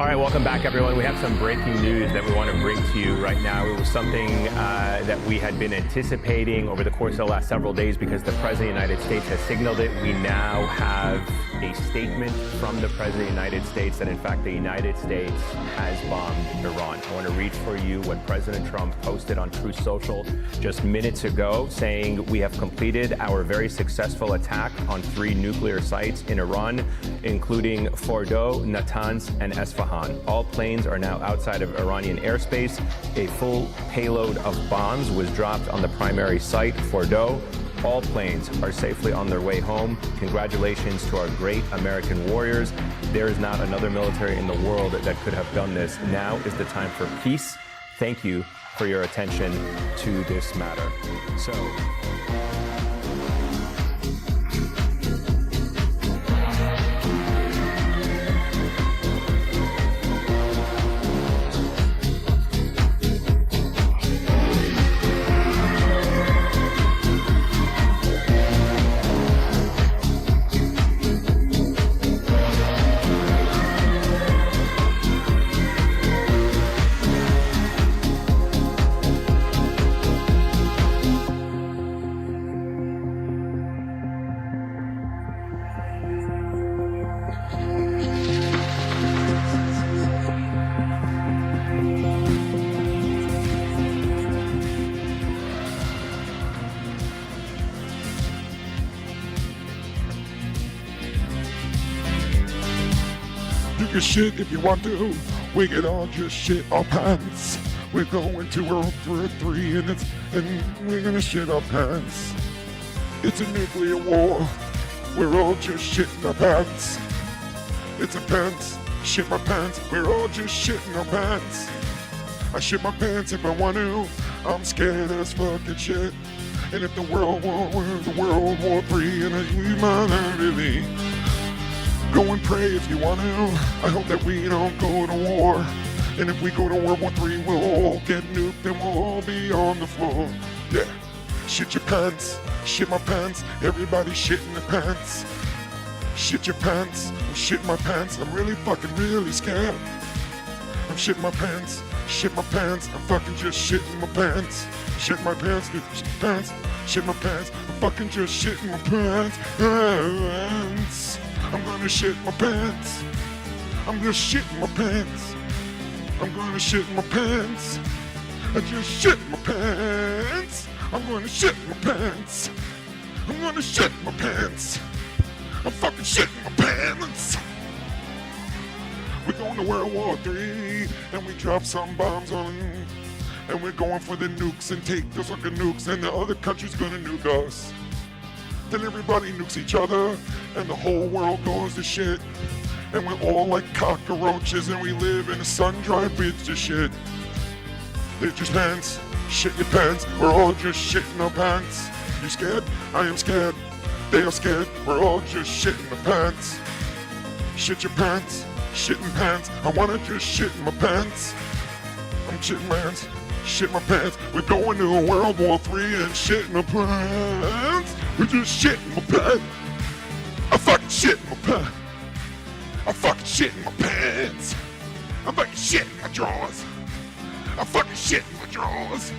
All right, welcome back, everyone. We have some breaking news that we want to bring to you right now. It was something that we had been anticipating over the course of the last several days because the President of the United States has signaled it. We now have a statement from the President of the United States that, in fact, the United States has bombed Iran. I want to read for you what President Trump posted on Truth Social just minutes ago, saying we have completed our very successful attack on 3 nuclear sites in Iran, including Fordow, Natanz, and Esfahan. All planes are now outside of Iranian airspace. A full payload of bombs was dropped on the primary site, Fordow. All planes are safely on their way home. Congratulations to our great American warriors. There is not another military in the world that could have done this. Now is the time for peace. Thank you for your attention to this matter. So. Shit if you want to, we can all just shit our pants. We're going to World War III and we're gonna shit our pants. It's a nuclear war, we're all just shitting our pants. It's a pants, shit my pants, we're all just shitting our pants. I shit my pants if I want to, I'm scared as fucking shit. And if the World War III and we might really go and pray if you want to. I hope that we don't go to war. And if we go to World War III, we'll all get nuked and we'll all be on the floor. Yeah. Shit your pants. Shit my pants. Everybody shitting their pants. Shit your pants. I'm shitting my pants. I'm really scared. I'm shitting my pants. Shit my pants. I'm fucking just shitting my pants. Shit my pants. Shit my pants. Shit my pants. I'm fucking just shitting my pants. I'm gonna shit my pants. I'm just shitting my pants. I'm gonna shit my pants. I just shit my pants. I'm gonna shit my pants. I'm gonna shit my pants. I'm fucking shitting my pants. We're going to World War III and we drop some bombs on them. And we're going for the nukes and take those fucking nukes and the other country's gonna nuke us. Then everybody nukes each other, and the whole world goes to shit. And we're all like cockroaches, and we live in a sun-dried bits of shit. It's just pants, shit your pants, we're all just shitting our pants. You scared? I am scared. They are scared, we're all just shitting our pants. Shit your pants, shitting pants, I wanna just shit in my pants. I'm shitting pants, shit my pants, we're going to World War III and shitting our pants. We're just shitting my pants. I fucking shit in my pants. I fucking shit in my pants. I fucking shit in my drawers. I fucking shit in my drawers.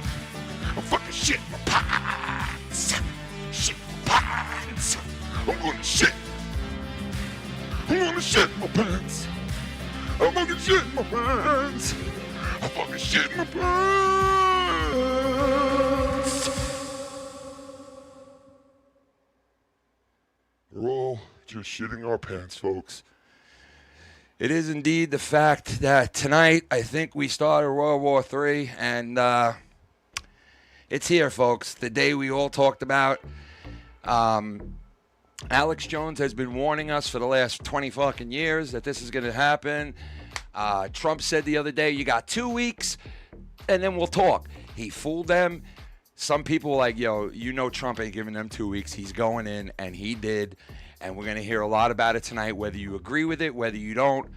I fucking shit in my pants. Shit in my pants. I'm gonna shit. I'm gonna shit in my pants. I'm gonna shit in my pants. I fucking shit in my pants. We're all just shitting our pants, folks. It is indeed the fact that tonight I think we started World War III, and it's here, folks. The day we all talked about. Alex Jones has been warning us for the last 20 fucking years that this is going to happen. Trump said the other day, you got 2 weeks and then we'll talk. He fooled them. Some people were like, yo, Trump ain't giving them 2 weeks. He's going in, and he did. And we're going to hear a lot about it tonight, whether you agree with it, whether you don't.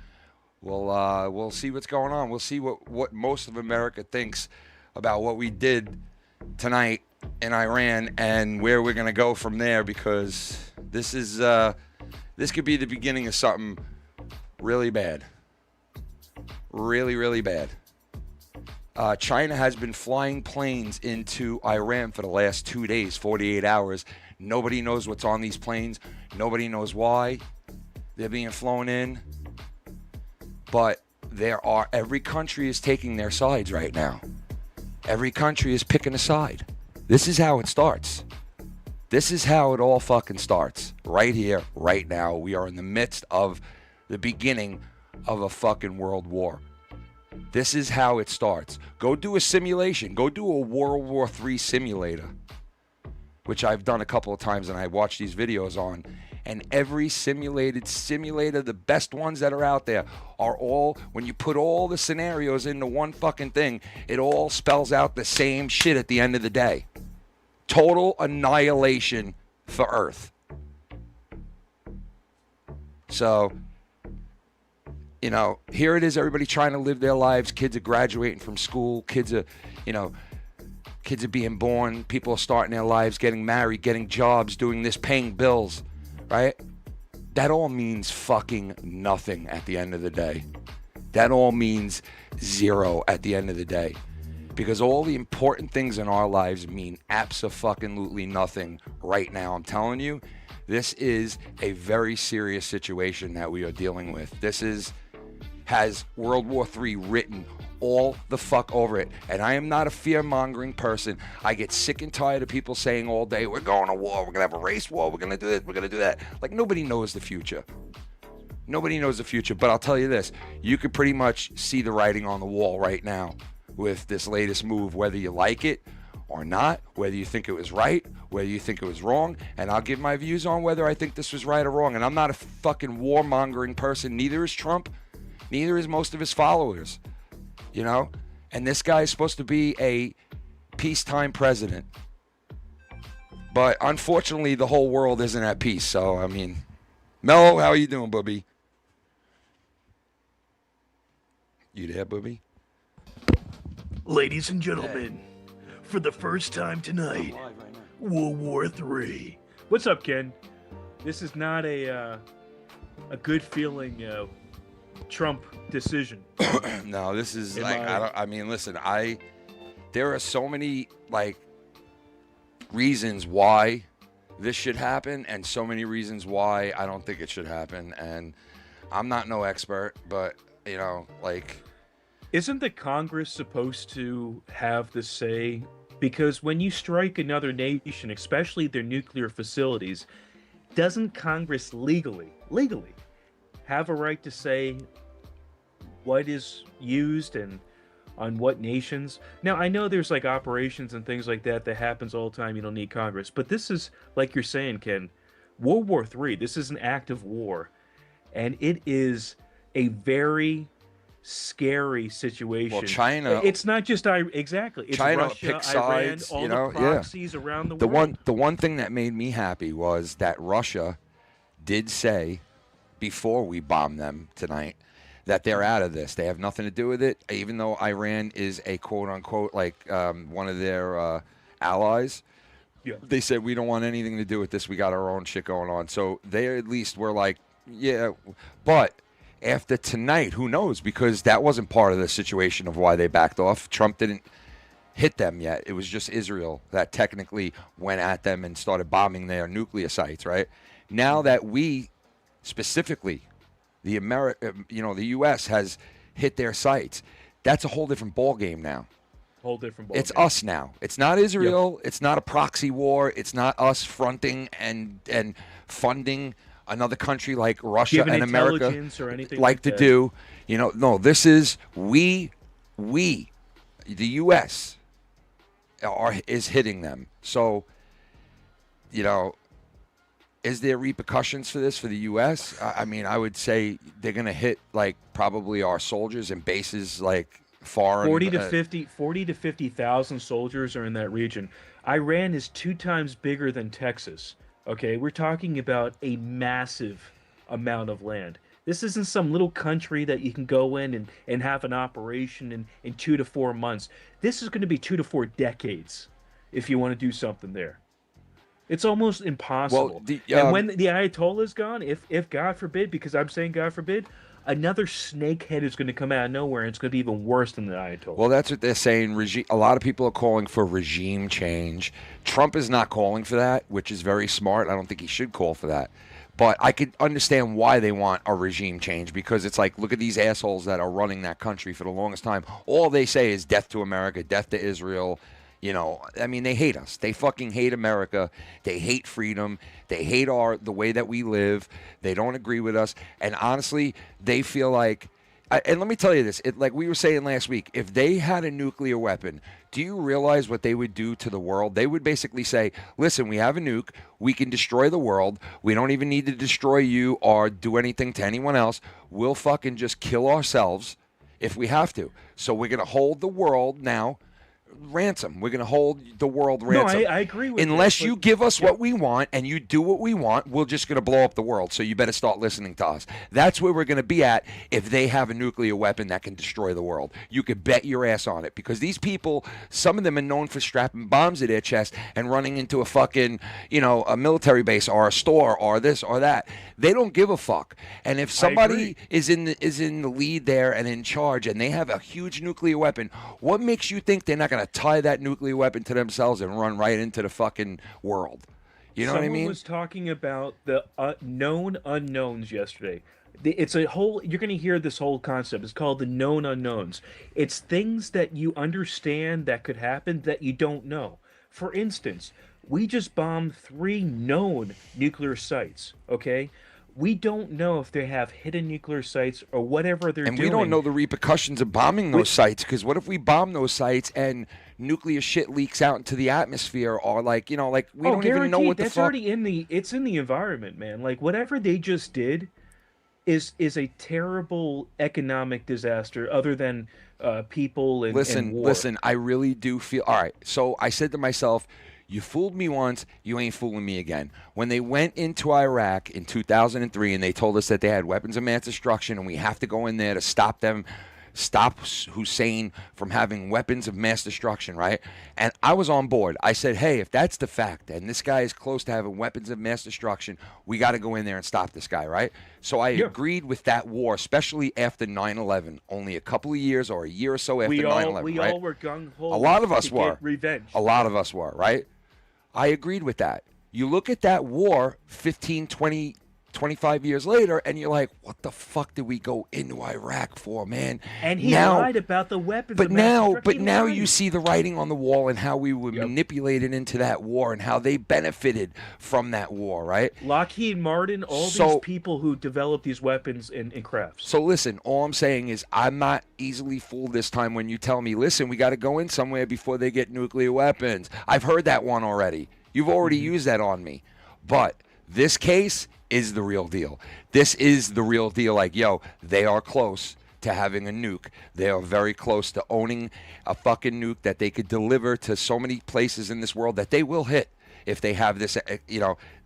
We'll see what's going on. We'll see what most of America thinks about what we did tonight in Iran and where we're going to go from there, because this could be the beginning of something really bad. Really, really bad. China has been flying planes into Iran for the last 2 days, 48 hours. Nobody knows what's on these planes. Nobody knows why they're being flown in. But every country is taking their sides right now. Every country is picking a side. This is how it starts. This is how it all fucking starts. Right here, right now. We are in the midst of the beginning of a fucking world war. This is how it starts. Go do a simulation. Go do a World War III simulator, which I've done a couple of times and I watch these videos on. And every simulator, the best ones that are out there, are all, when you put all the scenarios into one fucking thing, it all spells out the same shit at the end of the day. Total annihilation for Earth. So, here it is, everybody trying to live their lives. Kids are graduating from school. Kids are being born. People are starting their lives, getting married, getting jobs, doing this, paying bills. Right? That all means fucking nothing at the end of the day. That all means zero at the end of the day. Because all the important things in our lives mean abso-fucking-lutely nothing right now. I'm telling you, this is a very serious situation that we are dealing with. Has World War III written all the fuck over it. And I am not a fear-mongering person. I get sick and tired of people saying all day, we're going to war, we're going to have a race war, we're going to do this, we're going to do that. Like, nobody knows the future. Nobody knows the future. But I'll tell you this, you could pretty much see the writing on the wall right now with this latest move, whether you like it or not, whether you think it was right, whether you think it was wrong. And I'll give my views on whether I think this was right or wrong. And I'm not a fucking warmongering person. Neither is Trump. Neither is most of his followers. And this guy is supposed to be a peacetime president. But unfortunately, the whole world isn't at peace. So, Mellow, how are you doing, booby? You there, booby? Ladies and gentlemen, for the first time tonight, World War III. What's up, Ken? This is not a good feeling Trump decision. No, this is listen, there are so many reasons why this should happen and so many reasons why I don't think it should happen. And I'm not no expert, but isn't the Congress supposed to have the say? Because when you strike another nation, especially their nuclear facilities, doesn't Congress legally have a right to say what is used and on what nations? Now, I know there's operations and things like that happens all the time. You don't need Congress. But this is, like you're saying, Ken, World War III. This is an act of war. And it is a very scary situation. Well, China... It's not just... Exactly. It's China Russia, picks Iran, sides, all the proxies around the world. The one thing that made me happy was that Russia did say, before we bombed them tonight, that they're out of this. They have nothing to do with it, even though Iran is a quote-unquote, one of their allies. Yeah. They said, we don't want anything to do with this. We got our own shit going on. So they at least were like, yeah. But after tonight, who knows? Because that wasn't part of the situation of why they backed off. Trump didn't hit them yet. It was just Israel that technically went at them and started bombing their nuclear sites, right? Now that we specifically... the U.S. has hit their sites. That's a whole different ball game now. It's us now. It's not Israel. Yep. It's not a proxy war. It's not us fronting and funding another country like Russia and America or anything like to do. No, this is we, the U.S. is hitting them. So, is there repercussions for this for the U.S.? I would say they're going to hit, probably our soldiers and bases, foreign. 40 to 50,000 soldiers are in that region. Iran is 2 times bigger than Texas. Okay, we're talking about a massive amount of land. This isn't some little country that you can go in and have an operation in 2 to 4 months. This is going to be 2 to 4 decades if you want to do something there. It's almost impossible. Well, and when the Ayatollah is gone, if God forbid, because I'm saying God forbid, another snakehead is going to come out of nowhere, and it's going to be even worse than the Ayatollah. Well, that's what they're saying. A lot of people are calling for regime change. Trump is not calling for that, which is very smart. I don't think he should call for that. But I could understand why they want a regime change, because it's like, look at these assholes that are running that country for the longest time. All they say is death to America, death to Israel. You know, I mean, they hate us. They fucking hate America. They hate freedom. They hate the way that we live. They don't agree with us. And honestly, they feel like, and let me tell you this, like we were saying last week, if they had a nuclear weapon, do you realize what they would do to the world? They would basically say, listen, we have a nuke. We can destroy the world. We don't even need to destroy you or do anything to anyone else. We'll fucking just kill ourselves if we have to. So we're going to hold the world now ransom. We're going to hold the world ransom. No, I agree with Unless that, you give us what we want and you do what we want, we're just going to blow up the world. So you better start listening to us. That's where we're going to be at if they have a nuclear weapon that can destroy the world. You could bet your ass on it, because these people, some of them are known for strapping bombs to their chest and running into a fucking, a military base or a store or this or that. They don't give a fuck. And if somebody is in the lead there and in charge and they have a huge nuclear weapon, what makes you think they're not going to tie that nuclear weapon to themselves and run right into the fucking world? You know what I mean? Someone was talking about the known unknowns yesterday. It's a whole, you're going to hear this whole concept. It's called the known unknowns. It's things that you understand that could happen that you don't know. For instance, we just bombed 3 known nuclear sites, okay? We don't know if they have hidden nuclear sites or whatever they're doing. And we don't know the repercussions of bombing those sites, because what if we bomb those sites and nuclear shit leaks out into the atmosphere, or we don't even know what the fuck. That's already it's in the environment, man. Like, whatever they just did is a terrible economic disaster, other than people and war. Listen, I really do feel, all right, so I said to myself, you fooled me once, you ain't fooling me again. When they went into Iraq in 2003 and they told us that they had weapons of mass destruction and we have to go in there to stop them, stop Hussein from having weapons of mass destruction, right? And I was on board. I said, hey, if that's the fact and this guy is close to having weapons of mass destruction, we got to go in there and stop this guy, right? So I agreed with that war, especially after 9/11, only a couple of years or a year or so after 9/11, we right? all were gung-ho. A lot of us to were. get revenge. A lot of us were, right? I agreed with that. You look at that war 15, 20, 25 years later, and you're like, what the fuck did we go into Iraq for, man? And he lied about the weapons. But now you see the writing on the wall and how we were manipulated into that war and how they benefited from that war, right? Lockheed Martin, all these people who developed these weapons and crafts. So listen, all I'm saying is I'm not easily fooled this time when you tell me, listen, we got to go in somewhere before they get nuclear weapons. I've heard that one already. You've already used that on me. But this case is the real deal. This is the real deal. Like, yo, they are close to having a nuke. They are very close to owning a fucking nuke that they could deliver to so many places in this world that they will hit if they have this,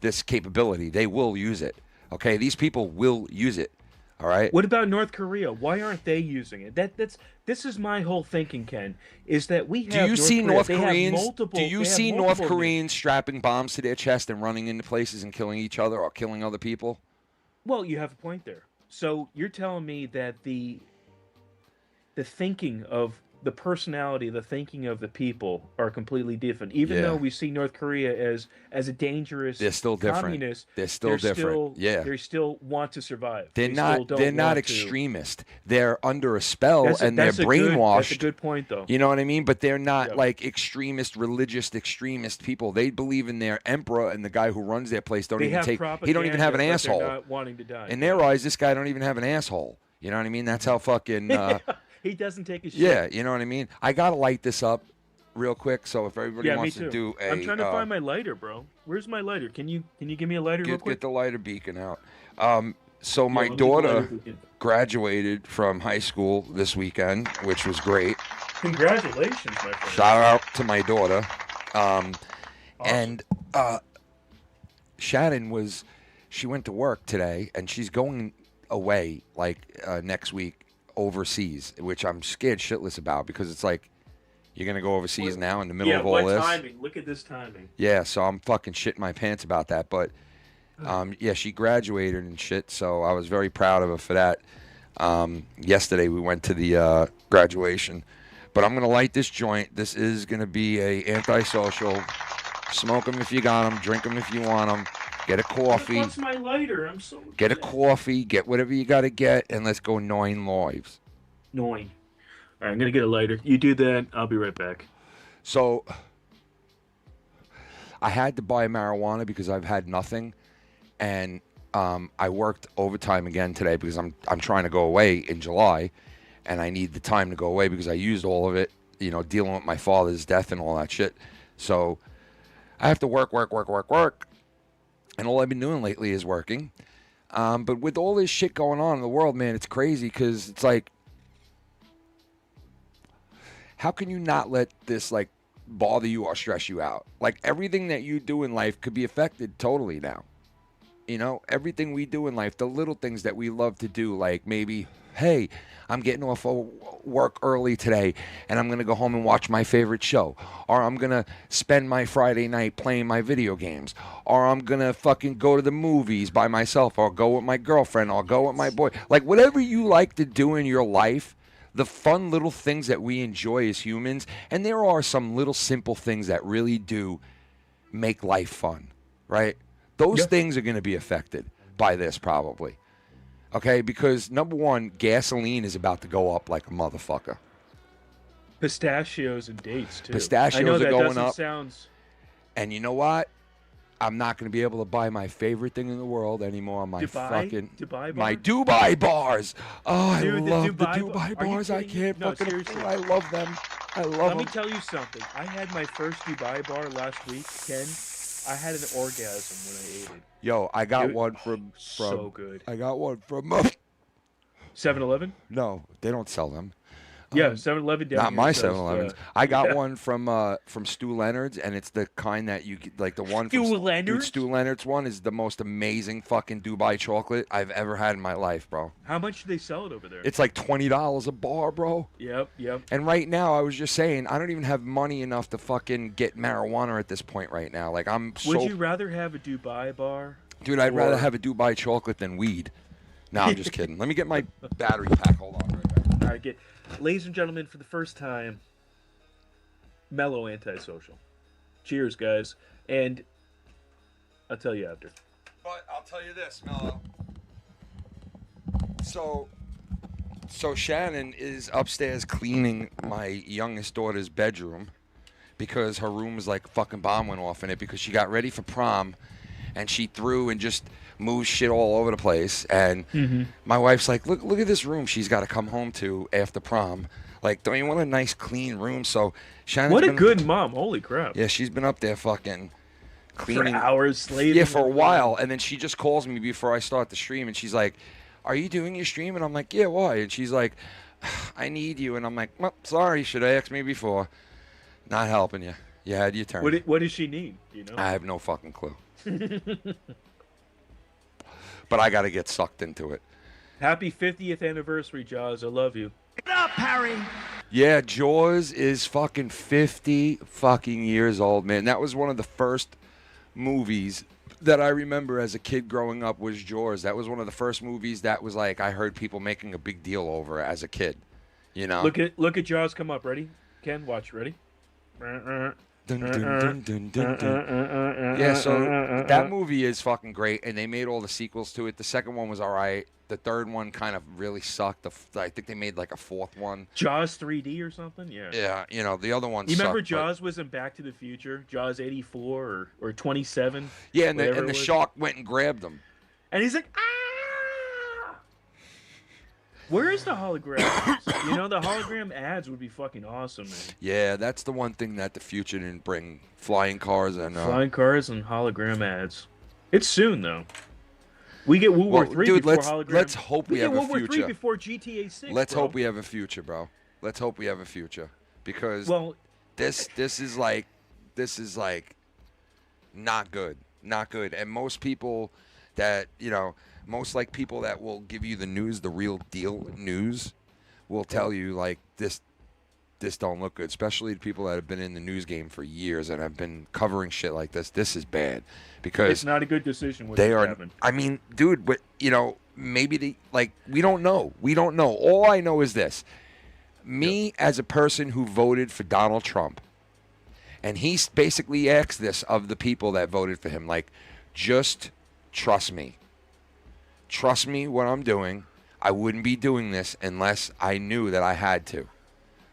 this capability. They will use it. Okay, these people will use it. All right. What about North Korea? Why aren't they using it? This is my whole thinking, Ken. Is that we have? Do you see North Koreans? Do you see North Koreans strapping bombs to their chest and running into places and killing each other or killing other people? Well, you have a point there. So you're telling me that the thinking of the personality, the thinking of the people are completely different. Even though we see North Korea as a dangerous, they're still different. Communist, they're still different. They still want to survive. They're not extremist. They're under a spell and they're brainwashed. That's a good point, though. You know what I mean? But they're not like extremist, religious extremist people. They believe in their emperor, and the guy who runs their place he don't even have an asshole. They're not wanting to die. In their eyes, this guy don't even have an asshole. You know what I mean? That's how fucking. He doesn't take a shit. Yeah, you know what I mean? I got to light this up real quick, so if everybody wants to do a... I'm trying to find my lighter, bro. Where's my lighter? Can you give me a lighter real quick? Get the lighter beacon out. So my let me daughter light it again. graduated from high school this weekend, which was great. Congratulations, my friend. Shout out to my daughter. And Shannon she went to work today, and she's going away like next week overseas, which I'm scared shitless about because it's like you're gonna go overseas now in the middle of all this. Timing? Look at this timing. Yeah, so I'm fucking shitting my pants about that. But yeah, she graduated and shit, so I was very proud of her for that. Yesterday we went to the graduation. But I'm going to light this joint. This is going to be a antisocial. Smoke them if you got them. Drink them if you want them. Get a coffee. What's my lighter? I'm so... Get a coffee. Get whatever you got to get. And let's go 9 lives. 9. All right, I'm going to get a lighter. You do that. I'll be right back. So I had to buy marijuana because I've had nothing. And I worked overtime again today because I'm trying to go away in July. And I need the time to go away because I used all of it, you know, dealing with my father's death and all that shit. So I have to work. And all I've been doing lately is working. But with all this shit going on in the world, man, it's crazy because it's like, how can you not let this, like, bother you or stress you out? Like, everything that you do in life could be affected totally now. You know, everything we do in life, the little things that we love to do, like maybe, hey, I'm getting off of work early today and I'm going to go home and watch my favorite show. Or I'm going to spend my Friday night playing my video games. Or I'm going to fucking go to the movies by myself or go with my girlfriend or go with my boy. Like, whatever you like to do in your life, the fun little things that we enjoy as humans, and there are some little simple things that really do make life fun, right? Those things are going to be affected by this probably. Okay, because number one, gasoline is about to go up like a motherfucker. Pistachios and dates, too. Pistachios are going up. Sounds... And you know what? I'm not going to be able to buy my favorite thing in the world anymore. My Dubai bars. Oh, Dude, I love the Dubai Dubai bars. I can't No, fucking. seriously. I love them. I love Let them. me tell you something. I had my first Dubai bar last week, Ken. I had an orgasm when I ate it. Yo, I got Dude, one from so good. I got one from 7-Eleven? No, they don't sell them. Yeah, 7-Eleven. Not my 7-Elevens. I got one from Stu Leonard's, and it's the kind that you get, like the one from Leonard's? Stu Leonard's one is the most amazing fucking Dubai chocolate I've ever had in my life, bro. How much do they sell it over there? It's like $20 a bar, bro. Yep. And right now, I was just saying, I don't even have money enough to fucking get marijuana at this point right now. Like, I'm so... Would you rather have a Dubai bar? Dude, I'd rather have a Dubai chocolate than weed. No, I'm just kidding. Let me get my battery pack. Hold on. Right back. All right, ladies and gentlemen, for the first time, Mellow Antisocial. Cheers, guys. And I'll tell you after. But I'll tell you this, Mellow. So Shannon is upstairs cleaning my youngest daughter's bedroom because her room was like a fucking bomb went off in it because she got ready for prom and she threw and just moved shit all over the place. And my wife's like, look at this room she's got to come home to after prom. Like, don't you want a nice clean room? So Shannon's What a good mom. Holy crap. Yeah, she's been up there fucking cleaning. For hours, slaving. Yeah, for a while. And then she just calls me before I start the stream and she's like, are you doing your stream? And I'm like, yeah, why? And she's like, I need you. And I'm like, well, sorry, should have asked me before. Not helping you. You had your turn. What does she need? You know? I have no fucking clue. But I got to get sucked into it. Happy 50th anniversary, Jaws. I love you. Get up, Harry! Yeah, Jaws is fucking 50 fucking years old, man. That was one of the first movies that I remember as a kid growing up was Jaws. That was one of the first movies that was like I heard people making a big deal over as a kid. You know? Look at Jaws come up. Ready? Ken, watch. Ready? Dun, dun, dun, dun, dun, dun. Yeah, so that movie is fucking great, and they made all the sequels to it. The second one was all right. The third one kind of really sucked. I think they made like a fourth one. Jaws 3D or something? Yeah. Yeah, you know, the other one You remember sucked, Jaws was in Back to the Future? Jaws 84 or 27? Yeah, and the shark went and grabbed them. And he's like, ah! Where is the hologram? You know, the hologram ads would be fucking awesome, man. Yeah, that's the one thing that the future didn't bring. Flying cars and... Flying cars and hologram ads. It's soon, though. We get World War Well, III dude, before let's hologram. hope we get have a World War III future. before GTA 6. Let's bro. hope we have a future, bro. Let's hope we have a future because Well, this is like not good, not good. And most people that most like people that will give you the news, the real deal news, will tell you like this don't look good. Especially the people that have been in the news game for years and have been covering shit like this. This is bad because it's not a good decision. they are. I mean, dude, but maybe we don't know. We don't know. All I know is this. Me as a person who voted for Donald Trump, and he basically asked this of the people that voted for him, like, just trust me. Trust me what I'm doing. I wouldn't be doing this unless I knew that I had to.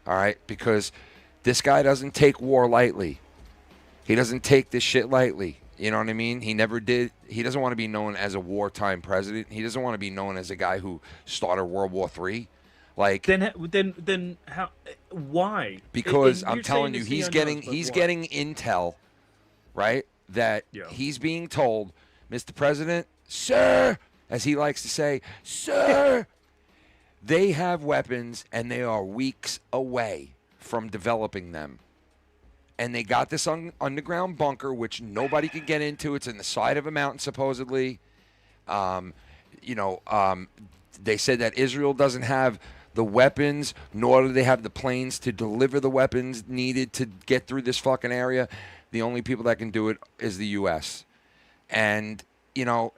All right? Because this guy doesn't take war lightly. He doesn't take this shit lightly. You know what I mean? He never did. He doesn't want to be known as a wartime president. He doesn't want to be known as a guy who started World War III. Like then how? Why? Because And I'm you're telling saying you, this he's why? getting intel, right? That he's being told, Mr. President, sir, as he likes to say, sir, they have weapons and they are weeks away from developing them. And they got this underground bunker, which nobody could get into. It's in the side of a mountain, supposedly. They said that Israel doesn't have the weapons, nor do they have the planes to deliver the weapons needed to get through this fucking area. The only people that can do it is the U.S. And, I'll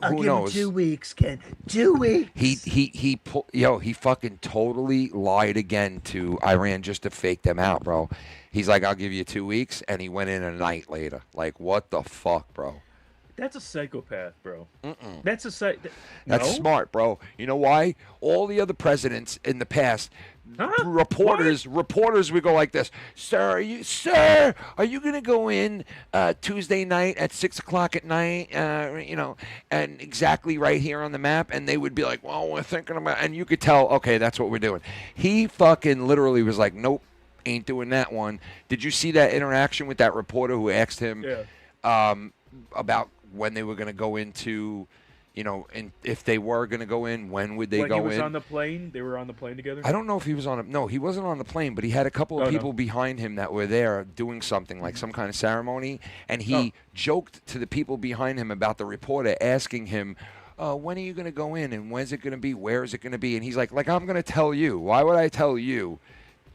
who give knows? him 2 weeks, Ken. 2 weeks. He fucking totally lied again to Iran just to fake them out, bro. He's like, I'll give you 2 weeks, and he went in a night later. Like, what the fuck, bro? That's a psychopath, bro. That's No? smart, bro. You know why? All the other presidents in the past, reporters would go like this: Sir, are you gonna go in Tuesday night at 6:00 at night? And exactly right here on the map, and they would be like, well, we're thinking about, and you could tell, okay, that's what we're doing. He fucking literally was like, nope, ain't doing that one. Did you see that interaction with that reporter who asked him about when they were going to go into, and if they were going to go in, when would they go in? When he was on the plane? They were on the plane together? I don't know if he was on it. No, he wasn't on the plane, but he had a couple of people behind him that were there doing something, like some kind of ceremony, and he joked to the people behind him about the reporter asking him, when are you going to go in, and when's it going to be, where is it going to be? And he's like, I'm going to tell you. Why would I tell you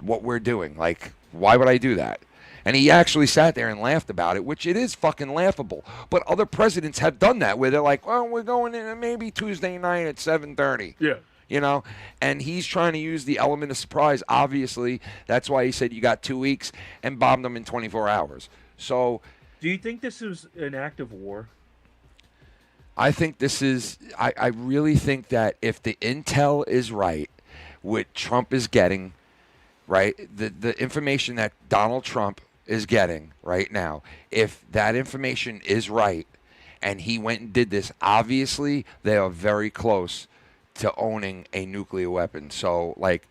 what we're doing? Like, why would I do that? And he actually sat there and laughed about it, which it is fucking laughable. But other presidents have done that, where they're like, well, we're going in maybe Tuesday night at 7:30. Yeah. And he's trying to use the element of surprise. Obviously, that's why he said you got 2 weeks and bombed them in 24 hours. So, do you think this is an act of war? I think this is, I really think that if the intel is right, what Trump is getting, right, the information that Donald Trump is getting right now, if that information is right and he went and did this, obviously they are very close to owning a nuclear weapon. So, like,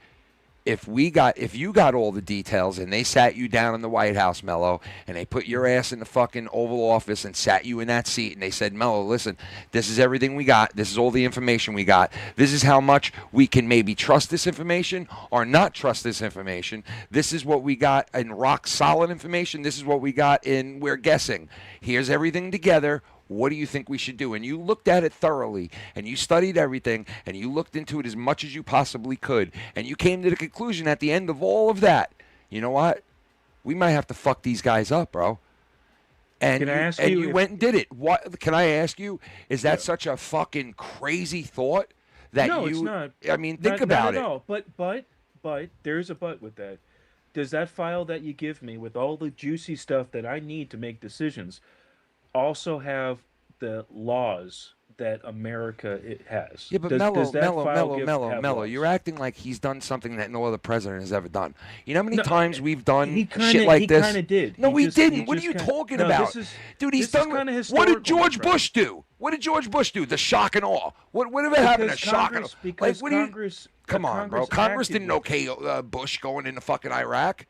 if you got all the details and they sat you down in the White House, Mello, and they put your ass in the fucking Oval Office and sat you in that seat and they said, Mello, listen, this is everything we got. This is all the information we got. This is how much we can maybe trust this information or not trust this information. This is what we got in rock solid information. This is what we got in we're guessing. Here's everything together. What do you think we should do? And you looked at it thoroughly, and you studied everything, and you looked into it as much as you possibly could, and you came to the conclusion at the end of all of that, you know what? We might have to fuck these guys up, bro. And you went and did it. What? Can I ask you, is that such a fucking crazy thought? No, it's not. I mean, think about it. No, but there's a but with that. Does that file that you give me with all the juicy stuff that I need to make decisions also have the laws that America has? Yeah, but Mello, you're acting like he's done something that no other president has ever done. You know how many times we've done shit like this? He kind of did. No, we didn't. What are you talking about? Dude, he's done. What did George Bush do? What did George Bush do? The shock and awe. Whatever happened to shock and awe? Because Congress... Come on, bro. Congress didn't okay Bush going into fucking Iraq.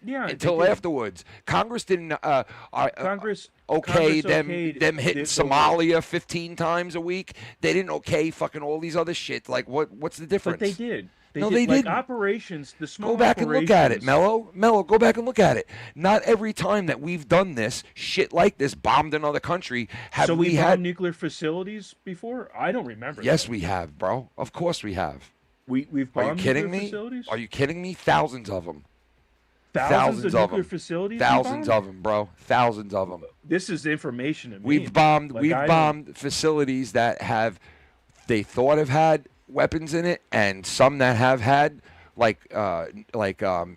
Yeah, until they did. afterwards. Congress didn't. Congress okay, okayed them hitting the war. Somalia 15 times a week. They didn't okay fucking all these other shit. Like what's the difference? But they did. No, did. they Like didn't. operations, the small Go back and look at it, operations- Mellow. Mellow, go back and look at it. Not every time that we've done this shit like this, bombed another country, have So we had bombed nuclear facilities before? I don't remember. Yes, that. we have, bro. Of course we have. We've Are you bombed kidding nuclear me? facilities? Are you kidding me? Thousands of them. Thousands of nuclear them. facilities? we Thousands bombed? of them, bro. Thousands of them. This is information to me. We've bombed. Like, we've I don't- bombed facilities that they thought have had weapons in it, and some that have had like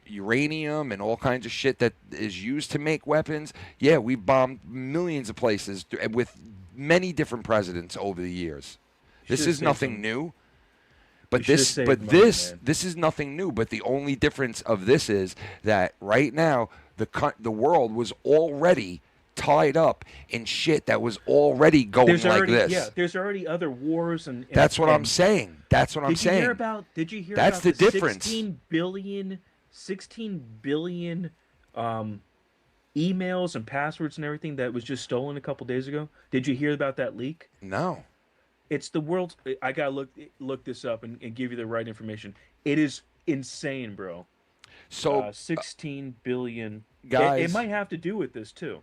uranium and all kinds of shit that is used to make weapons. Yeah, we've bombed millions of places with many different presidents over the years. This Should've is saved nothing some- new. You But should've this, saved but money, this, man. this is nothing new. But the only difference of this is that right now the world was already tied up in shit that was already going There's like already, this. Yeah, there's already other wars and That's what I'm and- saying. That's what I'm Did you saying. hear about? Did you hear That's about the difference. 16 billion emails and passwords and everything that was just stolen a couple days ago? Did you hear about that leak? No. It's the world's. I gotta look this up and give you the right information. It is insane, bro. So 16 billion. guys- it might have to do with this too.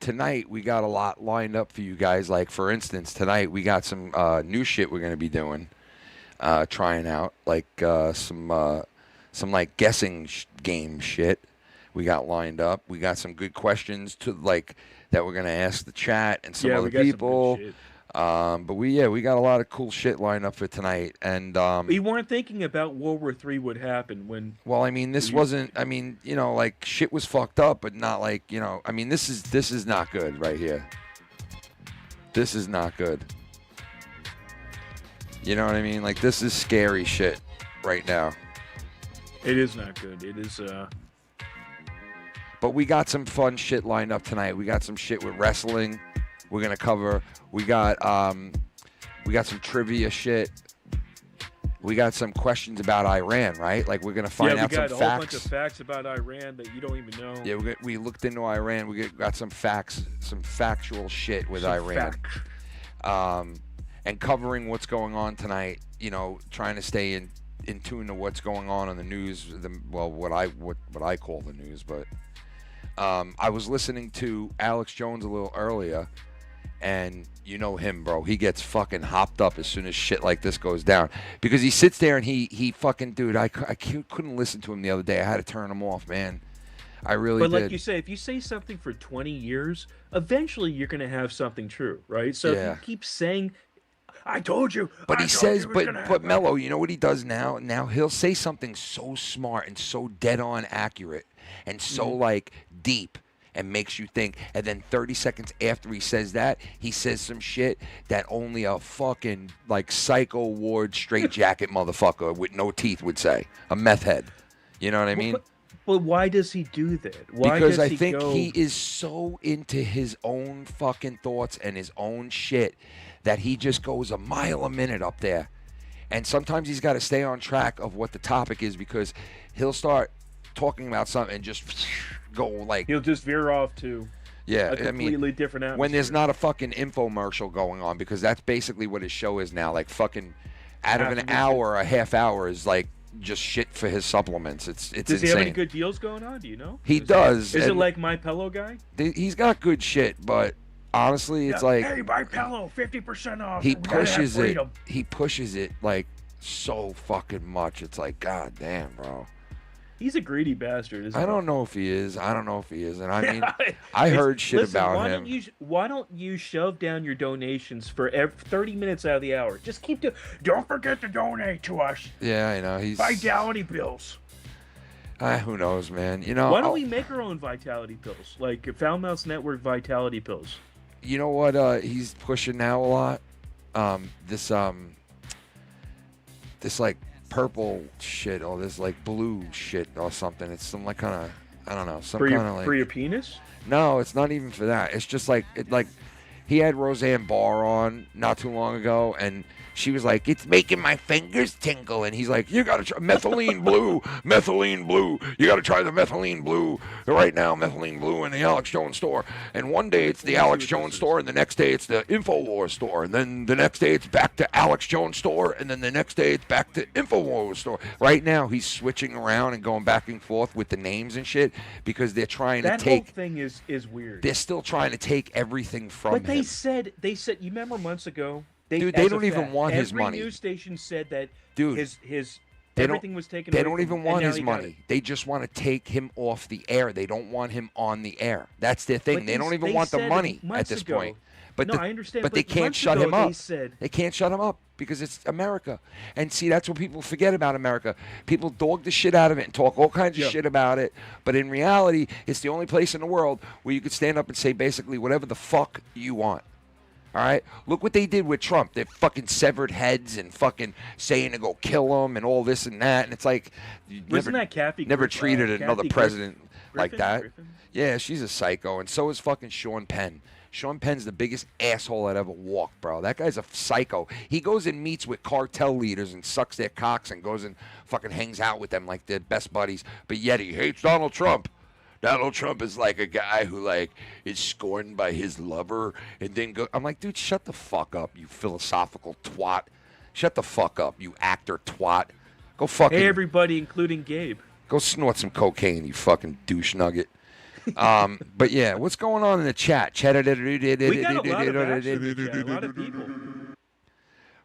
tonight we got a lot lined up for you guys. Like for instance, tonight we got some new shit we're gonna be doing, trying out like some like guessing game shit. We got lined up. We got some good questions to like that we're gonna ask the chat and some Yeah, other we got some good people. shit. But we got a lot of cool shit lined up for tonight. And We weren't thinking about World War III would happen when. well, I mean, this wasn't. I mean, like shit was fucked up, but not like I mean, this is not good right here. This is not good. You know what I mean? Like this is scary shit right now. It is not good. It is. But we got some fun shit lined up tonight. We got some shit with wrestling. We're gonna cover. We got some trivia shit. We got some questions about Iran, right? Like we're gonna find out we got some a whole bunch facts. of facts about Iran that you don't even know. Yeah, we looked into Iran. We got some facts, some factual shit with Some Iran. facts. And covering what's going on tonight. Trying to stay in tune to what's going on the news. What I call the news, but I was listening to Alex Jones a little earlier, and you know him, bro. He gets fucking hopped up as soon as shit like this goes down because he sits there and he fucking dude. I couldn't listen to him the other day. I had to turn him off, man. I really But did. like you say, if you say something for 20 years, eventually you're going to have something true, right? So Yeah. if you keep saying, I told you. But I he told says, you it was gonna but happen." Mello, you know what he does now? Now he'll say something so smart and so dead on accurate and so like deep and makes you think. And then 30 seconds after he says that, he says some shit that only a fucking like psycho ward straitjacket motherfucker with no teeth would say. A meth head. You know what I mean? But why does he do that? Why Because does I think go... he is so into his own fucking thoughts and his own shit that he just goes a mile a minute up there. And sometimes he's got to stay on track of what the topic is because he'll start talking about something and just go like... He'll just veer off to Yeah, a completely different atmosphere. when there's not a fucking infomercial going on, because that's basically what his show is now. Like fucking out of an hour, a half hour is like just shit for his supplements. It's Does insane. he have any good deals going on? Do you know? He does. Is it and like My Pillow guy? he's got good shit, but honestly, it's like Hey, My Pillow, 50% off. he We gotta have pushes it. freedom. He pushes it like so fucking much. It's like, god damn, bro. He's a greedy bastard. Isn't I he? don't know if he is. I don't know if he is. And I mean, It's- I heard shit listen, about why him. Why don't you shove down your donations for 30 minutes out of the hour? Just keep doing. Don't forget to donate to us. Yeah, I know. He's Vitality pills. who knows, man. You know, Why don't we make our own vitality pills, like Foul Mouse Network vitality pills? You know what? He's pushing now a lot. This like purple shit or this like blue shit or something. It's some like kind of, I don't know, some For kind of like. your penis? No, it's not even for that. It's just like He had Roseanne Barr on not too long ago, and she was like, "It's making my fingers tingle," and he's like, "You gotta try methylene blue, methylene blue. You gotta try the methylene blue right now, methylene blue in the Alex Jones store." And one day it's the Alex Jones store, and the next day it's the Infowars store, and then the next day it's back to Alex Jones store, and then the next day it's back to Infowars store. Right now he's switching around and going back and forth with the names and shit because they're trying to take. That whole thing is weird. They're still trying to take everything from him. But they said you remember months ago. Dude, they don't even want his money. Every news station said that Dude, everything was taken They away don't from even him, want and now his he got money. it. They just want to take him off the air. They don't want him on the air. That's their thing. But They don't even want the money at this point. But no, I understand. But they can't months shut ago him up. They can't shut him up because it's America. And see, that's what people forget about America. People dog the shit out of it and talk all kinds of shit about it. But in reality, it's the only place in the world where you could stand up and say basically whatever the fuck you want. All right? Look what they did with Trump. They fucking severed heads and fucking saying to go kill him and all this and that. And it's like, you Wasn't that Kathy never Griffin, treated another Kathy president like Griffin? that. Griffin? Yeah, she's a psycho. And so is fucking Sean Penn. Sean Penn's the biggest asshole that ever walked, bro. That guy's a psycho. He goes and meets with cartel leaders and sucks their cocks and goes and fucking hangs out with them like they're best buddies. But yet he hates Donald Trump. Donald Trump is like a guy who like is scorned by his lover and then go. I'm like, dude, shut the fuck up, you philosophical twat. Shut the fuck up, you actor twat. Go fucking. Hey, everybody, including Gabe. Go snort some cocaine, you fucking douche nugget. But yeah, what's going on in the chat? We got a lot of action in the chat, a lot of people.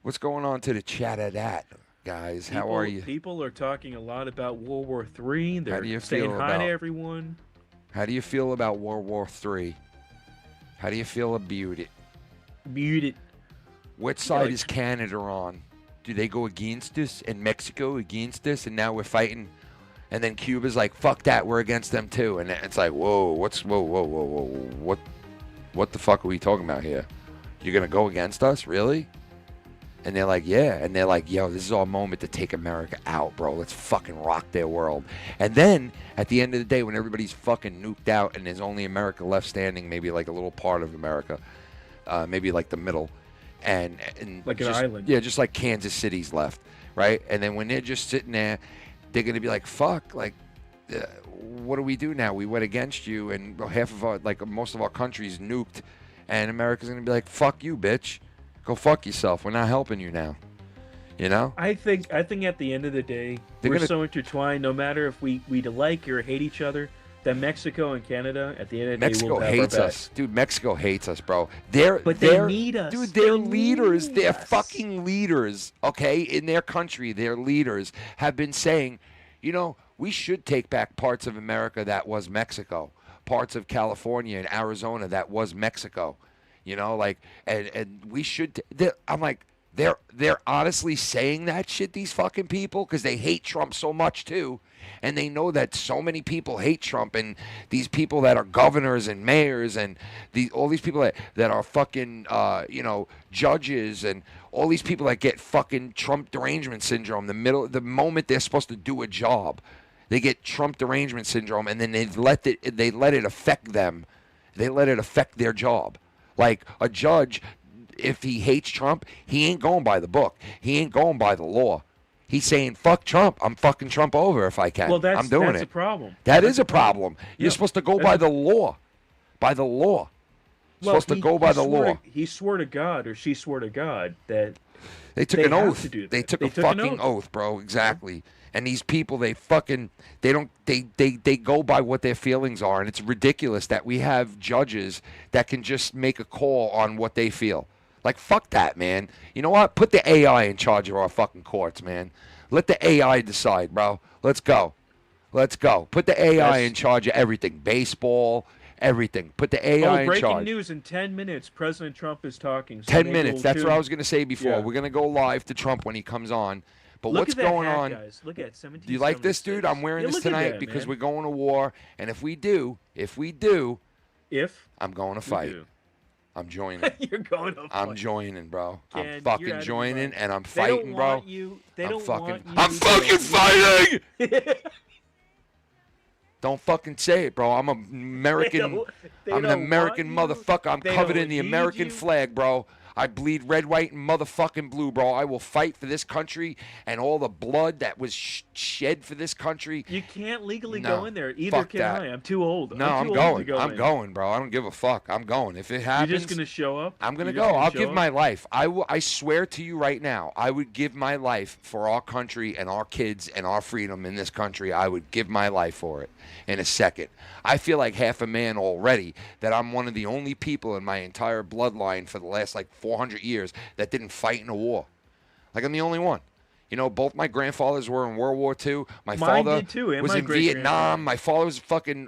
What's going on to the chat of that, guys? How are you? People are talking a lot about World War III. How do you They're saying feel hi about- to everyone. How do you feel about World War III? How do you feel about it? Muted. What side is Canada on? Do they go against us and Mexico against us, and now we're fighting? And then Cuba's like, fuck that, we're against them too. And it's like, whoa, what the fuck are we talking about here? You're gonna go against us, really? And they're like, yeah. And they're like, yo, this is our moment to take America out, bro. Let's fucking rock their world. And then at the end of the day, when everybody's fucking nuked out and there's only America left standing, maybe like a little part of America, maybe like the middle, and like just, an island. Yeah, just like Kansas City's left, right? And then when they're just sitting there, they're gonna be like, fuck, like, what do we do now? We went against you, and half of our, like most of our country's nuked, and America's gonna be like, fuck you, bitch. Go fuck yourself. We're not helping you now. You know? I think at the end of the day, we're so intertwined. No matter if we like or hate each other, that Mexico and Canada at the end of the day Mexico will have hates our back. us, dude. Mexico hates us, bro. But they need us, dude. They're they leaders. need They're us. fucking leaders. Okay, in their country, their leaders have been saying, you know, we should take back parts of America that was Mexico, parts of California and Arizona that was Mexico. You know, like, and we should. I'm like, they're honestly saying that shit. These fucking people, because they hate Trump so much too, and they know that so many people hate Trump, and these people that are governors and mayors, and all these people that are fucking judges, and all these people that get fucking Trump derangement syndrome. The moment they're supposed to do a job, they get Trump derangement syndrome, and then they let it affect them. They let it affect their job. Like a judge, if he hates Trump, he ain't going by the book. He ain't going by the law. He's saying, fuck Trump. I'm fucking Trump over if I can. Well, I'm doing that's it. a problem. That is a problem. You're Yeah. supposed to go by the law. By the law. Well, Supposed to go by the law. He swore to God, or she swore to God, that They took they an have oath. to do They that. took They a took an fucking oath. oath, bro. Exactly. And these people, they go by what their feelings are, and it's ridiculous that we have judges that can just make a call on what they feel. Like, fuck that, man. You know what? Put the AI in charge of our fucking courts, man. Let the AI decide, bro. Let's go. Let's go. Put the AI in charge of everything. Baseball, everything. Put the AI in charge. Breaking news in 10 minutes. President Trump is talking. So 10 maybe minutes. we'll That's tune- what I was going to say before. Yeah. We're going to go live to Trump when he comes on. But Look what's at that going hat, on? guys. Look at 17. Do you like this, dude? I'm wearing this tonight because we're going to war. And if we do, I'm going to fight. I'm joining. You're going to fight. I'm joining, bro. Ken, I'm you're fucking out of joining, your mind. and I'm They fighting, don't bro. want you. They don't want you. I'm fucking fighting. Don't fucking say it, bro. I'm an American. I'm an American motherfucker. I'm covered in the American flag, bro. I bleed red, white, and motherfucking blue, bro. I will fight for this country and all the blood that was shed for this country. You can't legally go in there. Either fuck can that. I. I'm too old. No, I'm going. I'm going, bro. I don't give a fuck. I'm going. If it happens, you're just gonna show up. I'm gonna go. I'll give my life. I swear to you right now, I would give my life for our country and our kids and our freedom in this country. I would give my life for it in a second. I feel like half a man already that I'm one of the only people in my entire bloodline for the last 400 years that didn't fight in a war. Like, I'm the only one. You know, both my grandfathers were in World War II. My father did too, and was my in Vietnam. My father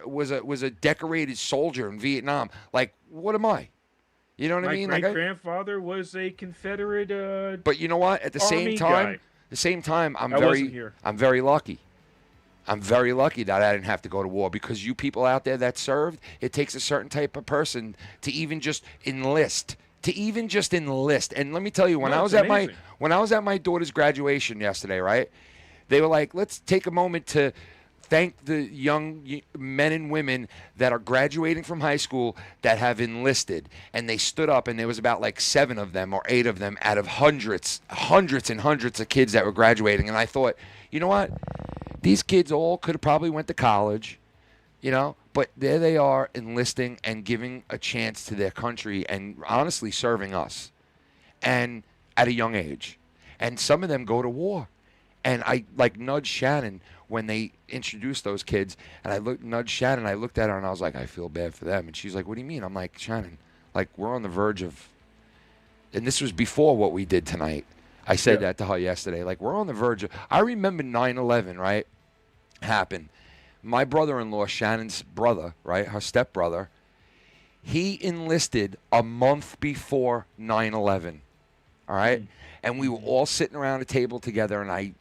was was a decorated soldier in Vietnam. Like, what am I? You know what I mean? My grandfather was a Confederate. But you know what? At the same time, I'm very lucky. I'm very lucky that I didn't have to go to war, because you people out there that served, it takes a certain type of person to even just enlist. And let me tell you, when I was at my daughter's graduation yesterday, right? They were like, let's take a moment to thank the young men and women that are graduating from high school that have enlisted. And they stood up, and there was about 7 of them or 8 of them out of hundreds and hundreds of kids that were graduating. And I thought, you know what? These kids all could have probably went to college, you know, but there they are enlisting and giving a chance to their country and honestly serving us, and at a young age. And some of them go to war. And I nudged Shannon when they introduced those kids, and I nudged Shannon, I looked at her and I was like, I feel bad for them. And she's like, what do you mean? I'm like, Shannon, we're on the verge of, and this was before what we did tonight. I said that to her yesterday. We're on the verge of, I remember 9/11, right, happened. My brother-in-law, Shannon's brother, right, her stepbrother, he enlisted a month before 9/11, all right? And we were all sitting around a table together, and I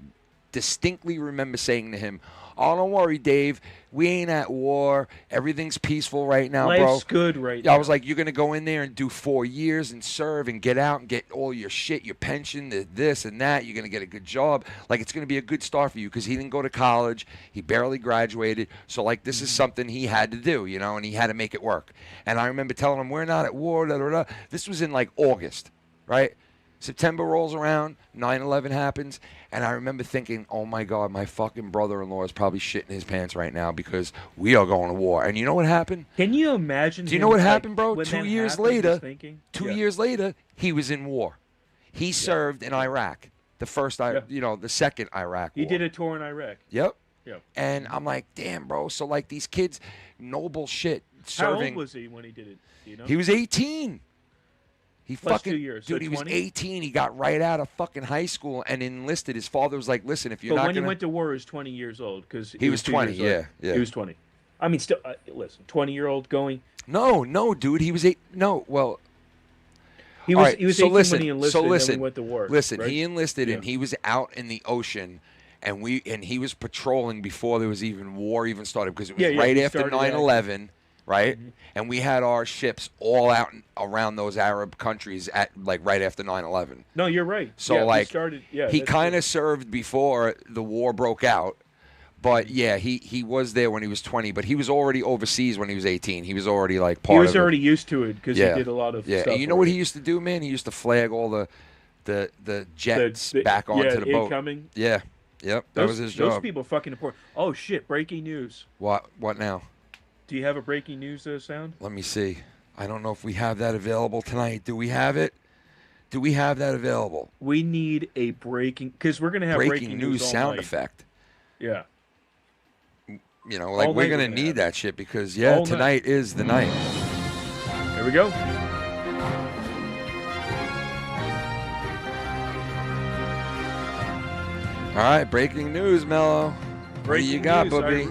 distinctly remember saying to him, oh, don't worry, Dave. We ain't at war. Everything's peaceful right now, bro. Life's good right now. I was like, you're going to go in there and do 4 years and serve and get out and get all your shit, your pension, this and that. You're going to get a good job. It's going to be a good start for you, because he didn't go to college. He barely graduated. So, this is something he had to do, you know, and he had to make it work. And I remember telling him, we're not at war, da, da, da. This was in, August, right? September rolls around, 9/11 happens, and I remember thinking, oh, my God, my fucking brother-in-law is probably shitting his pants right now, because we are going to war. And you know what happened? Can you imagine? Do you know what happened, bro? 2 years later, 2 years later, he was in war. He served in Iraq, the second Iraq war. He did a tour in Iraq. Yep. Yep. And I'm like, damn, bro. So, these kids, noble shit, serving. How old was he when he did it? Do you know? He was 18. He Plus fucking, 2 years. dude, So he was 20? 18. He got right out of fucking high school and enlisted. His father was like, listen, if you're but not when going he went to war, he was 20 years old. Because he was 20, yeah. He was 20. I mean, still, listen, 20-year-old going. No, dude. He was he was 18 listen, when he enlisted, and then we went to war. Listen, right? he enlisted, and he was out in the ocean, and he was patrolling before there was even war even started, because it was right after 9/11. Right? Mm-hmm. And we had our ships all out around those Arab countries at right after 9/11. No, you're right. So he kind of served before the war broke out. But yeah, he was there when he was 20, but he was already overseas when he was 18. He was already part of it. He was already used to it, because he did a lot of stuff. And you know what he used to do, man? He used to flag all the jets back onto the boat. Incoming. Yeah. Yep. That was his job. Those people fucking important. Oh shit, breaking news. What now? Do you have a breaking news sound? Let me see. I don't know if we have that available tonight. Do we have it? Do we have that available? We need a breaking, because we're going to have breaking news all sound night. effect. Yeah. You know, we're going to need that shit, because, tonight is the night. Here we go. All right, breaking news, Mellow. What do you got, Bubby?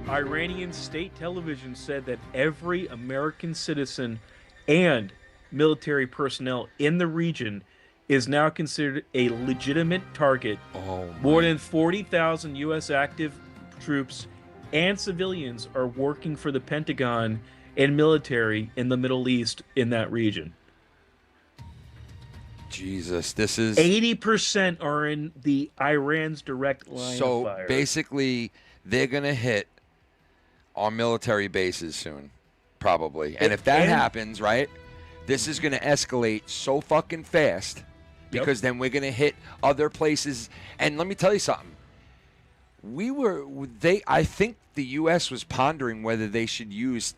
Iranian state television said that every American citizen and military personnel in the region is now considered a legitimate target. More than 40,000 U.S. active troops and civilians are working for the Pentagon and military in the Middle East in that region. Jesus, this is... 80% are in the Iran's direct line of fire. So basically, they're going to hit on military bases soon, probably. And if that happens, right, this is going to escalate so fucking fast because then we're going to hit other places. And let me tell you something. I think the U.S. was pondering whether they should use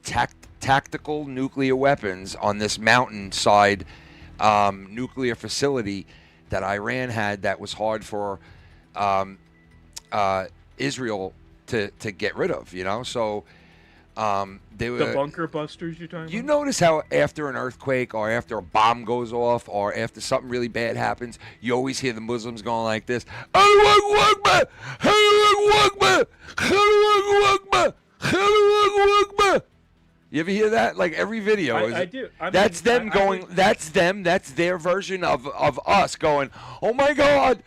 tactical nuclear weapons on this mountainside nuclear facility that Iran had that was hard for Israel to get rid of, you know? So they were... The bunker busters you're talking about? You notice how after an earthquake or after a bomb goes off or after something really bad happens, you always hear the Muslims going like this, Allahu Akbar! Allahu Akbar! Allahu Akbar! Allahu Akbar! You ever hear that? Like every video. I do. That's their version of us going, oh my God!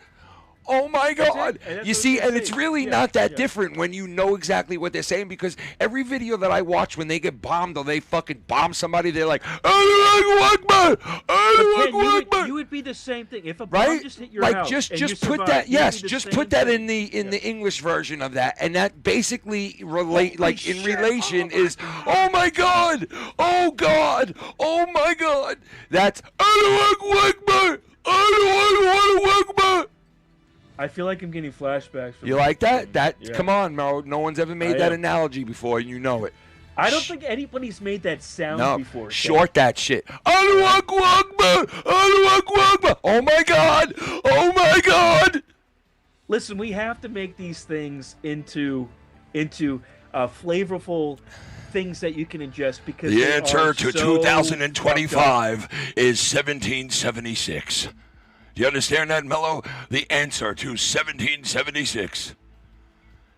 Oh my God! You see, and it's really not that different when you know exactly what they're saying, because every video that I watch when they get bombed or they fucking bomb somebody, they're like, Allahu Akbar! Allahu Akbar! You would be the same thing if a bomb just hit your house. Just put that. Yes, just put that in the English version of that, and that basically relation is, oh my God! Oh God! Oh my God! That's Allahu Akbar! Allahu Akbar! I feel like I'm getting flashbacks. From you like that? Come on, Mel. No one's ever made that analogy before, and you know it. I don't think anybody's made that sound before. Short that shit. Allahu Akbar! Allahu Akbar! Oh my God! Oh my God! Listen, we have to make these things into flavorful things that you can ingest, because the answer to 2025 is 1776. Do you understand that, Mellow? The answer to 1776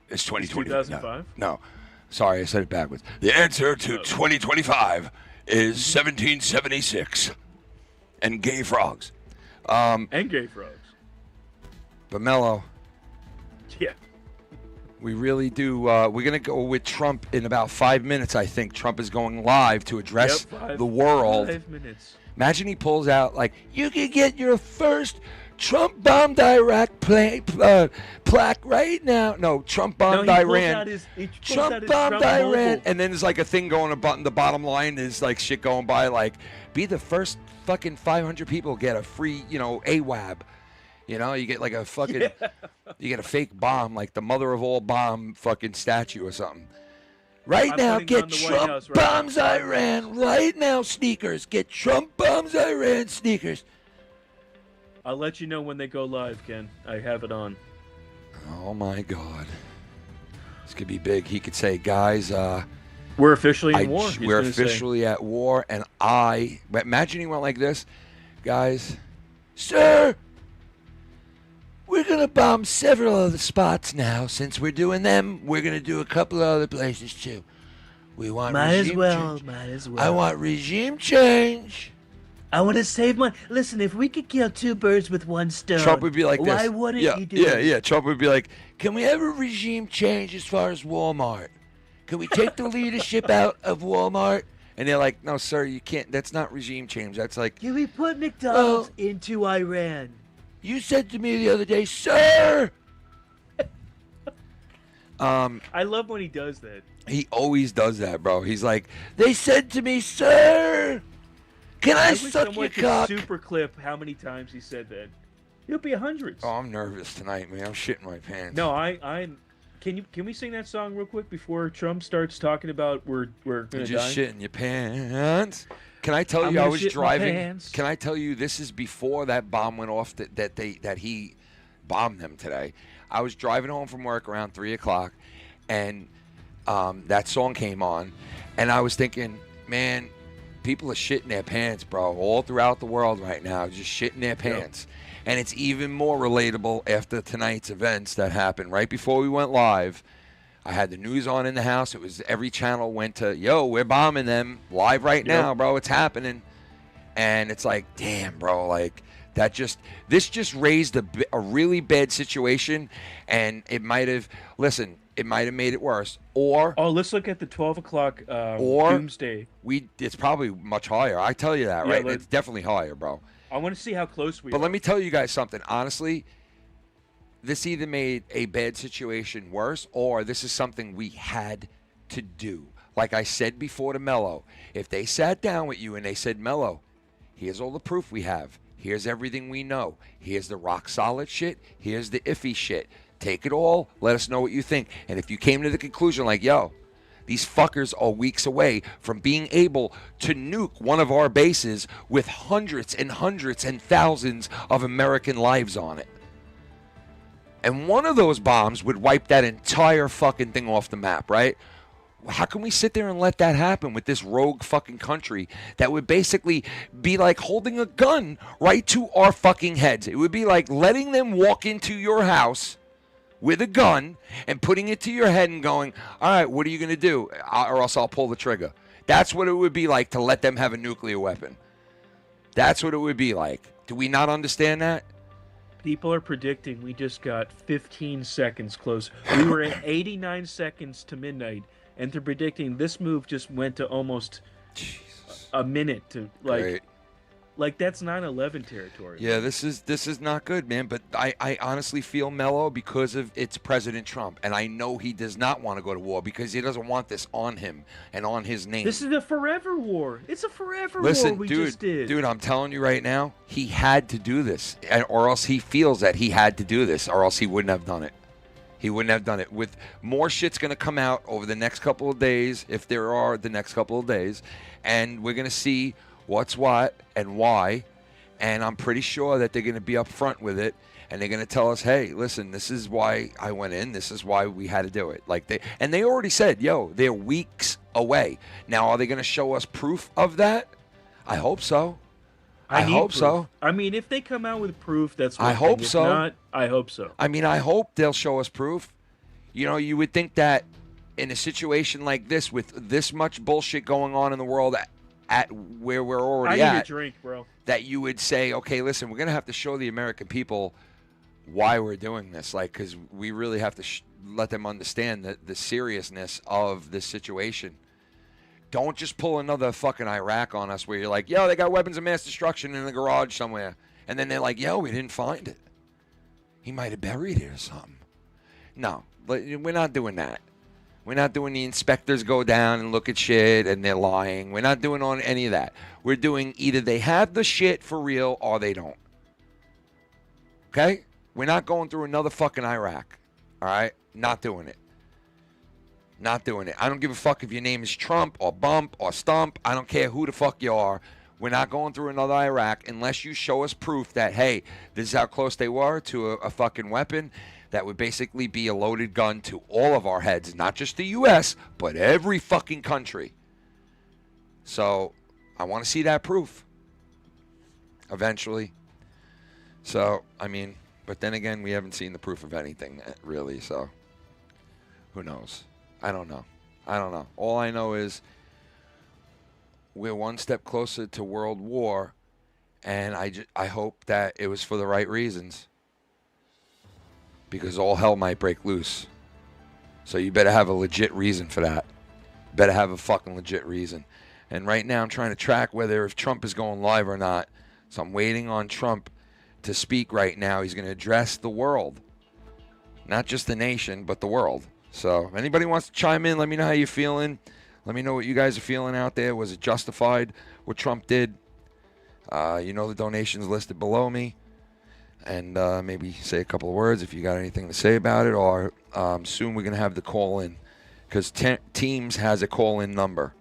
is 2025? No. Sorry, I said it backwards. The answer to 2025 is 1776. And gay frogs. And gay frogs. But Mellow. Yeah. We really do. We're going to go with Trump in about 5 minutes, I think. Trump is going live to address the world. 5 minutes. Imagine he pulls out, like, you can get your first Trump bombed Iraq plaque right now. No, Trump bombed Iran. Trump bombed Iran. And then there's like a thing going about the bottom line is like shit going by, like, be the first fucking 500 people get a free, AWAB. You get like a fucking, you get a fake bomb, like the mother of all bomb fucking statue or something. Right now, get Trump bombs Iran. Right now, sneakers. Get Trump bombs Iran sneakers. I'll let you know when they go live, Ken. I have it on. Oh, my God. This could be big. He could say, guys, we're officially in war. We're officially at war, and imagine he went like this. Guys, sir, we're going to bomb several other spots now. Since we're doing them, we're going to do a couple of other places, too. We want regime change. Might as well. I want regime change. I want to save money. Listen, if we could kill two birds with one stone, Trump would be like this. Why wouldn't you do it? Yeah. Trump would be like, can we have a regime change as far as Walmart? Can we take the leadership out of Walmart? And they're like, no, sir, you can't. That's not regime change. That's like... Can we put McDonald's into Iran? You said to me the other day, sir! I love when he does that. He always does that, bro. He's like, they said to me, sir, can I suck your cock? Super clip how many times he said that. It'll be hundreds. Oh, I'm nervous tonight, man. I'm shitting my pants. No, can we sing that song real quick before Trump starts talking about we're gonna die? You're just shitting your pants. Can I tell you I was driving? Can I tell you this is before that bomb went off that he bombed them today? I was driving home from work around 3 o'clock, and that song came on, and I was thinking, man, people are shitting their pants, bro, all throughout the world right now, just shitting their pants. Yep. And it's even more relatable after tonight's events that happened right before we went live. I had the news on in the house. It was every channel went to, yo, we're bombing them live right now, bro. It's happening. And it's like, damn, bro, like this just raised a really bad situation. And it might have, it might have made it worse. Or let's look at the 12 o'clock doomsday. It's probably much higher. I tell you that, right? It's definitely higher, bro. I want to see how close we are. But let me tell you guys something. Honestly, this either made a bad situation worse, or this is something we had to do. Like I said before to Mellow, if they sat down with you and they said, Mellow, here's all the proof we have. Here's everything we know. Here's the rock solid shit. Here's the iffy shit. Take it all. Let us know what you think. And if you came to the conclusion like, yo, these fuckers are weeks away from being able to nuke one of our bases with hundreds and hundreds and thousands of American lives on it. And one of those bombs would wipe that entire fucking thing off the map, right? How can we sit there and let that happen with this rogue fucking country that would basically be like holding a gun right to our fucking heads? It would be like letting them walk into your house with a gun and putting it to your head and going, all right, what are you going to do? Or else I'll pull the trigger. That's what it would be like to let them have a nuclear weapon. That's what it would be like. Do we not understand that? People are predicting we just got 15 seconds close. We were at 89 seconds to midnight, and they're predicting this move just went to almost a minute to like that's 9/11 territory. Yeah, this is not good, man. But I honestly feel Mellow because of it's President Trump, and I know he does not want to go to war because he doesn't want this on him and on his name. This is a forever war. It's a forever Listen, war we dude, just did. Dude, I'm telling you right now, he had to do this, or else he feels that he had to do this, or else he wouldn't have done it. He wouldn't have done it. With more shit's going to come out over the next couple of days, if there are the next couple of days, and we're going to see what's what and why, and I'm pretty sure that they're going to be up front with it, and they're going to tell us, hey, listen, this is why I went in, this is why we had to do it. Like they already said, yo, they're weeks away. Now, are they going to show us proof of that? I hope so. I hope so. I mean, if they come out with proof, that's one I thing. hope If so. Not, I hope so. I mean, I hope they'll show us proof. You know, you would think that in a situation like this, with this much bullshit going on in the world at where we're already I need a drink, bro. that you would say, okay, listen, we're going to have to show the American people why we're doing this. Like, because we really have to let them understand the seriousness of this situation. Don't just pull another fucking Iraq on us where you're like, yo, they got weapons of mass destruction in the garage somewhere. And then they're like, yo, we didn't find it. He might have buried it or something. No, we're not doing that. We're not doing the inspectors go down and look at shit and they're lying. We're not doing on any of that. We're doing either they have the shit for real or they don't. Okay? We're not going through another fucking Iraq. All right? Not doing it. Not doing it. I don't give a fuck if your name is Trump or Bump or Stump. I don't care who the fuck you are. We're not going through another Iraq unless you show us proof that, hey, this is how close they were to a fucking weapon that would basically be a loaded gun to all of our heads, not just the U.S., but every fucking country. So I want to see that proof eventually. So, I mean, but then again, we haven't seen the proof of anything really, so who knows? I don't know. All I know is we're one step closer to world war, and I hope that it was for the right reasons. Because all hell might break loose. So you better have a legit reason for that. Better have a fucking legit reason. And right now I'm trying to track whether if Trump is going live or not. So I'm waiting on Trump to speak right now. He's going to address the world. Not just the nation, but the world. So if anybody wants to chime in, let me know how you're feeling. Let me know what you guys are feeling out there. Was it justified what Trump did? You know the donations listed below me. And maybe say a couple of words if you got anything to say about it. Or soon we're going to have the call-in. Because Teams has a call-in number.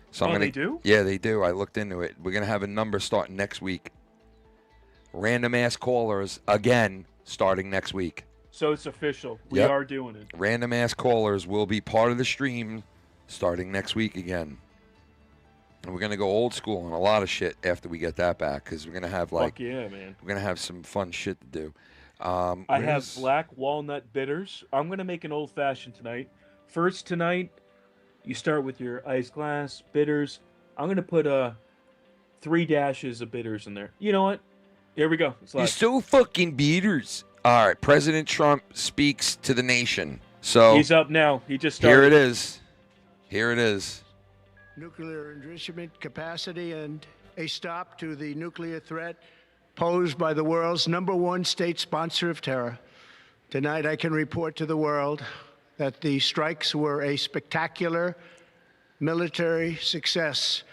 So they do? Yeah, they do. I looked into it. We're going to have a number starting next week. Random-ass callers, again, starting next week. So it's official. We are doing it. Random-ass callers will be part of the stream starting next week again. And we're going to go old school on a lot of shit after we get that back. Because we're going to have, like... Fuck yeah, man. We're going to have some fun shit to do. I have black walnut bitters. I'm going to make an old-fashioned tonight. First tonight, you start with your ice glass, bitters. I'm going to put 3 dashes of bitters in there. You know what? Here we go. You're so fucking bitters. All right, President Trump speaks to the nation. So he's up now. He just started. Here it is. Here it is. Nuclear enrichment capacity and a stop to the nuclear threat posed by the world's #1 state sponsor of terror. Tonight I can report to the world that the strikes were a spectacular military success.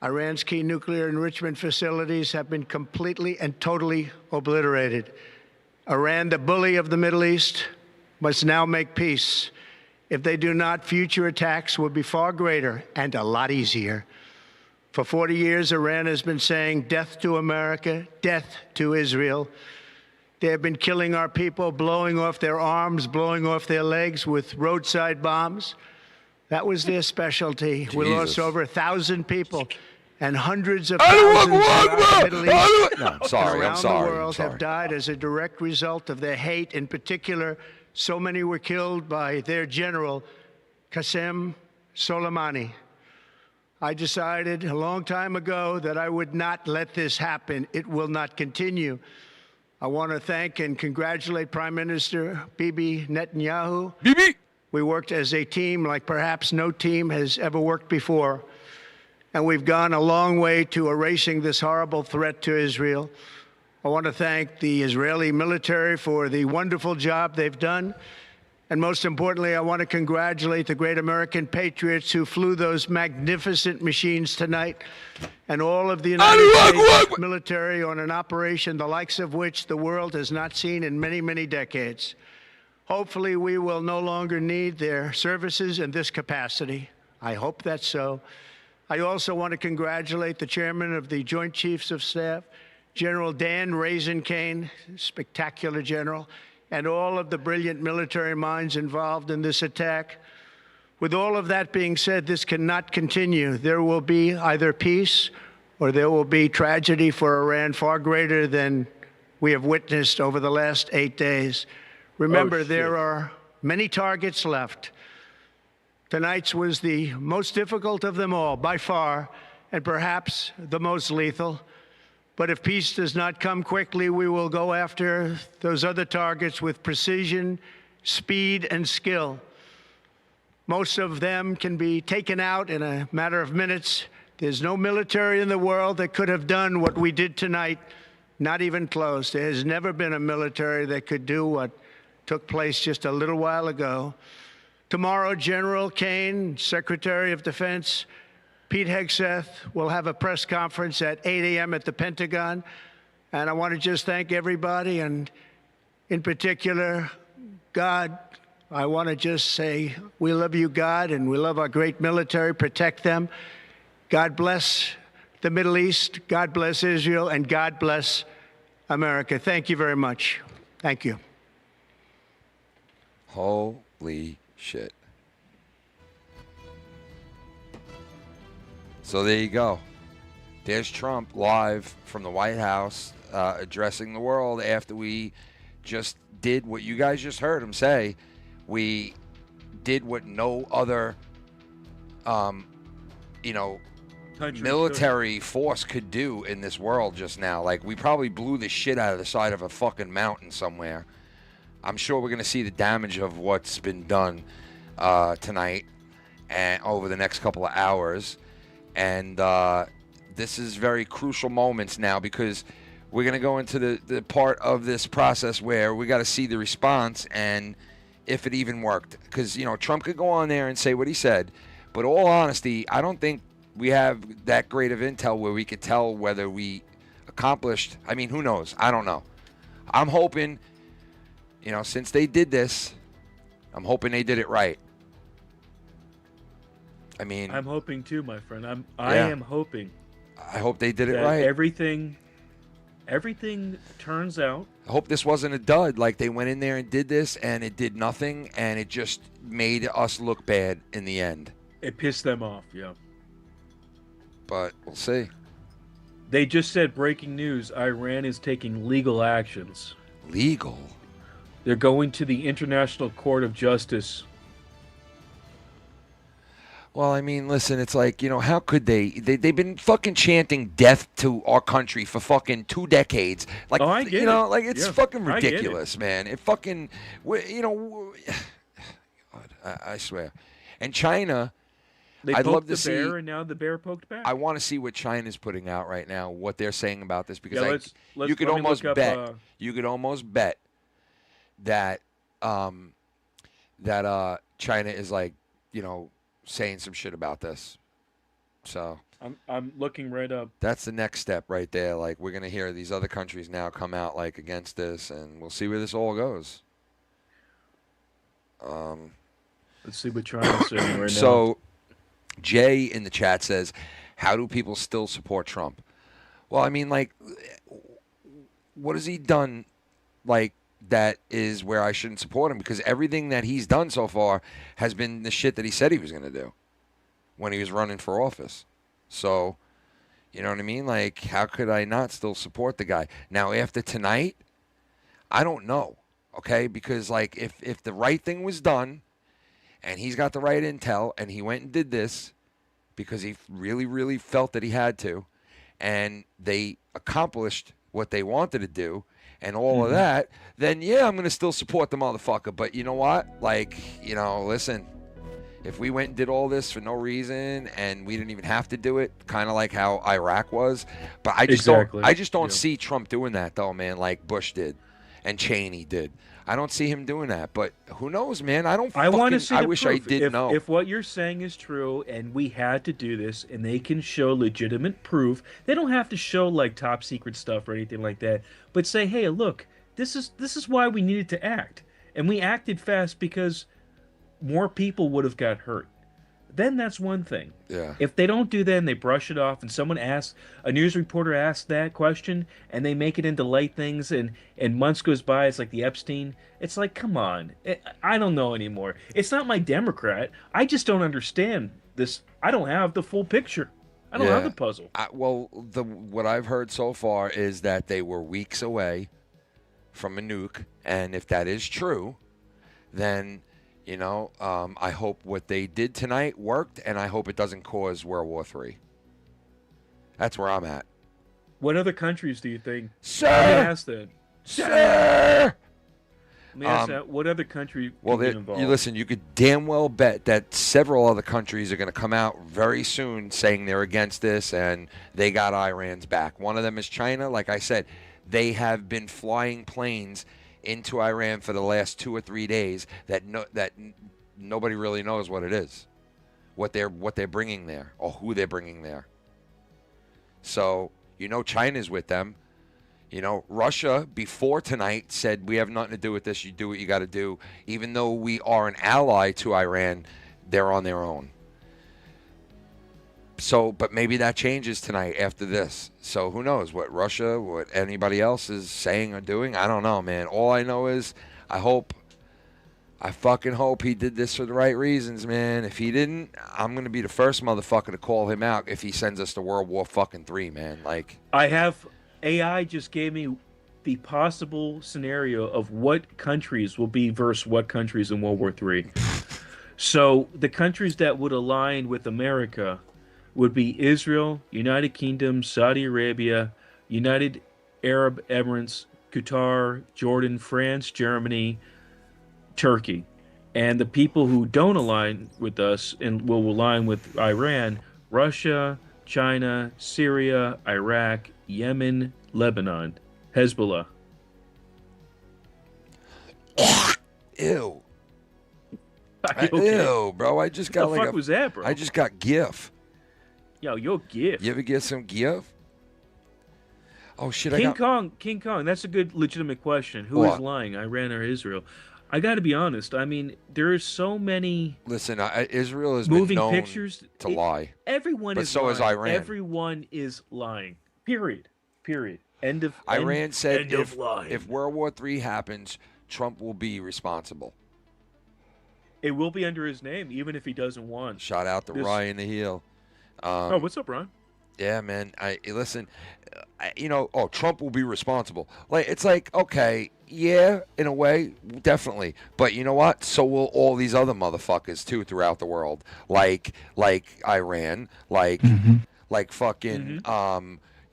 Iran's key nuclear enrichment facilities have been completely and totally obliterated. Iran, the bully of the Middle East, must now make peace. If they do not, future attacks will be far greater and a lot easier. For 40 years, Iran has been saying death to America, death to Israel. They have been killing our people, blowing off their arms, blowing off their legs with roadside bombs. That was their specialty. Jesus. We lost over 1,000 people, and hundreds of thousands throughout the Middle East No, I'm sorry, and around I'm sorry. the world I'm sorry. have died as a direct result of their hate. In particular, so many were killed by their general, Qasem Soleimani. I decided a long time ago that I would not let this happen. It will not continue. I want to thank and congratulate Prime Minister Bibi Netanyahu. Bibi! We worked as a team like perhaps no team has ever worked before. And we've gone a long way to erasing this horrible threat to Israel. I want to thank the Israeli military for the wonderful job they've done. And most importantly, I want to congratulate the great American patriots who flew those magnificent machines tonight, and all of the United States military on an operation the likes of which the world has not seen in many, many decades. Hopefully, we will no longer need their services in this capacity. I hope that's so. I also want to congratulate the chairman of the Joint Chiefs of Staff, General Dan Raisin-Kane, spectacular general, and all of the brilliant military minds involved in this attack. With all of that being said, this cannot continue. There will be either peace or there will be tragedy for Iran far greater than we have witnessed over the last 8 days. Remember, there are many targets left. Tonight's was the most difficult of them all, by far, and perhaps the most lethal. But if peace does not come quickly, we will go after those other targets with precision, speed, and skill. Most of them can be taken out in a matter of minutes. There's no military in the world that could have done what we did tonight, not even close. There has never been a military that could do what took place just a little while ago. Tomorrow, General Kane, Secretary of Defense, Pete Hegseth will have a press conference at 8 a.m. at the Pentagon. And I want to just thank everybody, and in particular, God. I want to just say we love you, God, and we love our great military. Protect them. God bless the Middle East. God bless Israel. And God bless America. Thank you very much. Thank you. Holy shit. So there you go. There's Trump live from the White House addressing the world after we just did what you guys just heard him say. We did what no other, military force could do in this world just now. Like, we probably blew the shit out of the side of a fucking mountain somewhere. I'm sure we're going to see the damage of what's been done tonight and over the next couple of hours. And this is very crucial moments now, because we're going to go into the part of this process where we got to see the response and if it even worked. Because, Trump could go on there and say what he said. But all honesty, I don't think we have that great of intel where we could tell whether we accomplished. I mean, who knows? I don't know. I'm hoping, since they did this, I'm hoping they did it right. I mean, I'm hoping too, my friend. I am hoping. I hope they did it that right. Everything turns out. I hope this wasn't a dud. Like, they went in there and did this, and it did nothing, and it just made us look bad in the end. It pissed them off, yeah. But we'll see. They just said, breaking news, Iran is taking legal actions. Legal? They're going to the International Court of Justice. Well, I mean, listen, it's like, how could they? They've been fucking chanting death to our country for fucking 2 decades. Like, I get it. Like, it's fucking I get it. ridiculous, man. It fucking, God, I swear. And China, They I'd poked love to the see. bear, and now the bear poked back. I want to see what China's putting out right now, what they're saying about this, because let's you could let me almost look up, bet. You could almost bet that that China is like, saying some shit about this. So I'm looking right up. that's the next step right there. Like, we're gonna hear these other countries now come out like against this, and we'll see where this all goes. Let's see what China's saying right now. So, Jay in the chat says, "How do people still support Trump?" Well, I mean, like, what has he done, like, that is where I shouldn't support him? Because everything that he's done so far has been the shit that he said he was going to do when he was running for office. So, you know what I mean? Like, how could I not still support the guy? Now, after tonight, I don't know, okay? Because, like, if the right thing was done and he's got the right intel and he went and did this because he really, really felt that he had to, and they accomplished what they wanted to do and all of that, then, yeah, I'm going to still support the motherfucker. But you know what? Like, listen, if we went and did all this for no reason and we didn't even have to do it, kind of like how Iraq was, but I just don't see Trump doing that, though, man, like Bush did and Cheney did. I don't see him doing that, but who knows, man? I want to see the wish proof. I did know. If what you're saying is true and we had to do this and they can show legitimate proof, they don't have to show like top secret stuff or anything like that, but say, hey, look, this is why we needed to act. And we acted fast because more people would have got hurt. Then that's one thing. Yeah. If they don't do that and they brush it off and someone asks, a news reporter asks that question and they make it into light things and months goes by, it's like the Epstein. It's like, come on. I don't know anymore. It's not my Democrat. I just don't understand this. I don't have the full picture. I don't have the puzzle. What I've heard so far is that they were weeks away from a nuke. And if that is true, then... I hope what they did tonight worked, and I hope it doesn't cause World War III. That's where I'm at. What other countries do you think? Sir! Let me ask that. Sir! Let me ask that. What other country Well, get involved? listen, you could damn well bet that several other countries are going to come out very soon saying they're against this, and they got Iran's back. One of them is China. Like I said, they have been flying planes into Iran for the last 2 or 3 days that nobody really knows what it is, what they're bringing there or who they're bringing there. So China's with them. Russia before tonight said we have nothing to do with this. You do what you got to do. Even though we are an ally to Iran, they're on their own. So, but maybe that changes tonight after this. So who knows what Russia, what anybody else is saying or doing? I don't know, man. All I know is I fucking hope he did this for the right reasons, man. If he didn't, I'm going to be the first motherfucker to call him out if he sends us to World War fucking III, man. Like, AI just gave me the possible scenario of what countries will be versus what countries in World War III. So the countries that would align with America would be Israel, United Kingdom, Saudi Arabia, United Arab Emirates, Qatar, Jordan, France, Germany, Turkey. And the people who don't align with us and will align with Iran, Russia, China, Syria, Iraq, Yemen, Lebanon, Hezbollah. Ew. Okay. Ew, bro. I just got what the fuck was that, bro? I just got GIF. Yo, your GIF. You ever get some GIF? Oh shit! King Kong. That's a good, legitimate question. Who is lying, Iran or Israel? I got to be honest. I mean, there is so many. Listen, Israel has moving been known pictures to lie. Everyone is so lying. Is Iran. Everyone is lying. Period. End of. Iran said if World War III happens, Trump will be responsible. It will be under his name, even if he doesn't want. Shout out to Ryan the Heel. What's up, Ron? Yeah, man. Trump will be responsible. Like, it's like, okay, yeah, in a way, definitely. But you know what? So will all these other motherfuckers too throughout the world, like Iran, like fucking,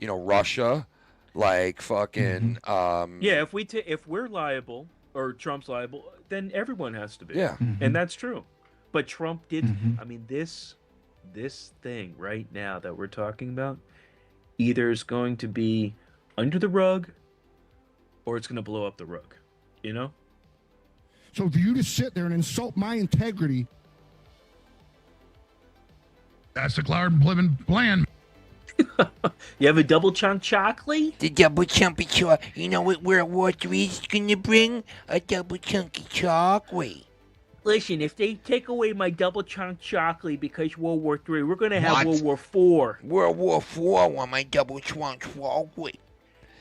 Russia, like fucking. Yeah, if we're liable or Trump's liable, then everyone has to be. Yeah, and that's true. But Trump did. I mean, this thing right now that we're talking about either is going to be under the rug or it's going to blow up the rug, So for you to sit there and insult my integrity. That's the Cloud Living plan. You have a double chunk chocolate? The double chunky chocolate. You know what World War III's gonna bring? A double chunky chocolate. Listen, if they take away my double chunk chocolate because World War III, we're gonna have What? World War IV. World War IV want my double chunk chocolate.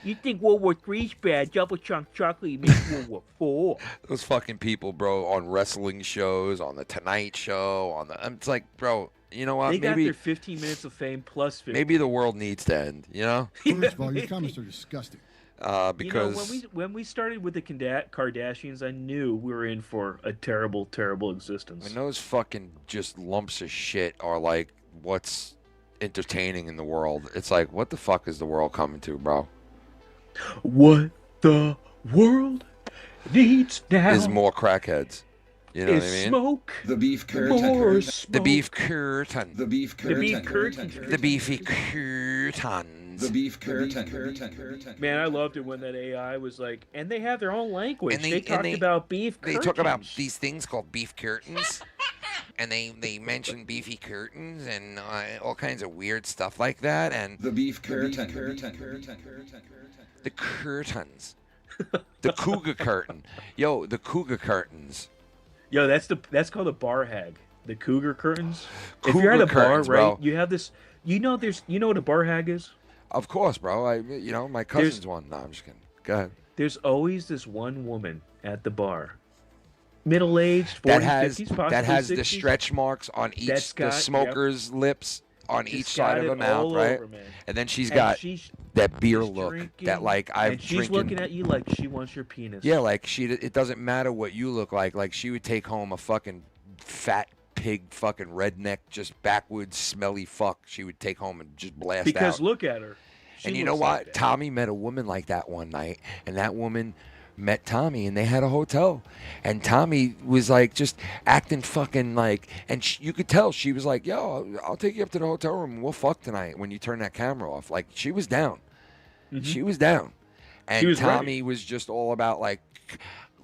You think World War III's bad? Double chunk chocolate means World War IV. Those fucking people, bro, on wrestling shows, on the Tonight Show, on the. It's like, bro, you know what? They got maybe their 15 minutes of fame plus 50. maybe the world needs to end. You know, First of all, your comments are disgusting. because you know, when we started with the Kardashians, I knew we were in for a terrible, terrible existence. when those fucking just lumps of shit are like what's entertaining in the world, it's like, what the fuck is the world coming to, bro? What the world needs now Is more crackheads. You know what I mean? smoke. The beef More curtain. smoke. The beef curtain. The beef The beef curtain. curtain. The beefy curtains. The beef curtain. Man, I loved it when that AI was like, and they have their own language. And they they- talked and about beef They curtains. talk about these things called beef curtains, and they mention beefy curtains and all kinds of weird stuff like that, and The beef curtain. the curtains, the cougar curtain, yo, the cougar curtains. Yo, that's called a bar hag. The cougar curtains. If Cougar you're at a curtains, bar, right, bro. you have this. You know what a bar hag is? Of course, bro. My cousin's one. No, I'm just kidding. Go ahead. There's always this one woman at the bar, middle-aged, 40s, That has 50s, possibly that has 60s. the stretch marks on That's each the got- smoker's lips on She's each side got of it her mouth, all right? over, man. And then she's And got she's that beer just look drinking, that like I'm and she's drinking. looking at you like she wants your penis. Yeah, like it doesn't matter what you look like. Like she would take home a fucking fat pig, fucking redneck, just backwoods, smelly fuck. She would take home and just blast Because out. look at her. She And you know looks what? like that. Tommy met a woman like that one night, and that woman met Tommy, and they had a hotel. And Tommy was like just acting fucking like, and you could tell she was like, "Yo, I'll take you up to the hotel room and we'll fuck tonight." When you turn that camera off, like she was down. She was down. And She was Tommy was just all about like,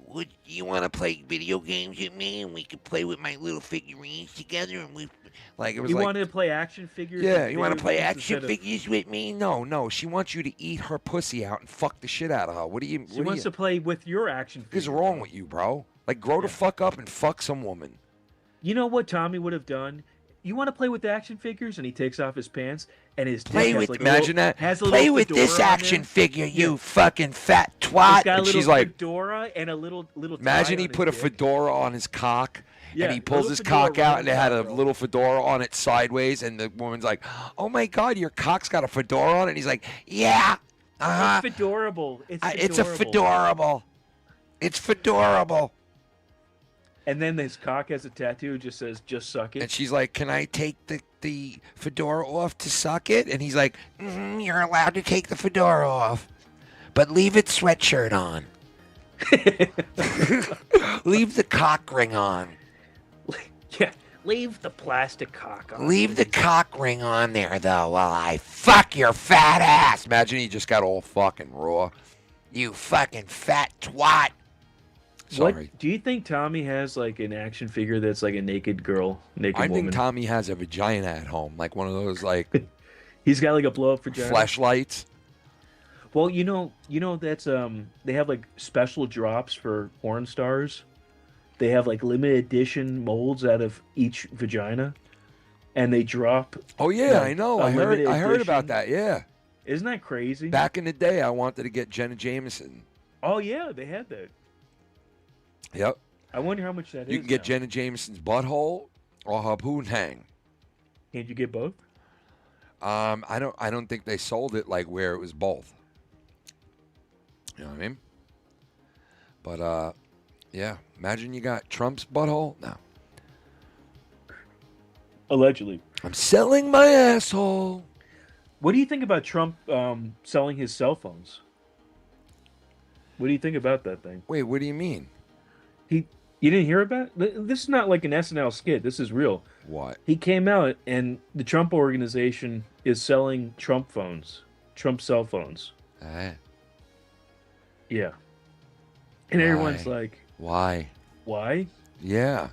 Would you want to play video games with me, and we could play with my little figurines together, and we. like it was You like, wanted to play action figures? yeah, with you want to video play games action instead of- figures with me? No, she wants you to eat her pussy out and fuck the shit out of her. What do you? She what wants do you, to play with your action what is figures. wrong with you, bro? Like, grow the fuck up and fuck some woman. You know what Tommy would have done? You want to play with the action figures, and he takes off his pants, and his dick Play has with- like a imagine little, that. Has a Play little with this fedora on action there. figure, you fucking fat He's twat. got a And little she's like- fedora and a little tie Imagine he on his put a dick. fedora on his cock. Yeah, and he a pulls little his fedora cock out, and it had a around the little fedora on it sideways, and the woman's like, "Oh my God, your cock's got a fedora on it." And he's like, "Yeah, It's fedorable. it's a fedorable. It's fedorable." And then his cock has a tattoo that just says "Just suck it." And she's like, "Can I take the fedora off to suck it?" And he's like, You're allowed to take the fedora off, but leave its sweatshirt on. Leave the cock ring on. Yeah, leave the plastic cock on. Leave the cock ring on there, though, while I fuck your fat ass. "Imagine he just got all fucking raw." You fucking fat twat. Sorry. What do you think Tommy has like an action figure that's like a naked girl, naked I woman? think Tommy has a vagina at home, like one of those like He's got like a blow up vagina. flashlights. Well, you know that's they have like special drops for porn stars. They have like limited edition molds out of each vagina, and they drop. Oh yeah, like, I know. a I heard limited about edition. that. Yeah. Isn't that crazy? Back in the day, I wanted to get Jenna Jameson. Oh yeah, they had that. Yep. I wonder how much that is. You can get now. Jenna Jameson's butthole or her poontang. Can't you get both? I don't think they sold it like where it was both. You know what I mean? But yeah. Imagine you got Trump's butthole. No. Allegedly. I'm selling my asshole. What do you think about Trump selling his cell phones? What do you think about that thing? Wait, what do you mean? You didn't hear about it? This is not like an SNL skit. This is real. What? He came out, and the Trump organization is selling Trump phones, Trump cell phones. Eh, Yeah. And everyone's like, why? Why? Yeah.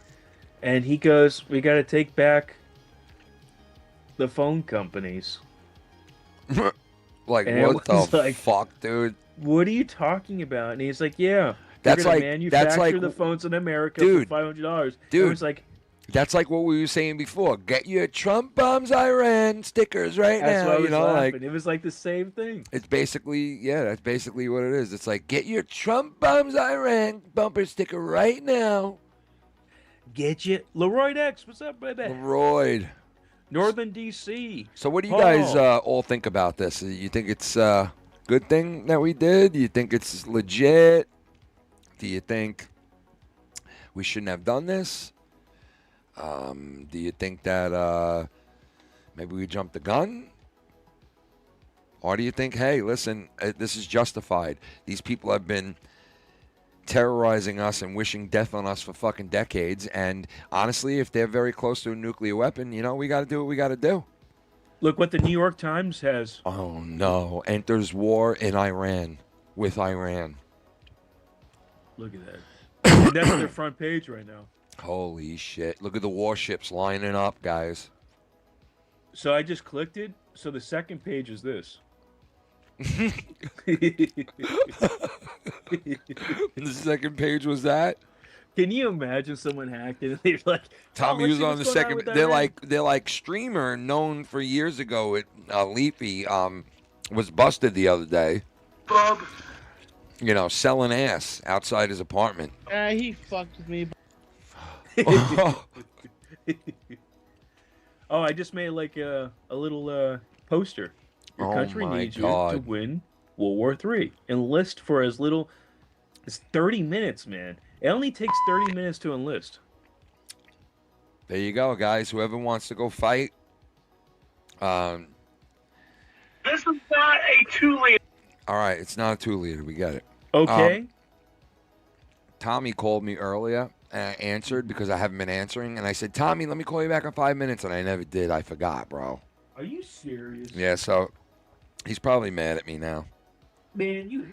And he goes, we got to take back the phone companies. Like, And what the everyone's like, fuck, dude? What are you talking about? And he's like, yeah. That's We're gonna like manufacture the phones in America dude, for $500. Dude, it's like, that's like what we were saying before. Get your Trump bombs Iran stickers right that's now. why I was You know, laughing. like It was like the same thing. it's basically that's basically what it is. It's like get your Trump bombs Iran bumper sticker right now. Get you, Leroy X. What's up, baby? Leroy. Northern DC. So what do you guys all think about this? You think it's a good thing that we did? Do you think it's legit? Do you think we shouldn't have done this? Do you think that maybe we jumped the gun? Or do you think, hey, listen, this is justified. These people have been terrorizing us and wishing death on us for fucking decades. And honestly, if they're very close to a nuclear weapon, you know, we got to do what we got to do. Look what the New York Times has. Oh, no. Enters war in Iran with Iran. Look at that. And that's their front page right now. Holy shit. Look at the warships lining up, guys. So I just clicked it. So the second page is this. The second page was that? Can you imagine someone hacked it and they're like, Tommy let's was see on what's the going second. with They're Iran. like streamer known for years ago at Leafy was busted the other day. Bob. You know, selling ass outside his apartment. He fucked with me. Oh, I just made like a little poster. Your Oh country my needs God. you to win World War III. Enlist for as little as 30 minutes, man. It only takes 30 minutes to enlist. There you go, guys. Whoever wants to go fight. This is not a 2-liter. All right, it's not a 2-liter. We get it. Okay. Tommy called me earlier and I answered because I haven't been answering. And I said, Tommy, let me call you back in 5 minutes. And I never did. I forgot, bro. Are you serious? Yeah, so he's probably mad at me now. Man, you.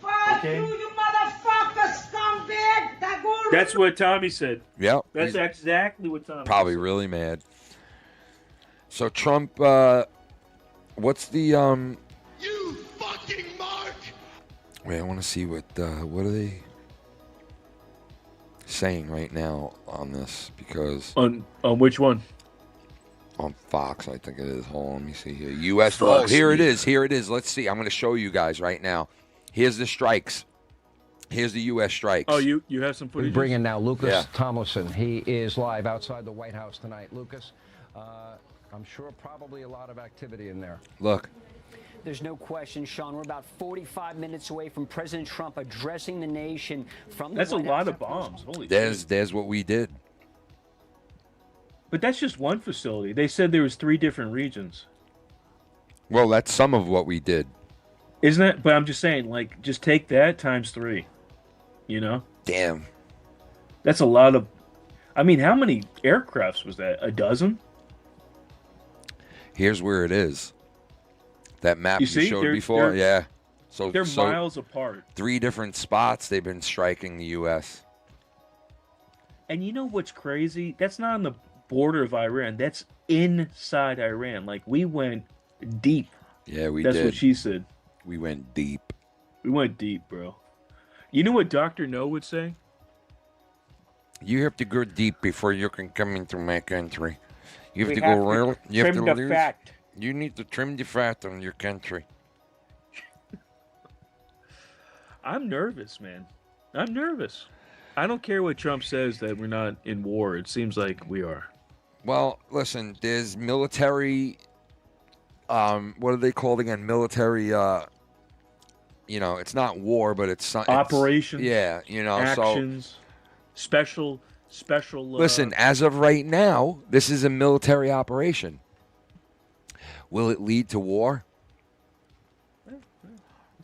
Fuck Okay? you motherfucker, scumbag! That's what Tommy said. Yep. That's he's exactly what Tommy probably said. really mad. So Trump, what's the You fucking mark! Wait, I want to see what are they saying right now on this because On which one? on Fox, I think it is. Hold on, let me see here. U.S. Fox Oh, here it News. is. Here it is. Let's see. I'm going to show you guys right now. Here's the strikes. Here's the U.S. strikes. Oh, you have some We footage? bring in now Lucas Yeah. Tomlinson. He is live outside the White House tonight. Lucas, I'm sure probably a lot of activity in there. Look. There's no question, Sean. We're about 45 minutes away from President Trump addressing the nation from the That's a White lot House. of bombs. Holy shit. There's what we did. But that's just one facility. They said there was 3 different regions. Well, that's some of what we did. Isn't it? But I'm just saying, like, just take that times 3. You know? Damn. That's a lot of... I mean, how many aircrafts was that? A dozen? Here's where it is. That map You you, see? showed They're- before, they're- yeah. So They're so miles apart. 3 different spots they've been striking the U.S. And you know what's crazy? That's not on the border of Iran. That's inside Iran. Like, we went deep. Yeah, we That's did. what she said. We went deep. We went deep, bro. You know what Dr. No would say? You have to go deep before you can come into my country. You have We to have go to real. You have to trim the lose. fat. You need to trim the fat on your country. I'm nervous, man. I'm nervous. I don't care what Trump says that we're not in war. It seems like we are. Well, listen, there's military. What are they called again? Military. You know, it's not war, but it's Operations. Yeah, you know, Actions. Special. Listen, as of right now, this is a military operation. Will it lead to war?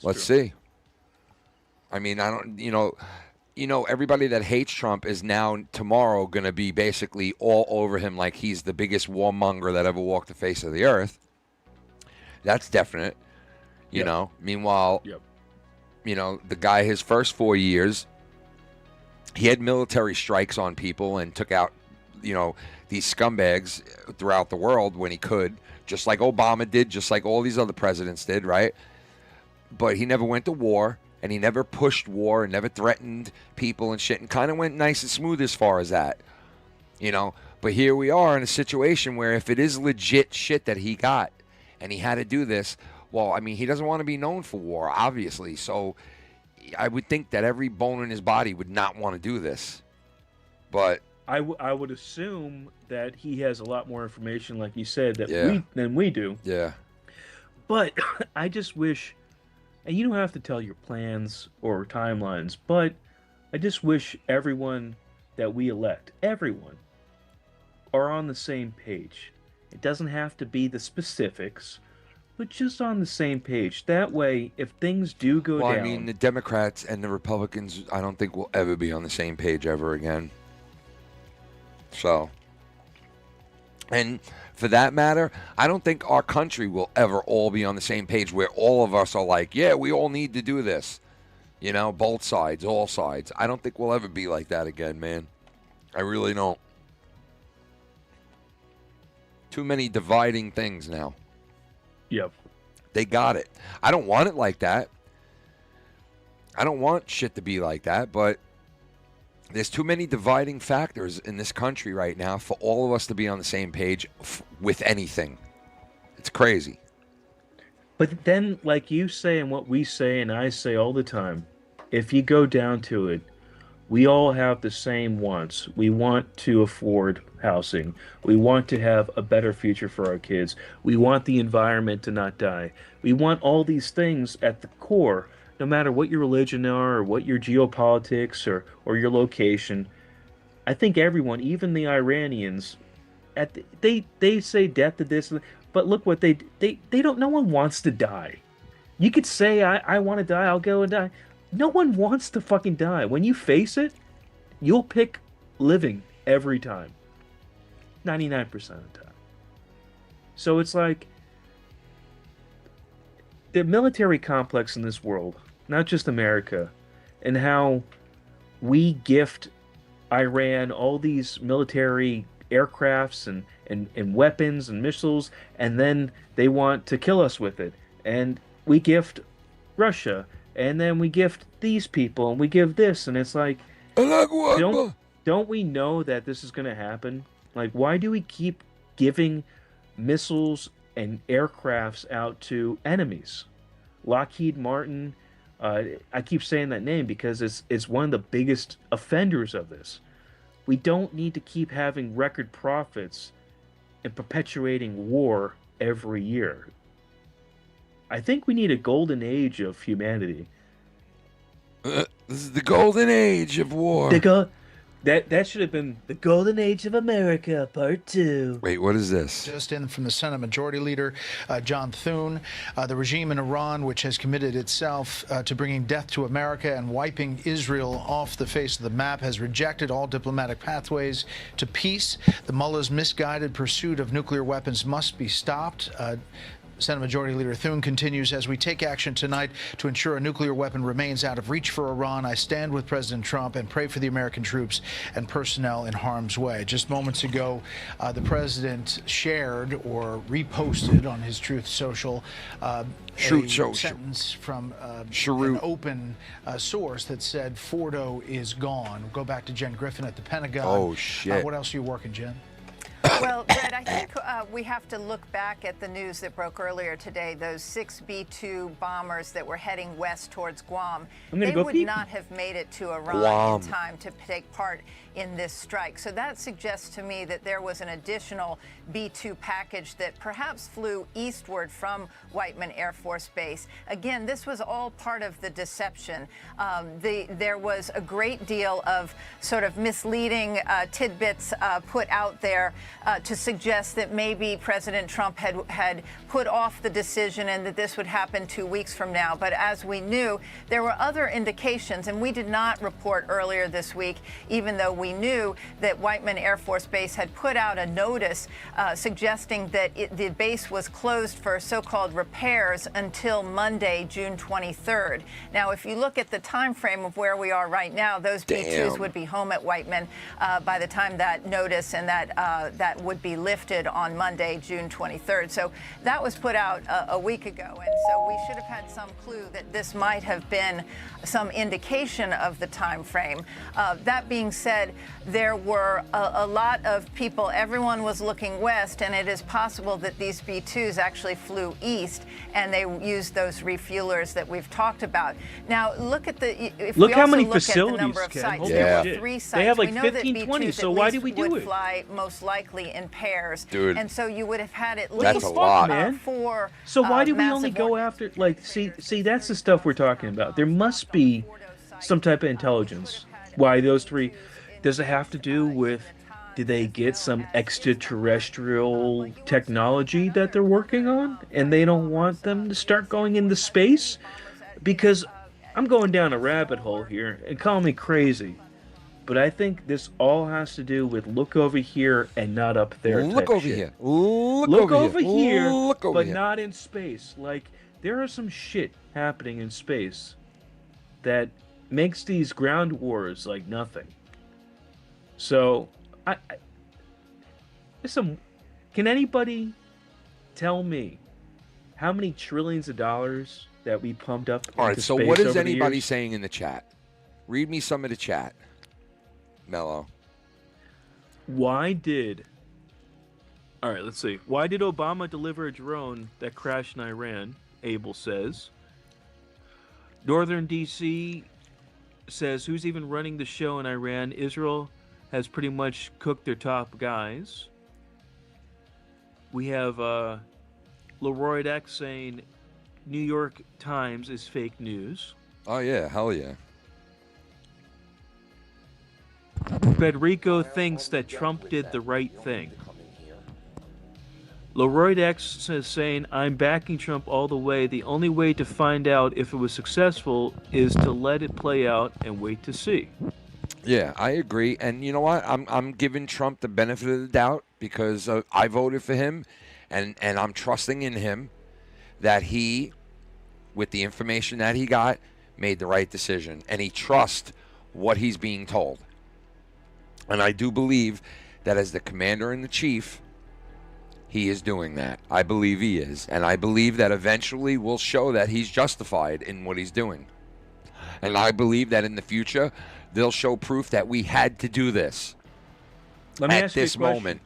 Let's see. I mean, I don't, you know, everybody that hates Trump is now tomorrow going to be basically all over him like he's the biggest warmonger that ever walked the face of the earth. That's definite. You know, meanwhile, you know, the guy, his first 4 years, he had military strikes on people and took out, you know, these scumbags throughout the world when he could, just like Obama did, just like all these other presidents did, right? But he never went to war, and he never pushed war and never threatened people and shit, and kind of went nice and smooth as far as that, you know? But here we are in a situation where if it is legit shit that he got and he had to do this, well, I mean, he doesn't want to be known for war, obviously, so I would think that every bone in his body would not want to do this. But I would assume that he has a lot more information, like you said, that Yeah. than we do. yeah, But I just wish, and you don't have to tell your plans or timelines, but I just wish everyone that we elect, everyone, are on the same page. It doesn't have to be the specifics, but just on the same page. That way, if things do go well, down... I mean, the Democrats and the Republicans, I don't think will ever be on the same page ever again. So, and for that matter, I don't think our country will ever all be on the same page where all of us are like, yeah, we all need to do this. You know, both sides, all sides. I don't think we'll ever be like that again, man. I really don't. Too many dividing things now. Yep. They got it. I don't want it like that. I don't want shit to be like that, but there's too many dividing factors in this country right now for all of us to be on the same page with anything. It's crazy. But then, like you say and what we say and I say all the time, if you go down to it, we all have the same wants. We want to afford housing. We want to have a better future for our kids. We want the environment to not die. We want all these things at the core, no matter what your religion are or what your geopolitics or your location. I think everyone, even the Iranians, they say death to this, but look what they don't. No one wants to die. You could say I want to die. I'll go and die. No one wants to fucking die. When you face it, you'll pick living every time. 99% of the time. So it's like the military complex in this world, not just America, and how we gift Iran all these military aircrafts and weapons and missiles, and then they want to kill us with it. And we gift Russia, and then we gift these people, and we give this, and it's like, don't we know that this is going to happen? Like, why do we keep giving missiles and aircrafts out to enemies? Lockheed Martin, I keep saying that name because it's one of the biggest offenders of this. We don't need to keep having record profits and perpetuating war every year. I think we need a golden age of humanity. This is the golden age of war. That should have been the golden age of America, part 2. Wait, what is this? Just in from the Senate Majority Leader, John Thune. The regime in Iran, which has committed itself to bringing death to America and wiping Israel off the face of the map, has rejected all diplomatic pathways to peace. The mullah's misguided pursuit of nuclear weapons must be stopped. Senate Majority Leader Thune continues, as we take action tonight to ensure a nuclear weapon remains out of reach for Iran, I stand with President Trump and pray for the American troops and personnel in harm's way. Just moments ago, the president shared or reposted on his Truth Social a sentence from an open source that said Fordo is gone. We'll go back to Jen Griffin at the Pentagon. Oh, shit. What else are you working, Jen? Well, Red, I think we have to look back at the news that broke earlier today, those 6 B-2 bombers that were heading west towards Guam. They would not have made it to Iran in time to take part in this strike. So that suggests to me that there was an additional B-2 package that perhaps flew eastward from Whiteman Air Force Base. Again, this was all part of the deception. There was a great deal of sort of misleading tidbits put out there to suggest that maybe President Trump had put off the decision and that this would happen 2 weeks from now. But as we knew, there were other indications, and we did not report earlier this week, even though we knew that Whiteman Air Force Base had put out a notice suggesting that the base was closed for so-called repairs until Monday, June 23rd. Now, if you look at the time frame of where we are right now, those B-2s would be home at Whiteman by the time that notice and that would be lifted on Monday, June 23rd. So that was put out a week ago, and so we should have had some clue that this might have been some indication of the time frame. That being said, there were a lot of people, everyone was looking west, and it is possible that these B-2s actually flew east and they used those refuelers that we've talked about. Now, look at look how many facilities, at the number of Ken. sites. Yeah. There were 3 sites. They have like we know 15, that 20, B-2s so at why least did we do would it? fly most likely in pairs. Dude. And so you would have had at That's least a lot. Man. 4 So why do we massive only go after, like, see, that's the stuff we're talking about. There must be some type of intelligence. Why those 3? Does it have to do with, did they get some extraterrestrial technology that they're working on and they don't want them to start going into space? Because I'm going down a rabbit hole here, and call me crazy, but I think this all has to do with look over here and not up there. Look over shit. here. Look over here, Look over but here. not in space. Like, there are some shit happening in space that makes these ground wars like nothing. So, can anybody tell me how many trillions of dollars that we pumped up All right, into so space what is over the anybody years? saying in the chat? Read me some of the chat, Mellow. Why did... All right, let's see. Why did Obama deliver a drone that crashed in Iran? Abel says. Northern D.C. says, who's even running the show in Iran? Israel has pretty much cooked their top guys. We have Leroy X saying New York Times is fake news. Oh, yeah. Hell yeah. Federico thinks that Trump did the right thing. Leroy X is saying, I'm backing Trump all the way. The only way to find out if it was successful is to let it play out and wait to see. Yeah, I agree. And you know what? I'm giving Trump the benefit of the doubt because I voted for him, and I'm trusting in him that he, with the information that he got, made the right decision. And he trusts what he's being told. And I do believe that as the commander-in-chief, he is doing that. I believe he is. And I believe that eventually we'll show that he's justified in what he's doing. And I believe that in the future, they'll show proof that we had to do this Let me at ask you a this question. moment.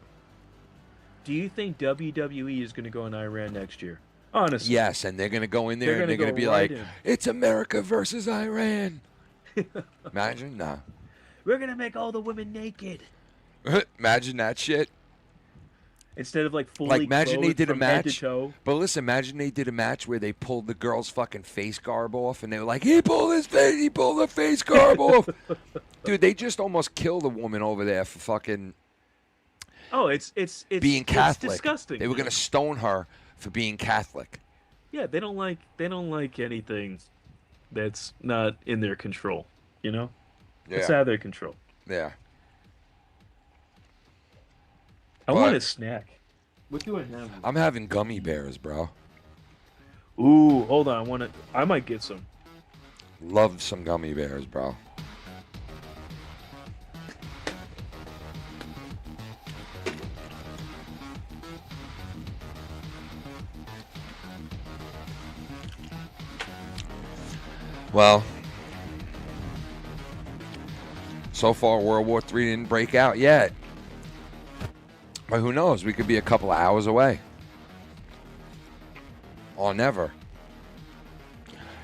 Do you think WWE is going to go in Iran next year? Honestly. Yes, and they're going to go in there and they're going to be right like, in. it's America versus Iran. Imagine? Nah. We're going to make all the women naked. Imagine that shit. Instead of like fully Like, imagine they clothed did a from head to match. toe. But listen, imagine they did a match where they pulled the girl's fucking face garb off, and they were like, he pulled the face garb off. Dude, they just almost killed a woman over there for fucking Oh, it's being Catholic. It's disgusting. They were going to stone her for being Catholic. Yeah, they don't like anything that's not in their control, you know? It's Yeah. out of their control. Yeah. I But- want a snack. What do I have? I'm having gummy bears, bro. Ooh, hold on. I might get some. Love some gummy bears, bro. Well, so far World War III didn't break out yet. But who knows? We could be a couple of hours away. Or never.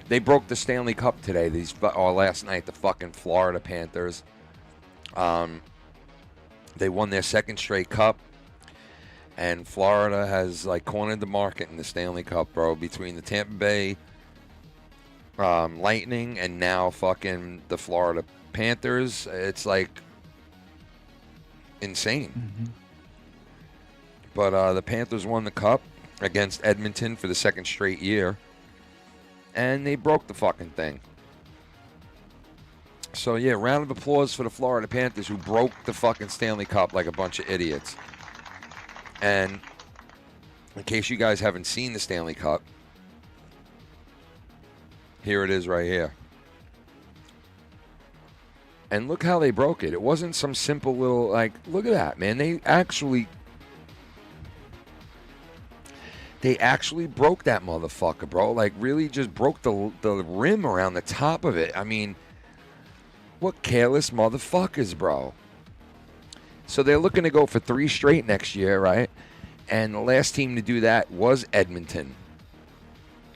They broke the Stanley Cup today. Or last night, the fucking Florida Panthers. They won their second straight cup. And Florida has like cornered the market in the Stanley Cup, bro. Between the Tampa Bay Lightning and now fucking the Florida Panthers. It's like insane. Mm-hmm. But the Panthers won the cup against Edmonton for the second straight year. And they broke the fucking thing. So, yeah, round of applause for the Florida Panthers who broke the fucking Stanley Cup like a bunch of idiots. And in case you guys haven't seen the Stanley Cup, here it is right here. And look how they broke it. It wasn't some simple little, like, look at that, man. They actually broke that motherfucker, bro. Like, really just broke the rim around the top of it. I mean, what careless motherfuckers, bro. So they're looking to go for 3 straight next year, right? And the last team to do that was Edmonton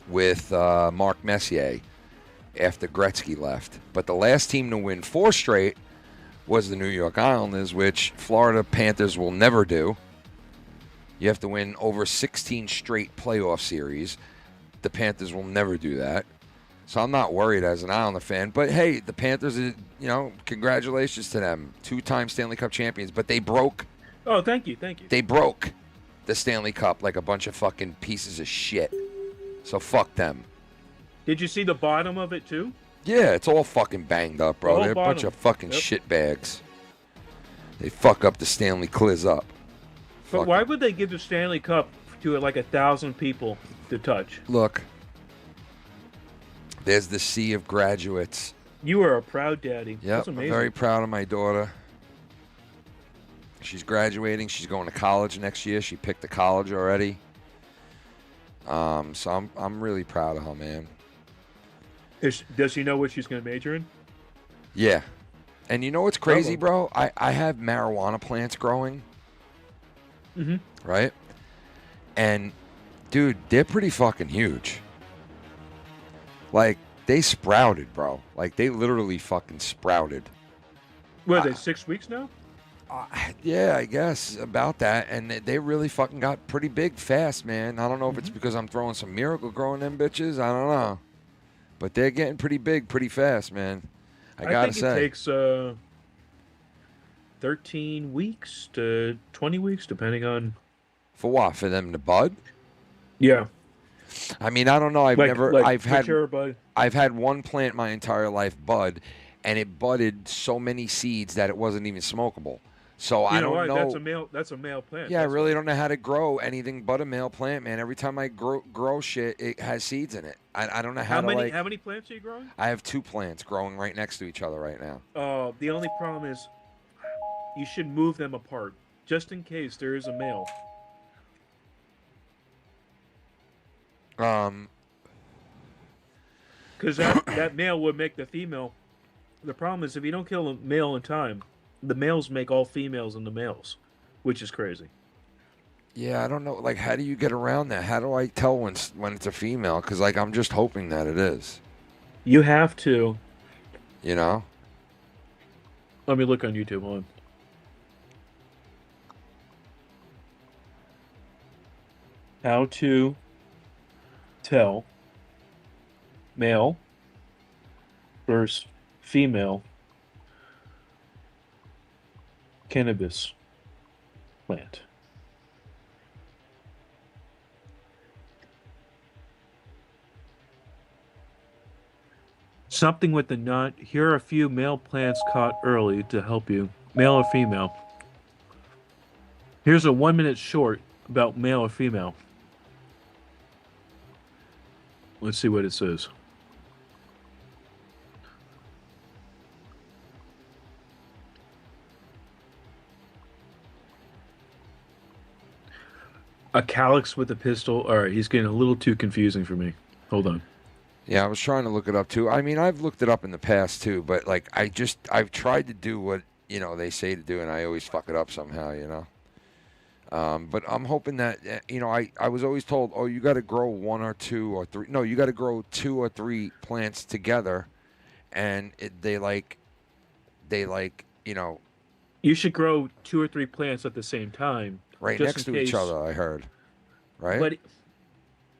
with Mark Messier after Gretzky left. But the last team to win 4 straight was the New York Islanders, which Florida Panthers will never do. You have to win over 16 straight playoff series. The Panthers will never do that. So I'm not worried as an Islander fan. But, hey, the Panthers, congratulations to them. 2-time Stanley Cup champions. But they broke. Oh, thank you. They broke the Stanley Cup like a bunch of fucking pieces of shit. So fuck them. Did you see the bottom of it, too? Yeah, it's all fucking banged up, bro. They're a bunch of fucking shitbags. They fuck up the Stanley Cliz up. But why would they give the Stanley Cup to like 1,000 people to touch? Look, there's the sea of graduates. You are a proud daddy. Yep, That's I'm amazing. very proud of my daughter. She's graduating. She's going to college next year. She picked the college already. So I'm really proud of her, man. Does she know what she's going to major in? Yeah. And you know what's crazy, bro? I have marijuana plants growing. Mm-hmm. Right? And, dude, they're pretty fucking huge. Like, they sprouted, bro. Like, they literally fucking sprouted. What, are they 6 weeks now? Yeah, I guess about that. And they really fucking got pretty big fast, man. I don't know if it's because I'm throwing some Miracle growing them bitches. I don't know. But they're getting pretty big pretty fast, man. I gotta say. I think it takes 13 weeks to 20 weeks, depending on... For what? For them to bud? Yeah. I mean, I don't know. I've had one plant my entire life bud, and it budded so many seeds that it wasn't even smokable. So I don't know. That's a male plant. Yeah, I really don't know how to grow anything but a male plant, man. Every time I grow shit, it has seeds in it. I don't know how to How many plants are you growing? I have 2 plants growing right next to each other right now. The only problem is you should move them apart, just in case there is a male. Because that male would make the female. The problem is if you don't kill a male in time, the males make all females into males, which is crazy. Yeah, I don't know. Like, how do you get around that? How do I tell when it's a female? Because, like, I'm just hoping that it is. You have to. You know? Let me look on YouTube. Hold on. How to tell male versus female cannabis plant. Something with the nut. Here are a few male plants caught early to help you. Male or female. Here's a 1-minute short about male or female. Let's see what it says. A calyx with a pistol. All right, he's getting a little too confusing for me. Hold on. Yeah, I was trying to look it up too. I mean, I've looked it up in the past too, but like I've tried to do what, you know, they say to do, and I always fuck it up somehow, you know. But I'm hoping that, you know, I was always told, oh, you got to grow 1 or 2 or 3. No, you got to grow 2 or 3 plants together, and they like, you know. You should grow 2 or 3 plants at the same time. Right next to each other, I heard. Right? But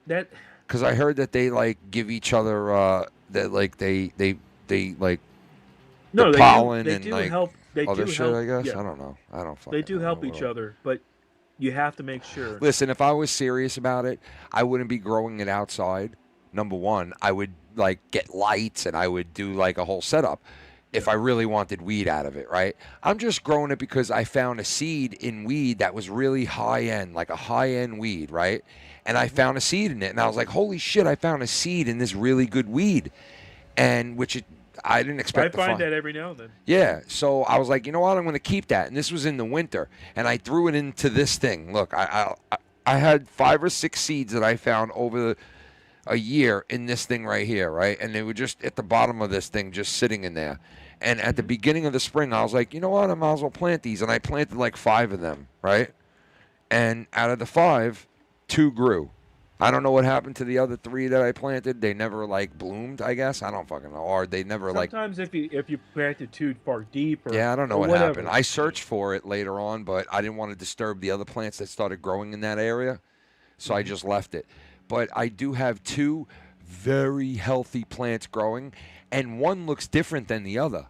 that... Because I heard that they, like, give each other, that, like, they like, no, the pollen and, like, help. They other do shit, help. I guess? Yeah. I don't know. I don't fucking They do help know. each other, but you have to make sure. Listen, if I was serious about it, I wouldn't be growing it outside. Number one, I would, like, get lights and I would do, like, a whole setup. if I really wanted weed out of it, right? I'm just growing it because I found a seed in weed that was really high-end, like a high-end weed, right? And I found a seed in it, and I was like, holy shit, I found a seed in this really good weed. And I didn't expect to find. I find that every now and then. Yeah, so I was like, you know what, I'm going to keep that. And this was in the winter, and I threw it into this thing. Look, I had 5 or 6 seeds that I found over a year in this thing right here, right? And they were just at the bottom of this thing, just sitting in there. And at the beginning of the spring, I was like, you know what, I might as well plant these. And I planted like 5 of them, right? And out of the 5, 2 grew. I don't know what happened to the other 3 that I planted. They never like bloomed, I guess. I don't fucking know. Or they never Sometimes if you planted too far deep or yeah, I don't know what whatever. happened. I searched for it later on, but I didn't want to disturb the other plants that started growing in that area. So I just left it. But I do have 2 very healthy plants growing, and one looks different than the other.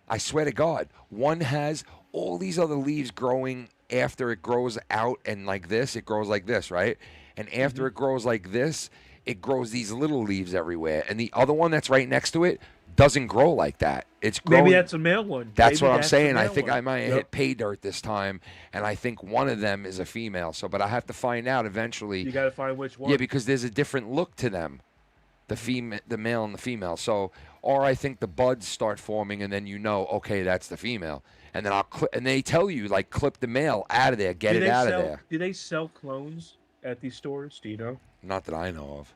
I swear to God. One has all these other leaves growing after it grows out, and like this, it grows like this, right? And after it grows like this, it grows these little leaves everywhere. And the other one that's right next to it doesn't grow like that. It's growing. Maybe that's a male one. That's Maybe what I'm saying. the I male think one. I might have hit pay dirt this time, and I think one of them is a female. So, but I have to find out eventually. You got to find which one. Yeah, because there's a different look to them, the male and the female. So, or I think the buds start forming, and then you know, okay, that's the female. And then and they tell you like clip the male out of there, get it out of there. Do they sell clones at these stores? Do you know? Not that I know of.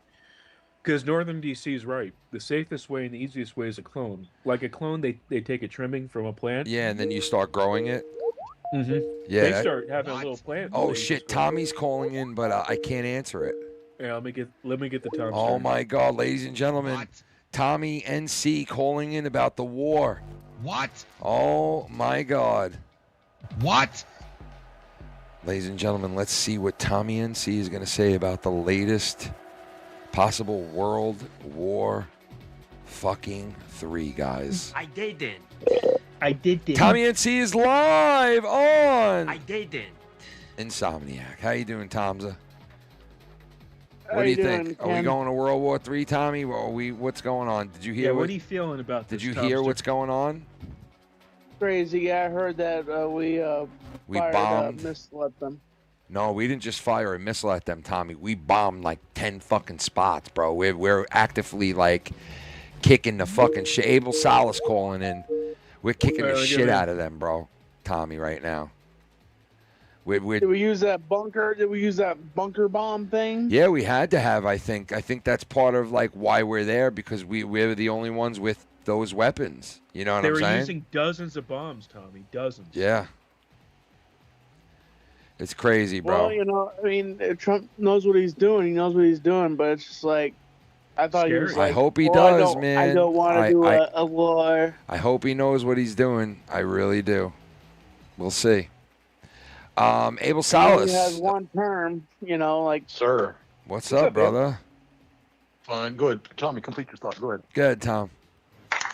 Because Northern D.C. is right. The safest way and the easiest way is a clone. Like a clone, they take a trimming from a plant. Yeah, and then you start growing it. Mm-hmm. Yeah. They start having a little plant. Oh shit! Tommy's calling in, but I can't answer it. Yeah, let me get the Tom. Oh my God, ladies and gentlemen, Tommy NC calling in about the war. What? Oh my God. What? Ladies and gentlemen, let's see what Tommy NC is going to say about the latest possible World War fucking 3, guys. I didn't. Tommy NC is live on I didn't. Insomniac. How you doing, Tomza? How What do you you think? doing, Are we Ken? going to World War III, Tommy? Or what's going on? Did you hear? Yeah, what are you feeling about this? Did you hear Tomster? what's going on? Crazy. Yeah, I heard that We fired bombed. a missile at them. No, we didn't just fire a missile at them, Tommy. We bombed like 10 fucking spots, bro. We're actively like kicking the fucking shit. Abel Salas calling in. We're kicking the shit out of them, bro. Tommy, right now. Did we use that bunker? Did we use that bunker bomb thing? Yeah, we had to have. I think that's part of like why we're there, because we're the only ones with those weapons. You know what They I'm were saying? using dozens of bombs, Tommy. Dozens. Yeah. It's crazy, bro. Well, you know, I mean, Trump knows what he's doing. He knows what he's doing, but it's just like, I thought he was I like, hope he well, does, man. I don't want to do a war. I hope he knows what he's doing. I really do. We'll see. Abel Salas. He has one term, you know, like. Sir. What's up, brother? Fine. Go ahead. Tommy, complete your thought. Go ahead. Good, Tom.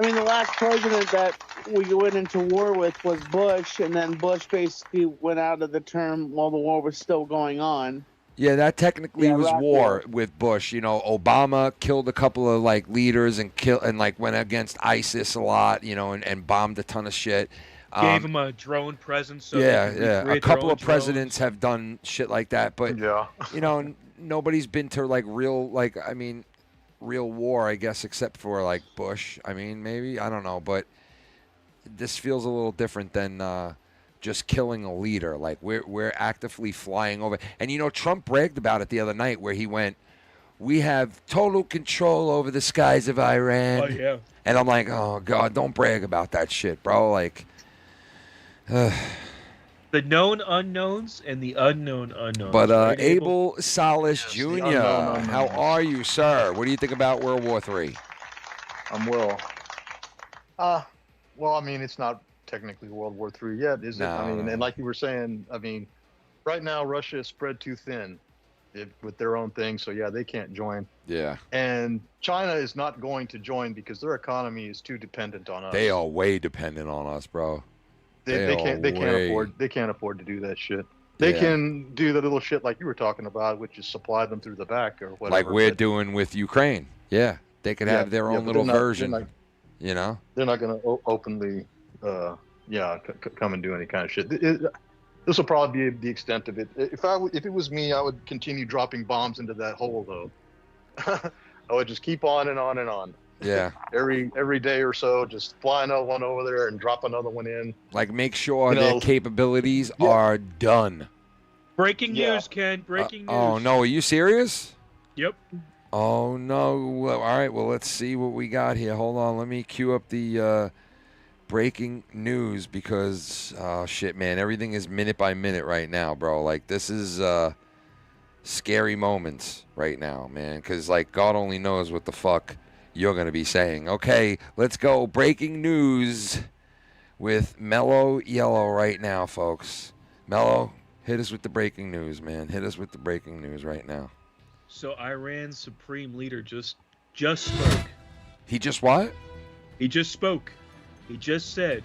I mean, the last president that we went into war with was Bush, and then Bush basically went out of the term while the war was still going on. Yeah, that technically was Iraq war with Bush. You know, Obama killed a couple of like leaders and went against ISIS a lot. You know, and bombed a ton of shit. Gave him a drone present. So yeah, they could yeah. A recreate their couple own of presidents have done shit like that, but you know, nobody's been to like real war, I guess, except for like Bush. I mean, maybe, I don't know, but this feels a little different than just killing a leader. Like we're actively flying over, and you know, Trump bragged about it the other night where he went, "We have total control over the skies of Iran." Oh yeah. And I'm like, oh God, don't brag about that shit, bro. Like. The known unknowns and the unknown unknowns. But right, Abel Salas Jr., unknown how unknowns. are you, sir? What do you think about World War III? I'm well. Well, I mean, it's not technically World War III yet, is it? No, I mean, no. and like you were saying, I mean, right now Russia is spread too thin with their own thing, so yeah, they can't join. Yeah. And China is not going to join because their economy is too dependent on us. They are way dependent on us, bro. They can't afford to do that shit. They can do the little shit like you were talking about, which is supply them through the back or whatever. Like we're doing with Ukraine. Yeah. They could have their own but little they're not- version. You know, they're not going to openly, come and do any kind of shit. This will probably be the extent of it. If it was me, I would continue dropping bombs into that hole, though. I would just keep on and on and on. Yeah. Every day or so, just fly another one over there and drop another one in. Like, make sure their capabilities are done. Breaking news, Ken. Breaking news. Oh, no. Are you serious? Yep. Oh, no. Well, all right. Well, let's see what we got here. Hold on. Let me cue up the breaking news because, oh, shit, man. Everything is minute by minute right now, bro. Like, this is scary moments right now, man. Because, like, God only knows what the fuck you're going to be saying. Okay, let's go. Breaking news with Mellow Yellow right now, folks. Mellow, hit us with the breaking news, man. Hit us with the breaking news right now. So Iran's supreme leader just spoke. He just what? He just spoke. He just said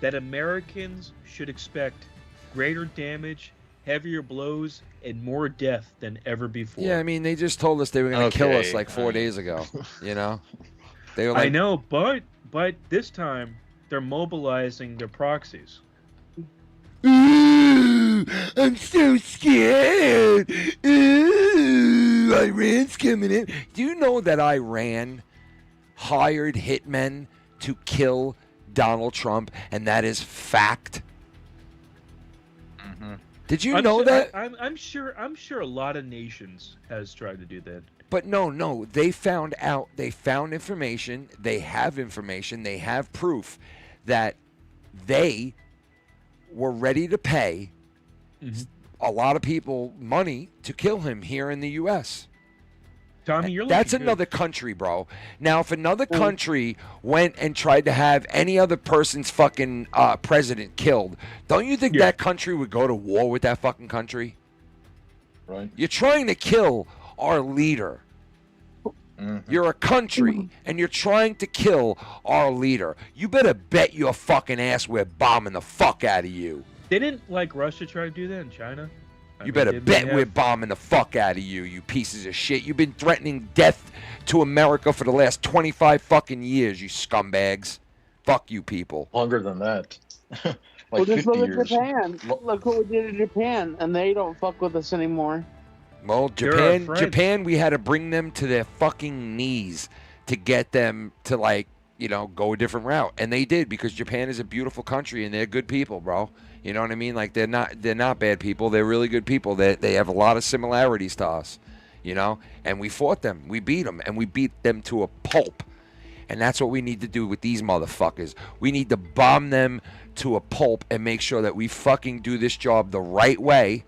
that Americans should expect greater damage, heavier blows, and more death than ever before. Yeah, I mean, they just told us they were going to kill us like 4 days ago, you know? They were like, I know, but this time they're mobilizing their proxies. Ooh, I'm so scared. Ooh, Iran's coming in. Do you know that Iran hired hitmen to kill Donald Trump, and that is fact? Mm-hmm. Did you know that? I'm sure a lot of nations has tried to do that. But no, they found out. They found information. They have information. They have proof that they were ready to pay a lot of people money to kill him here in the U.S. Tommy, you're That's looking another country, bro. Now, if another country went and tried to have any other person's fucking president killed, don't you think that country would go to war with that fucking country? Right. You're trying to kill our leader. You're a country, and you're trying to kill our leader. You better bet your fucking ass we're bombing the fuck out of you. Didn't Russia try to do that in China? You better bet we're bombing the fuck out of you, you pieces of shit. You've been threatening death to America for the last 25 fucking years, you scumbags. Fuck you people. Longer than that. Well, just look at Japan. Look what we did in Japan, and they don't fuck with us anymore. Well, Japan, we had to bring them to their fucking knees to get them to, like, you know, go a different route. And they did, because Japan is a beautiful country and they're good people, bro. You know what I mean? Like, they're not bad people. They're really good people. They have a lot of similarities to us, you know? And we fought them. We beat them. And we beat them to a pulp. And that's what we need to do with these motherfuckers. We need to bomb them to a pulp and make sure that we fucking do this job the right way.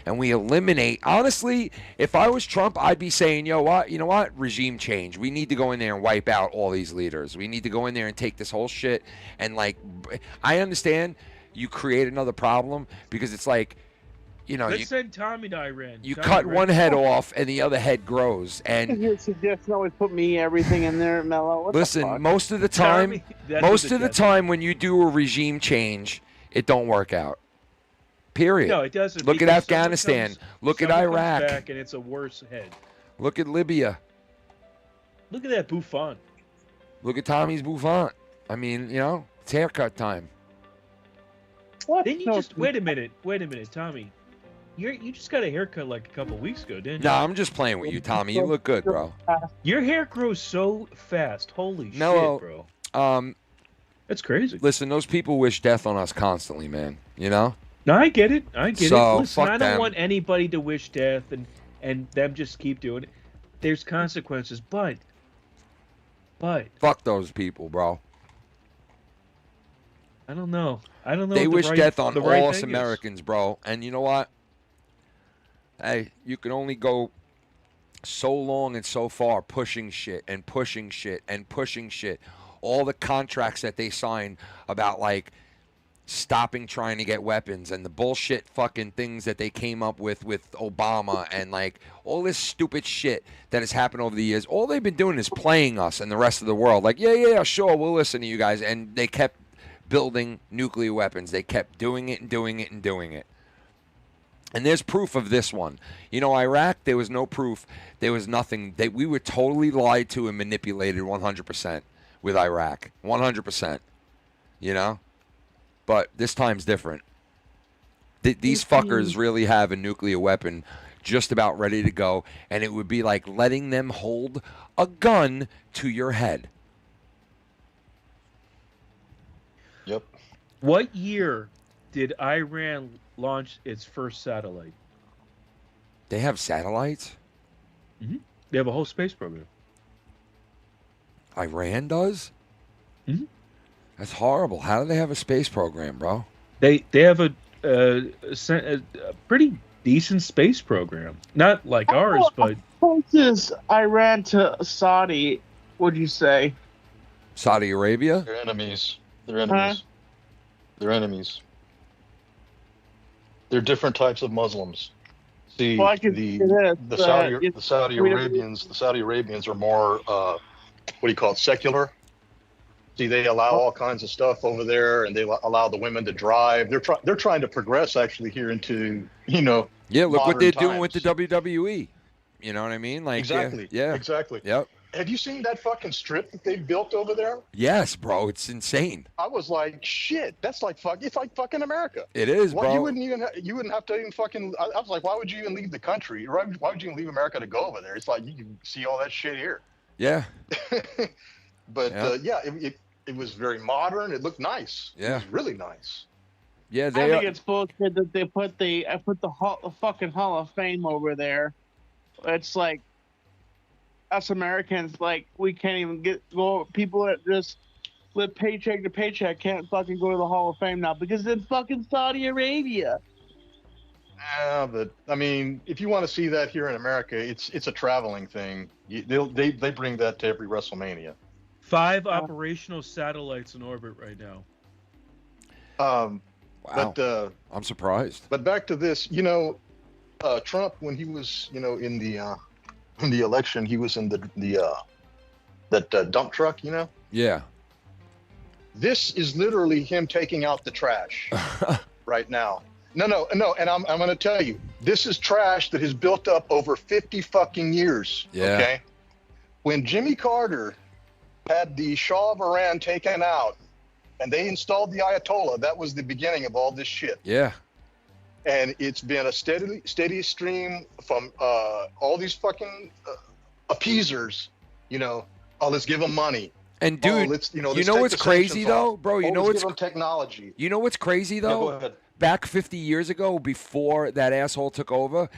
And we eliminate, honestly, if I was Trump, I'd be saying, you know what? Regime change. We need to go in there and wipe out all these leaders. We need to go in there and take this whole shit and, like, I understand you create another problem because it's like, you know, Let's send Tommy to Iran. You cut one head off and the other head grows. And Your suggestion always put me everything in there, Mellow. What listen, the fuck? most of the time when you do a regime change, it don't work out. Period. No, it doesn't. Look at because Afghanistan. Look at someone comes Iraq. back and it's a worse head. Look at Libya. Look at that Buffon. Look at Tommy's Buffon. I mean, you know, it's haircut time. What? Didn't you just wait a minute, Tommy? You just got a haircut like a couple weeks ago, didn't you? No, I'm just playing with you, Tommy. You look good, bro. Your hair grows so fast. Holy Mellow, shit, bro. That's crazy. Listen, those people wish death on us constantly, man. You know? No, I get it. I get it. Listen, fuck I don't them. want anybody to wish death and them just keep doing it. There's consequences, but fuck those people, bro. I don't know. They wish death on all us thing is. Americans, bro. And you know what? Hey, you can only go so long and so far pushing shit and pushing shit and pushing shit. All the contracts that they sign about, like, stopping trying to get weapons and the bullshit fucking things that they came up with Obama and, like, all this stupid shit that has happened over the years. All they've been doing is playing us and the rest of the world. Like, yeah, sure, we'll listen to you guys. And they kept building nuclear weapons. They kept doing it and doing it and doing it. And there's proof of this one. You know, Iraq, there was no proof. There was nothing. We were totally lied to and manipulated 100%. with Iraq. 100%. You know? But this time's different. These fuckers really have a nuclear weapon just about ready to go, and it would be like letting them hold a gun to your head. Yep. What year did Iran launch its first satellite? They have satellites? Mm-hmm. They have a whole space program. Iran does? Mm-hmm. That's horrible. How do they have a space program, bro? They have a pretty decent space program. Not like ours, but... How close is Iran to Saudi, would you say? Saudi Arabia? They're enemies. They're enemies. They're enemies. They're different types of Muslims. See, Well, the Saudi Arabians are more what do you call it, secular. See, they allow all kinds of stuff over there, and they allow the women to drive. They're trying to progress actually here into Yeah, look what they're doing times. with the WWE. You know what I mean? Like Exactly. Yeah. Exactly. Yep. Have you seen that fucking strip that they built over there? Yes, bro. It's insane. I was like, shit. That's like It's like fucking America. It is, Well, bro. you wouldn't have to even fucking. I was like, why would you even leave the country? Why would you even leave America to go over there? It's like you can see all that shit here. Yeah. But it was very modern. It looked nice. Yeah. It was really nice. Yeah, I think it's bullshit that they put the fucking Hall of Fame over there. It's like us Americans, like we can't even go. People that just live paycheck to paycheck can't fucking go to the Hall of Fame now because it's fucking Saudi Arabia. Yeah, but I mean, if you want to see that here in America, it's a traveling thing. They bring that to every WrestleMania. 5 operational satellites in orbit right now. Wow. But I'm surprised. But back to this, Trump, when he was, in the election, he was in that dump truck, Yeah. This is literally him taking out the trash right now. No, and I'm going to tell you, this is trash that has built up over 50 fucking years. Yeah. Okay. When Jimmy Carter had the Shah of Iran taken out, and they installed the Ayatollah, that was the beginning of all this shit. Yeah. And it's been a steady stream from all these fucking appeasers, let's give them money. And dude, let's you take know what's the crazy sanctions though, off. bro? You know Let's what's give them technology. You know what's crazy though? go ahead. Back 50 years ago, before that asshole took over,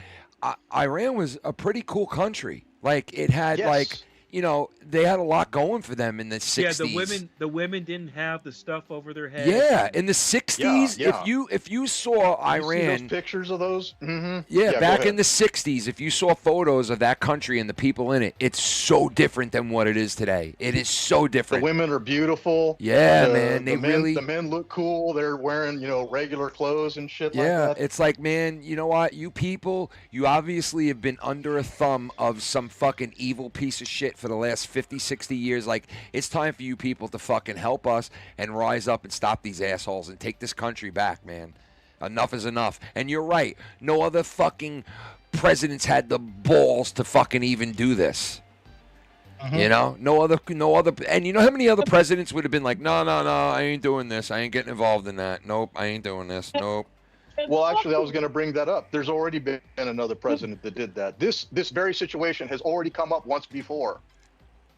Iran was a pretty cool country. Like it had they had a lot going for them in the 60s. Yeah, the women didn't have the stuff over their heads. Yeah, in the 60s, if you saw Iran, you see those pictures of those? Mm-hmm. Yeah, back in the 60s, if you saw photos of that country and the people in it, it's so different than what it is today. It is so different. The women are beautiful. Yeah, man, the men look cool. They're wearing, regular clothes and shit like that. Yeah, it's like, man, you know what? You people, you obviously have been under a thumb of some fucking evil piece of shit for the last 50, 60 years. Like, it's time for you people to fucking help us and rise up and stop these assholes and take this country back, man. Enough is enough. And you're right. No other fucking presidents had the balls to fucking even do this. Mm-hmm. No other. And you know how many other presidents would have been like, no, I ain't doing this. I ain't getting involved in that. Nope, I ain't doing this. Nope. Well, actually, I was going to bring that up. There's already been another president that did that. This very situation has already come up once before.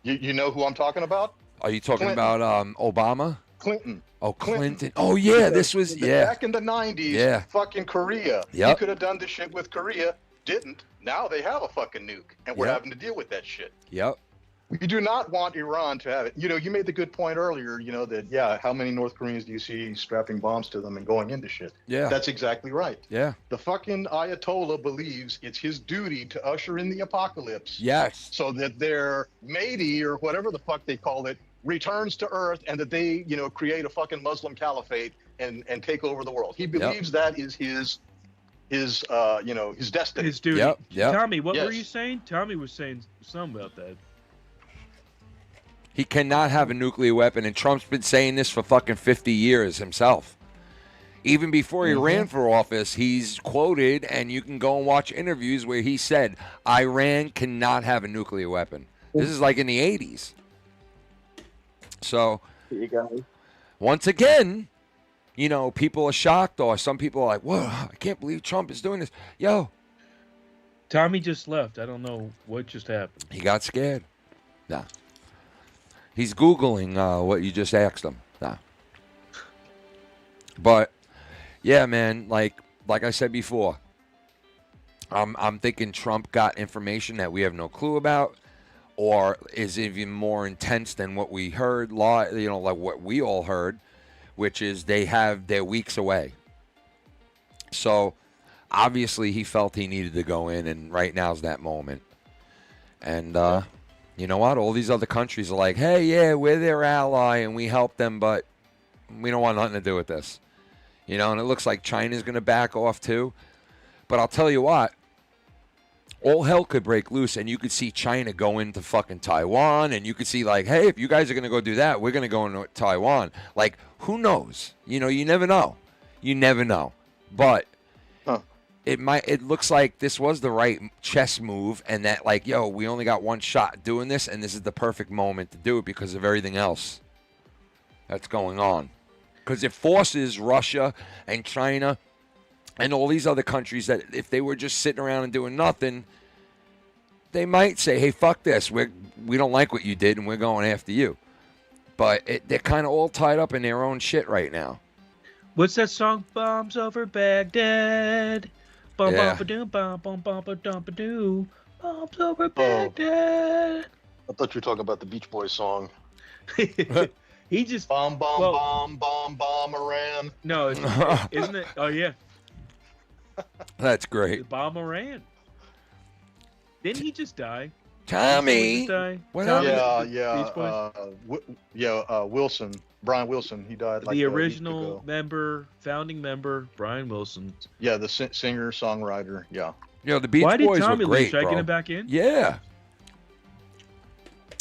You know who I'm talking about? Are you talking Clinton. about Obama? Clinton. Oh, Clinton. Oh, yeah, this was, Back in the 90s, Yeah. fucking Korea. Yep. You could have done this shit with Korea. Didn't. Now they have a fucking nuke, and we're Yep. having to deal with that shit. Yep. We do not want Iran to have it. You made the good point earlier, that, how many North Koreans do you see strapping bombs to them and going into shit? Yeah. That's exactly right. Yeah. The fucking Ayatollah believes it's his duty to usher in the apocalypse. Yes. So that their matey, or whatever the fuck they call it, returns to Earth, and that they, create a fucking Muslim caliphate and take over the world. He believes that is his destiny. His duty. Yep. Tommy, what Yes. were you saying? Tommy was saying something about that. He cannot have a nuclear weapon, and Trump's been saying this for fucking 50 years himself. Even before he ran for office, he's quoted, and you can go and watch interviews where he said, Iran cannot have a nuclear weapon. This is like in the 80s. So, you guys. once again, you know, people are shocked, or some people are like, whoa, I can't believe Trump is doing this. Yo. Tommy just left. I don't know what just happened. He got scared. Nah. He's Googling what you just asked him. Nah. But, yeah, man, like I said before, I'm thinking Trump got information that we have no clue about, or is even more intense than what we heard, you know, like what we all heard, which is they're weeks away. So, obviously, he felt he needed to go in, and right now's that moment. And you know what? All these other countries are like, hey, yeah, we're their ally, and we help them, but we don't want nothing to do with this. You know, and it looks like China's going to back off too. But I'll tell you what, all hell could break loose, and you could see China go into fucking Taiwan, and you could see like, hey, if you guys are going to go do that, we're going to go into Taiwan. Like, who knows? You know, you never know. You never know. But it looks like this was the right chess move, and that like, yo, we only got one shot doing this, and this is the perfect moment to do it because of everything else that's going on. Because it forces Russia and China and all these other countries that if they were just sitting around and doing nothing, they might say, hey, fuck this. We don't like what you did, and we're going after you. But they're kind of all tied up in their own shit right now. What's that song? Bombs over Baghdad. Bum Yeah. bum ba doo bum bum bum ba dum ba doo. Bombs over Baghdad. I thought you were talking about the Beach Boys song. He just bomb, bomb, Iran. No, isn't it? Oh yeah, That's great. Bomb Iran. Didn't he just die? Tommy. What Wilson, Brian Wilson. He died like the a week original ago. member, founding member, Brian Wilson. Yeah, the singer, songwriter. Yeah. You know, the Beach Why did Boys Tommy were leave? great, Should I bro. get him back in? Yeah.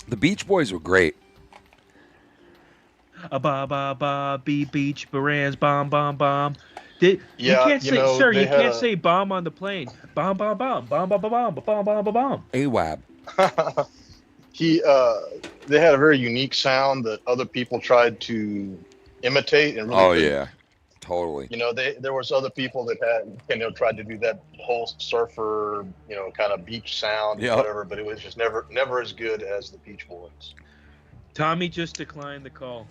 The Beach Boys were great. Beach Barans, bomb. You Yeah, can't you say, know, sir. they You had can't a- say bomb on the plane. Bomb. AWAB. They had a very unique sound that other people tried to imitate. And really Oh, couldn't. yeah. Totally. You know, there was other people that had, tried to do that whole surfer, kind of beach sound, Yeah. whatever. But it was just never as good as the Beach Boys. Tommy just declined the call.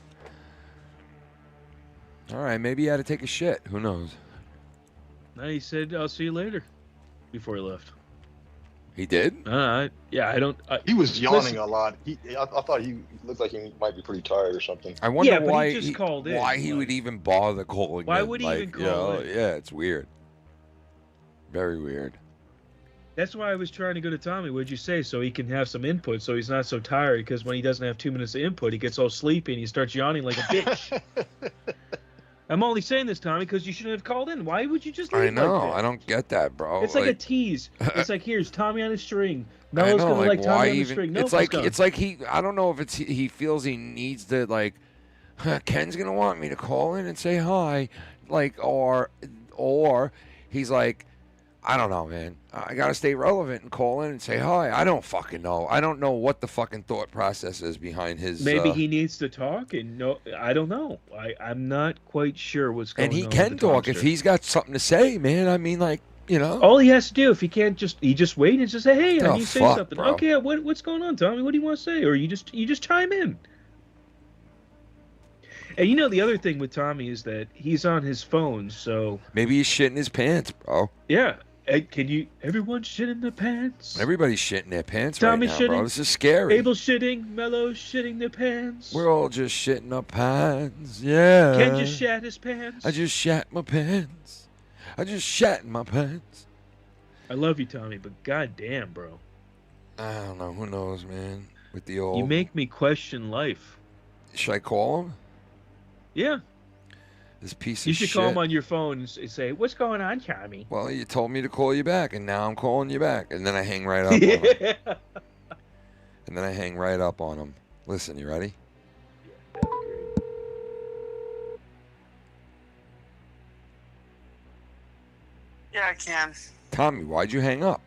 All right, maybe he had to take a shit. Who knows? No, he said, "I'll see you later," before he left. He did? Yeah, I don't. He was yawning listen, a lot. I thought he looked like he might be pretty tired or something. I wonder Yeah, but he why just called in, why he would even bother calling Why in. would he like, even call in? Yeah, it's weird. Very weird. That's why I was trying to go to Tommy. What'd you say? So he can have some input, so he's not so tired. Because when he doesn't have 2 minutes of input, he gets all sleepy and he starts yawning like a bitch. I'm only saying this, Tommy, because you shouldn't have called in. Why would you just leave I know. like that? I don't get that, bro. It's like a tease. It's like, here's Tommy on a string. I Mellow's know, gonna like Tommy why on the even? string. No, It's like he. I don't know if it's he feels he needs to like. Ken's gonna want me to call in and say hi, like or he's like, I don't know, man. I gotta stay relevant and call in and say hi. I don't fucking know. I don't know what the fucking thought process is behind his. Maybe he needs to talk, and no, I don't know. I'm not quite sure what's going on. And he with can the talk if Tomster. he's got something to say, man. I mean, like, you know. All he has to do, if he can't he just wait and just say, "Hey, I Oh, need to say fuck, something." bro. Okay, what's going on, Tommy? What do you want to say? Or you just chime in. And you know the other thing with Tommy is that he's on his phone, so Maybe he's shitting his pants, bro. yeah. Can everyone shit in their pants? Everybody's shitting their pants Tommy right now, bro. shitting, This is scary. Abel shitting, Mellow shitting their pants. We're all just shitting our pants, yeah. Ken just shat his pants. I just shat my pants. I just shat in my pants. I love you, Tommy, but goddamn, bro, I don't know. Who knows, man? With the old. you make me question life. Should I call him? Yeah, This piece you of should shit. call him on your phone and say, "What's going on, Tommy?" Well, you told me to call you back, and now I'm calling you back, and then I hang right up on him. Yeah. And then I hang right up on him. Listen, you ready? Yeah, I can. Tommy, why'd you hang up?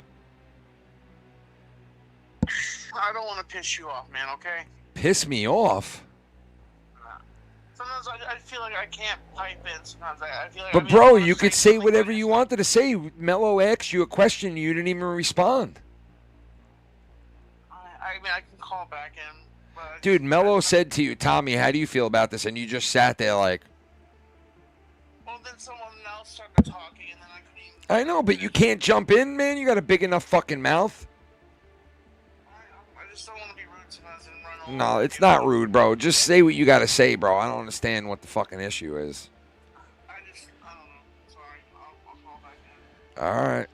I don't want to piss you off, man, okay? Piss me off? Sometimes I feel like I can't pipe in. Sometimes I feel like. But bro, you could say whatever you wanted to say. Mello asked you a question, you didn't even respond. I mean, I can call back in. But Dude, Mello said to you, Tommy, how do you feel about this? And you just sat there like. Well, then someone else started talking, and then I couldn't even. I know, but you can't jump in, man. You got a big enough fucking mouth. I just don't want to be rude sometimes and run over. No, it's not rude, bro. Just say what you got to say, bro. I don't understand what the fucking issue is. I don't know. Sorry. I'll call back in. All right.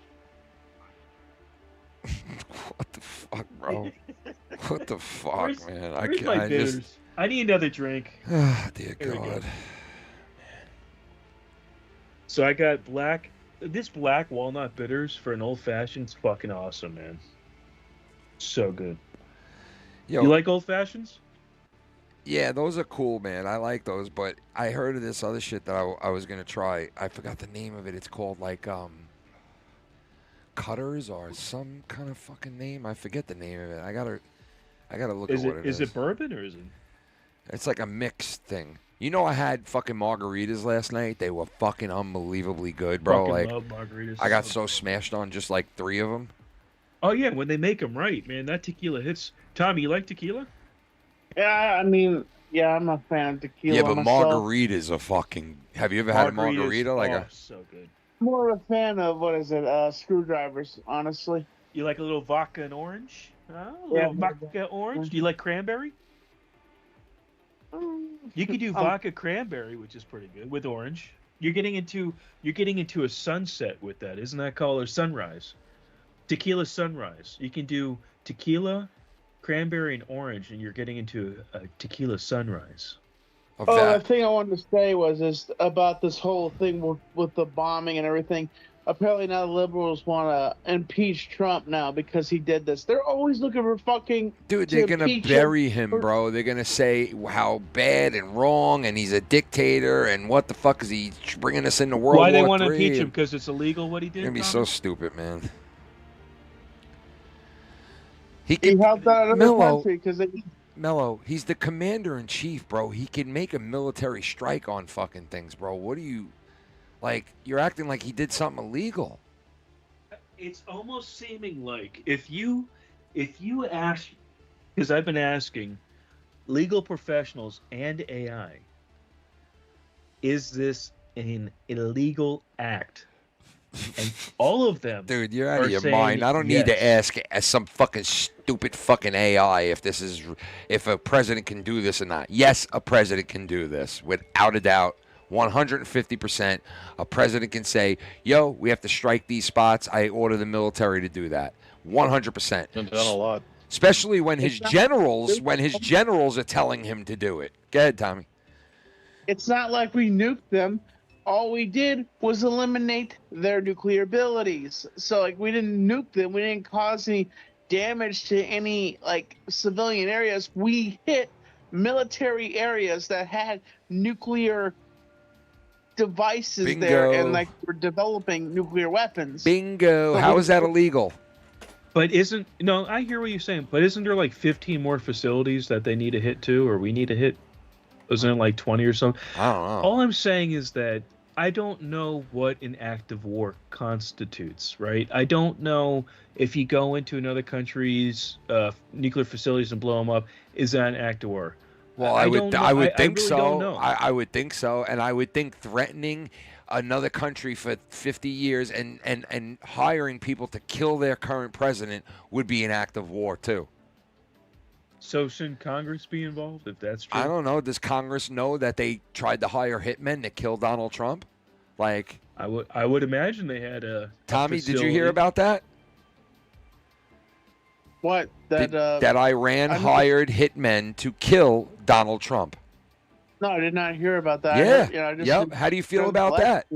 What the fuck, bro? What the fuck, man? Where's my bitters? I need another drink. Oh, dear Here we God. go. So I got this black walnut bitters for an old fashioned. It's fucking awesome, man. So good. Yo, you like old fashions? Yeah, those are cool, man. I like those, but I heard of this other shit that I was gonna try. I forgot the name of it. It's called like Cutters or some kind of fucking name. I forget the name of it. I gotta look at what it is. Is it bourbon or is it? It's like a mixed thing. You know, I had fucking margaritas last night. They were fucking unbelievably good, bro. Fucking Like, love margaritas. I got so smashed on just like 3 of them. Oh yeah, when they make them right, man, that tequila hits. Tommy, you like tequila? Yeah, I mean, yeah, I'm a fan of tequila. Yeah, but myself. margaritas are fucking. Have you ever had a margarita? Like a. So good. More of a fan of what is it? Screwdrivers, honestly. You like a little vodka and orange? A little Yeah. vodka orange. Do you like cranberry? You could do vodka cranberry, which is pretty good with orange. You're getting into a sunset with that, isn't that called a sunrise? Tequila sunrise. You can do tequila, cranberry, and orange, and you're getting into a tequila sunrise. The thing I wanted to say was about this whole thing with the bombing and everything. Apparently now the liberals want to impeach Trump now because he did this. They're always looking for fucking. Dude, they're going to bury him, bro. They're going to say how bad and wrong, and he's a dictator, and what the fuck is he bringing us into World War Why III? they want to impeach him? Because it's illegal what he did? It's going to be Tommy? so stupid, man. He helped out another Mello, country because they. Mello, he's the commander-in-chief, bro. He can make a military strike on fucking things, bro. What do you... Like, you're acting like he did something illegal. It's almost seeming like if you ask, because I've been asking legal professionals and AI, is this an illegal act? And all of them, dude, you're out of your saying mind. I don't need yes. to ask some fucking stupid fucking AI if a president can do this or not. Yes, a president can do this without a doubt. 150%. A president can say, yo, we have to strike these spots. I order the military to do that. 100%. Been done a lot. Especially when his generals are telling him to do it. Go ahead, Tommy. It's not like we nuked them. All we did was eliminate their nuclear abilities. So, like, we didn't nuke them. We didn't cause any damage to any, like, civilian areas. We hit military areas that had nuclear devices Bingo. there, and like we're developing nuclear weapons. Bingo. So How is that illegal? But I hear what you're saying, but isn't there like 15 more facilities that they need to hit too, or we need to hit? Isn't it like 20 or something? I don't know. All I'm saying is that I don't know what an act of war constitutes, right? I don't know if you go into another country's nuclear facilities and blow them up, is that an act of war? Well, I would think really so. don't know. I would think so, and I would think threatening another country for 50 years and hiring people to kill their current president would be an act of war too. So shouldn't Congress be involved if that's true? I don't know. Does Congress know that they tried to hire hitmen to kill Donald Trump? Like, I would imagine they had a. Tommy, did you hear about that? What? That Iran hired hitmen to kill Donald Trump. No, I did not hear about that. Yeah. I just How do you feel about that?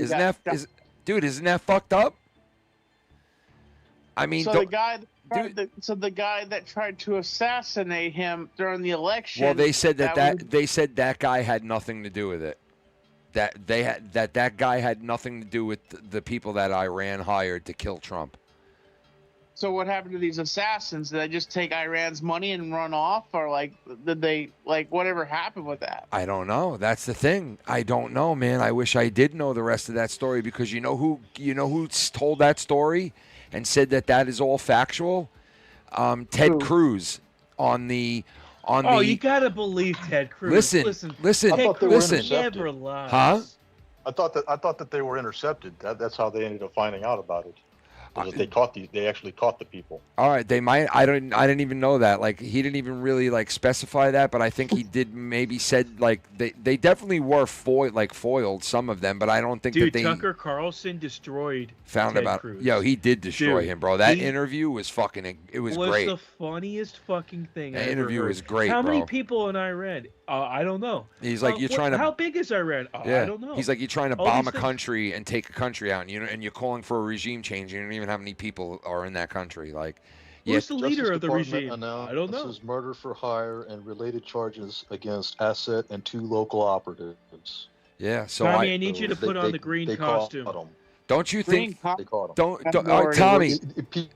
Dude, isn't that fucked up? I mean, so the guy that tried to assassinate him during the election. Well, they said that guy had nothing to do with it. That guy had nothing to do with the people that Iran hired to kill Trump. So what happened to these assassins? Did they just take Iran's money and run off, or like did they whatever happened with that? I don't know. That's the thing. I don't know, man. I wish I did know the rest of that story, because you know who told that story and said that is all factual? Ted Cruz on the. You gotta believe Ted Cruz. Listen. Ted Cruz Listen. never lies. Huh? I thought that they were intercepted. That's how they ended up finding out about it. Because they actually caught the people. All right, they might. I didn't even know that. Like, he didn't even really specify that, but I think he did. Maybe said they definitely were foiled, some of them, but I don't think that they. Tucker Carlson destroyed. Found Ted about. Cruz. Yo, he did destroy him, bro. That interview was fucking. It was great. The funniest fucking thing. That I interview ever heard. was great, How bro. many people in Iran? I don't know. He's like, you're trying to. How big is Iran? Yeah. I don't know. He's like, you're trying to All bomb these a things- country and take a country out, and you're calling for a regime change. You don't even have any people are in that country. Like, Who's the leader of the Department regime? announced I don't know. murder for hire and related charges against Asset and 2 local operatives. Yeah. So Tommy, I need you to put on the green they costume. Caught 'em. Don't you think? They caught 'em. Don't Tommy.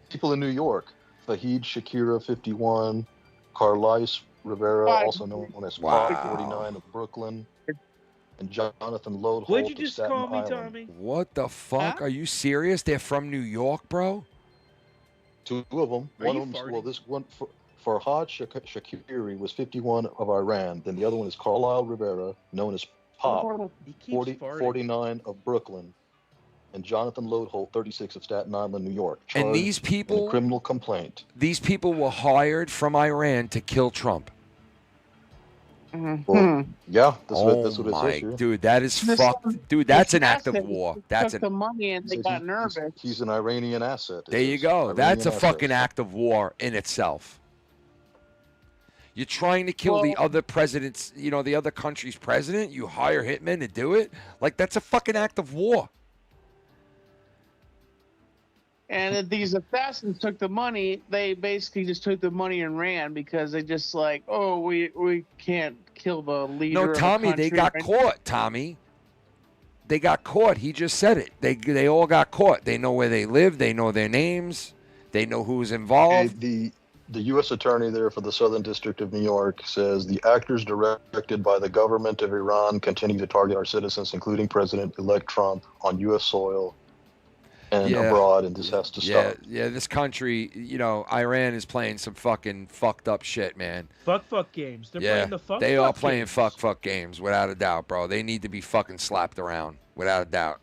People in New York. Fahid Shakira, 51. Carlisle Rivera, also known as Pop, 49 of Brooklyn. And Jonathan Lode. What'd you just call me, Tommy? What the fuck? Are you serious? They're from New York, bro? 2 of them. Are One you of them. farting? Well, this one Farhad Shakiri was 51 of Iran. Then the other one is Carlisle Rivera, known as Pop, He keeps farting. 49 of Brooklyn. And Jonathan Lodeholt, 36 of Staten Island, New York. And charged these people- in a criminal complaint. These people were hired from Iran to kill Trump. Well, yeah, that's what it my, says here. dude, that is This fucked. Dude, that's an act of assassin war. That's took an. the money and they got nervous. He's an Iranian asset. There you go. That's a fucking act of war in itself. You're trying to kill the other president's, the other country's president. You hire hitmen to do it. Like, that's a fucking act of war. And if these assassins took the money, they basically just took the money and ran because they just we can't kill the leader. No, of a Tommy, they country, got right? caught, Tommy. They got caught. He just said it. They all got caught. They know where they live. They know their names. They know who's involved. The U.S. attorney there for the Southern District of New York says the actors directed by the government of Iran continue to target our citizens, including President-elect Trump, on U.S. soil and abroad, and this has to stop. Yeah, this country, Iran is playing some fucking fucked up shit, man. Fuck games. They're playing the fuck. They are fuck playing games. fuck games, without a doubt, bro. They need to be fucking slapped around, without a doubt.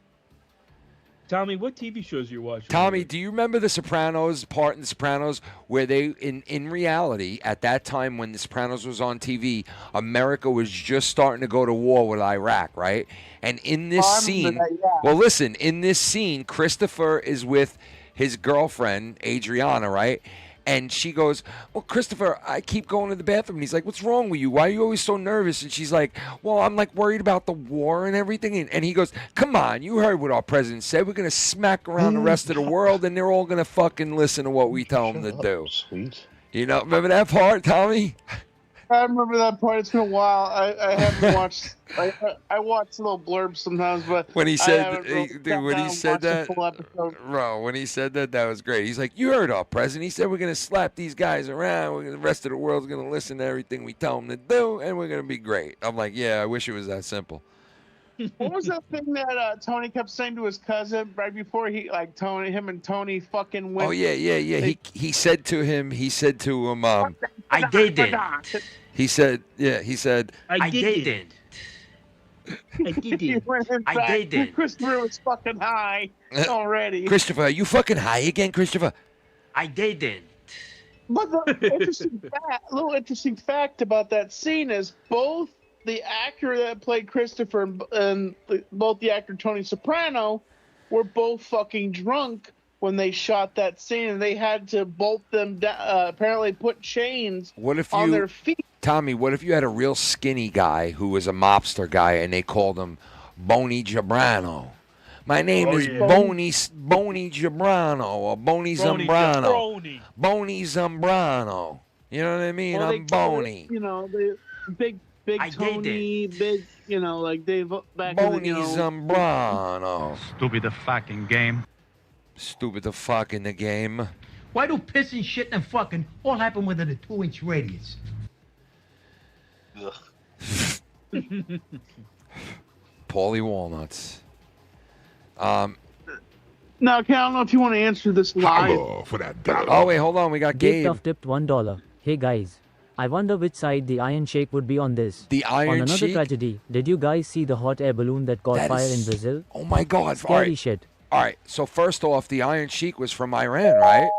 Tommy, what TV shows you watching? Tommy, do you remember The Sopranos, part in The Sopranos, where they, in reality, at that time when The Sopranos was on TV, America was just starting to go to war with Iraq, right? And in this scene, well, listen, in this scene, Christopher is with his girlfriend, Adriana, right? And she goes, well, Christopher, I keep going to the bathroom. And he's like, what's wrong with you? Why are you always so nervous? And she's like, well, I'm worried about the war and everything. And he goes, come on, you heard what our president said. We're going to smack around the rest of the world and they're all going to fucking listen to what we tell them to do. Sweet. Remember that part, Tommy? I remember that part. It's been a while. I haven't watched. I watch little blurbs sometimes, but When he I said, haven't really dude, sat when down he and said watched the that, full episode. bro, when he said that, that was great. He's like, you heard our president. He said we're going to slap these guys around. The rest of the world's going to listen to everything we tell them to do, and we're going to be great. I'm like, yeah, I wish it was that simple. What was that thing that Tony kept saying to his cousin right before him and Tony fucking went? Oh, yeah. He said to him, I didn't. he said, I didn't. I didn't. Christopher was fucking high already. Christopher, are you fucking high again, Christopher? I didn't. But the little interesting fact about that scene is both the actor that played Christopher and both the actor Tony Soprano were both fucking drunk when they shot that scene, and they had to bolt them down, apparently put chains on their feet. Tommy, what if you had a real skinny guy who was a mobster guy and they called him Boney Jabrano? My name is Boney Jabrano or Boney Zambrano. Boney Zambrano. You know what I mean? Well, I'm Boney. The big Tony, big, like they back Boney in the, Zambrano. Stupid the fucking game. Stupid the fuck in the game. Why do pissing, shit, and fucking all happen within a 2-inch radius? Paulie Walnuts. Now, Ken, I don't know if you want to answer this live. For that dollar. Oh, wait, hold on. We got Gabe. Tough tipped $1. Hey guys, I wonder which side the Iron Sheik would be on this. The Iron On another Sheik? tragedy, did you guys see the hot air balloon that caught That fire is- in Brazil? Oh my God! Scary All right. shit. All right. So first off, the Iron Sheik was from Iran, right?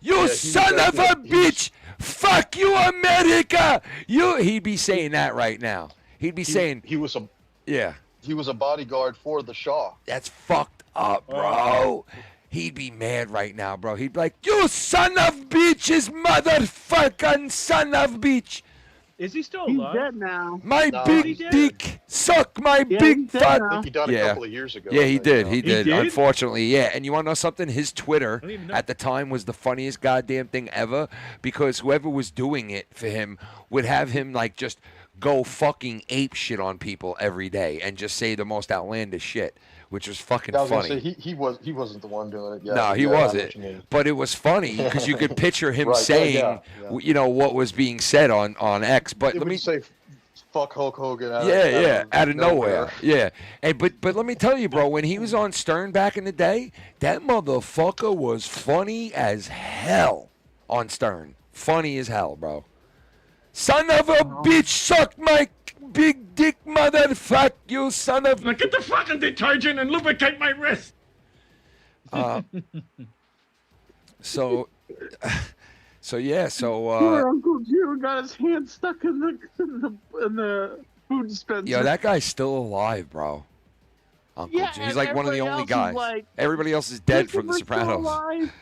You son of a bitch! Fuck you, America! He'd be saying that right now. He'd be saying he was a yeah. He was a bodyguard for the Shah. That's fucked up, bro. He'd be mad right now, bro. He'd be like, "You son of bitches, motherfucking son of bitch." Is he still He's alive? dead now. My No, big he's dead. dick, suck my Yeah, big he's dead fat. now. I think he died a couple of years ago. Yeah, I he think, did. you know. He did. did? Unfortunately, yeah. And you want to know something? His Twitter don't even know. at the time was the funniest goddamn thing ever because whoever was doing it for him would have him like just go fucking ape shit on people every day and just say the most outlandish shit, which was fucking I was funny. gonna say he wasn't the one doing it. Yeah, No, he yeah, I know wasn't. what you mean. But it was funny because you could picture him Right, yeah, saying, yeah. you know, what was being said on X. But It let would me say, "Fuck Hulk Hogan." Out out of nowhere. Yeah, and but let me tell you, bro, when he was on Stern back in the day, that motherfucker was funny as hell on Stern. Funny as hell, bro. Son of a bitch, suck my big dick, motherfucker, you son of. Now get the fucking detergent and lubricate my wrist. So yeah, Poor Uncle June got his hand stuck in the food dispenser. yo, that guy's still alive, bro. Uncle Yeah, Jim. He's and like one of the everybody only else is guys. like, Everybody else is dead from The Christopher's still Sopranos. alive.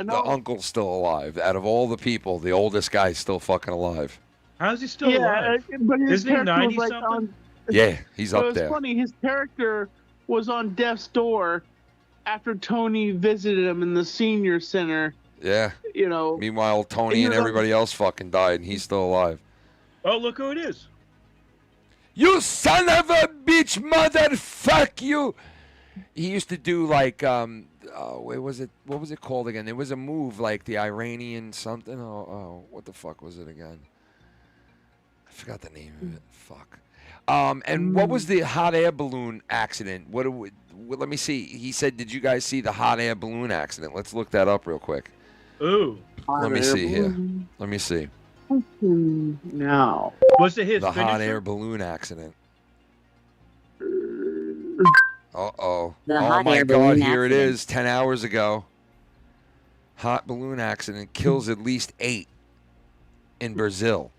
The uncle's still alive. Out of all the people, the oldest guy's still fucking alive. How's he still Yeah, alive? but his Isn't he character was 90 like something? on. Yeah, he's It up was there. funny. His character was on death's door after Tony visited him in the senior center. Yeah. You know. Meanwhile, Tony and everybody else fucking died, and he's still alive. Oh, look who it is. You son of a bitch, motherfuck you! He used to do like what was it called again? There was a move like the Iranian something. What the fuck was it again? I forgot the name of it. Fuck. And what was the hot air balloon accident? Let me see. He said, "Did you guys see the hot air balloon accident?" Let's look that up real quick. Ooh. Let me see here. Let me see. Now. Was it his The hot finisher? air balloon accident. Uh-oh. The Oh hot my air God, balloon here it accident. is, 10 hours ago. Hot balloon accident kills at least 8 in Brazil.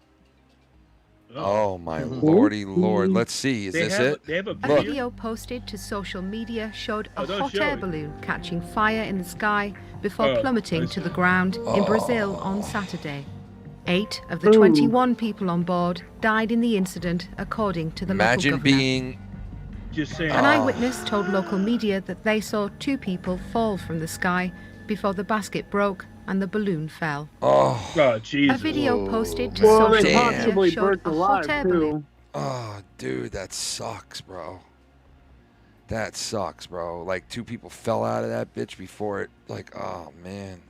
Oh my lordy lord. Let's see. Is this it? They have a Look. video posted to social media showed a don't hot show air it. balloon catching fire in the sky before Oh, plummeting I to see. the ground in Oh. Brazil on Saturday. 8 of the 21 people on board died in the incident, according to the Imagine local governor. being Just saying. An eyewitness told local media that they saw 2 people fall from the sky before the basket broke and the balloon fell. Oh, Jesus. A video posted to Well, social they media possibly showed burnt a alive hot air balloon. too. Oh, dude, that sucks, bro. That sucks, bro. Like 2 people fell out of that bitch before it. Like, oh man.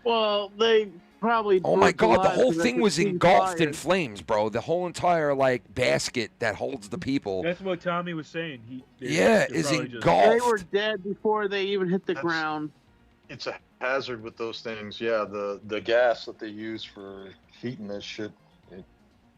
Well, they probably. Oh my burnt God, the alive whole 'cause thing they was could see engulfed in fire. flames, bro. The whole entire like basket that holds the people. That's what Tommy was saying. Yeah, they're is probably just- engulfed. They were dead before they even hit the ground. It's a hazard with those things. Yeah, the gas that they use for heating this shit. It And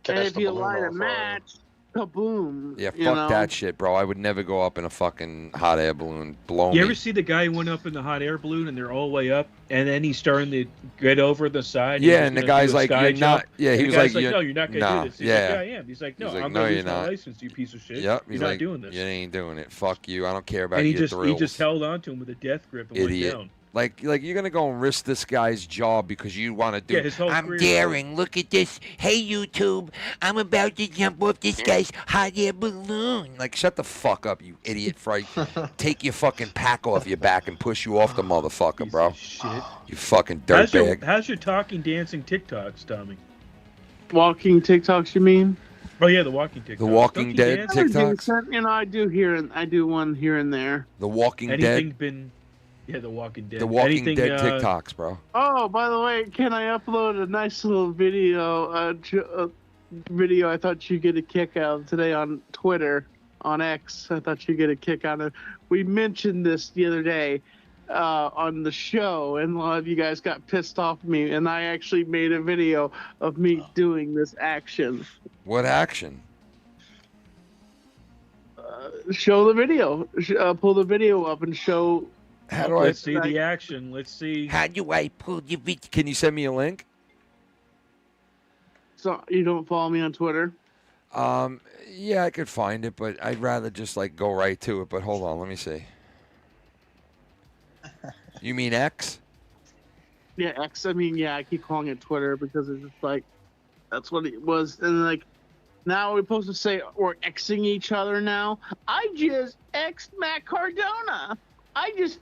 catches if the you balloon light a on fire. match, kaboom. Yeah, you fuck know? that shit, bro. I would never go up in a fucking hot air balloon. Blow You me. ever see the guy who went up in the hot air balloon and they're all the way up, and then he's starting to get over the side? Yeah, he's and the gonna guy's do a like, sky "You're jump, not-" yeah, and he the was guy's like, "No, you're not gonna nah, do this." He's yeah. like, "Yeah, I am." He's like, "No, He's like, I'm "No, gonna you're lose my not." license, you piece of shit. Yep. You're He's not like, doing this." You ain't doing it. Fuck you. I don't care about And he your just thrills. held on to him with a death grip and Idiot. went down. Like you're gonna go and risk this guy's job because you want to do. Yeah, his whole I'm career. daring. Look at this. Hey, YouTube. I'm about to jump off this guy's hot air balloon. Like, shut the fuck up, you idiot! Fright. Take your fucking pack off your back and push you off the motherfucker, bro. Shit. You fucking How's your, dirtbag. how's your talking, dancing TikToks, Tommy? Walking TikToks, you mean? Oh yeah, the walking TikToks. The Walking Don't you Dead dance? I do TikToks. some- You know, I do one here and there. The Walking Anything Dead. been? Yeah, The Walking Dead. The Walking Anything, Dead TikToks, bro. Oh, by the way, can I upload a nice little video? Video I thought you'd get a kick out of today on Twitter, on X. I thought you'd get a kick out of. We mentioned this the other day on the show, and a lot of you guys got pissed off at me, and I actually made a video of me doing this action. What action? Show the video. Pull the video up and show. How do I Let's see the action. Let's see. How do I pull your video? Can you send me a link? So you don't follow me on Twitter? Yeah, I could find it, but I'd rather just like go right to it. But hold on, let me see. You mean X? Yeah, X. I mean, yeah, I keep calling it Twitter because it's just like that's what it was. And like now we're supposed to say we're Xing each other now. I just X'd Matt Cardona. I just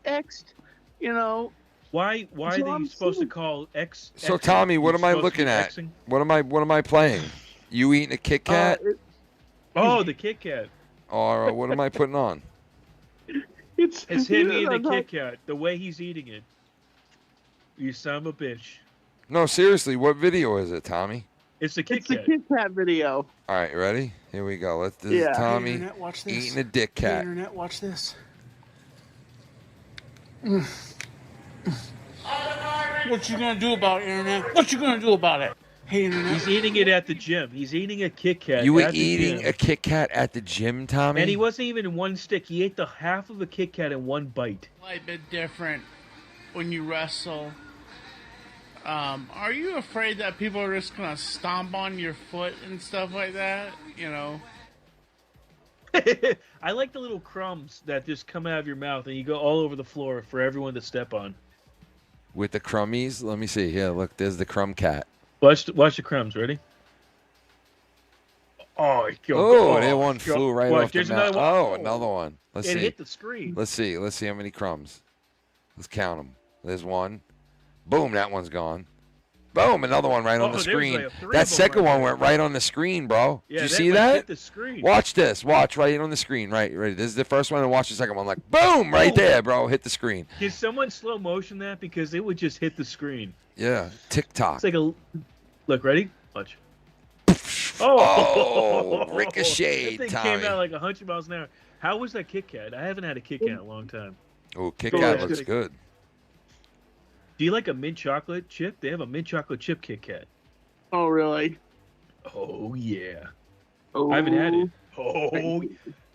X'd, you know. Why are they supposed to call X? So Tommy, what am I looking at? Xing? What am I playing? You eating a Kit Kat? Oh, the Kit Kat. Or what am I putting on? It's him eating a Kit Kat. The way he's eating it. You son of a bitch. No, seriously, what video is it, Tommy? It's the Kit Kat. It's the Kit Kat video. All right, ready? Here we go. This is Tommy Hey, Internet, watch this. eating a dick cat. Hey, Internet, watch this. What you gonna do about it, Internet? What you gonna do about it? Hey, Internet. He's eating it at the gym. He's eating a Kit Kat. You were at the eating gym. a Kit Kat at the gym, Tommy? And he wasn't even in one stick. He ate the half of a Kit Kat in one bite. A bit different when you wrestle. Are you afraid that people are just gonna stomp on your foot and stuff like that? You know. I like the little crumbs that just come out of your mouth and you go all over the floor for everyone to step on. With the crummies? Let me see. Yeah, look, there's the crumb cat. Watch the crumbs. Ready? Oh, there one flew right off the mouth. Oh, another one. Let's see. It hit the screen. Let's see. Let's see how many crumbs. Let's count them. There's one. Boom, that one's gone. Boom, another one right on the screen. Like that second one went right on the screen, bro. Yeah, Did you see that? Hit the screen. Watch this. Watch right on the screen. Right, ready. This is the first one, and watch the second one. Like, boom, right there, bro. Hit the screen. Can someone slow motion that? Because it would just hit the screen. Yeah, TikTok. It's like a... Look, ready? Watch. Oh, ricochet, That thing Tommy. came out like 100 miles an hour. How was that Kit Kat? I haven't had a Kit Kat in a long time. Oh, Kit Kat looks good. Do you like a mint chocolate chip? They have a mint chocolate chip Kit Kat. Oh, really? Oh, yeah. Oh. I haven't had it. Oh,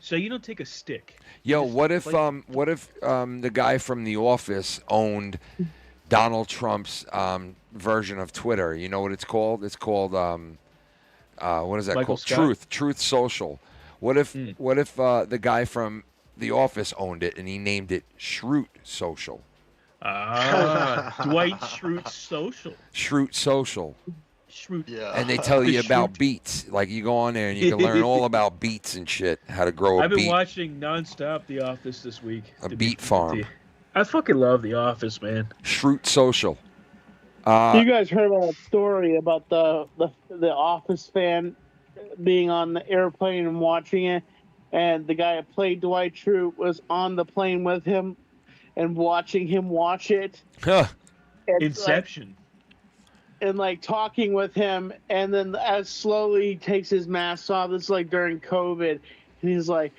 so you don't take a stick. Yo, what if the guy from The Office owned Donald Trump's version of Twitter? You know what it's called? It's called what is that Michael called? Scott? Truth Social. What if the guy from The Office owned it and he named it Shroot Social? Dwight Schrute Social. Shroot Social. Schrute. Yeah. And they tell you about beats. Like you go on there and you can learn all about beats and shit. How to grow a I've been beat. watching nonstop The Office this week. A beat farm. I fucking love The Office, man. Shroot Social. You guys heard about that story about the Office fan being on the airplane and watching it, and the guy that played Dwight Schrute was on the plane with him and watching him watch it. Huh. Inception. And like talking with him, and then as slowly he takes his mask off, it's like during COVID, and he's like,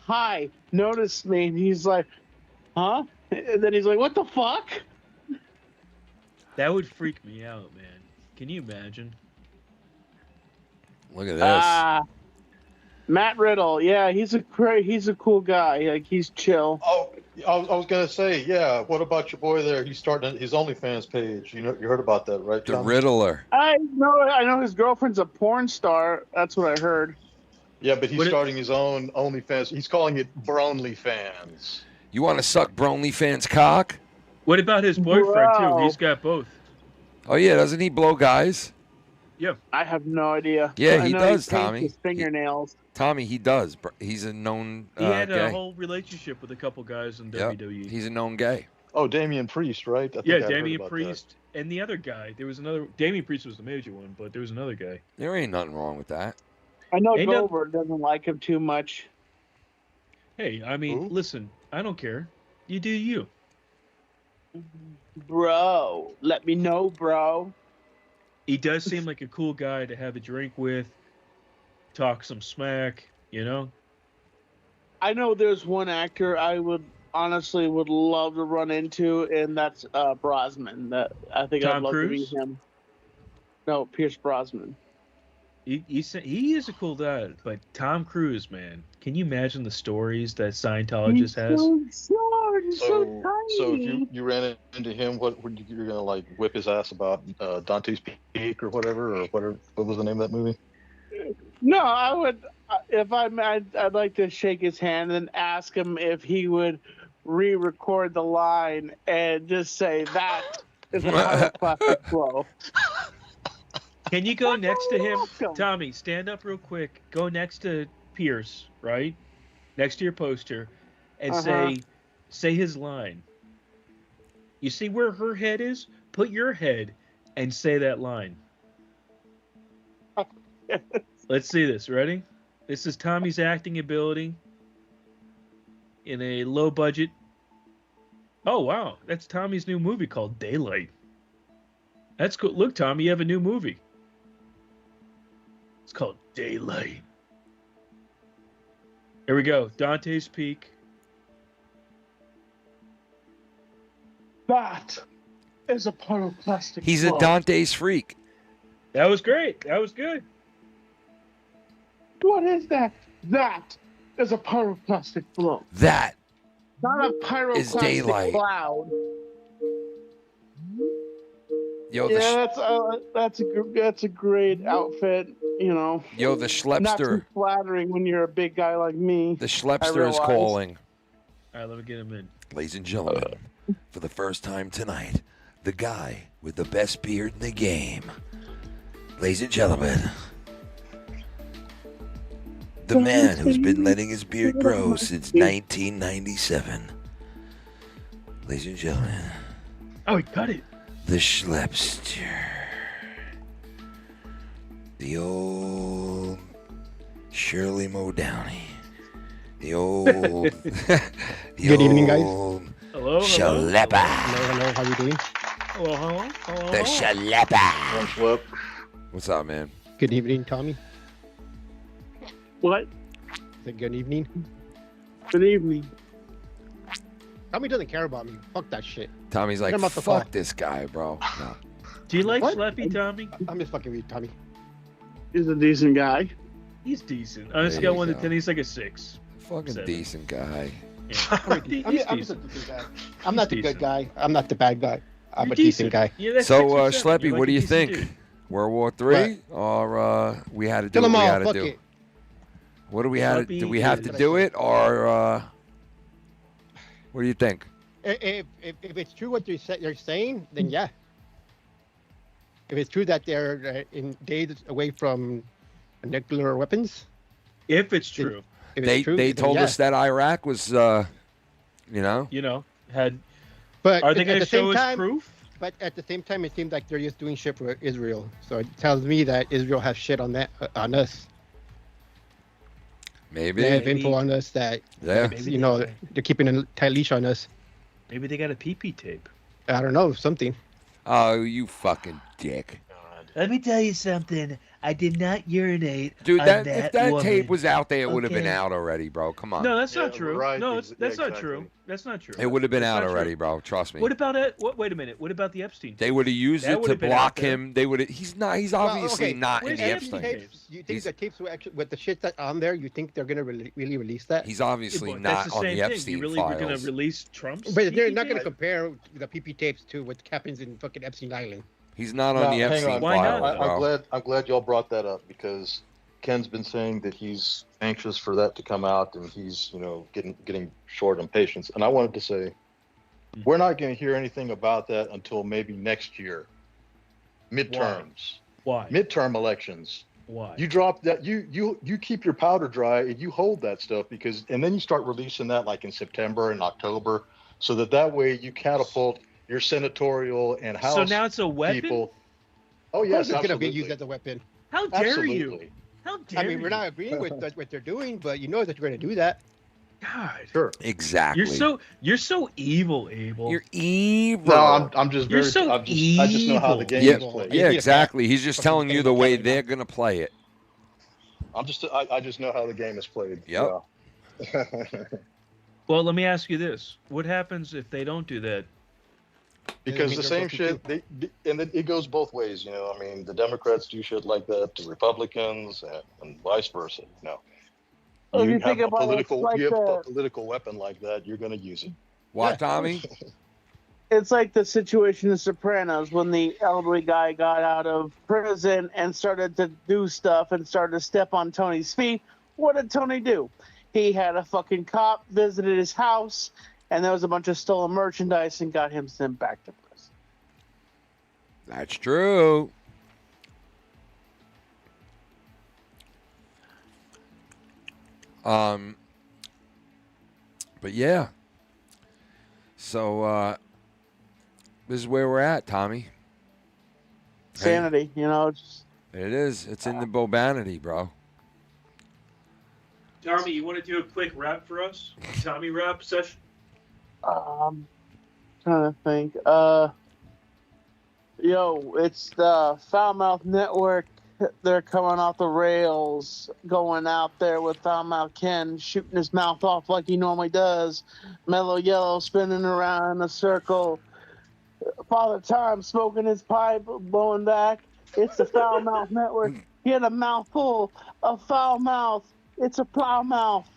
"Hi, notice me," and he's like, "Huh?" And then he's like, "What the fuck?" That would freak me out, man. Can you imagine? Look at this. Matt Riddle, yeah, he's a cool guy. Like he's chill. Oh, I was gonna say, yeah. What about your boy there? He's starting his OnlyFans page. You heard about that, right? The Tom? Riddler. I know his girlfriend's a porn star. That's what I heard. Yeah, but he's starting his own OnlyFans. He's calling it BronlyFans. You want to suck BronlyFans cock? What about his boyfriend Bro. too? He's got both. Oh yeah, doesn't he blow guys? Yeah. I have no idea. Yeah, he I know does, paints Tommy. His fingernails. Tommy, he does. He's a known He had gay. a whole relationship with a couple guys in Yep. WWE. He's a known gay. Oh, Damian Priest, right? I think Yeah, I heard Damian about Priest and the other guy. There was another. Damian Priest was the major one, but there was another guy. There ain't nothing wrong with that. I know Ain't Goldberg doesn't like him too much. Hey, I mean, listen, I don't care. You do you. Bro, let me know, bro. He does seem like a cool guy to have a drink with, talk some smack, you know? I know there's one actor I would honestly would love to run into, and that's Brosnan. That I think I'd Tom love Cruise? to meet him. No, Pierce Brosnan. He is a cool guy, but Tom Cruise, man, can you imagine the stories that Scientologist has? So if you ran into him, what would you're gonna like whip his ass about Dante's Peak or whatever? What was the name of that movie? No, I would. If I'd like to shake his hand and ask him if he would re-record the line and just say that is a pyroclastic flow. Can you go next to him? Tommy, stand up real quick. Go next to Pierce, right? Next to your poster, and say his line. You see where her head is? Put your head and say that line. Let's see this. Ready? This is Tommy's acting ability in a low budget. Oh, wow. That's Tommy's new movie called Daylight. That's cool. Look, Tommy, you have a new movie. It's called Daylight. Here we go. Dante's Peak. That is a pyroclastic He's a flow. Dante's freak. That was great. That was good. What is that? That is a pyroclastic flow. That Not a is pyroclastic Daylight. cloud. Yo, Yeah, that's a great outfit. You know. Yo, the Not Schleppster. too flattering when you're a big guy like me. The I Schleppster is realize. calling. All right, let me get him in. Ladies and gentlemen, for the first time tonight, the guy with the best beard in the game. Ladies and gentlemen, the man who's been letting his beard grow since 1997. Ladies and gentlemen. Oh, he cut it. The Schleppster. The old Shirley Mo Downey. The old... Good evening, guys. Hello, Schlepper. Hello, how you doing? Hello. The Schlepper. What's up, man? Good evening, Tommy. What? Good evening. Good evening. Tommy doesn't care about me. Fuck that shit. Tommy's like, Get him off the call. fuck this guy, bro. No. Do you like What? Schleppy, Tommy? I'm just fucking with you, Tommy. He's a decent guy. He's decent. On a There scale you 1 to go. 10, he's like a 6. Fucking 7. decent guy. I'm He's just a decent. decent guy. I'm not the He's good guy. I'm not the bad guy. I'm You're a decent guy. Yeah, that's So, 6%. Schleppy, You're like what do a you decent think? dude. World War III, or we had to do Kill what them we all. had to Fuck do? it. What do we have? Schleppy Do we have to is- do it, or what do you think? If it's true what they're saying, then yeah. If it's true that they're in days away from nuclear weapons, If it's true. if They it's true, they then told yeah. us that Iraq was, you know. Had. But Are they at going the to show same us time, proof? But at the same time, it seems like they're just doing shit for Israel. So it tells me that Israel has shit on that on us. Maybe. They have info on us that, Yeah. you know, they're keeping a tight leash on us. Maybe they got a PP tape. I don't know, something. Oh, you fucking dick. Let me tell you something. I did not urinate Dude, on that if that woman. tape was out there, it would have been Okay? out already, bro. Come on. No, that's not true. right, No, ex- that's not exactly. true. That's not true. It would have been That's out not already, true. bro. Trust me. What about it? Wait a minute. What about the Epstein? They would have used That it to would've been out block there. him. They would. He's not. He's obviously not in Where's the the Epstein. Tapes, you think He's- the tapes were actually, with the shit that's on there, you think they're going to really release that? He's obviously But not that's the on same the thing. Epstein You really were going files. to release Trump's? But they're PP not going to tape? compare the PP tapes to what happens in fucking Epstein Island. He's not on Now, the hang Epstein on. Why files, not? bro. I'm glad y'all brought that up because Ken's been saying that he's anxious for that to come out and he's, you know, getting short on patience. And I wanted to say, we're not going to hear anything about that until maybe next year. Midterms. Why? Midterm elections. Why? You drop that, you keep your powder dry and you hold that stuff because, and then you start releasing that like in September and October, so that way you catapult your senatorial and House So now it's a weapon? people. Oh Of course yes, it's going to be absolutely. used as a weapon. How dare you? Absolutely. How dare I mean, you? we're not agreeing with what they're doing, but you know that you're going to do that. God. Sure. Exactly. You're so evil, Abel. You're evil. No, I'm just You're very. so I just know how the game is played. Yeah, exactly. He's just telling you the way they're gonna play it. I just know how the game is played. Yep. Yeah. Well, let me ask you this: what happens if they don't do that? Because the same shit, and it goes both ways, you know. I mean, the Democrats do shit like that to Republicans, and vice versa. You know, Well, if you you think have a about it, it's political, like you have the- a political weapon like that, you're going to use it. What, Tommy? It's like the situation in Sopranos when the elderly guy got out of prison and started to do stuff and started to step on Tony's feet. What did Tony do? He had a fucking cop visited his house, and there was a bunch of stolen merchandise and got him sent back to prison. That's true. But yeah. So this is where we're at, Tommy. Sanity, you know. Just, It is. It's in the bobanity, bro. Tommy, you want to do a quick rap for us? Tommy rap session? trying to think. Yo, it's the Foulmouth Network. They're coming off the rails, going out there with Foulmouth Ken shooting his mouth off like he normally does. Mellow Yellow spinning around in a circle. Father Time smoking his pipe, blowing back. It's the Foulmouth Network. He had a mouthful of foul mouth. It's a plow mouth.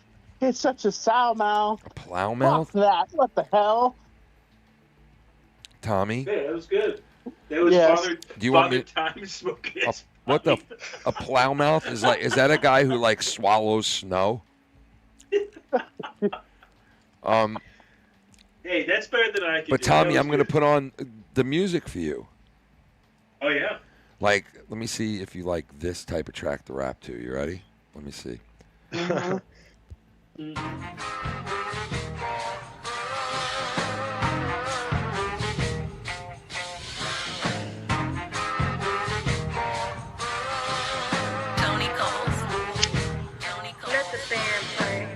It's such a sow mouth. A plow mouth? Fuck that. What the hell? Tommy? Hey, that was good. That was Yes. Father, Do you want Father me- Time smoking. What the? A plow mouth is like? Is that a guy who like swallows snow? Hey, that's better than I can But do. Tommy, That I'm was gonna good. put on the music for you. Oh, yeah? Like, let me see if you like this type of track to rap to. You ready? Let me see. Tony Coles. Let the band play.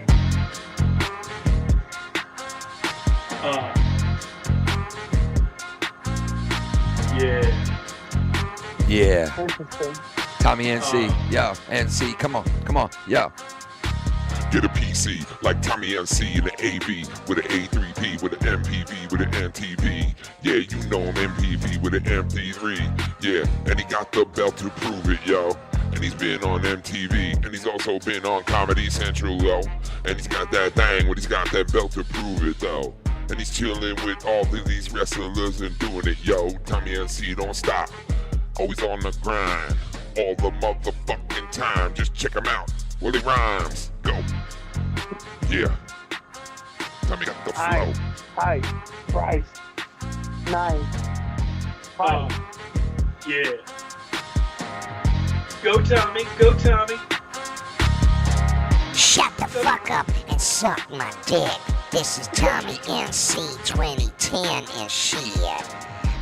Yeah. Yeah. Tommy NC. Yo, NC. Come on. Yo. Get a PC like Tommy NC and an AB with an A3P with an MPV with an MTV. Yeah, you know him, MPV with an MP3. Yeah, and he got the belt to prove it, yo. And he's been on MTV, and he's also been on Comedy Central, yo. And he's got that thing, but he's got that belt to prove it, though. And he's chilling with all of these wrestlers and doing it, yo. Tommy NC don't stop, always on the grind, all the motherfucking time. Just check him out, Willie Rhymes, go. Yeah, Tommy got the flow. Hi, Bryce. Nice. Yeah. Go, Tommy. Go, Tommy. Shut the fuck up and suck my dick. This is Tommy NC 2010 and shit.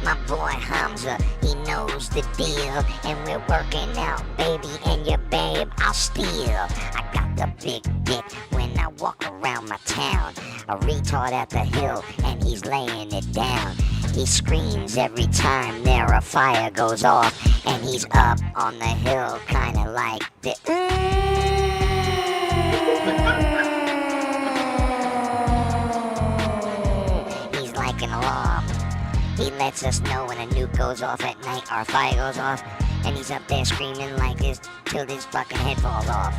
My boy Hamza, he knows the deal. And we're working out, baby, and your babe, I'll steal. I got the big dick when I walk around my town. A retard at the hill, and he's laying it down. He screams every time there a fire goes off. And he's up on the hill, kinda like the he's like an alarm. He lets us know when a nuke goes off at night or a fire goes off. And he's up there screaming like this till his fucking head falls off.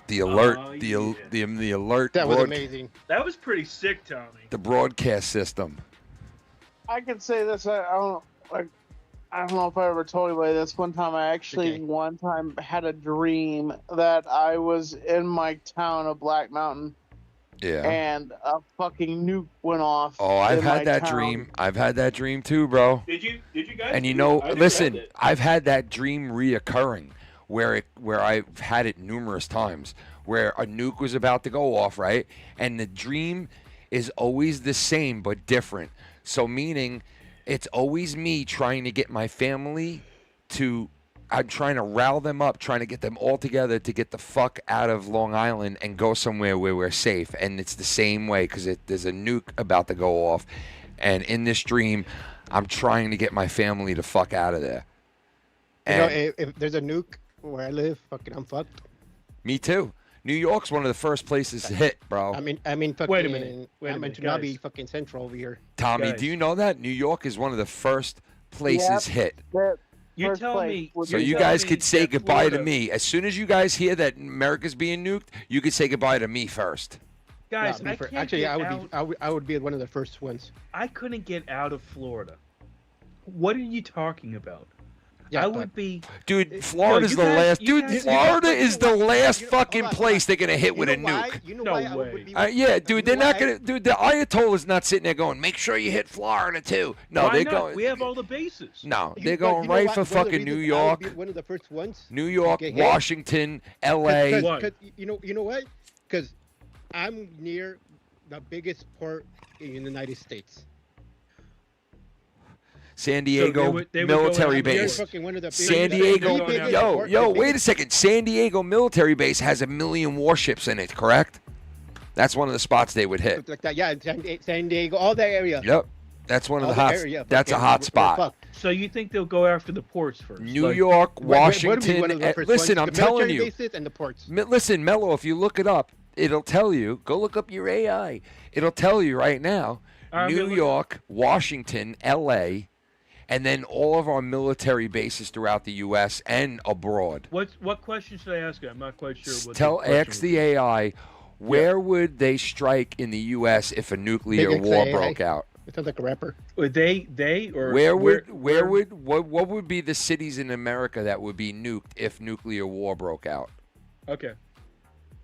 The alert, the alert. That was amazing. That was pretty sick, Tommy. The broadcast system. I can say this. I don't know if I ever told anybody this. One time, I actually had a dream that I was in my town of Black Mountain. Yeah. And a fucking nuke went off. Oh, I've in my had that town. dream. I've had that dream too, bro. Did you guys? And you do? know, I never listen, had it. I've had that dream reoccurring where I've had it numerous times where a nuke was about to go off, right? And the dream is always the same but different. So meaning it's always me trying to get my family to I'm trying to rile them up, trying to get them all together to get the fuck out of Long Island and go somewhere where we're safe. And it's the same way because there's a nuke about to go off. And in this dream, I'm trying to get my family to fuck out of there. You know, if there's a nuke where I live, fucking, I'm fucked. Me too. New York's one of the first places to hit, bro. I mean, fucking. Wait a minute, I'm in guys. fucking central over here. Tommy, Guys. do you know that? New York is one of the first places hit. You tell me. So you guys could say goodbye to me. As soon as you guys hear that America's being nuked, you could say goodbye to me first. Guys, Yeah, I can't actually, get I would be one of the first ones. I couldn't get out of Florida. What are you talking about? Yeah, I would be. Dude, Florida's the last. Dude, Florida is the last fucking place they're gonna hit with a nuke. You know No why I way. would be Yeah, dude, they're not gonna. Dude, the Ayatollah's not sitting there going, "Make sure you hit Florida too." No, Why they're not? going. We have all the bases. No, You- they're but going you know right why- for one of the fucking New reasons I would be York, one of the first ones. New York, to get hit. Washington, L.A. Because you know what? Because I'm near the biggest port in the United States. San Diego they would go military after base. Fucking one of the San biggest- Diego, the biggest yo, port- yo, the wait a second. San Diego military base has 1 million warships in it, correct? That's one of the spots they would hit. like that. Yeah, San Diego, all that area. Yep, that's one of All the hot. area, That's a fucking- hot we're spot. fucked. So you think they'll go after the ports first? New Like- York, What would be Washington. one of the first Listen, ones? I'm The telling military you. bases and the ports. Listen, Mello, if you look it up, it'll tell you. Go look up your AI. It'll tell you right now. New York, Washington, L.A., and then all of our military bases throughout the U.S. and abroad. What question should I ask you? I'm not quite sure. What Ask the AI, where would they strike in the U.S. if a nuclear Big war XAI. broke out? It sounds like a rapper. Would they or what would be the cities in America that would be nuked if nuclear war broke out? Okay.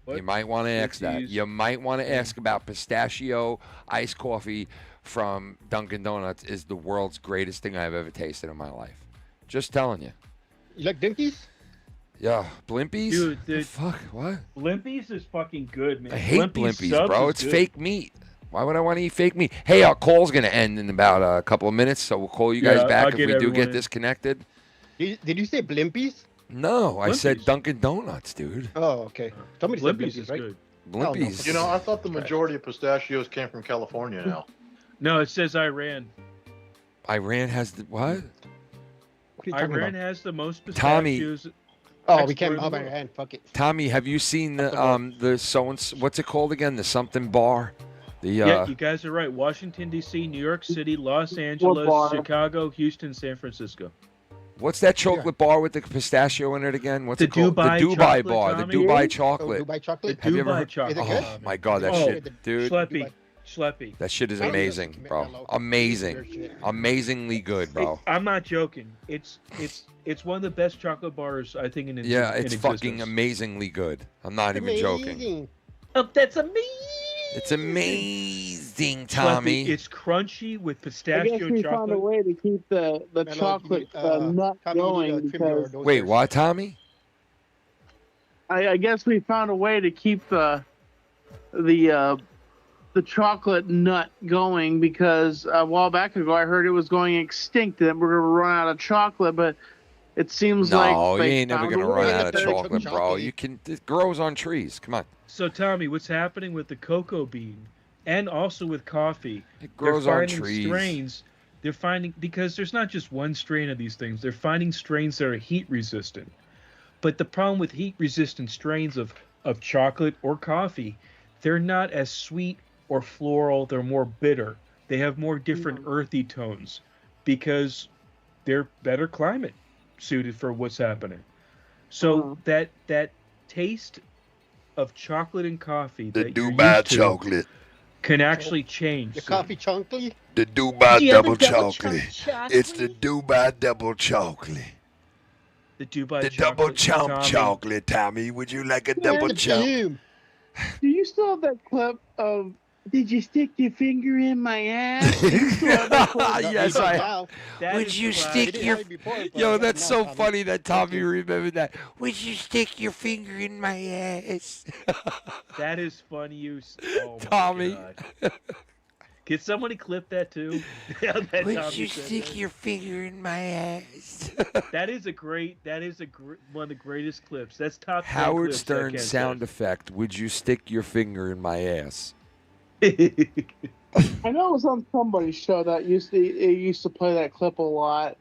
You might want to ask that. Cities. You might want to ask about pistachio iced coffee from Dunkin' Donuts is the world's greatest thing I've ever tasted in my life. Just telling you. You like Dinkies? Yeah, Blimpies? Dude, The fuck, what? Blimpies is fucking good, man. I hate Blimpies, subs bro. is It's good. fake meat. Why would I want to eat fake meat? Hey, our call's going to end in about a couple of minutes, so we'll call you guys Yeah, back I'll if get we do everyone get in. disconnected. Did you say Blimpies? No, I said Blimpies. Dunkin' Donuts, dude. Oh, okay. Somebody said Blimpies Blimpies, is right? good. Blimpies. You know, I thought the majority of pistachios came from California now. No, it says Iran. Iran has the what? What are you talking Iran about? has the most Tommy. pistachios. Oh, we can't. exported Oh, in the my world. hand. Fuck it. Tommy, have you seen the so and what's it called again? The something bar? The Yeah, you guys are right. Washington D.C., New York City, Los Angeles, bar. Chicago, Houston, San Francisco. what's that chocolate bar with the pistachio in it again? What's The it called? Dubai the Dubai chocolate, bar. Tommy? The Dubai Oh, chocolate. Dubai chocolate. Have you ever Dubai heard? chocolate. Is it good? Oh my god, that Oh, shit, dude. Schleppy. Schleppy. That shit is I don't know. amazing, bro. Mellow. Amazing. Weird shit. Amazingly good, bro. I'm not joking. It's one of the best chocolate bars I think in Yeah, in it's existence. fucking amazingly good. I'm not even joking. Amazing. Oh, that's amazing. It's amazing, Schleppy, Tommy. it's crunchy with I pistachio guess we found a chocolate. way to keep the Mellow, chocolate nut Tommy, you going need to trim your because nose Wait, hairs. what, Tommy? I guess we found a way to keep the chocolate nut going because a while back ago I heard it was going extinct that we're gonna run out of chocolate, but it seems like No, you they ain't never found gonna a way run to out of make it chocolate, bro. You can. It grows on trees. Come on. So Tommy, what's happening with the cocoa bean and also with coffee? It grows on they're finding trees. strains. They're finding because there's not just one strain of these things. They're finding strains that are heat resistant. But the problem with heat resistant strains of chocolate or coffee, they're not as sweet or floral. They're more bitter. They have more different earthy tones because they're better climate suited for what's happening. So that taste of chocolate and coffee The that you're Dubai used to chocolate. can actually change. The So- coffee chunky. The Dubai Do you have a double double chocolate. chocolate? It's the Dubai double chocolate. The Dubai The double chocolate, chomp Tommy. chocolate, Tommy. Would you like a double chomp? Do you still have that clip of "Did you stick your finger in my ass"? Do you still have that clip? Yes, I have. That Would is you classic. stick your... Yo, that's so funny that Tommy remembered that. Would you stick your finger in my ass? That is fun use. Oh my Tommy. God. Can somebody clip that too? That Would Tommy you said stick that. your finger in my ass? That is one of the greatest clips. That's top 10 Howard clips Stern that Ken sound says. effect. Would you stick your finger in my ass? I know it was on somebody's show that used to play that clip a lot.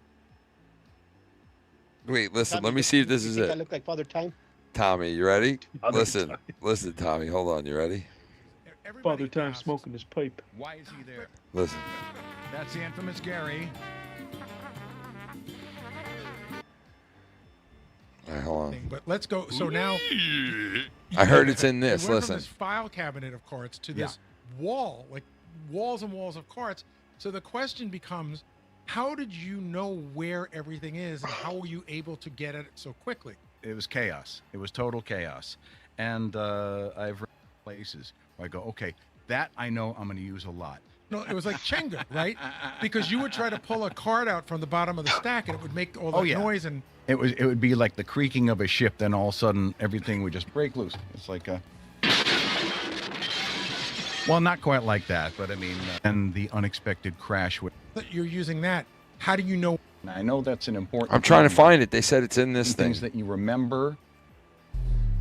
Wait, listen. Tommy, Let me see if this you is think I it. look like Father Time? Tommy, you ready? Father Listen, Time. listen, Tommy. Hold on. You ready? Father Time smoking his pipe. Why is he there? Listen. That's the infamous Gary. All right, hold on. But let's go. So now, I heard it's in this. You went Listen. from this file cabinet of cards to this wall, like walls and walls of cards. So the question becomes, how did you know where everything is, and how were you able to get at it so quickly? It was chaos. It was total chaos. And I've read places where I go, okay, that I know I'm going to use a lot. No, it was like Chenga, right? Because you would try to pull a card out from the bottom of the stack, and it would make all that noise. And it would be like the creaking of a ship. Then all of a sudden, everything would just break loose. It's like a... Well, not quite like that, but I mean, and the unexpected crash. You're using that. How do you know? I know that's an important... I'm trying to find it. They said it's in this thing. Things that you remember.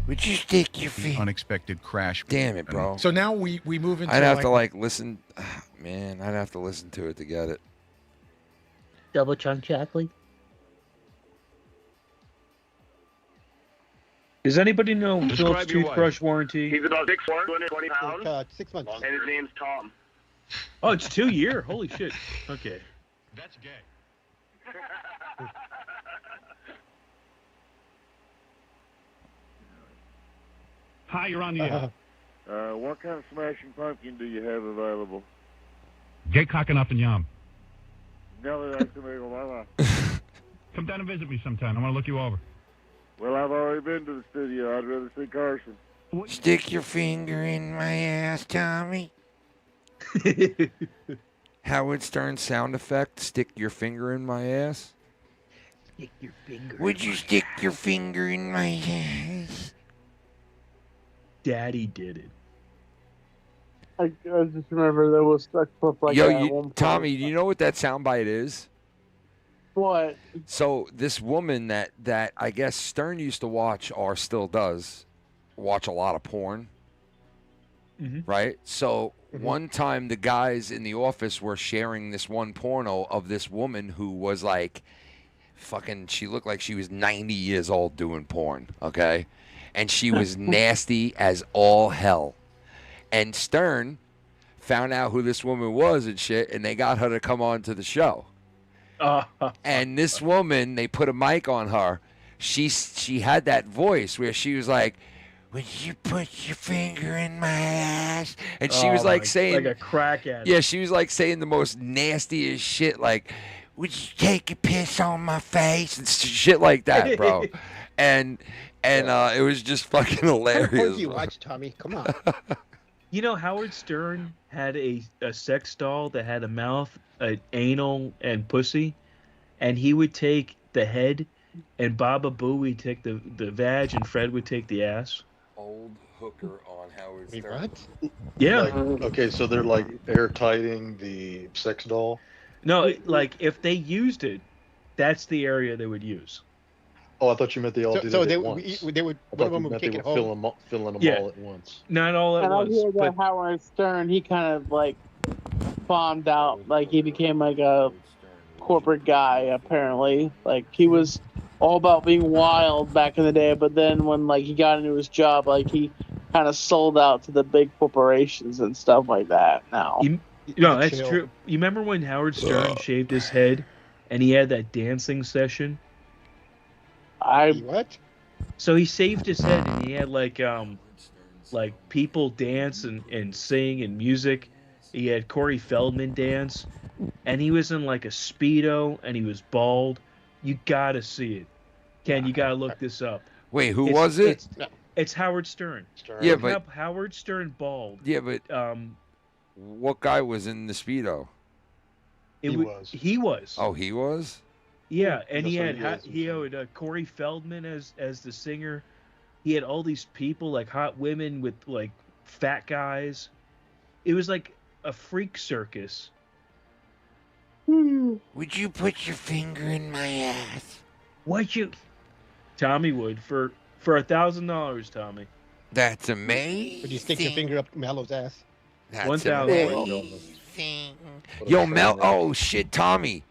Would you stick your feet? Unexpected crash. Damn it, bro. So now we move into. I'd have to like listen. Man, I'd have to listen to it to get it. Double chunk chocolate. Does anybody know Describe Phillips your toothbrush warranty? He's about 6'4", 220 pounds. 6 months. And his name's Tom. Oh, it's 2 year. Holy shit. Okay. That's gay. Hi, you're on the air. What kind of smashing pumpkin do you have available? Gay cocking up and yum. Never that's to make a mama. Come down and visit me sometime. I want to look you over. Well, I've already been to the studio. I'd rather see Carson. Stick your finger in my ass, Tommy. Howard Stern sound effect. Stick your finger in my ass. Stick your finger. Would you stick your finger in my ass? Daddy did it. I just remember there was a clip like that. at one point. Tommy, do you know what that soundbite is? What? So this woman that I guess Stern used to watch, or still does, watch a lot of porn. Right? So one time the guys in the office were sharing this one porno of this woman who was like fucking, she looked like she was 90 years old doing porn, okay? And she was nasty as all hell. And Stern found out who this woman was and shit, and they got her to come on to the show. And this woman, they put a mic on her. She had that voice where she was like, "Would you put your finger in my ass?" And she was like saying, like a crack addict. yeah, she was like saying the most nastiest shit, like, "Would you take a piss on my face?" and shit like that, bro. and it was just fucking hilarious. What do you watch, Tommy? Come on. You know, Howard Stern had a sex doll that had a mouth, an anal, and pussy, and he would take the head, and Baba Boo would take the vag, and Fred would take the ass. Old hooker on Howard Wait, Stern. what? Yeah. Like, okay, so they're like airtighting the sex doll. No, like if they used it, that's the area they would use. Oh, I thought you meant they all did So it they at would, once. they would, I one thought of them you would meant take they it were home. filling them Yeah. all at once. Not all at And I once. hear that But Howard Stern, he kind of like bombed out. Like he became like a corporate guy, apparently. Like he was all about being wild back in the day, but then when like he got into his job, like he kind of sold out to the big corporations and stuff like that now. no, that's true. You remember when Howard Stern shaved his head, and he had that dancing session? What? So he shaved his head, and he had like people dance and sing and music. He had Corey Feldman dance, and he was in like a Speedo, and he was bald. You gotta see it, Ken. You gotta look this up. Wait, who was it? It's Howard Stern. Yeah, Look but up Howard Stern bald. yeah, but what guy was in the Speedo? He was. Oh, he was. Yeah, and he That's had what he is. Corey Feldman as the singer. He had all these people, like hot women with like fat guys. It was like a freak circus. Would you put your finger in my ass? Would you? Tommy would for $1,000, Tommy. That's amazing. Would you stick your finger up Mellow's ass? That's 1,000. amazing. Yo, Mel. Oh shit, Tommy.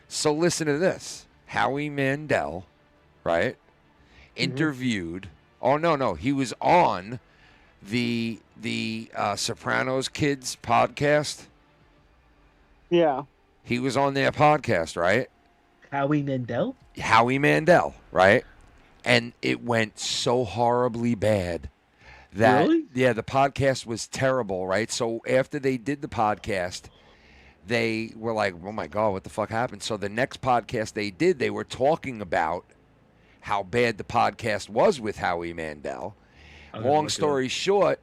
So listen to this. Howie Mandel, right? Interviewed. Oh no, he was on the Sopranos Kids podcast. Yeah. He was on their podcast, right? Howie Mandel? Howie Mandel, right? And it went so horribly bad that Really? Yeah, the podcast was terrible, right? So after they did the podcast, they were like, "Oh my god, what the fuck happened?" So the next podcast they did, they were talking about how bad the podcast was with Howie Mandel. Long story short,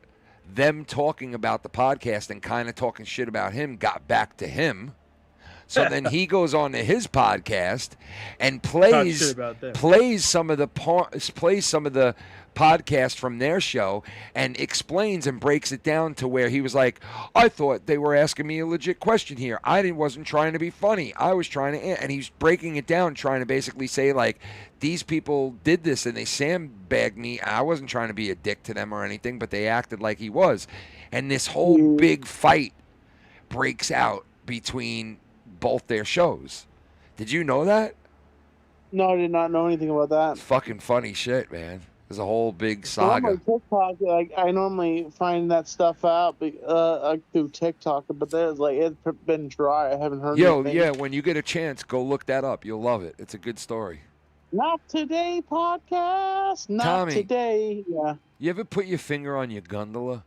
them talking about the podcast and kind of talking shit about him got back to him. So then he goes on to his podcast and plays some of the podcast from their show and explains and breaks it down to where he was like, I thought they were asking me a legit question here. Wasn't trying to be funny. I was trying to, and he's breaking it down, trying to basically say like, these people did this and they sandbagged me. I wasn't trying to be a dick to them or anything, but they acted like he was. And this whole big fight breaks out between both their shows. Did you know that? No, I did not know anything about that. Fucking funny shit, man. There's a whole big Well, on my saga. TikTok, like, I normally find that stuff out through TikTok, but there's like it's been dry. I haven't heard anything. Yeah, when you get a chance, go look that up. You'll love it. It's a good story. Not today podcast. Not Tommy. today. Yeah. You ever put your finger on your gondola?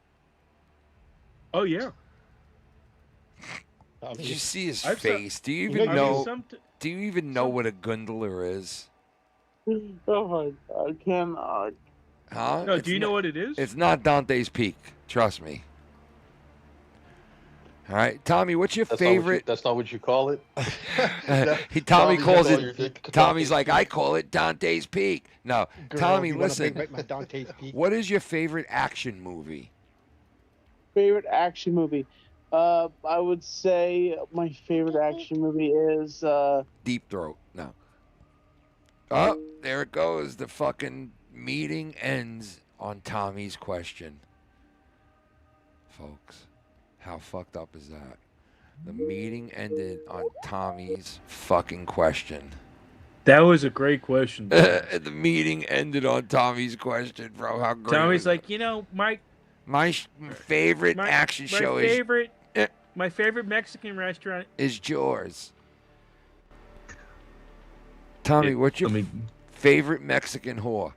Oh yeah. Did you see his I've face? Do you I even mean, know? somet- Do you even know what a gondola is? Oh my God, Ken. Huh? No, It's do you know not- what it is? It's not Dante's Peak. Trust me. All right, Tommy. What's your favorite? That's not what you call it. Tommy calls all your it. dick- Tommy's like, I call it Dante's Peak. No, Girl, Tommy, you wanna listen. bring back my Dante's Peak? What is your favorite action movie? Favorite action movie? I would say my favorite action movie is Deep Throat. No. Oh, there it goes. The fucking meeting ends on Tommy's question. Folks, how fucked up is that? The meeting ended on Tommy's fucking question. That was a great question. The meeting ended on Tommy's question, bro. How great. Tommy's was like, my favorite action show my favorite Mexican restaurant is Jaws. Tommy, what's your favorite Mexican whore?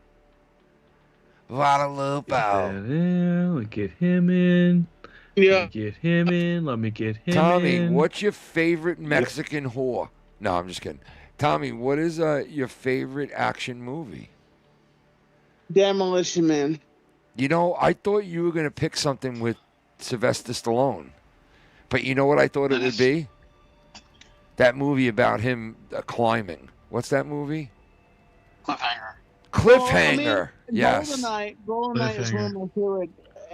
Guadalupe. Let me get him in. Yeah. Let me get him in. Let me get him Tommy, in. what's your favorite Mexican whore? No, I'm just kidding. Tommy, what is your favorite action movie? Demolition Man. You know, I thought you were going to pick something with Sylvester Stallone. But you know what I thought it would be? That movie about him climbing. What's that movie? Cliffhanger. Yes. GoldenEye is one of my favorite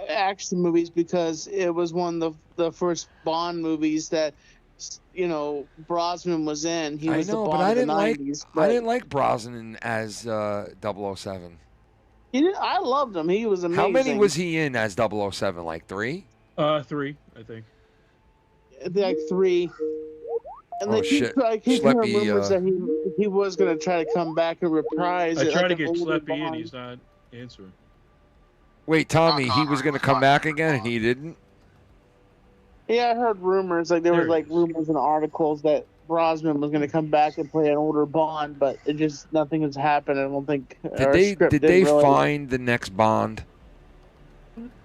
action movies because it was one of the first Bond movies that, Brosnan was in. He was I know, the but Bond I of the didn't 90s. I didn't like Brosnan as 007. I loved him. He was amazing. How many was he in as 007? Like 3? 3, I think. Like 3. And Oh, they shit. I keep hearing Schleppy, rumors that he was going to try to come back and reprise I it. tried like to an get older Schleppy in. Bond. He's not answering. Wait, Tommy, he was going to come back again and he didn't? Yeah, I heard rumors. Like there There was like rumors and articles that Brosnan was going to come back and play an older Bond, but it just nothing has happened. I don't think. Did they find the next Bond?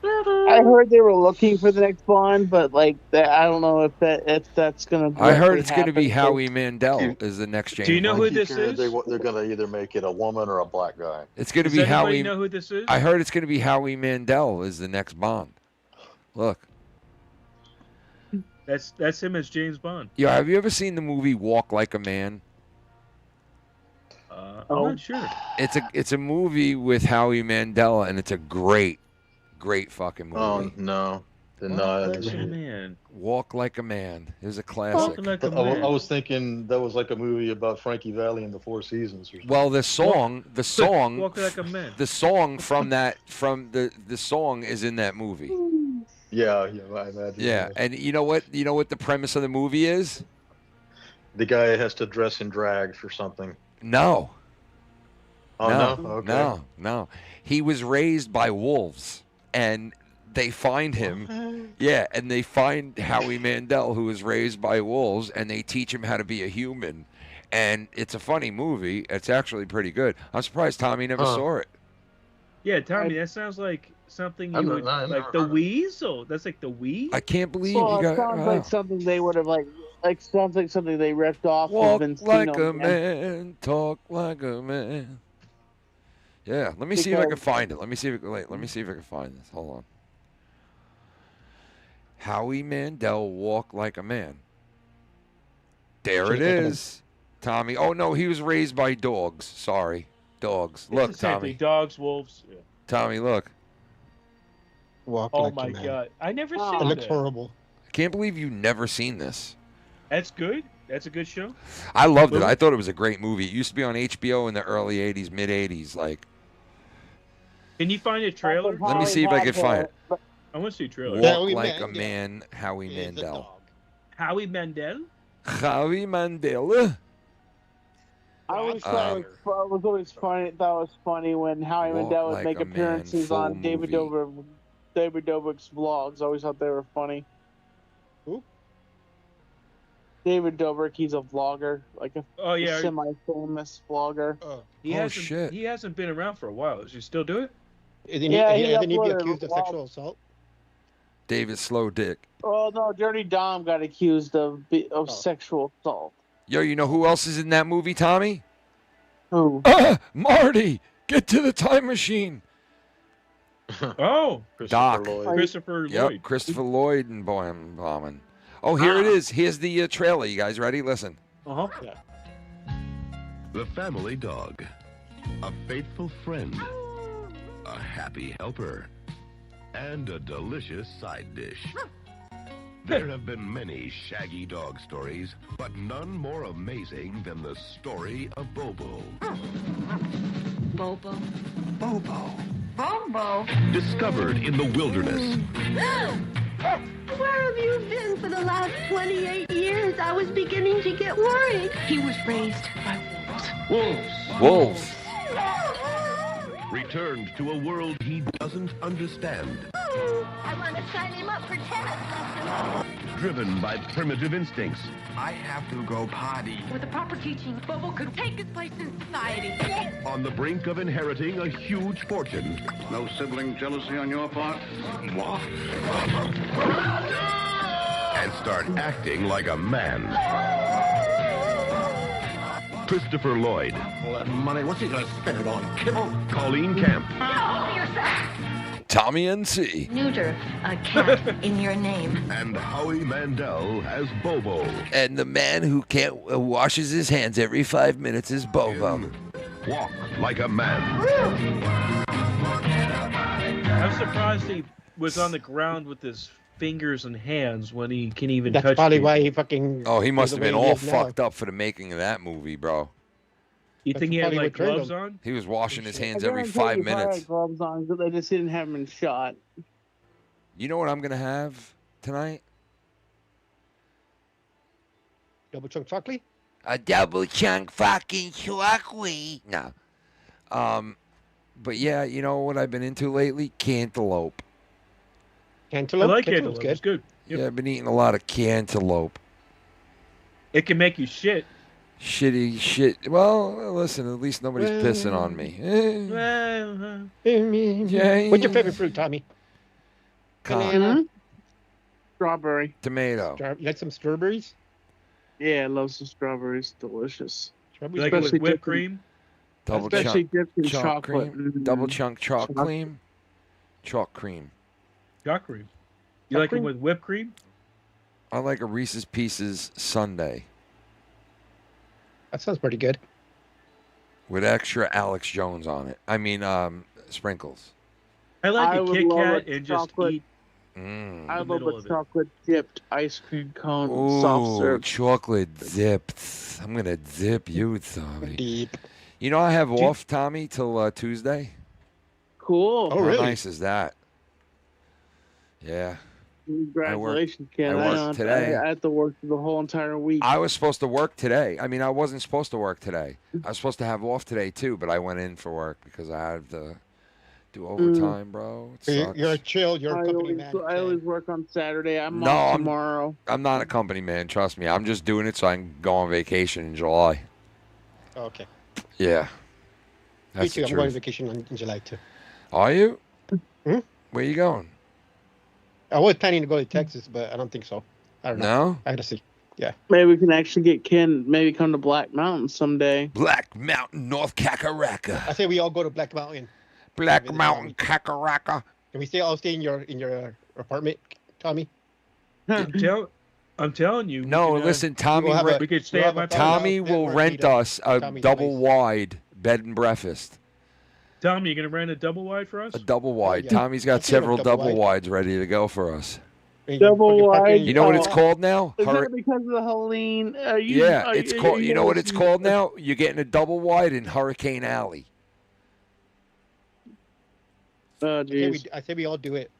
I heard they were looking for the next Bond, but like that, I don't know if that's going to. I heard it's going to be Howie Mandel is the next James Do you know who Bond. this is? They're going to either make it a woman or a black guy. It's going to Does be anybody Howie. know who this is? I heard it's going to be Howie Mandel is the next Bond. Look. That's him as James Bond. Yo, have you ever seen the movie Walk Like a Man? I'm not sure. It's a movie with Howie Mandel, and it's a great fucking movie. Oh no. Then Walk like a man. Walk Like a Man. It was a classic. Walk like a I man. was thinking that was like a movie about Frankie Valli and the Four Seasons or something. Well, the song Walk like a man. the song from the song is in that movie. Yeah, I imagine. Yeah, and you know what the premise of the movie is? The guy has to dress in drag for something. No. Oh, no? Okay. No. He was raised by wolves, and they find him. Yeah, and they find Howie Mandel, who was raised by wolves, and they teach him how to be a human. And it's a funny movie. It's actually pretty good. I'm surprised Tommy never saw it. Yeah, Tommy, that sounds like something you would like. The Weasel. That's like the Wii. I can't believe Well, you got. it sounds like something they would have sounds like something they ripped off. Walk of like a man, talk like a man. Yeah, let me see if I can find it. Let me see if I can find this. Hold on. Howie Mandel, Walk Like a Man. There it is. Tommy. Oh no, he was raised by dogs. Sorry. Dogs. Look, It's the same Tommy. thing. Dogs, wolves. Yeah. Tommy, look. Walk Oh like my a man. god, I never seen It looks that. horrible. I can't believe you've never seen this. That's good. That's a good show. I loved it. I thought it was a great movie. It used to be on HBO in the early 80s, mid 80s. Like, Can you find a trailer? let me see if I can find it. I want to see a trailer. Walk Like a Man, Howie Mandel. Howie Mandel. Howie Mandel. I always thought it was always funny. That was funny when Howie Walk Mandel would like make a man, appearances full on David Dobrik's vlogs. I always thought they were funny. Who? David Dobrik. He's a vlogger, like a yeah. semi-famous vlogger. He hasn't been around for a while. Does he still do it? Isn't Yeah, he he be uploaded accused of a vlog. sexual assault? David Slow Dick. Oh no, Dirty Dom got accused of sexual assault. Yo, you know who else is in that movie, Tommy? Who? Marty! Get to the time machine! Oh! Doc. Christopher Yep, Lloyd. Christopher Lloyd and Bombman. Oh, here it is. Here's the trailer. You guys ready? Listen. Uh-huh. Yeah. The family dog. A faithful friend. A happy helper. And a delicious side dish. There have been many shaggy dog stories, but none more amazing than the story of Bobo. Bobo. Bobo. Bobo. Discovered in the wilderness. Where have you been for the last 28 years? I was beginning to get worried. He was raised by wolves. Wolves. Returned to a world he doesn't understand. I want to sign him up for tennis. Driven by primitive instincts. I have to go potty. With the proper teaching, Bobo could take his place in society. On the brink of inheriting a huge fortune. No sibling jealousy on your part? What? And start acting like a man. Christopher Lloyd. All that money, what's he gonna spend it on? Kibble? Colleen Camp. Tommy NC. Neuter a cat in your name. And Howie Mandel as Bobo. And the man who can't washes his hands every 5 minutes is Bobo. Walk Like a Man. I'm surprised he was on the ground with his fingers and hands when he can even That's touch probably people. why he fucking. Oh, he must the have way been he all is now. fucked up for the making of that movie, bro. You think he had probably like what turned gloves him. on? He was washing his hands I every guarantee 5 he probably minutes. had gloves on, but they just didn't have him shot. You know what I'm gonna have tonight? Double chunk chocolate? A double chunk fucking chocolate. No. But yeah, you know what I've been into lately? Cantaloupe. Cantaloupe? I like Cantaloupe's cantaloupe. It's good. Yep. Yeah, I've been eating a lot of cantaloupe. It can make you shit. Shitty shit. Well, listen, at least nobody's pissing on me. What's your favorite fruit, Tommy? Banana. Strawberry. Tomato. You like some strawberries? Yeah, I love some strawberries. Delicious. You like it with whipped dipped in- cream? Double Especially chunk, dipped in chalk chocolate. cream. Double chunk chalk Chocolate. cream. Chalk cream. Chalk cream. You like it with whipped cream? I like a Reese's Pieces sundae That sounds pretty good. with extra Alex Jones on it. I mean, sprinkles. I like I a would Kit love Kat a and just chocolate- eat I love middle a of it. chocolate dipped ice cream cone soft Ooh, serve. chocolate dipped. I'm gonna dip you, Tommy. Deep. You know I have off, Tommy, till Tuesday. Cool. Oh, How really? nice is that? Yeah. Congratulations, Ken. I worked today. I had to work the whole entire week. I was supposed to work today. I mean, I wasn't supposed to work today. I was supposed to have off today too, but I went in for work because I had to do overtime, bro. It sucks. You're a chill. You're a company man. I always work on Saturday. I'm No, off tomorrow. I'm not a company man. Trust me. I'm just doing it so I can go on vacation in July. Okay. Yeah. Me That's too. the I'm going on truth. vacation in July too. Are you? Hmm? Where you going? I was planning to go to Texas, but I don't think so. I don't know. No? I gotta see. Yeah. Maybe we can actually get Ken. Maybe come to Black Mountain someday. Black Mountain, North Kakaraka. I say we all go to Black Mountain. Black Mountain, Kakaraka. Can we all stay in your apartment, Tommy? I'm telling you. No, listen, Tommy. we could stay at my Tommy will rent us a double wide bed and breakfast. Tommy, you gonna rent a double wide for us? A double wide. yeah. Tommy's got I'll take a several double double wides ready to go for us. Double wide. You know what it's called now? Is that because of the Helene? Yeah, it's called. You know what it's called now? You're getting a double wide in Hurricane Alley. Oh, I say we all do it.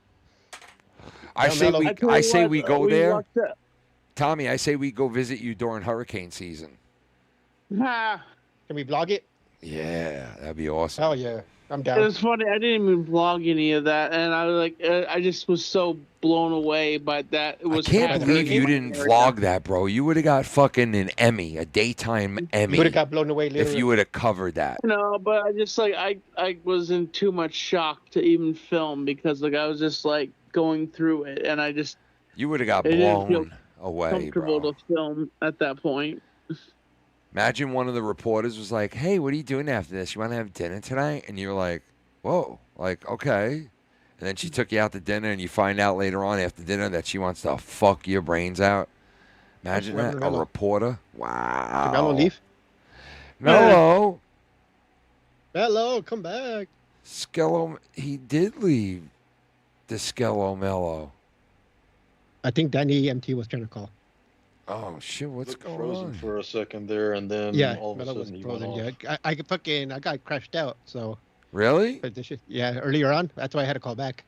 I say we. I say we go there. watched that. Tommy, I say we go visit you during hurricane season. Ha. Can we vlog it? Yeah, that'd be awesome. Hell yeah, I'm It down. was funny. I didn't even vlog any of that, and I was like, I just was so blown away by that. It was. I can't happening believe you in didn't America. vlog that, bro. You would have got fucking an Emmy, a daytime Emmy. You would have got blown away later. if you would have covered that. No, but I just like I was in too much shock to even film because like I was just like going through it, and I just You would have got it didn't feel blown away, comfortable bro. to film at that point. Imagine one of the reporters was like, "Hey, what are you doing after this? You want to have dinner tonight?" And you're like, "Whoa, like okay." And then she took you out to dinner, and you find out later on after dinner that she wants to fuck your brains out. Imagine Where's that, a Mellow? reporter. Did Wow. Mellow leave? Mellow. Hello, come back. Skello, he did leave. The Skello Mellow. I think Danny MT was trying to call. Oh shit, what's Looked going frozen on? for a second there, and then Yeah, all of a Mellow was sudden he went frozen. off. Yeah, I got crashed out. So. Really? But this shit, yeah, earlier on. That's why I had to call back.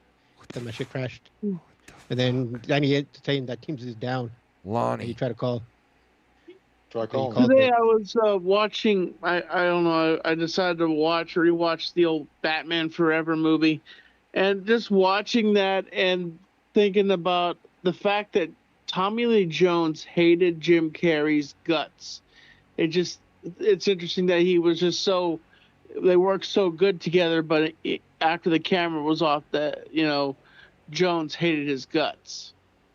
Then my shit crashed. And then Danny saying that Teams is down. Lonnie. He tried to call. Try calling. Today I was watching. I don't know. I decided to rewatch the old Batman Forever movie, and just watching that and thinking about the fact that Tommy Lee Jones hated Jim Carrey's guts. It's interesting that he was just so. They worked so good together, but after the camera was off, Jones hated his guts.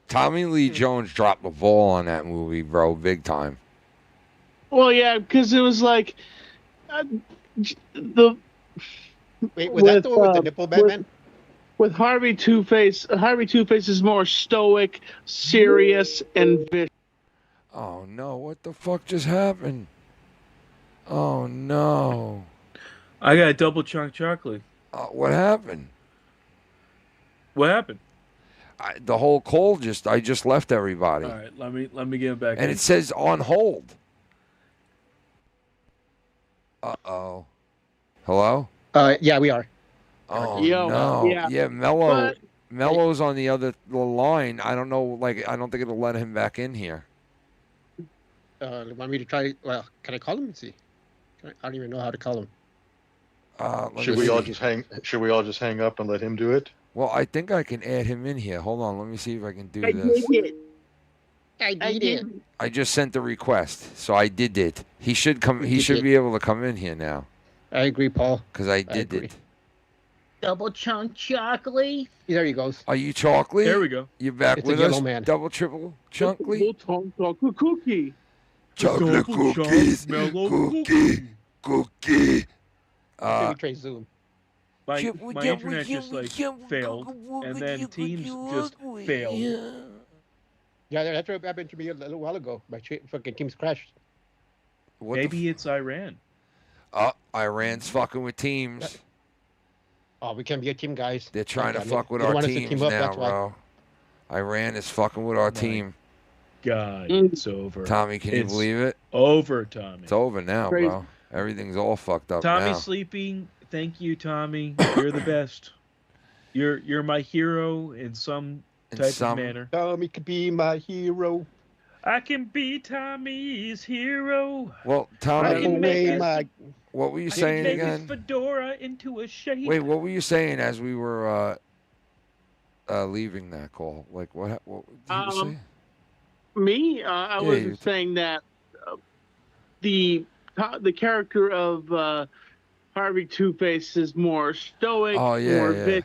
Tommy Lee Jones dropped the ball on that movie, bro, big time. Well, yeah, because it was like the. Wait, was that the one with the nipple Batman? With Harvey Two-Face, Harvey Two-Face is more stoic, serious, and vicious. Oh no, what the fuck just happened? Oh no. I got a double chunk chocolate. What happened? What happened? The whole call I just left everybody. All right, let me get it back. And in. it says on hold. Uh-oh. Hello? Yeah, we are. Oh, Yo, no. yeah. Mellow. Mellow's on the other line. I don't know, I don't think it'll let him back in here. Want me to try? Well, can I call him and see? I don't even know how to call him. Should we all just hang up and let him do it? Well, I think I can add him in here. Hold on, let me see if I can do I this. did it. I did it. I just sent the request, so I did it. He should come. He should be able to come in here now. I agree, Paul. Because I did it. Double chunk chocolate. There he goes. Are you chocolate? There we go. You back It's with a yellow us? man. Double, triple, chunkly? Chocolate cookie. Chocolate Double chunk cookies. mellow Cookie. Maybe try Zoom. My internet just failed, and then Teams just failed. Yeah, that's what happened to me a little while ago. My fucking Teams crashed. Maybe it's Iran. Iran's fucking with teams. Oh, we can't be a team, guys. They're trying to God, fuck with they don't our want us to teams team up, now, that's why. bro. Iran is fucking with our team. God, it's over. Tommy, can you believe it? Over, Tommy. It's over now, bro. Everything's all fucked up Tommy now. sleeping. Thank you, Tommy. You're the best. You're my hero in some type of manner. Tommy could be my hero. I can be Tommy's hero. Well, Tommy, what were you saying make again? his fedora into a shape. Wait, what were you saying as we were leaving that call? Like, what did you say? Me, I was saying that the character of Harvey Two-Face is more stoic, more vicious.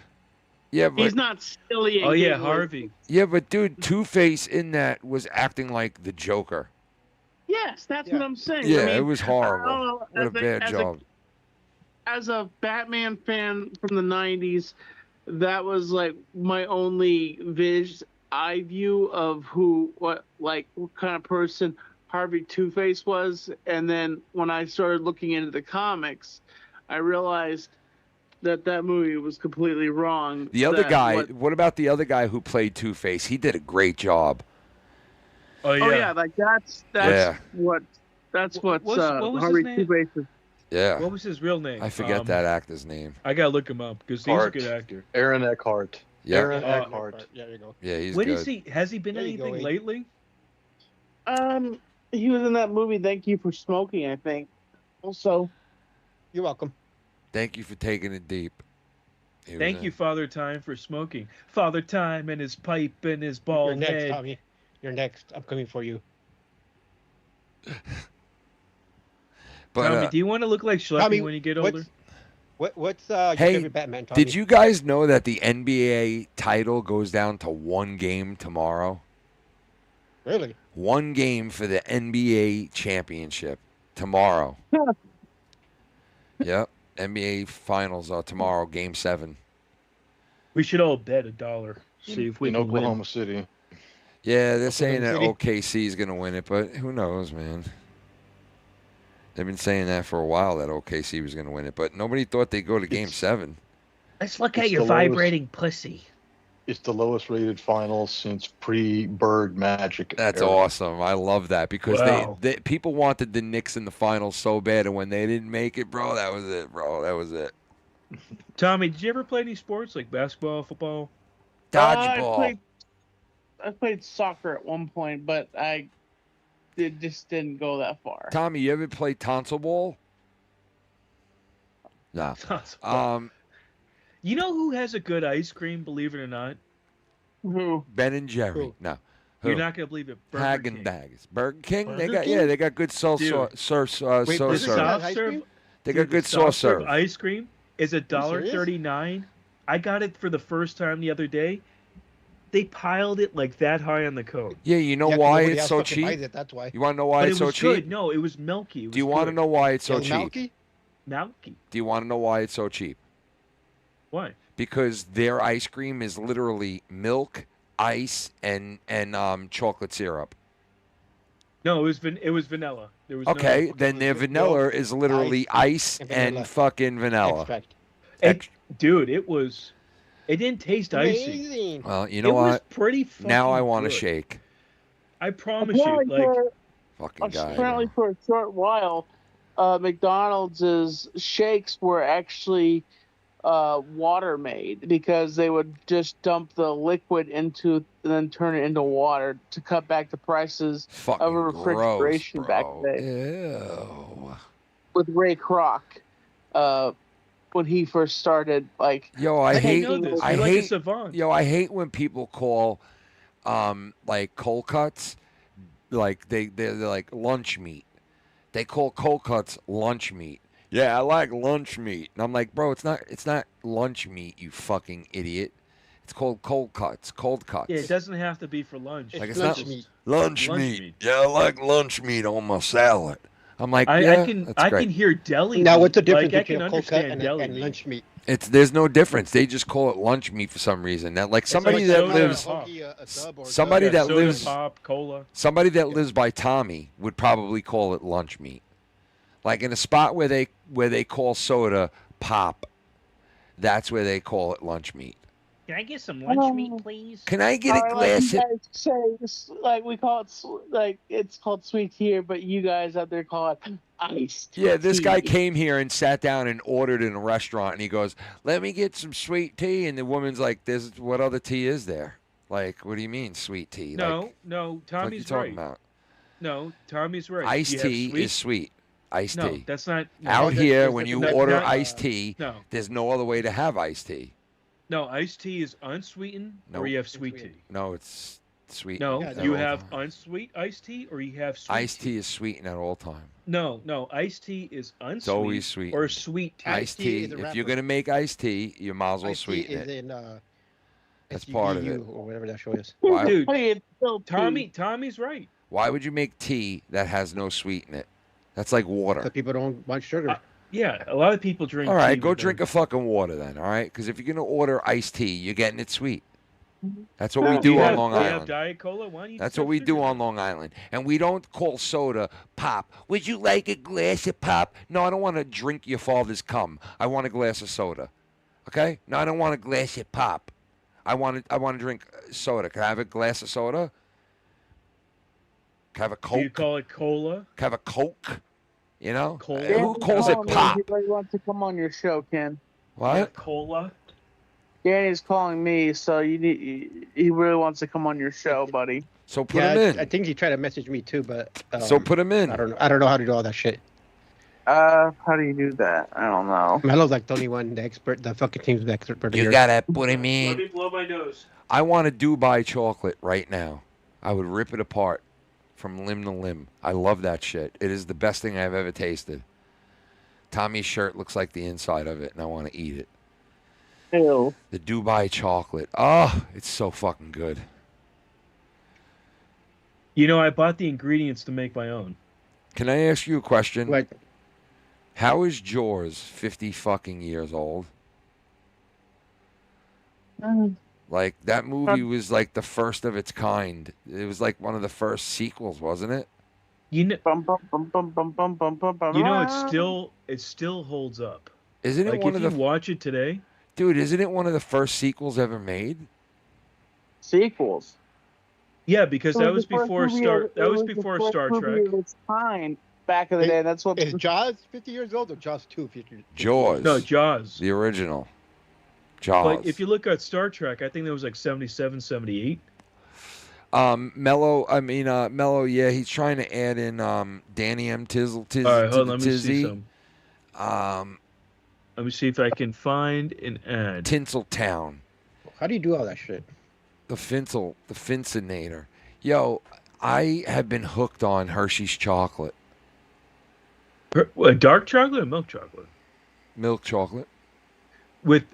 Yeah, but he's not silly. And Harvey. Yeah, but dude, Two-Face in that was acting like the Joker. Yes, that's what I'm saying. Yeah, I mean, it was horrible. What a bad job. As a Batman fan from the '90s, that was like my only eye view of what kind of person Harvey Two-Face was. And then when I started looking into the comics, I realized that movie was completely wrong. The other guy, what about the other guy who played Two-Face? He did a great job. Oh yeah, like that's what Harvey Two-Face is. Yeah. What was his real name? I forget that actor's name. I gotta look him up because he's a good actor. Aaron Eckhart. Yeah. Aaron Eckhart. Yeah, there you go. Yeah, he's What good. is he? Has he been There you go, anything Abe. lately? He was in that movie Thank You for Smoking, I think. Also, you're welcome. Thank you for taking it deep. Thank you, Father Time, for smoking. Father Time and his pipe and his bald You're next, head. Tommy. You're next. I'm coming for you. But, Tommy, do you want to look like Schleppy Tommy, when you get older? What's your Hey, favorite Batman, Tommy? did you guys know that the NBA title goes down to one game tomorrow? Really? One game for the NBA championship tomorrow. Yep. NBA finals are tomorrow, game 7. We should all bet $1. See if we in can Oklahoma win. City. Yeah, they're saying that City? OKC is going to win it, but who knows, man? They've been saying that for a while, that OKC was going to win it, but nobody thought they'd go to game 7. Let's look It's at your the lowest- vibrating pussy. It's the lowest rated final since pre-Bird Magic. That's era. awesome. I love that because Wow. they people wanted the Knicks in the finals so bad, and when they didn't make it, bro, that was it, bro. That was it. Tommy, did you ever play any sports like basketball, football? Dodgeball. I played soccer at one point, but it just didn't go that far. Tommy, you ever play tonsil ball? No. You know who has a good ice cream, believe it or not? Who? Ben and Jerry. Who? No. You're Who? not going to believe it. Burger Hagen King. Dags. Burger King. Burger They got King? they got good sauce Dude. sauce Wait, sauce the serve. soft serve, They dude, got the good soft sauce serve. ice cream is serious? $1.39. I got it for the first time the other day. They piled it like that high on the code. Yeah, you know Yeah, 'cause why nobody it's else so fucking buys cheap? it, that's why. You want to know why But it's it so was cheap? good. No, it was milky. It was Do you want to good. know why it's so Young cheap? Malky? Milky. Do you want to know why it's so cheap? Why? Because their ice cream is literally milk, ice, and chocolate syrup. No, it was vanilla. There was Okay, no, then their vanilla is literally ice and vanilla. and fucking vanilla. Extract. Dude, it didn't taste icy. Amazing. Well, you know It was what? pretty fucking Now I want to good. shake. I promise you, Apparently like Fucking guy. apparently for a short while, McDonald's shakes were actually water made because they would just dump the liquid into and then turn it into water to cut back the prices Fucking of refrigeration gross, back bro. then. Ew. With Ray Kroc, when he first started, like Yo, I hate. know this. I You're like a hate. savant. Yo, I hate when people call, like cold cuts, like they're like lunch meat. They call cold cuts lunch meat. Yeah, I like lunch meat, and I'm like, bro, it's not lunch meat, you fucking idiot. It's called cold cuts. Cold cuts. yeah, it doesn't have to be for lunch. Like it's lunch not meat. lunch Lunch meat. meat. Yeah, I like lunch meat on my salad. I'm like, I yeah, can that's I great. can hear deli. Now, meat. what's the difference Like, I between can a cold cut understand and, deli and meat. lunch meat? There's no difference. They just call it lunch meat for some reason. That like somebody like that soda lives pop. somebody Yeah, that soda lives pop, cola. somebody that lives by Tommy would probably call it lunch meat. Like in a spot where they call soda pop, that's where they call it lunch meat. Can I get some lunch meat, please? Can I get a Like glass you of... guys say, like we call it, like it's called sweet tea here, but you guys out there call it iced Yeah, this tea. guy came here and sat down and ordered in a restaurant, and he goes, "Let me get some sweet tea." And the woman's like, "There's what other tea is there? Like, what do you mean sweet tea? No, like, no, what you Tommy's talking right. about? No, Tommy's right. Iced You have tea sweet- is sweet. Iced No, tea. that's not. No, Out that- here, that's- when you that- order that- iced tea, no. there's no other way to have iced tea. No, iced tea is unsweetened, or Nope. you have sweet tea. No, it's sweet. No, at you all have time. unsweet iced tea, or you have sweet Iced tea is sweetened at all time. No, no, iced tea is unsweet. It's always sweet. Or sweet tea. Iced tea. If you're gonna make iced tea, you might as well Iced tea sweeten is it. in That's part of it. SUVU or whatever that show is. Why, Dude, Tommy's right. why would you make tea that has no sweet in it? That's like water. Because people don't want sugar. Yeah, a lot of people drink. All right, tea go with drink them. a fucking water then. All right, because if you're gonna order iced tea, you're getting it sweet. That's what Yeah, we do you on have- Long you have Island. Diet Cola. Why don't you That's just what have we sugar? do on Long Island. And we don't call soda pop. Would you like a glass of pop? No, I don't want to drink your father's cum. I want a glass of soda. Okay? No, I don't want a glass of pop. I want to drink soda. Can I have a glass of soda? Can I have a Do Coke? you call it cola? Can I have a Coke? You know? Cola. Who calls it pop? He really wants to come on your show, Ken. What? Cola. Danny's calling me, so you need. He really wants to come on your show, buddy. So put yeah, him in. I think he tried to message me too, but So put him in. I don't know. I don't know how to do all that shit. How do you do that? I don't know. Mello's like the only one, the expert. The fucking team's the expert. You gotta put him Let in. me blow my nose. I want a Dubai chocolate right now. I would rip it apart from limb to limb. I love that shit. It is the best thing I've ever tasted. Tommy's shirt looks like the inside of it, and I want to eat it. Ew. The Dubai chocolate. Oh, it's so fucking good. You know, I bought the ingredients to make my own. Can I ask you a question? What? How is Jaws 50 fucking years old? Like, that movie was like the first of its kind. It was like one of the first sequels, wasn't it? You know, You it still holds up. Isn't it Like one if of you the watch it today? Dude, isn't it one of the first sequels ever made? sequels? Yeah, because It that was the first before movie Star. of- That it was the before first Star movie Trek. of its time back in the day. That's what. Is Jaws 50 years old or Jaws 2 50? Jaws. No, Jaws. The original. Jaws. But if you look at Star Trek, I think that was like 77, 78. Mellow, yeah, he's trying to add in Danny M. Tizzle All right, hold on, to let the me see tizzy. some. Let me see if I can find an ad. Tinseltown. How do you do all that shit? The Fincinator. Yo, I have been hooked on Hershey's chocolate. What, dark chocolate or milk chocolate? Milk chocolate. With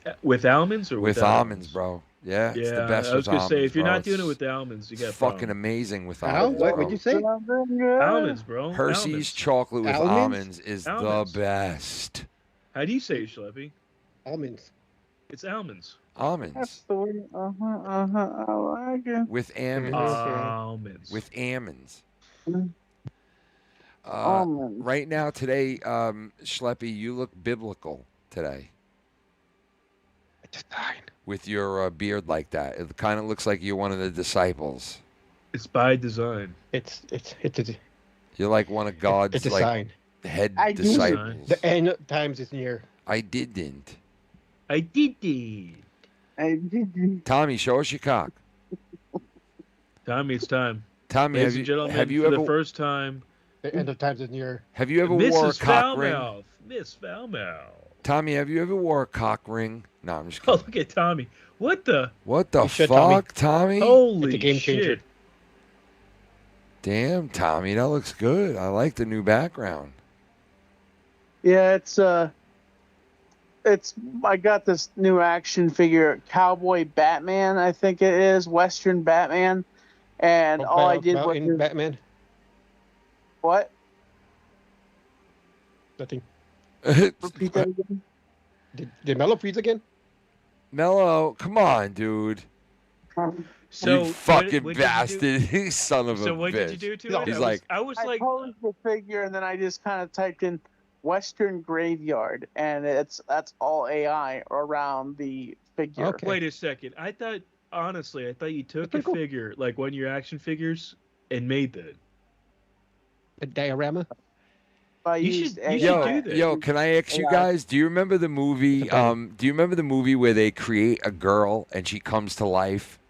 almonds or With without almonds, bro. Yeah, it's the Yeah, best I was with gonna say almonds, if you're bro. not doing it It's with almonds, you got a fucking problem. amazing with How? almonds. What bro. would you say? Almonds, bro. Hershey's Almonds. chocolate with Almonds? almonds is Almonds. the best. How do you say it, Schleppy? Almonds. It's almonds. Almonds. That's the way. I like it. With almonds. Almonds. With almonds. Almonds. Right now, today, Schleppy, you look biblical today. With your beard like that. It kind of looks like you're one of the disciples. It's by design. It's a, You're like one of God's it's a like sign. head I do. disciples. The end of times is near. I didn't. I did it. Tommy, show us your cock. Tommy, it's time. Tommy, Ladies have and you, gentlemen, have you for ever the first time, The end of times is near. have you ever wore a Mrs. cock ring? Foulmouth. Miss Foulmouth. Tommy, have you ever wore a cock ring? No, I'm just Oh, kidding. look at Tommy. What the? What the You should, Tommy. fuck, Tommy? Holy It's a game changer. shit. Damn, Tommy, that looks good. I like the new background. Yeah, it's I got this new action figure, Cowboy Batman, I think it is, Western Batman, and all I did was Mountain Batman. what? Nothing. Repeat that again. Did Mellow freeze again? Mellow, come on, dude. So you fucking what did you bastard. You son of a So what bitch. did you do to it? He's I was I like, posed the figure and then I just kind of typed in Western Graveyard, and that's all AI around the figure. Okay. Wait a second. I thought you took a figure, like one of your action figures, and made that. A diorama? You should do that. Yo, can I ask you guys? Do you remember the movie? Do you remember the movie where they create a girl and she comes to life?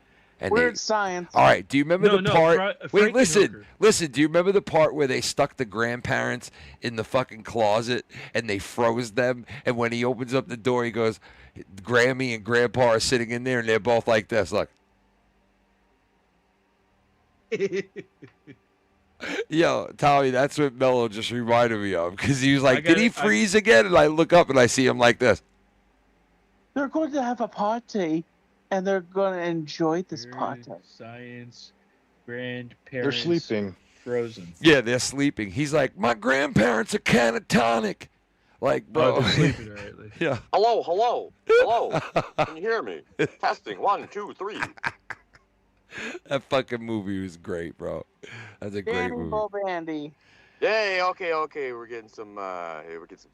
And Weird Science. All right. Do you remember the part? Wait, Frankenhooker. listen. Do you remember the part where they stuck the grandparents in the fucking closet and they froze them? And when he opens up the door, he goes, "Grammy and Grandpa are sitting in there, and they're both like this. Look." Yo, Tommy, that's what Mello just reminded me of, because he was like, "Did he freeze again?" And I look up and I see him like this. They're going to have a party, and they're going to enjoy this party. Science, grandparents. They're sleeping. Frozen. Yeah, they're sleeping. He's like, "My grandparents are catatonic." Like, bro. They're sleeping already. Yeah. Hello. Can you hear me? Testing. 1, 2, 3. That fucking movie was great, bro. That's a great movie. Bandy. Yay, okay. We're getting some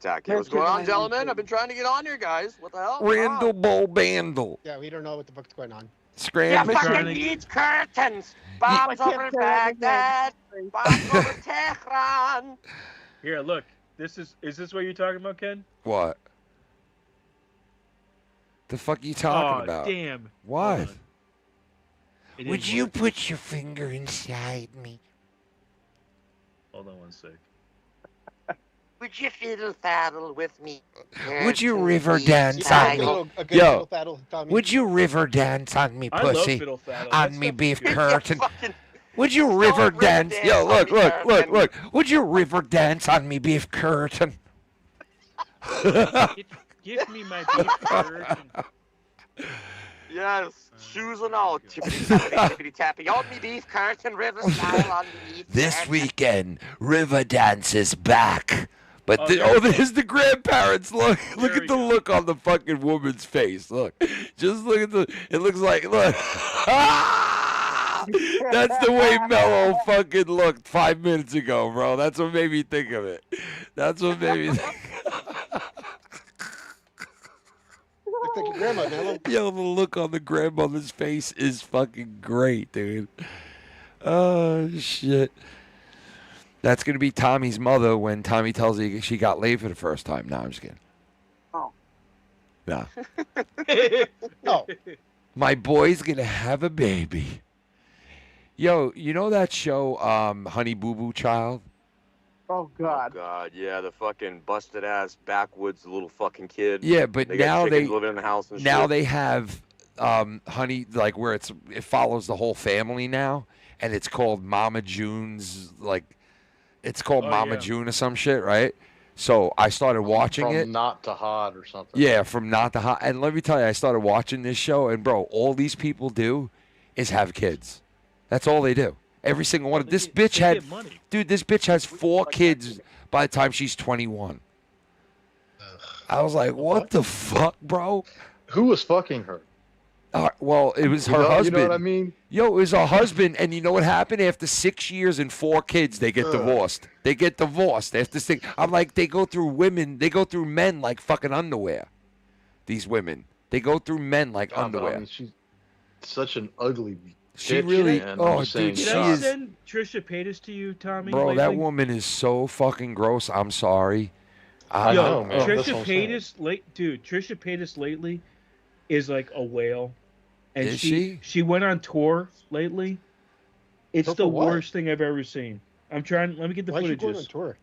tack here. What's going on, gentlemen? I've been trying to get on here, guys. What the hell? Randall Bull Bandle. Yeah, we don't know what the fuck's going on. Scramble. Yeah, fucking needs curtains. Bombs over Baghdad. Bombs over Tehran. Here, look. Is this what you're talking about, Ken? What? The fuck are you talking Oh, about? damn. What? Would you put your finger inside me? Hold on one sec. Would you fiddle faddle with me? Would you river dance on me? Yo, Would you river dance on me, I love pussy? fiddle faddle. On That me stuff beef is good. curtain. Would you river dance? Yo, look. Would you river dance on me beef curtain? Give me my beef curtain. Yes, shoes and all. Tippity tappy on me beef curtain, river style on me beef This curtain. weekend, river dance is back. But there's the grandparents. Look at the look on the fucking woman's face. Look, just look at it looks like, look. That's the way Mello fucking looked 5 minutes ago, bro. That's what made me think of it. That's what made me think. Looks like your grandma, Mello. Yo, the look on the grandmother's face is fucking great, dude. Oh, shit. That's going to be Tommy's mother when Tommy tells her she got laid for the first time. No, I'm just kidding. Oh. No. No. My boy's going to have a baby. Yo, you know that show, Honey Boo Boo Child? Oh, God. Oh, God, yeah, the fucking busted ass backwoods little fucking kid. Yeah, but they now got chickens living in the house and now shit. they have Honey, like where it follows the whole family now, and it's called Mama June's, like it's called Mama June or some shit, right? So I started watching From it. Not to Hot or something. Yeah, from Not the Hot. And let me tell you, I started watching this show, and bro, all these people do is have kids. That's all they do. Every single one. This bitch had, dude, this bitch has 4 kids by the time she's 21. I was like, what the fuck, bro? Who was fucking her? Well, it was her husband. You know what I mean? Yo, it was her husband, and you know what happened? After 6 years and 4 kids, they get divorced. They get divorced after 6. I'm like, they go through men like fucking underwear. These women, they go through men like underwear. I mean, she's such an ugly. She bitch, really. man. Oh, I'm just saying, dude, Did she I is. send Trisha Paytas to you, Tommy? Bro, that lately? woman is so fucking gross. I'm sorry. I Yo, know, man. That's Trisha what I'm saying. Paytas, Trisha Paytas lately is like a whale, and Is she went on tour lately. It's Tour the for what? worst thing I've ever seen. I'm trying. Let me get the Why is she footages. going on tour?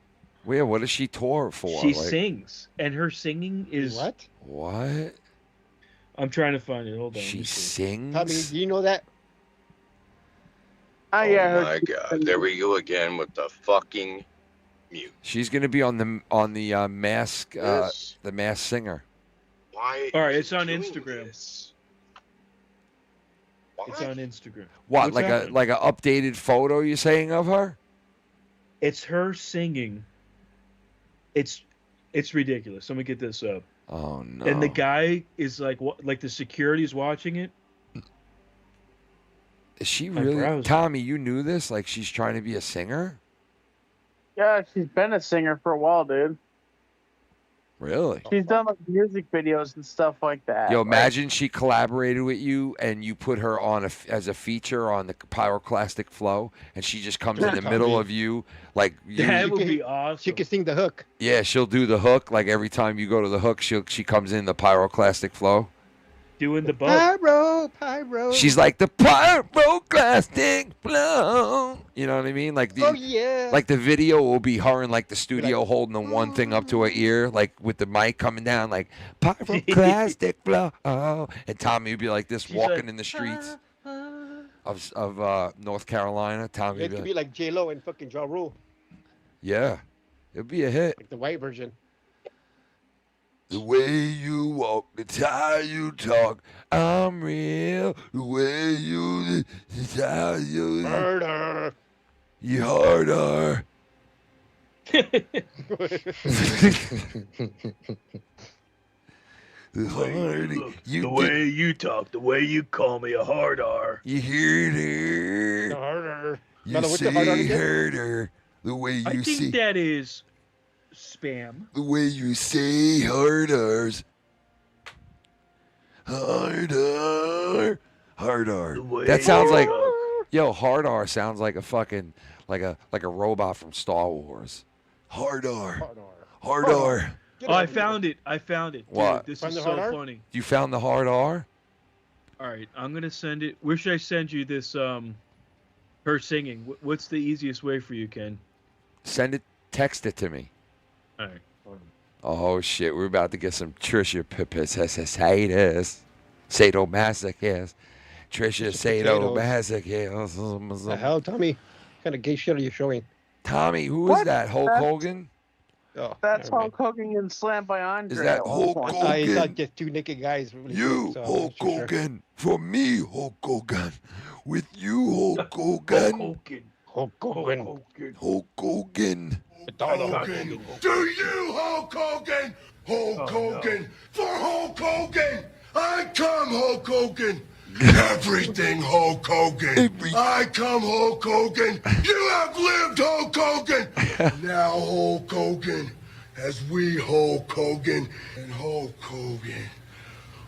Where? What does she tour for? She Like, sings, and her singing is What? What? I'm trying to find it. Hold on. She Tommy, sings. do you know that? Oh, yeah. my God, there we go again with the fucking mute. She's gonna be on the Mask, Yes. the Mask Singer. Why? All right, is it's it on doing Instagram. this? It's on Instagram. What? What's happening? Like a updated photo? You saying of her? It's her singing. It's ridiculous. Let me get this up. Oh no. And the guy is like, what? Like the security's watching it. Is she My really? browser. Tommy, you knew this? Like she's trying to be a singer? Yeah, she's been a singer for a while, dude. Really? She's done like music videos and stuff like that. Yo, Like, imagine she collaborated with you and you put her on as a feature on the Pyroclastic Flow, and she just comes in the middle of you, like you. That would be awesome. She could sing the hook. Yeah, she'll do the hook. Like every time you go to the hook, she comes in the Pyroclastic Flow. Doing the boat. Pyro. She's like the Pyroclastic Flow. You know what I mean? Like the, Oh, yeah. Like the video will be her in like the studio holding the one thing up to her ear, like with the mic coming down, like Pyroclastic Flow. And Tommy would be like this, walking like, in the streets of North Carolina. Tommy It would could be be like, like J-Lo and fucking Ja Rule, yeah, it'd be a hit. like the white version. The way you walk, the how you talk, I'm real. The way you, the how you, Murder. You harder. The harder you the way you talk, the way you call me a hard R. You hear her. Harder. You Mellow, what's the say hard R again? harder. The way you I think see. that is spam. The way you say harders. Harder. Harder. That sounds like, yo, hard R sounds like a fucking, like a robot from Star Wars. Hard R. Hard R. Oh, I found it. Dude, What? this Find is the so hard R? funny. You found the hard R? All right, I'm gonna send it. Where should I send you this? Her singing. What's the easiest way for you, Ken? Send it, text it to me. All right. Oh shit, we're about to get some Trisha Pipis sadomasochist. Trisha sadomasochist. The hell, Tommy? What kind of gay shit are you showing? Tommy, who is What? that? Hulk That's- Hogan? Oh, That's never mind. Hulk Hogan getting slammed by Andre. Is that at one Hulk point. Hogan? It's not just two naked guys. Really You, quick, so I'm Hulk not too sure. Hogan. For me, Hulk Hogan. With you, Hulk Hogan. Hulk Hogan. Hulk Hogan. Hogan. Do you, Hulk Hogan? Hulk Hogan. For Hulk Hogan. I come, Hulk Hogan. Everything, Hulk Hogan. I come, Hulk Hogan. You have lived, Hulk Hogan. Now, Hulk Hogan, as we Hulk Hogan and Hulk Hogan.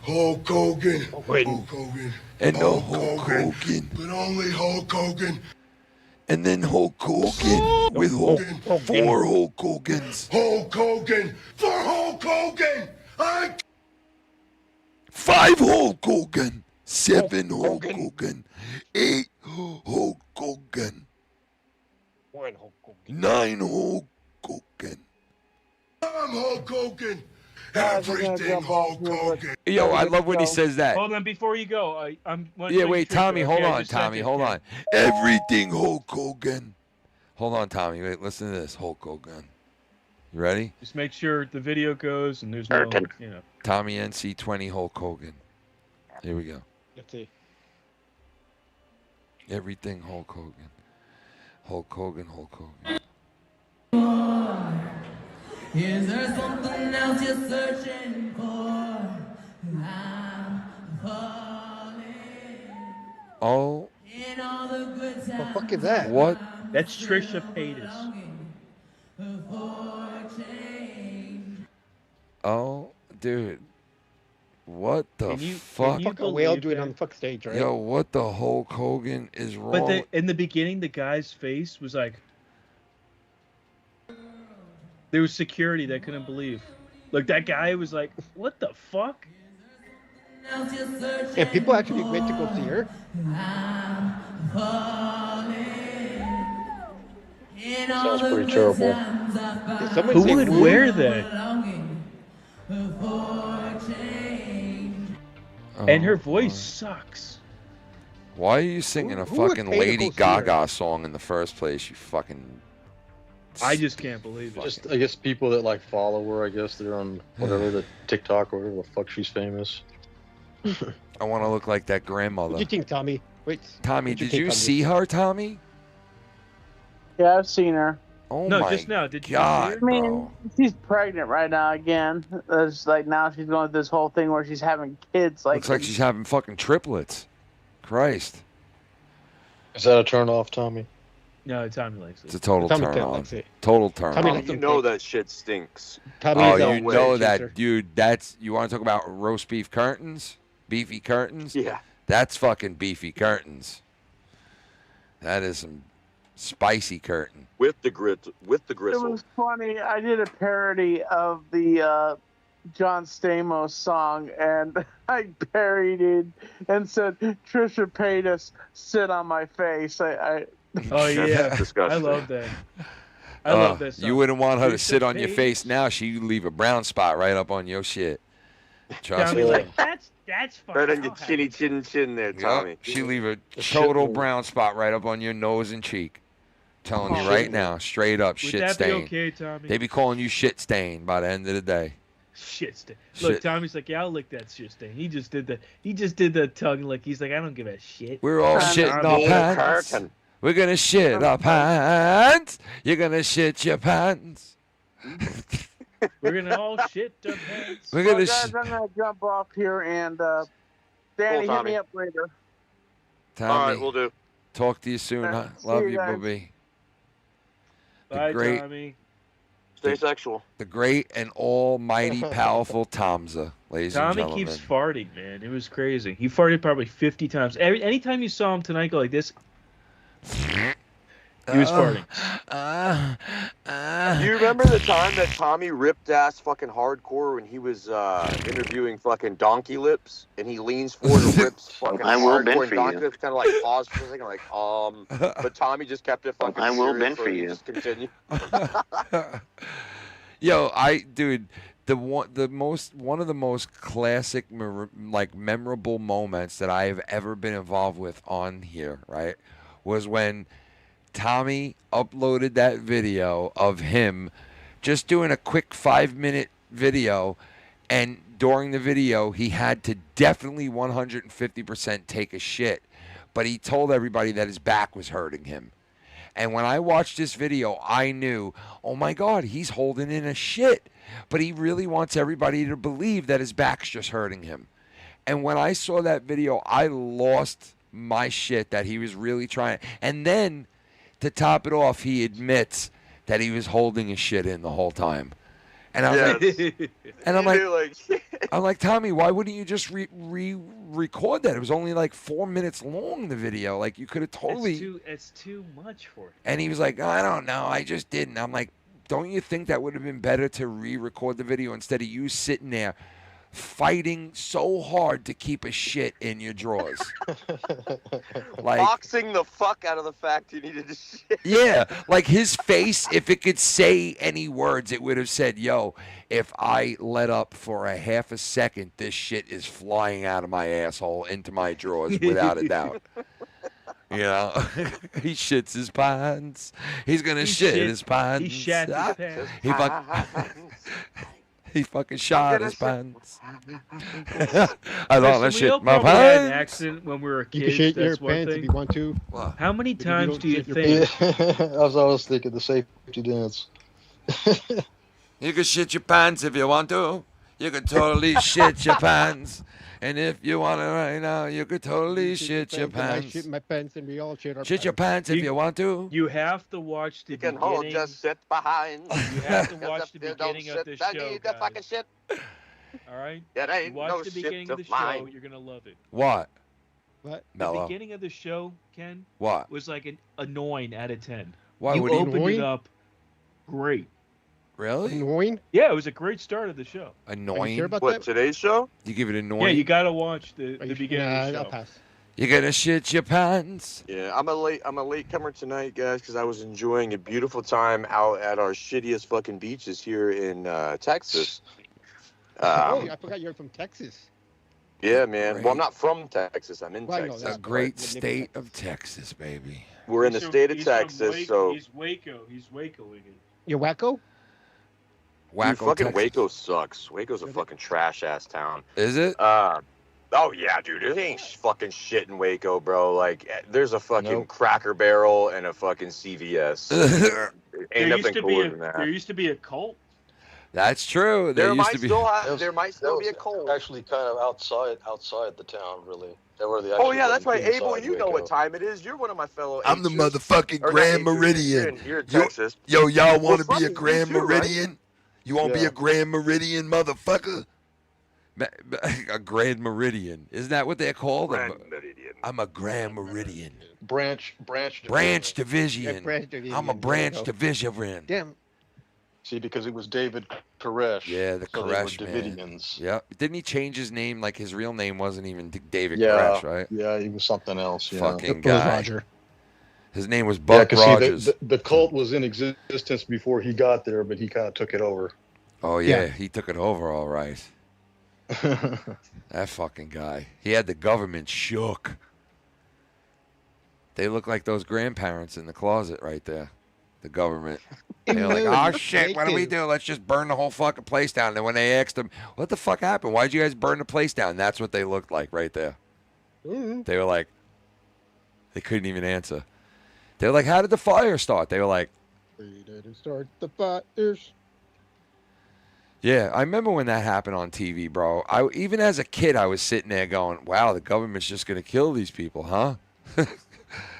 Hulk Hogan. Hulk Hogan. And no Hulk Hogan. But only Hulk Hogan. And then Hulk Hogan with Hogan. Four Hulk Hogans. Hulk Hogan. For Hulk Hogan. I 5 Hulk Hogan. 7 Hulk Hogan. 8 Hulk Hogan. 1 Hulk Hogan. 9 Hulk Hogan. I'm Hulk Hogan. Everything Hulk Hogan. Yo, I love when he says that. Hold on, before you go, I'm. Yeah, wait, Tommy, hold on, Tommy, hold on. Everything Hulk Hogan. Hold on, Tommy. Wait, listen to this, Hulk Hogan. You ready? Just make sure the video goes and there's no, you know. Tommy NC20 Hulk Hogan. Here we go. Let's see. Everything Hulk Hogan. Hulk Hogan, Hulk Hogan. Is there something else you're searching for? I'm falling Oh, in all the good What the times. fuck is that? what? That's Trisha Paytas. For change. Oh, dude. What the Can you- fuck? can you Fuck a whale believe doing that? on the fuck stage, right? Yo, what the Hulk Hogan is wrong? But in the beginning, the guy's face was like, there was security that couldn't believe. Like that guy was like, what the fuck? Else you're searching And people actually went to go see her. I'm falling in all Sounds the pretty good terrible. times I found. Did someone Who say would woo? wear that? Longing for change. And her Oh, voice God. sucks. Why are you singing a Who would fucking pay to Lady go see her? Gaga song in the first place? You fucking. I just can't believe it. Just, I guess people that like follow her, I guess they're on whatever the TikTok or whatever the fuck she's famous. I want to look like that What grandmother. do you think, Tommy? Wait. Tommy, what'd did take you on see this? her, Tommy? Yeah, I've seen her. Oh No, my just now. Did you God, see I mean, bro. she's pregnant right now again. It's like now she's going through this whole thing where she's having kids. Like, Looks like she's having fucking triplets. Christ. Is that a turn off, Tommy? No, Tommy likes it. It's a total Tommy turn on. likes it. Total turn Tommy on. likes You them know cake. that shit stinks. Tommy Oh, is a you know chaser. that, dude. That's you want to talk about roast beef curtains, beefy curtains. Yeah. That's fucking beefy curtains. That is some spicy curtain. With the It gristle. was funny. I did a parody of the John Stamos song, and I parodied and said Trisha Paytas sit on my face. Oh yeah, Disgusting. I love that. I love that song. You wouldn't want her to Trisha sit on your Paytas. face now. She'd leave a brown spot right up on your shit. Trust Tommy me. like that's fucking. Right on your I'll have chinny it. chin there, Tommy. Yep. She leave a shit total wound. brown spot right up on your nose and cheek. Telling you Oh. right now, straight up, Would shit that stain. be okay, Tommy? They be calling you shit stain by the end of the day. Shit stain. Look, Shit. Tommy's like, yeah, I'll lick that shit stain. He just did the tongue like he's like, I don't give a shit. We're all shitting our pants. Curtain. We're gonna shit our pants. You're gonna shit your pants. We're gonna all shit our pants. We're Well, gonna. guys, I'm gonna jump off here, and Danny, hit Tommy. me up later. Tommy, All right, we'll do. talk to you soon. Huh? See Love you you, guys. Bobby. Bye, great- Tommy. Stay sexual. The great and almighty powerful Tomza, ladies and Tommy gentlemen. keeps farting, man. It was crazy. He farted probably 50 times. Anytime you saw him tonight go like this, he was farting. Do you remember the time that Tommy ripped ass fucking hardcore when he was interviewing fucking Donkey Lips, and he leans forward and rips fucking I will bend hardcore, for and Donkey you. Lips kind of like paused for a second, like but Tommy just kept it fucking. I will serious, bend so for he you. Just continued. Yo, dude, one of the most classic, like memorable moments that I have ever been involved with on here, right, was when Tommy uploaded that video of him just doing a quick 5-minute video, and during the video he had to definitely 150% take a shit, but he told everybody that his back was hurting him. And when I watched this video, I knew, oh my God, he's holding in a shit. But he really wants everybody to believe that his back's just hurting him. And when I saw that video, I lost my shit that he was really trying. And then, to top it off, he admits that he was holding his shit in the whole time. And I was like, and I'm like, Tommy, why wouldn't you just record that? It was only like 4 minutes long, the video. Like, you could have totally. It's too much for it. And he was like, I don't know, I just didn't. I'm like, don't you think that would have been better to re-record the video instead of you sitting there fighting so hard to keep a shit in your drawers? Like, Boxing the fuck out of the fact he needed to shit. yeah, like his face, if it could say any words, it would have said, yo, if I let up for a half a second, this shit is flying out of my asshole into my drawers without a doubt. You know, he shits his pants. He's gonna shit his pants. He shat his pants. He fucking shot his pants. I Listen, don't we shit all my probably had an pants. accident when we were You kids. can shit your that's one pants thing. if you want to. How many But if you times don't do you shit your think? I was thinking the safety dance. You can shit your pants if you want to. You can totally shit your pants. And if you want to right now, you could totally shit your I pants. shit my pants and we all shit our Shit your pants if you want to. You have to watch the You can beginning. hold, just sit behind. You have to Just watch the don't beginning of sit, the don't show, need the guys. fucking shit. All right. It ain't Watch no the shit beginning of the of show. mine. You're gonna love it. What? What? The Mellow. beginning of the show, Ken, What? was like a 9 out of 10. Why you would he- opened it Annoying? up great. Really? Annoying? Yeah, it was a great start of the show. Annoying? sure about What, that? today's show? You give it annoying? Yeah, you gotta watch the Are you- beginning of the I'll show. pass. You're gonna shit your pants. Yeah, I'm a latecomer tonight, guys, because I was enjoying a beautiful time out at our shittiest fucking beaches here in Texas. Oh, I forgot you're from Texas. Yeah, man. Great. Well, I'm not from Texas. I'm in Well, I know Texas. that. A great But- state of Texas, baby. We're in the state of He's from Texas, Waco. so He's Waco. He's Wacoing it. You're wacko? dude, Waco, fucking Texas. Waco sucks. Waco's a fucking trash ass town. Is it? Oh yeah, dude. There ain't fucking shit in Waco, bro. Like, there's a fucking Nope. Cracker Barrel and a fucking CVS. There Ain't used nothing to cooler be than there that. used to be a cult. That's true. There used might to be. there might still be a cold. Actually, kind of outside the town, really. Where they Oh actually yeah, that's right, inside Abel. You know Waco. what time it is. You're one of my fellow. I'm the H'ers. motherfucking Or not Grand H'ers, Meridian. You're in Texas. Yo, y'all Well, want to be funny, a you Grand too, right? Meridian? You want to be a Grand Meridian, motherfucker? A Grand Meridian. Isn't that what they're called? I'm a Grand Meridian. Branch Division. Yeah, branch division. I'm a branch There division. Damn. See, because it was David Koresh. Yeah, the so Koresh they were man. Davidians. Yeah. Didn't he change his name? Like his real name wasn't even David Yeah, Koresh, right? yeah, he was something else. Yeah. Fucking guy. Roger. His name was Buck 'cause Rogers. See, the cult was in existence before he got there, but he kind of took it over. Oh yeah, he took it over all right. That fucking guy. He had the government shook. They look like those grandparents in the closet right there. The government. They're like, oh shit, what do we do? Let's just burn the whole fucking place down. And then when they asked them, what the fuck happened? Why'd you guys burn the place down? That's what they looked like right there. They were like, they couldn't even answer. They were like, how did the fire start? They were like, We didn't start the fires. yeah, I remember when that happened on TV, bro. Even as a kid, I was sitting there going, wow, the government's just going to kill these people, huh?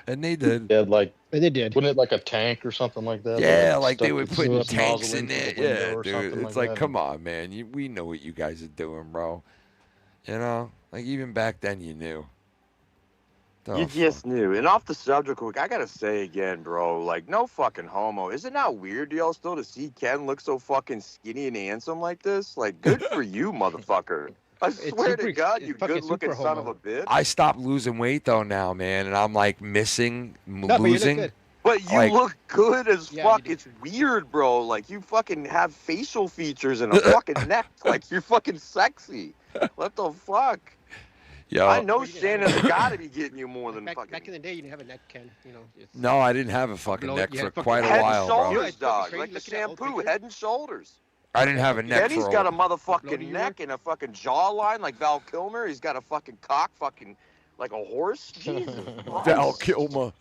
And they did. They had like, and they did. Wasn't it like a tank or something like that? Yeah, like stuck they were its putting nozzle tanks in into there. the window Yeah, or dude. something It's like, that. come on, man. We know what you guys are doing, bro. You know? Like, even back then, you knew. You just knew. And off the subject, quick, I gotta say again, bro, like, no fucking homo. Is it not weird to y'all still to see Ken look so fucking skinny and handsome like this? Like, good for you, motherfucker. I swear to God, you good-looking son of a bitch. I stopped losing weight, though, now, man. And I'm, like, missing losing. But you Like- look good as fuck. It's weird, bro. Like, you fucking have facial features and a fucking neck. Like, you're fucking sexy. What the fuck? Yo. I know Shannon's got to be getting you more than fucking... Back in the day, you didn't have a neck, Ken. You know. No, I didn't have a fucking Blow- neck yeah, for fucking quite a Head while, and bro. shoulders, dog. Like the shampoo, head and shoulders. I didn't have a neck Then he's for got a a motherfucking neck and a fucking jawline like Val Kilmer. He's got a fucking cock fucking like a horse. Jesus Val Christ. Kilmer.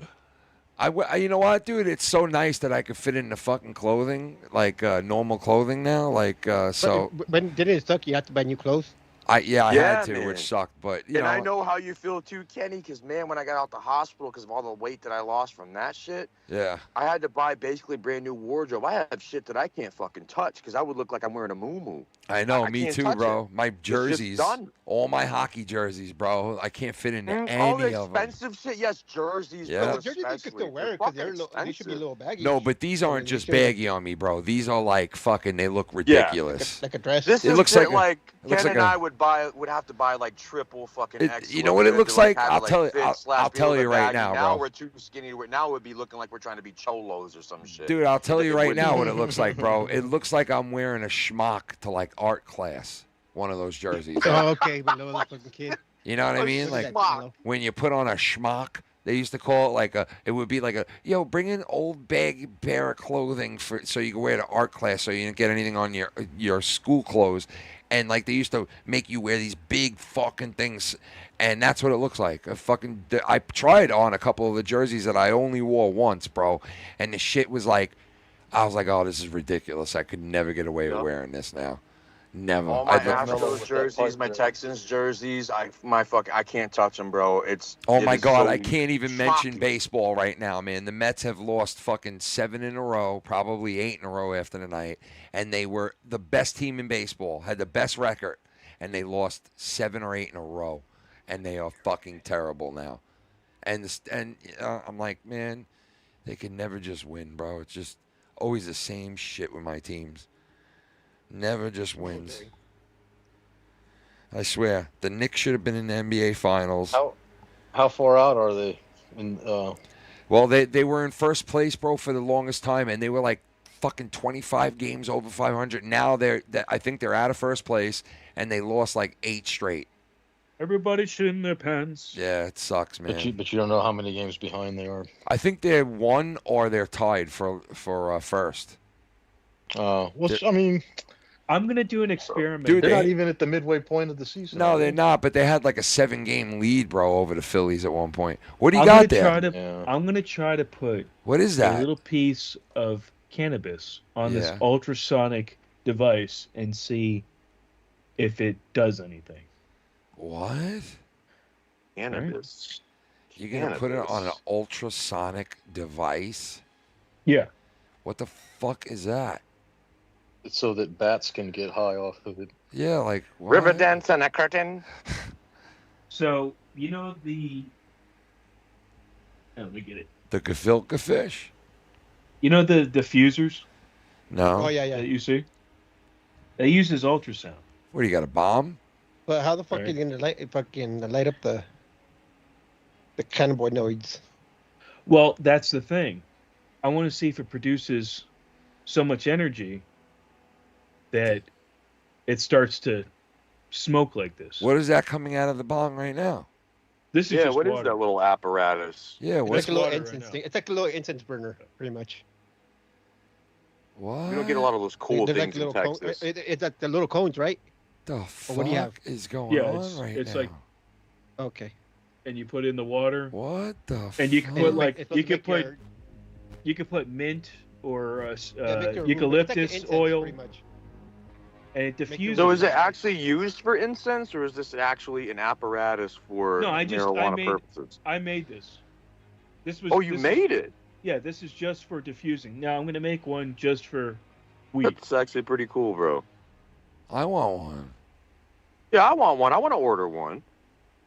You know what, dude? It's so nice that I could fit into fucking clothing, like normal clothing now. Like, so. But when didn't it suck? You had to buy new clothes. I Yeah, had to, man. which sucked. But, you And know. I know how you feel too, Kenny, because, man, when I got out the hospital because of all the weight that I lost from that shit, Yeah. I had to buy basically a brand new wardrobe. I have shit that I can't fucking touch because I would look like I'm wearing a muumuu. I know, I me can't too, touch bro. it. My It's just jerseys, done. all my hockey jerseys, bro. I can't fit into All the any of them. expensive shit, yes, jerseys. Yeah. bro, The jerseys you can especially. still wear They're because they're fucking they should be a expensive. little baggy. No, but these aren't they just should- baggy on me, bro. These are like fucking. They look ridiculous. Like a dress. This It is looks shit like a- it looks Ken like and a- I would have to buy like triple fucking X. You know what it looks like? Have I'll tell you. I'll tell you right now, Now bro. we're too skinny. Now we'd be looking like we're trying to be cholos or some shit. Dude, I'll tell you right now what it wouldn't. looks like, bro. It looks like I'm wearing a schmuck to like art class. One of those jerseys. Oh, okay, but no, fucking kid. You know what I mean? Like when you put on a schmuck, they used to call it like a. It would be like a bring an old baggy pair of clothing for so you can wear to art class, so you didn't get anything on your school clothes, and like they used to make you wear these big fucking things, and that's what it looks like. I tried on a couple of the jerseys that I only wore once, bro, and the shit was like, I was like, oh, this is ridiculous. I could never get away with wearing this now. Never. All my I'd look- Astros jerseys, my Texans jerseys, I can't touch them, bro. Oh it my is God, so I can't even mention shocking. baseball right now, man. The Mets have lost fucking 7 in a row, probably 8 in a row after the night, and they were the best team in baseball, had the best record, and they lost 7 or 8 in a row, and they are fucking terrible now. And I'm like, man, they can never just win, bro. It's just always the same shit with my teams. Never just wins. I swear, the Knicks should have been in the NBA Finals. How far out are they? Well, they were in first place, bro, for the longest time, and they were like fucking 25 games over 500. Now I think they're out of first place, and they lost like 8 straight. Everybody shit in their pants. Yeah, it sucks, man. But you don't know how many games behind they are. I think they're 1 or they're tied for first. I mean, I'm gonna do an experiment. Dude, they're not even at the midway point of the season. No, are they're they? not. But they had like a 7-game lead, bro, over the Phillies at one point. What do you I'm got gonna there? try I'm gonna try to put What is that? a little piece of cannabis on this Yeah. ultrasonic device and see if it does anything. What? Cannabis. You're going to put it on an ultrasonic device? Yeah. What the fuck is that? It's so that bats can get high off of it. Yeah, like what? River dance on a curtain. So, you know the... Oh, let me get it. The gefilte fish? You know the diffusers? No. Oh, yeah. That you see? They uses ultrasound. What, do you got a bomb? But how the fuck Right. are you gonna light up the cannabinoids? Well, that's the thing. I want to see if it produces so much energy that it starts to smoke like this. What is that coming out of the bong right now? This is Yeah, just what is water. that little apparatus? Yeah, It's what's like a little water incense right thing. It's like a little incense burner, pretty much. what? We don't get a lot of those cool They're things like in little Texas. it's like the little cones, right? The Or fuck what do you have? is going Yeah, on it's, right it's now? like, Okay. and you put in the water, What the and you can And put it's like supposed you to can make put your- you can put mint or make your room- it's like an eucalyptus incense, oil, pretty much. and it diffuses. So is it actually used for incense, or is this actually an apparatus for No, I marijuana purposes? I made this. This was. Oh, you made it? Yeah, this is just for diffusing. Now I'm gonna make one just for weed. That's actually pretty cool, bro. I want one. Yeah, I want one. I want to order one.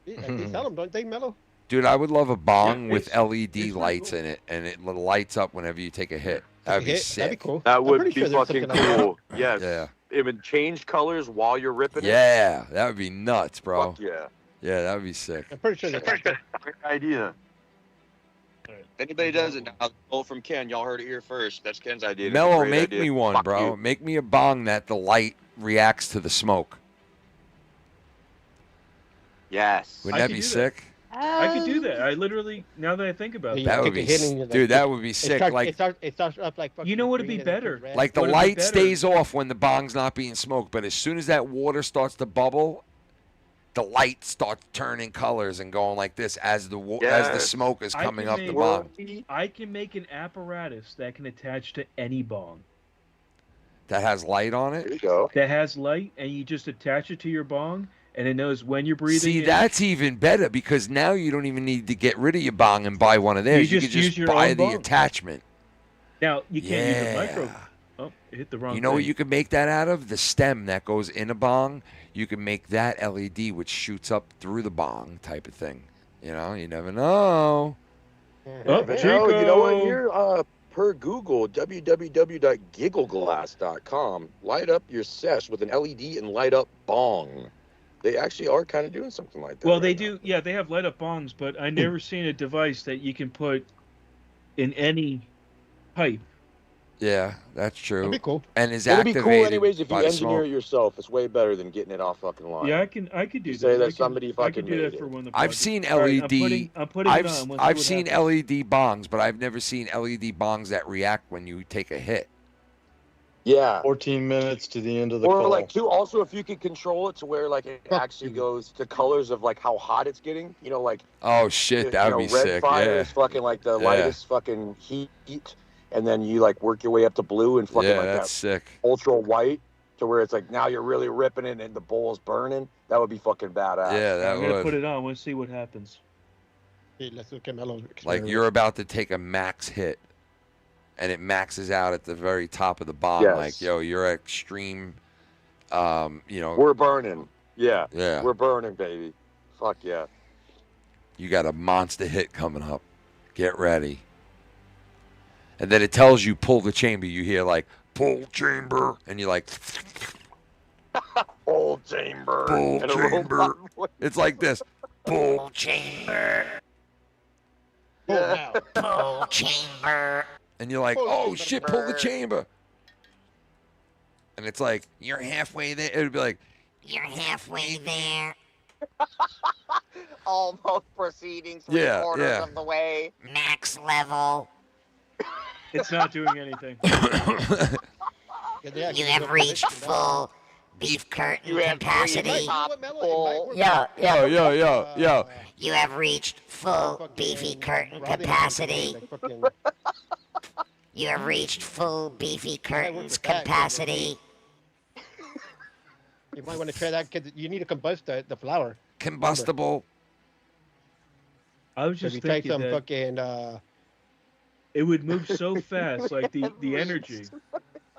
Yeah, they sell them, don't they, Mellow? Dude, I would love a bong Yeah, with it's LED pretty lights cool. in it, and it lights up whenever you take a hit. That'd be sick. That'd be cool. That I'm would pretty be sure there's fucking something like that. cool. Yes. Yeah. It would change colors while you're ripping it. Yeah, that would be nuts, bro. Fuck yeah. Yeah, that would be sick. I'm pretty sure there's something. Great idea. If anybody does it now, go from Ken. Y'all heard it here first. That's Ken's idea. It's a Mellow, great make idea. me one, Fuck bro. you. Make me a bong that the light reacts to the smoke. Yes. Wouldn't I that could be do that. sick? I could do that. I literally, now that I think about You it, That would take a be, hit and you're like- dude. That would be It sick. starts, Like, it starts up like fucking You know what'd be green and it better? turns red. like the Would've been light better. stays off when the bong's not being smoked, but as soon as that water starts to bubble, the light starts turning colors and going like this as the as the Yes. smoke is I coming can up the make- bong. I can make an apparatus that can attach to any bong That has light on There it. you go. that has light, and you just attach it to your bong, and it knows when you're breathing. See, in. that's even better because now you don't even need to get rid of your bong and buy one of theirs. You just can just use your buy own the bong. attachment. Now you can't use a Yeah. micro. Oh, it hit the wrong. You know what thing. you can make that out of? The stem that goes in a bong. You can make that LED which shoots up through the bong type of thing. You know, you never know. Oh, But Chico. no, you know what? Here, per Google, www.giggleglass.com, light up your sesh with an LED and light up bong. They actually are kind of doing something like that. Well, they right do. Yeah, they have light up bongs, but I never seen a device that you can put in any pipe. Yeah, that's true. That'd be cool. And is now. It'll be activated cool anyways if you by the engineer smoke. it yourself. It's way better than getting it off fucking line. Yeah, I could do You that. say that I could- somebody I fucking could do made that it. for one of the I've projects. seen All right, LED. I'm putting it on. We'll see I've what seen happens. LED bongs, but I've never seen LED bongs that react when you take a hit. Yeah. 14 minutes to the end of the Or call. like too, also if you could control it to where like it actually goes to colors of like how hot it's getting. You know, like Oh shit, if, that you would know, be red sick. fire Yeah, is fucking like the Yeah. lightest fucking heat, and then you like work your way up to blue and fucking yeah, like that's that sick. ultra white to where it's like now you're really ripping it and the bowl's burning. That would be fucking badass. Yeah, that I'm gonna would. put it on. We'll see what happens. Hey, let's look at Mellow's Like experiment. you're about to take a max hit, and it maxes out at the very top of the bong. Yes. Like, yo, you're at extreme. You know, We're burning. Yeah. yeah, We're burning, baby. Fuck yeah. you got a monster hit coming up. Get ready. And then it tells you pull the chamber. You hear like pull chamber, and you're like Full chamber. pull And a robot chamber. voice. It's like this. Pull chamber. Yeah. Pull chamber. And you're like, oh shit, pull the chamber. And it's like, you're halfway there. It would be like, You're halfway there. Almost proceeding Yeah, three-quarters yeah. of the way. Max level. It's not doing anything. You have reached full beef curtain capacity. Full. Yo, yo, yo, yo, yo. You have reached full beefy curtain capacity. You have reached full beefy curtains capacity. You might want to try that because you need to combust the flour. Combustible. I was If just you try thinking some that fucking it would move so fast, like the energy.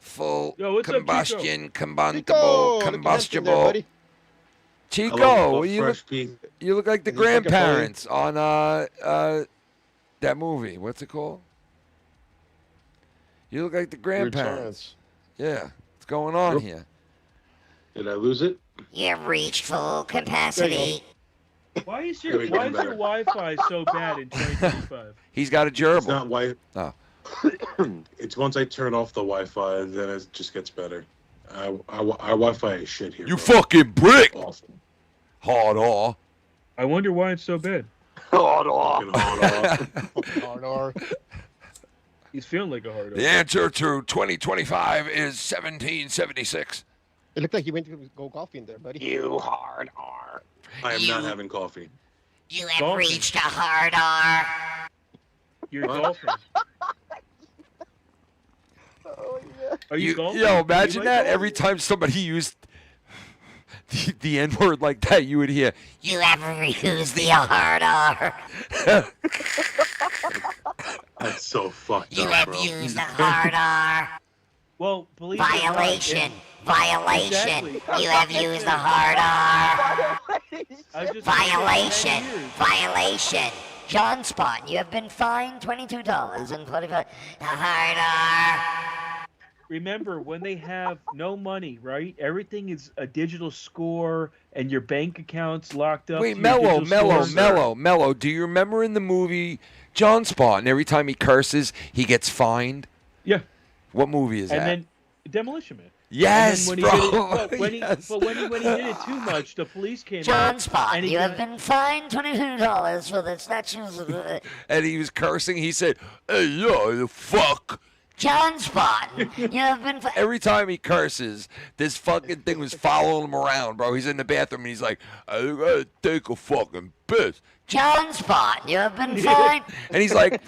Full Yo, what's up, combustion, Chico, combustible, look at Hampton there, combustible. buddy. Chico, fresh pea. you look like the Is he fucking grandparents on that movie. What's it called? You look like the grandparents. Yeah, what's going on here? Did I lose it? You've reached full capacity. Why is There your we go, better. Wi-Fi so bad in 2025? He's got a gerbil. It's not Wi. Oh. It's once I turn off the Wi-Fi, then it just gets better. Our Wi-Fi is shit here. You bro. fucking brick. Awful. Hard R. I wonder why it's so bad. Hard R. hard R. He's feeling like a hard R. The answer to 2025 is 1776. It looked like you went to go golfing there, buddy. You hard R. I am not having coffee. You have Golfing. reached a hard R. You're golfing. Oh yeah. Are you golfing? Yo, Do you imagine like that golfing? every time somebody used the N-word like that, you would hear, You ever used the hard R? That's so fucked You up, have bro. used the hard R. Well, believe it or not, Violation. Violation. Exactly. You have used the hard R. I was just Violation. 10 years. Violation. John Spot, you have been fined $22.25. The hard R. Remember, when they have no money, right? Everything is a digital score, and your bank account's locked up. wait, to your Mellow, digital Mellow, scores. Mellow, Mellow. Do you remember in the movie John Spawn, every time he curses, he gets fined? Yeah. What movie is And that? then Demolition Man. Yes, and then when bro. He did it, but when, Yes. when he did it too much, the police came John out. Spot, and he you got- have been fined $22 for the statues of the... And he was cursing. He said, "Hey, yo, you fuck." John Spot, you have been fined... Every time he curses, this fucking thing was following him around, bro. He's in the bathroom and he's like, "I gotta take a fucking piss." John Spot, you have been fined... And he's like,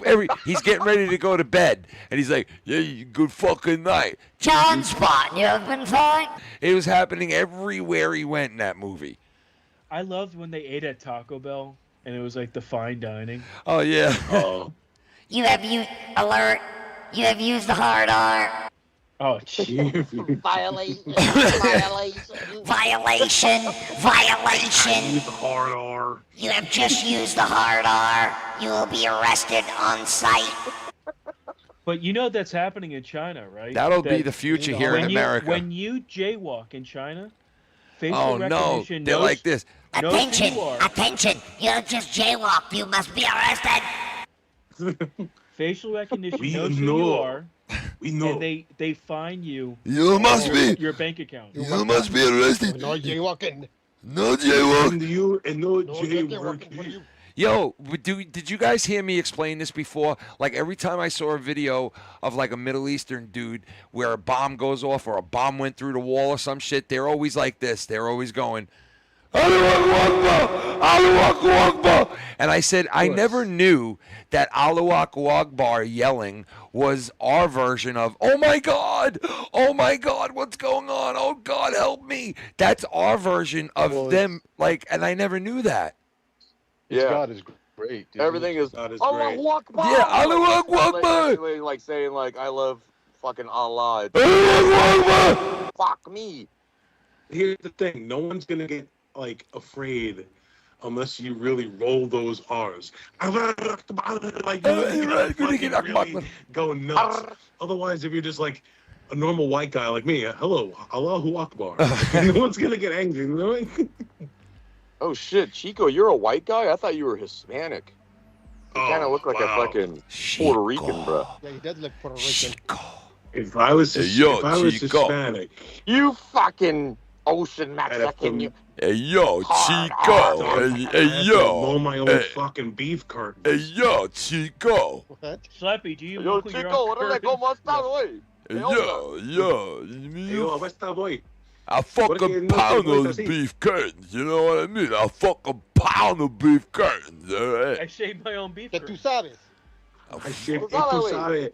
he's getting ready to go to bed, and he's like, "Yeah, good fucking night." John Spot, you have been fined... It was happening everywhere he went in that movie. I loved when they ate at Taco Bell, and it was like the fine dining. Oh yeah. Oh. You have used... Alert! You have used the hard R. Oh, jeez. Violation. Violation. Violation. Use the hard R. You have just used the hard R. You will be arrested on sight. But you know that's happening in China, right? That'll be That the future here in when America. When you jaywalk in China, facial Oh no, recognition they're knows, like this. knows who Attention. you are. Attention. You have just jaywalked. You must be arrested. Facial recognition We knows who you know. are, We know. and they fine you. You must be. Your bank account. You must be arrested. No jaywalking. No jaywalk. And you and no No J jaywalking for you. Yo, did you guys hear me explain this before? Like every time I saw a video of like a Middle Eastern dude where a bomb goes off or a bomb went through the wall or some shit, they're always like this. They're always going, Allahu Akbar, Allahu Akbar. And I said, I never knew that Allahu Akbar yelling was our version of, oh my God, what's going on? Oh God, help me. That's our version of them, like, and I never knew that. Yeah. God is great. Dude. Everything is. God is Allahu great. Akbar. Yeah, Allahu Akbar. Like saying like I love fucking Allah. Allahu Akbar. Fuck me. Here's the thing: no one's gonna get like afraid unless you really roll those R's. Like you gotta fucking really go nuts. Otherwise, if you're just like a normal white guy like me, hello, Allahu Akbar. No one's gonna get angry. You know? Oh shit, Chico, you're a white guy? I thought you were Hispanic. You kind of look like a fucking Puerto Rican, bro. Yeah, he does look Puerto Rican. If I was, Yo, if I was Chico. Hispanic, You fucking ocean Mexican. You. Hey yo, Hard Chico. R. Hey I have to mow yo. my own Hey, fucking beef curtains. hey yo, Chico. What? Slappy, do you Yo, look like Chico, you're órale, ¿cómo estás, güey? Hey ¿Qué onda? yo. Yo, ¿cómo está, boy? I fucking Porque no pound te gusta those así. beef curtains, you know what I mean? I fucking pound the beef curtains, I alright? shaved my own beef. Que tú sabes. I shit, Pues nada, tú güey. sabes.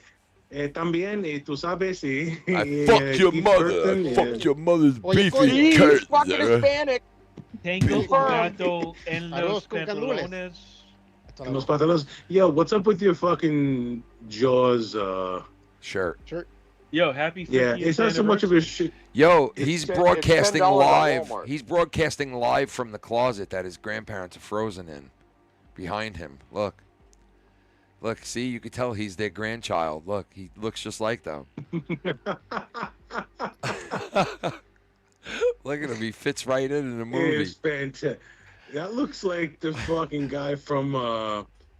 También, tú sabes, I fuck your Keith mother. Burton, I fuck your mother's He's beefy fucking curtains. Hispanic. Tengo Confirmed. gato en los Arroz con gandules. pantalones. and those pantalones. Yo, what's up with your fucking Jaws shirt? Yo, happy 50th Yeah, it's not so much of a shit. Yo, It's he's $10 broadcasting at live. Walmart. He's broadcasting live from the closet that his grandparents are frozen in. Behind him. Look. Look, see, you can tell he's their grandchild. Look, he looks just like them. Look at him. He fits right in the movie. It's fantastic. That looks like the fucking guy from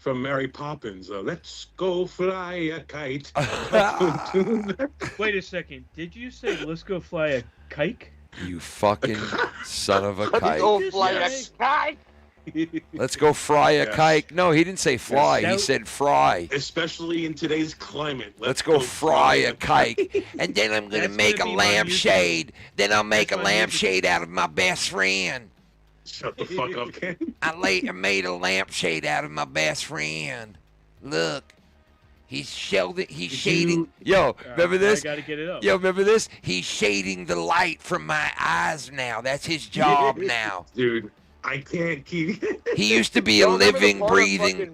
Mary Poppins. Let's go fly a kite. Wait a second. Did you say let's go fly a kike? You fucking son of a Let's kite. go fly a kite. Let's go fry a Yes. kite. No, he didn't say fly. Yes. He said fry. Especially in today's climate. Let's go fry a kite. And then I'm going to make a lampshade. Then I'll make a lampshade out of my best friend. Shut the fuck up, Ken. I made a lampshade out of my best friend. Look. He's shading. Yo, remember this? I gotta get it up. Yo, remember this? He's shading the light from my eyes now. That's his job now. Dude, I can't keep. He used to be a living, breathing.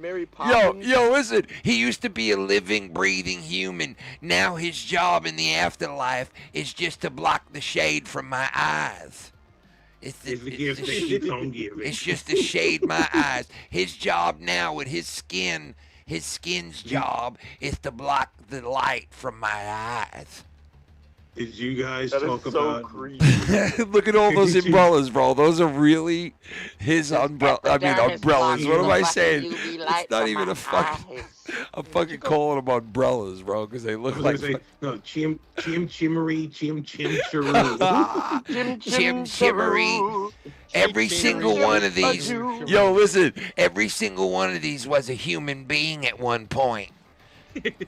Yo, listen. He used to be a living, breathing human. Now his job in the afterlife is just to block the shade from my eyes. It's just to shade my eyes. His job now with his skin's job is to block the light from my eyes. Did you guys That is talk so about? creepy. Look at all those umbrellas, bro. Those are really his umbrella. I mean, umbrellas. What am I saying? It's not even a fucking. I'm fucking calling them umbrellas, bro, because they look like. No, chim chimmery, chim chimmery. Chim chimmery. Every single one of these. Yo, listen. Every single one of these was a human being at one point.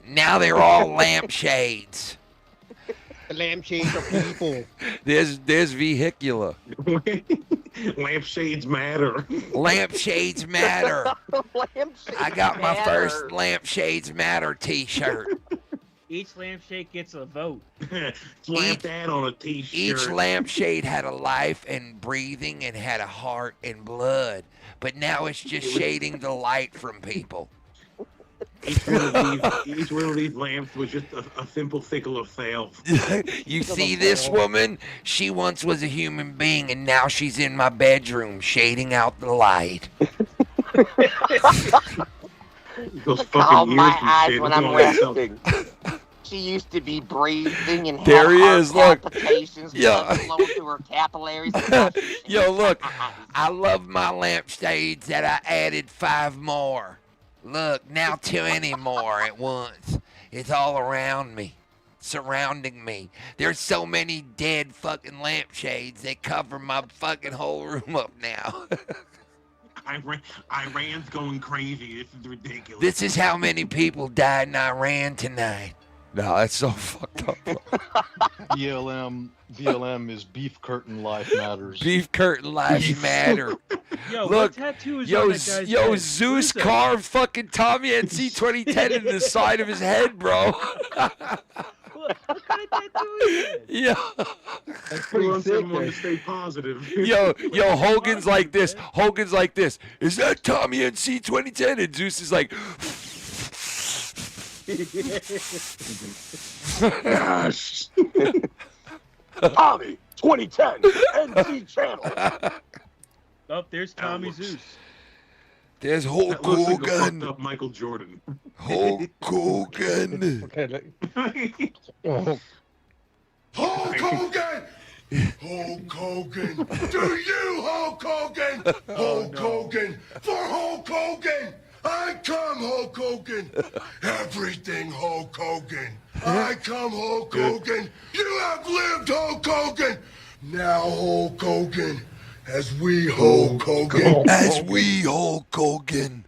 Now they're all lampshades. The lampshades are people. There's vehicular. Lampshades matter. Lampshades matter. I got my matter. first Lampshades Matter t-shirt. Each lampshade gets a vote. Slap that on a t-shirt. Each lampshade had a life and breathing and had a heart and blood. But now it's just shading the light from people. Each one of these lamps was just a simple thickle of sail. You see this woman? She once was a human being and now she's in my bedroom shading out the light. Those Calm fucking my ears and eyes shit. when Look I'm at all that stuff. resting. She used to be breathing and There had he heart is, look. palpitations, Yeah. blood flowing through her capillaries. and now she's Yo, look, I love my lampshades that I added 5 more. Look, now 20 more at once. It's all around me, surrounding me. There's so many dead fucking lampshades that cover my fucking whole room up now. Iran's going crazy. This is ridiculous. This is how many people died in Iran tonight. No, that's so fucked up. BLM is beef curtain life matters. Beef curtain lives matter. Yo, Look, what tattoo is on that guy's yo, head? Zeus What is that? carved fucking Tommy NC 2010 in the side of his head, bro. What kind of tattoo is that? Yeah. That's pretty sick. Everyone to stay positive. Yo, Hogan's like this. Hogan's like this. Is that Tommy NC 2010? And Zeus is like. Yes. Tommy, 2010, NC channel. Oh, there's Tommy Zeus. There's Hulk That looks like a Hogan. fucked up Michael Jordan. Hulk Hogan. Oh, Hulk Hogan! Hulk Hogan! Do you, Hulk Hogan? Hulk Hogan! For Hulk Hogan! I come, Hulk Hogan! Everything, Hulk Hogan! I come, Hulk Hogan! You have lived, Hulk Hogan! Now, Hulk Hogan, as we Hulk Hogan. As we Hulk Hogan.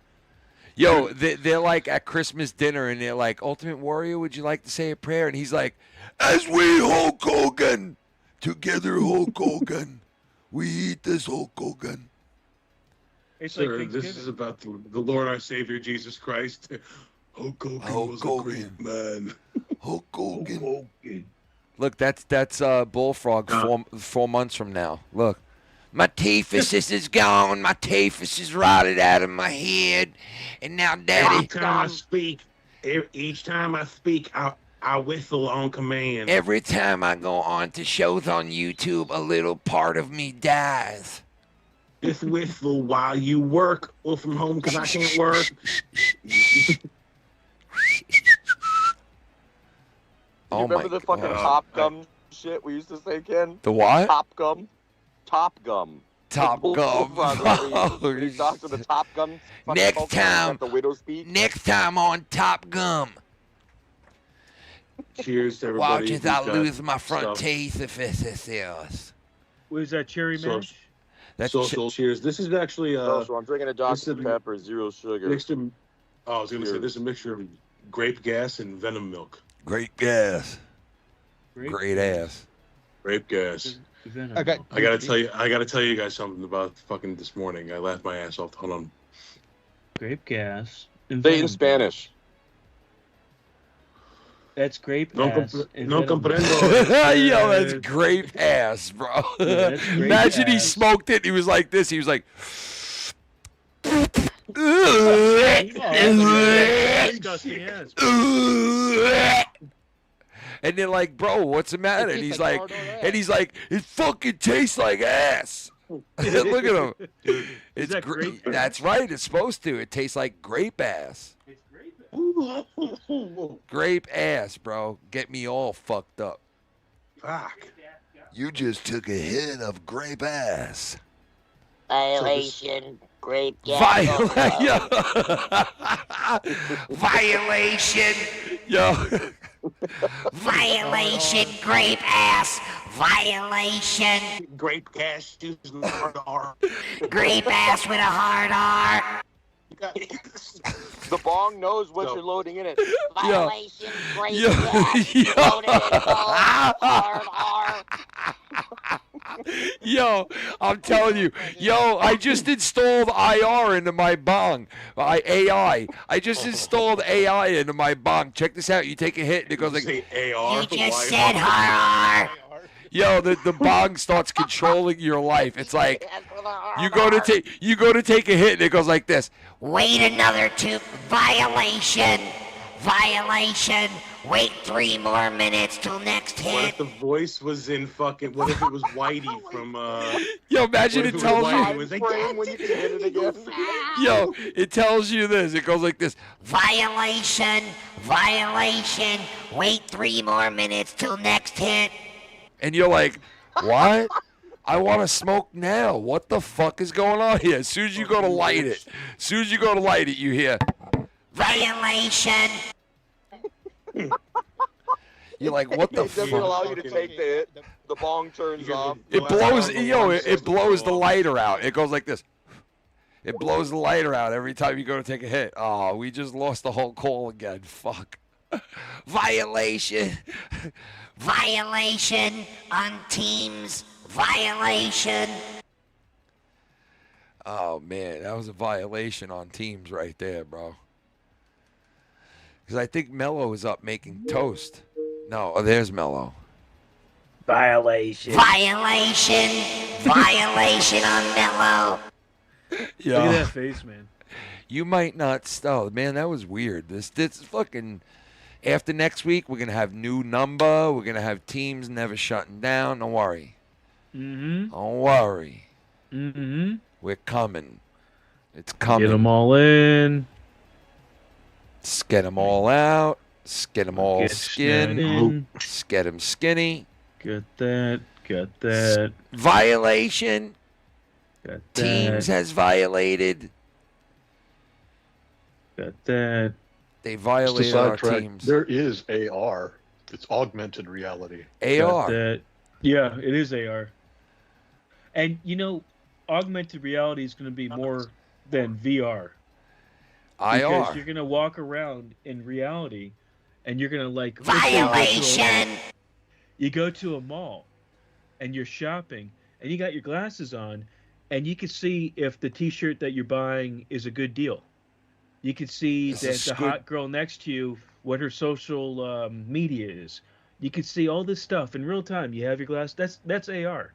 Yo, they're like at Christmas dinner and they're like, Ultimate Warrior, would you like to say a prayer? And he's like, as we Hulk Hogan. Together, Hulk Hogan. We eat this Hulk Hogan. It's Sir, like this is about the Lord our Savior Jesus Christ. Hulk Hogan was a great man. Hulk Hogan. Look, that's Bullfrog 4 months from now. Look. My teephuses is gone. My teethus is rotted out of my head. And now, Daddy. Each time I speak, I whistle on command. Every time I go on to shows on YouTube, a little part of me dies. Just whistle while you work or from home because I can't work. Oh remember my the fucking God. Top Gum shit we used to say, Ken? The what? Top Gum. Top Gum. Top Gum. When he talks to the Top Gum. fucking Next folks, time. The widow speak. Next time on Top Gum. Cheers to everybody. Watch as I who's got lose my front stuff. teeth if it's this. Was that cherry mash? That's Social cheers. This is actually Social. I'm drinking a Dr. this is Pepper, zero sugar. mixed in, I was gonna say this is a mixture of grape gas and venom milk. Great gas. Great ass. Grape gas. I gotta tell you guys something about fucking this morning. I laughed my ass off. Hold on. Grape gas. Say it in Spanish. That's grape No ass. no comprendo. Yo, that's grape ass, bro. Yeah, that's grape Imagine he ass. smoked it. He was like this. He was like. And they're like, bro, what's the matter? And he's like, it fucking tastes like ass. Look at him. It's grape? That's right. It's supposed to. It tastes like grape ass. Grape ass, bro. Get me all fucked up. Fuck. You just took a hit of grape ass. Violation. Grape gas. Violation. Yo. Violation. Grape ass. Violation. Grape gas juice and hard R. Grape ass with a hard R. The bong knows what you're loading in it. Violation. Grape gas. Loaded in bong. Hard R. Yo, I'm telling you. Yo, I just installed IR into my bong. AI. I just installed AI into my bong. Check this out. You take a hit and it goes like. You just said hard R. Yo, the bong starts controlling your life. It's like you go to take a hit and it goes like this. Wait another 2. Violation. Violation. Wait 3 more minutes till next What hit. if the voice was in fucking? What if it was Whitey from? Yo, imagine it tells you. It was like, when you can hit it again. Yo, it tells you this. It goes like this. Violation. Violation. Wait 3 more minutes till next hit. And you're like, what? I want to smoke now. What the fuck is going on here? As soon as you go to light it, you hear. Violation. You're like, what the It doesn't fuck? allow you to take the hit. The bong turns off. It blows, it blows the lighter out. It goes like this. It blows the lighter out every time you go to take a hit. Oh, we just lost the whole call again. Fuck. Violation. Violation on Teams. Violation. Oh, man, that was a violation on Teams right there, bro. Because I think Mellow is up making toast. No, oh, there's Mellow. Violation. Violation. Violation on Mellow. Yeah. Look at that face, man. You might not. Oh, man, that was weird. This fucking. After next week, we're gonna have new number. We're gonna have Teams never shutting down. Don't worry. Mm-hmm. Don't worry. Mm-hmm. We're coming. It's coming. Get them all in. Get them all out. Get them all Get skin. that in. Get them skinny. Get that. Get that. Violation. Got that. Teams has violated. Got that. They Just violated a our sidetrack, teams. there is AR. It's augmented reality. Got AR. that. Yeah, it is AR. And you know, augmented reality is going to be more than VR. Because IR. you're going to walk around in reality, and you're going to like Violation. You go to a mall, and you're shopping, and you got your glasses on, and you can see if the T-shirt that you're buying is a good deal. You can see This that is the good. hot girl next to you what her social media is. You can see all this stuff in real time. You have your glass. That's AR.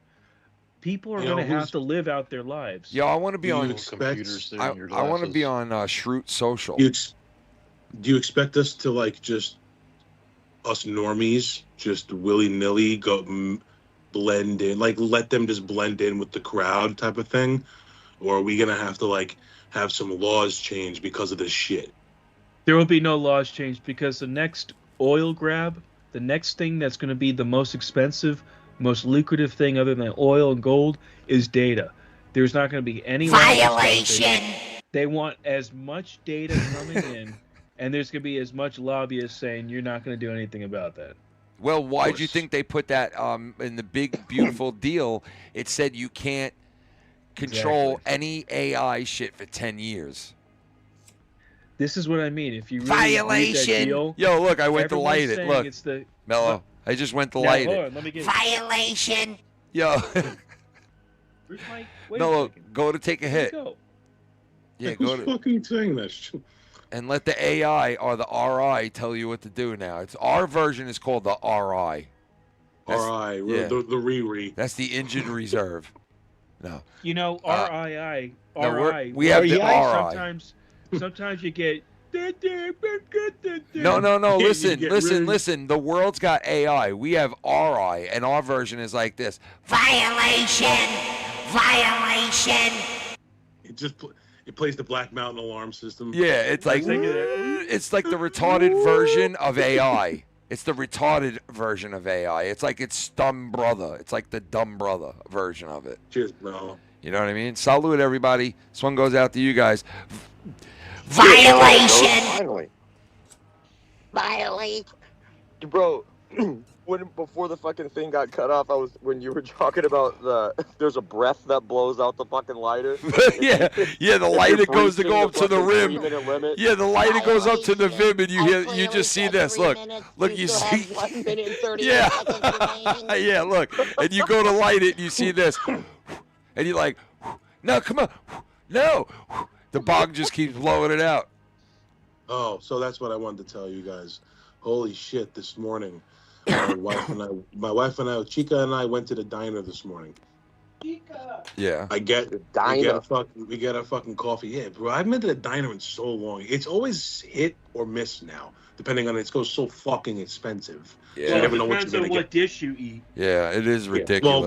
People are going to have to live out their lives. Yo, I want to be on computers there in your I want to be glasses. on Shroot Social. Do you expect us to like just us normies just willy nilly go blend in, like let them just blend in with the crowd type of thing, or are we gonna have to like have some laws change because of this shit? There will be no laws changed because the next oil grab, the next thing that's going to be the most expensive, most lucrative thing other than oil and gold is data. There's not going to be any violation. They want as much data coming in, and there's going to be as much lobbyists saying you're not going to do anything about that. Well, why do you think they put that in the big, beautiful deal? It said you can't control any AI shit for 10 years. This is what I mean. If you really read that deal, Yo, look, I went to everyone's light it. saying Look, it's the Mellow, I just went to Now, light hold it. on, let me get Violation. Yo, Where's my- wait a Mellow, second. go to take a hit. Go. Yeah, Who's go to fucking saying that shit? and let the AI or the RI tell you what to do now. It's our version is called the RI. RI, yeah. the re. That's the injured reserve. No. You know, RII, no, RI. we have the RI. Sometimes you get. No. You Listen, get listen, rid- listen. The world's got AI. We have RI, and our version is like this. Violation. Violation. It just it plays the Black Mountain alarm system. Yeah, it's like the retarded version of AI. It's the retarded version of AI. It's like its dumb brother. It's like the dumb brother version of it. Cheers, bro. You know what I mean? Salute, everybody. This one goes out to you guys. Violation. Finally. Violate. Bro, before the fucking thing got cut off, when you were talking about there's a breath that blows out the fucking lighter. yeah, the lighter goes to go up to the rim. 3-minute limit. Yeah, the lighter goes up to the rim, and you just see this. Look, you see. 1 minute and 30 Yeah, seconds remaining. yeah. Look, and you go to light it, and you see this, and you're like, no, come on, no. The bong just keeps blowing it out. Oh, so that's what I wanted to tell you guys. Holy shit! This morning, my wife and I, Chica and I went to the diner this morning. Yeah. We get a fucking coffee. Yeah, bro. I haven't been to the diner in so long. It's always hit or miss now, depending on it goes so fucking expensive. Yeah. So you never know what Depends you're on gonna what get. dish you eat. Yeah, it is ridiculous.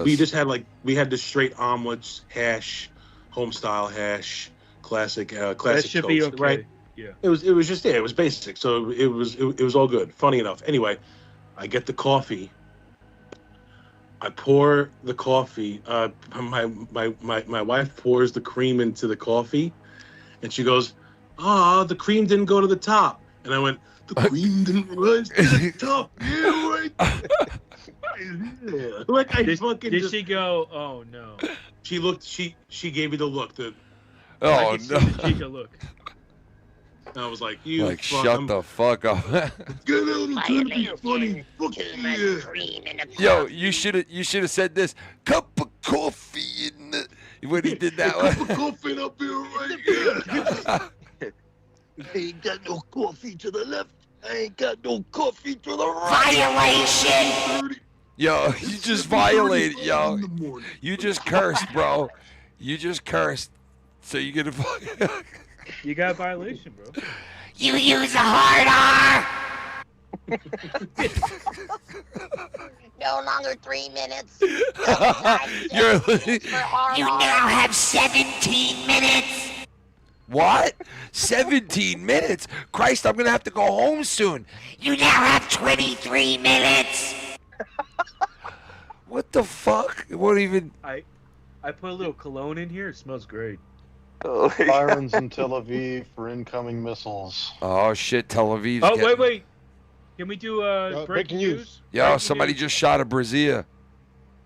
Well, we had the straight omelets, hash, home style hash, classic That should be toast, okay. right? Yeah. It was just it was basic, so it was all good. Funny enough. Anyway, I get the coffee. I pour the coffee. My wife pours the cream into the coffee, and she goes, the cream didn't go to the top." And I went, "The cream didn't rise to the top." Yeah, right. Yeah. Like I fucking. Did she go? Oh no. She looked. She gave me the look. I Oh can see no! the Chica look. And I was like, "You Like, fuck, shut I'm- the fuck up. Get out of trying to be funny. Fuck yeah." Yo, you should have said this. Cup of coffee in the when he did that Cup of one. coffee up here right here. I ain't got no coffee to the left. I ain't got no coffee to the right. Violation. Yo, you just violated, yo. You just cursed, bro. You just cursed. So you get a fucking. You got a violation, bro. You use a hard R. No longer 3 minutes. You're You now have 17 minutes. What? 17 minutes? Christ, I'm gonna have to go home soon. You now have 23 minutes. What the fuck? It won't even. I put a little cologne in here. It smells great. Sirens in Tel Aviv for incoming missiles. Oh shit, Tel Aviv's Oh getting... wait. Can we do breaking news? Yo, Breaking somebody news. just shot a brazier.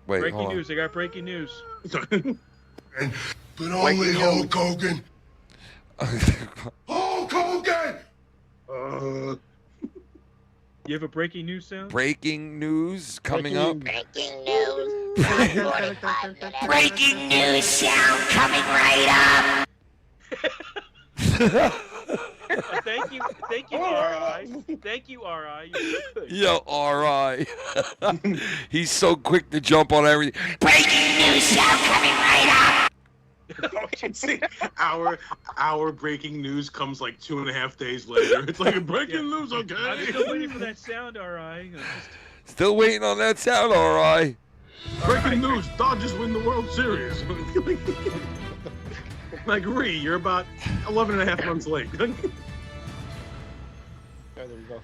Wait, Breaking hold on. news. I got breaking news. But only Hulk Hogan. Hulk Hogan! You have a breaking news sound? Breaking news coming up. Breaking news. 45 minutes. Breaking news sound coming right up. Thank you, R.I. Thank you, R.I. You're so good. Yo, R.I. He's so quick to jump on everything. Breaking news show coming right up. Our breaking news comes like 2.5 days later. It's like a breaking news, I'm okay? still waiting for that sound, R.I. Still waiting on that sound, R.I. Breaking news: Dodgers win the World Series. Like, you're about 11 and a half months late. There you go.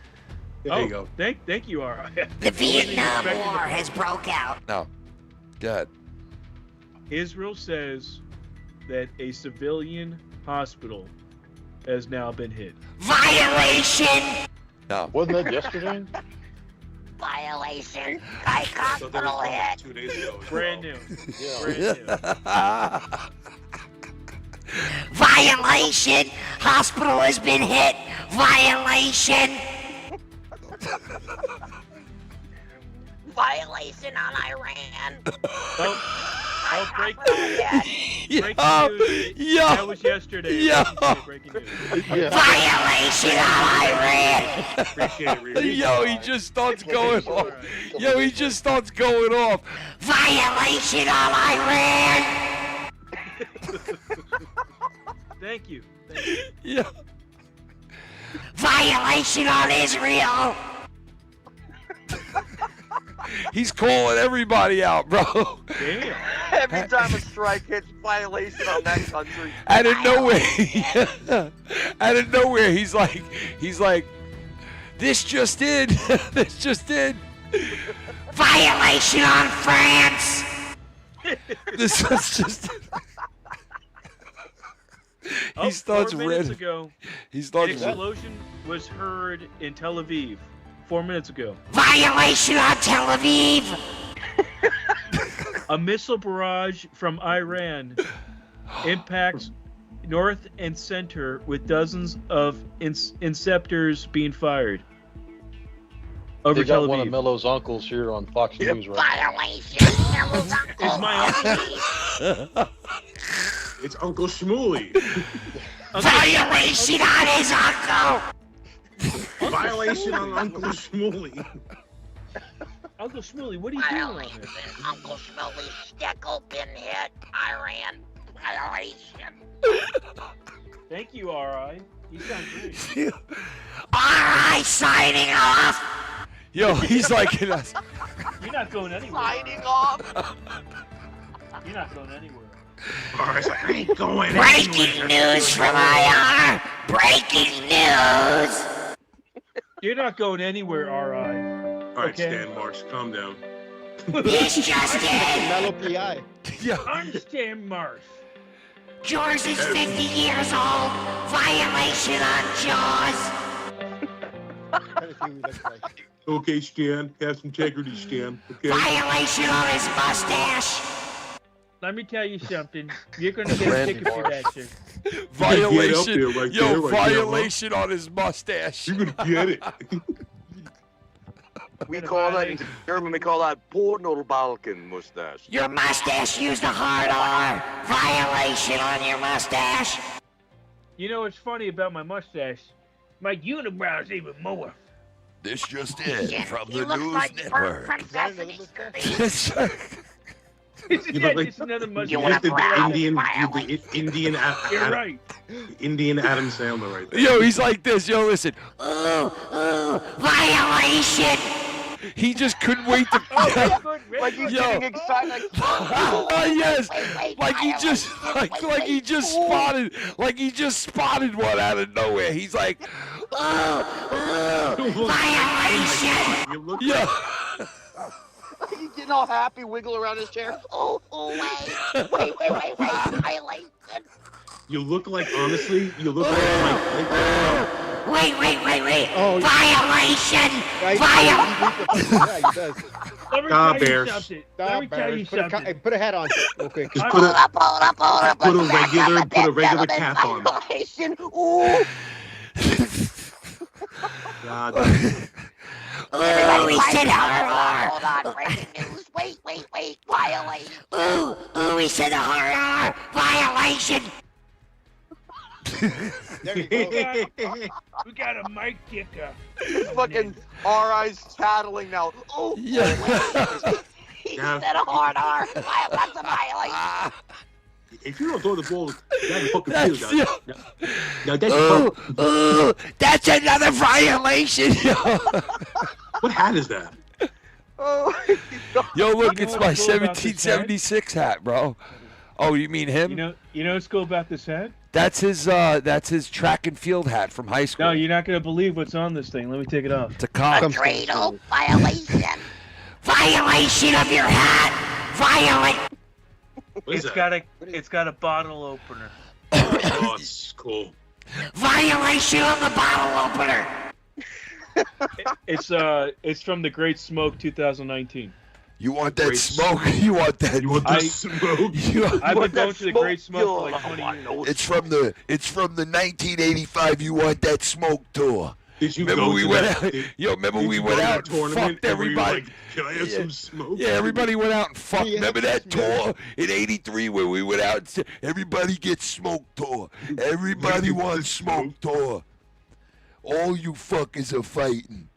There you go. Thank you, R.I. The Vietnam War has broke out. No. Good. Israel says that a civilian hospital has now been hit. Violation! No. Wasn't that yesterday? Violation. Ike hospital hit. 2 days ago. Brand new. Violation. Hospital has been hit. Violation. Violation on Iran. Breaking news. That was yesterday. Breaking news. Violation on Iran. Appreciate it. Yo, he just starts going off. Yo, he just starts going off. Violation on Iran. Thank you. Yeah. Violation on Israel. He's calling everybody out, bro. Damn. Every time a strike hits, violation on that country. Out of nowhere, he's like, this just in, this just in. Violation on France. This was just. He starts 4 minutes red. ago, He starts. an explosion was heard in Tel Aviv 4 minutes ago. Violation on Tel Aviv. A missile barrage from Iran impacts north and center with dozens of inceptors being fired over They got Tel one of Aviv. Mellow's uncles here on Fox News right Violation. Mellow's uncle. Is my uncle? It's Uncle Shmuley. Violation on his uncle. Violation on Uncle Shmuley. Uncle Shmuley, what are you doing on Violation. this? Uncle Shmuley's stickle been hit. Iran. Violation. Thank you, R.I. You sound great. R.I. signing off. Yo, he's like, You're not going anywhere. Signing off. You're not going anywhere. Alright, I ain't going Breaking news from IR. Breaking news. You're not going anywhere, R.I. Alright, Okay. Stan Marsh, calm down. This just in. Mellow PI. yeah. Understand, Marsh. Jaws is 50 years old. Violation on Jaws. Okay, Stan, have some integrity, Stan. Okay. Violation on his mustache. Let me tell you something. You're gonna get a ticket for that shit. Violation. Get up there, right Yo, there, right there, violation on his mustache. You're gonna get it. We call that in German. We call that Pornobalken mustache. Your mustache used a hard R. Violation on your mustache. You know what's funny about my mustache? My unibrow's even more. This just in from You the look News like Bert Network. from Sesame Street. You look like Just another you mustache. look the Indian, You're right. Indian Adam Sandler right there. Yo, he's like this. Yo, listen. Ooh, violation. He just couldn't wait to. Like he's Yo. getting excited. Like, Yes, Wait, like he just, like he just spotted, one out of nowhere. He's like, Violation. You look yeah. he's getting all happy, wiggle around his chair. Oh, wait. Violation. You look like, honestly, you look like Wait. Oh, Violation. Yeah, he does. Let me Nah, tell you Bears. something. Stop, Let me tell you Bears. something. Put a hat on real quick. Just Hold up. put a regular cap on. Violation. Ooh. God. Everybody he said horror. Hold on, breaking news. Wait. Violation. Ooh, he said horror. Violation. There you go. We got a mic kicker. Fucking our eyes tattling now. Oh, Yeah. He Now- said a hard R. That's a violation. If you don't throw the ball, that's fucking That's field. Now that's that's another violation. what hat is that? Oh, Yo, look, You know it's what's my cool about this 1776 hat, bro. Oh, you mean him? You know what's cool about this hat? That's his track and field hat from high school. No, you're not gonna believe what's on this thing. Let me take it off. It's a cock. Dreidel violation. Violation of your hat. Violate. What is It's that? got a bottle opener. Oh, it's cool. Violation of the bottle opener. It's from the Great Smoke 2019. You want that smoke? You want that? You want the smoke? I've been going to the Great Smoke for like 20 years. It's from the 1985. You want that smoke tour? Did you Remember go we to went that? out? Yo, remember we went out and fucked everybody. Like, can I have some smoke? Yeah, everybody went out and fucked. Yeah, Remember that yeah. tour in '83 where we went out and said, everybody gets smoke tour. Everybody wants smoke tour. All you fuckers are fighting.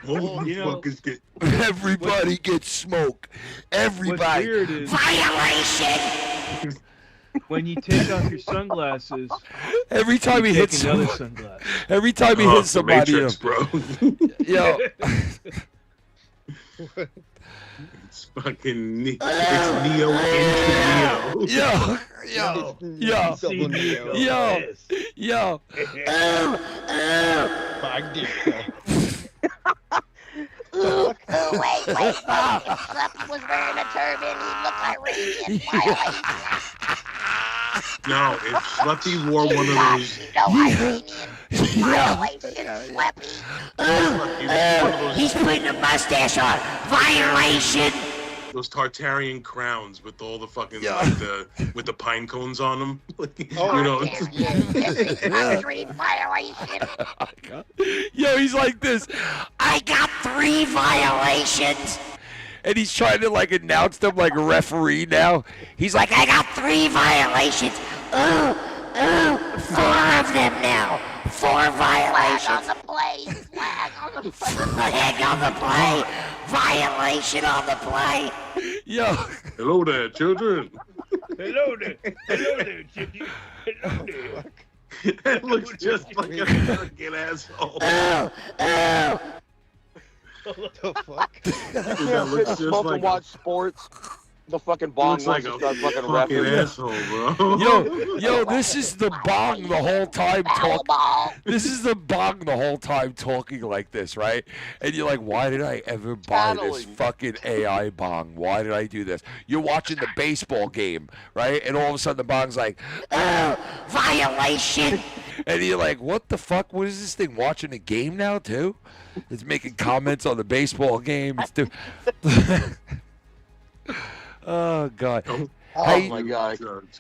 Oh, You know- fuckers get. Everybody gets smoke. What's Everybody. weird is Violation. when you take off your sunglasses, Every time he you take hits another somebody, sunglass. every time he Oh, hits the somebody, Matrix, bro. yo, It's fucking it's Neo into Neo. yo, yo, yo, See me go yo, this. yo. My dick. Ooh, wait. If Schleppy was wearing a turban, he'd look Iranian. Violation. No, if Schleppy wore one of those, You know Iranian. Violation, Schleppy. one of those, He's putting a mustache on. Violation. those Tartarian crowns with all the fucking Yeah. like with the pine cones on them, Oh, you know. This is country violation. Yo, he's like this. I got 3 violations. And he's trying to like announce them like a referee now. He's like, I got 3 violations. Ooh, 4 of them now. 4 Flag on violations. the play. Flag on the play. Flag on the play. Violation on the play. yo, Hello there, children. Hello there, Jimmy. Hello there. That looks just like a fucking asshole. The fuck? That looks just Smoke like and watch sports. The fucking bong looks like wants a to start fucking fucking rapping. asshole, bro. yo, this is the bong the whole time talking. Ball. This is the bong the whole time talking like this, right? And you're like, why did I ever buy this Tattling. fucking AI bong? Why did I do this? You're watching the baseball game, right? And all of a sudden the bong's like, Violation. and you're like, what the fuck? What is this thing? Watching a game now too? It's making comments on the baseball game. It's oh god. Oh Hey, my god.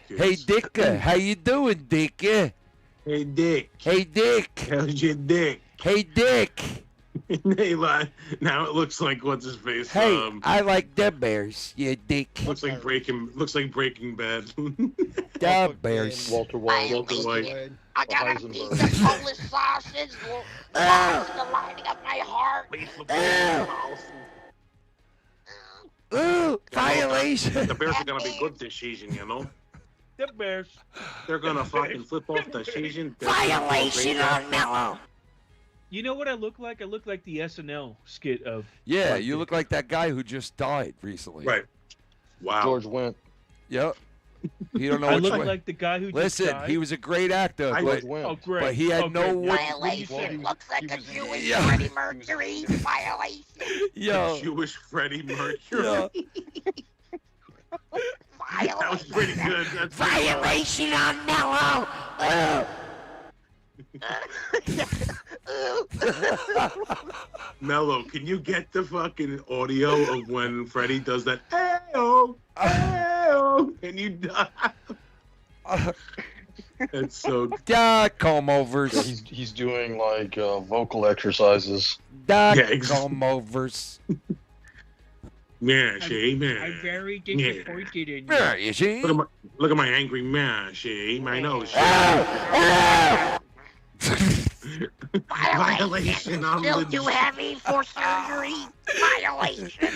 hey Dicka, how you doing, Dicka? Hey, Dick. Hey Dick. How's your dick? Hey Dick. Hey, now it looks like what's his face? Hey, I like them bears. Yeah, Dick. Looks like Breaking Bad. Them bears. Walter White. Walter White. I got a piece of Polish sausage. Lost the lining of my heart. Ooh, violation. The Bears are gonna be good this season, you know. The Bears. They're gonna fucking flip off the season. Violation on Mellow. You know what I look like? I look like the SNL skit of. Yeah, like, you look like that guy who just died recently. Right. Wow. George Wendt. Yep. You don't know I which look one. like the guy who just Listen, died. he was a great actor, George but, Wendt. Oh, great. but he had Oh, no great. way. Violation looks like a Jewish Yeah. Freddie Mercury. Violation. Yo, Jewish Freddie Mercury. yo, That was pretty good. That's pretty good. Violation on Mellow. Mellow, can you get the fucking audio of when Freddie does that? Ayo, ayo, and you die. That's so. comb overs. He's doing like vocal exercises. Dot Yeah, comb overs. Yeah, she, man. I'm very disappointed in you. Yeah, you see? Look at my angry man, she. My nose. Violation on Still the... too heavy for surgery. Violation.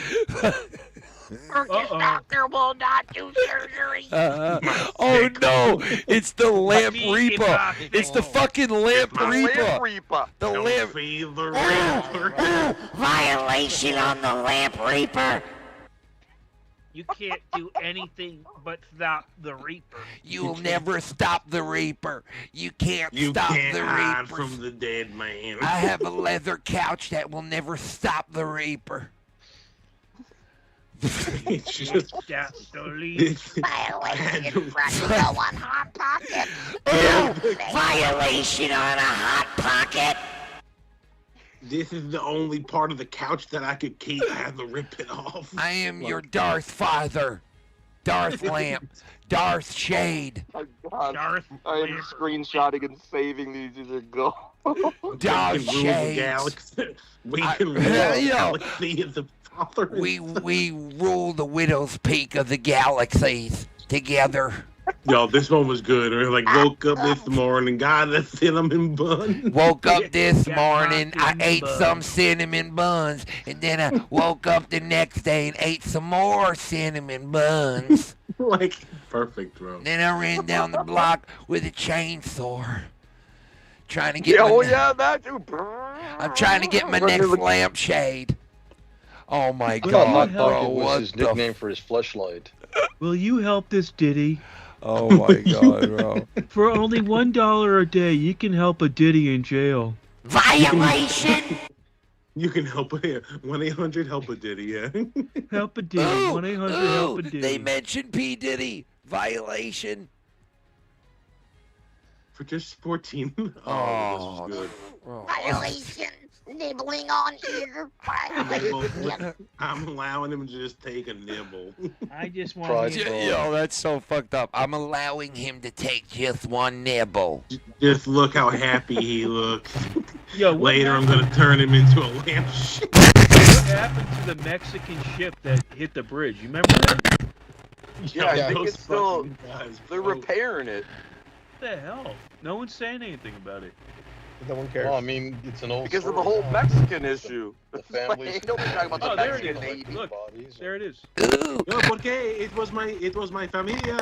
Doctor will not do surgery. Oh no! It's the Lamp Reaper. It's the fucking Lamp Reaper. The Lamp Reaper. Violation on the Lamp Reaper. You can't do anything but stop the Reaper. You'll never stop the Reaper. You can't stop the hide Reaper. from the dead man. I have a leather couch that will never stop the Reaper. It's just... Violation on Hot Pocket. Violation on a Hot Pocket. This is the only part of the couch that I could keep. I had to rip it off. I am your Darth Father. Darth Lamp. Darth Shade. Oh, God. I am screenshotting and saving these as I go. Darth Shades. We can rule the galaxy as a father. We rule the widow's peak of the galaxies together. Yo, this one was good. We like woke up this morning, got a cinnamon bun. Woke up this morning, I ate some cinnamon buns, and then I woke up the next day and ate some more cinnamon buns. Like, perfect, bro. Then I ran down the block with a chainsaw, trying to get. that too. I'm trying to get my next lampshade. Oh my I thought God, Hot bro! Pocket was What his the? nickname for his fleshlight. Will you help this Diddy? Oh my God, bro! For only $1 a day, you can help a Diddy in jail. Violation. You can help a 1-800-HELP-A-DIDDY, yeah. Help a Diddy. 1-800-HELP-A Diddy. They mentioned P Diddy violation. For just 14. Oh, this was good. Violation. Nibbling on ear. Violation. I'm allowing him to just take a nibble. I just want to... Yo, that's so fucked up. I'm allowing him to take just one nibble. Just look how happy he looks. Yo, Later, I'm gonna turn him into a lampshade. What happened to the Mexican ship that hit the bridge? You remember that? Yeah, I think it's still... They're repairing it. What the hell? No one's saying anything about it. No one cares. Well, I mean, it's an old Because of story the whole now. Mexican issue. The families. Ain't nobody talking about the there it Mexican is. Navy. Look, there it is. No, porque it was my familia.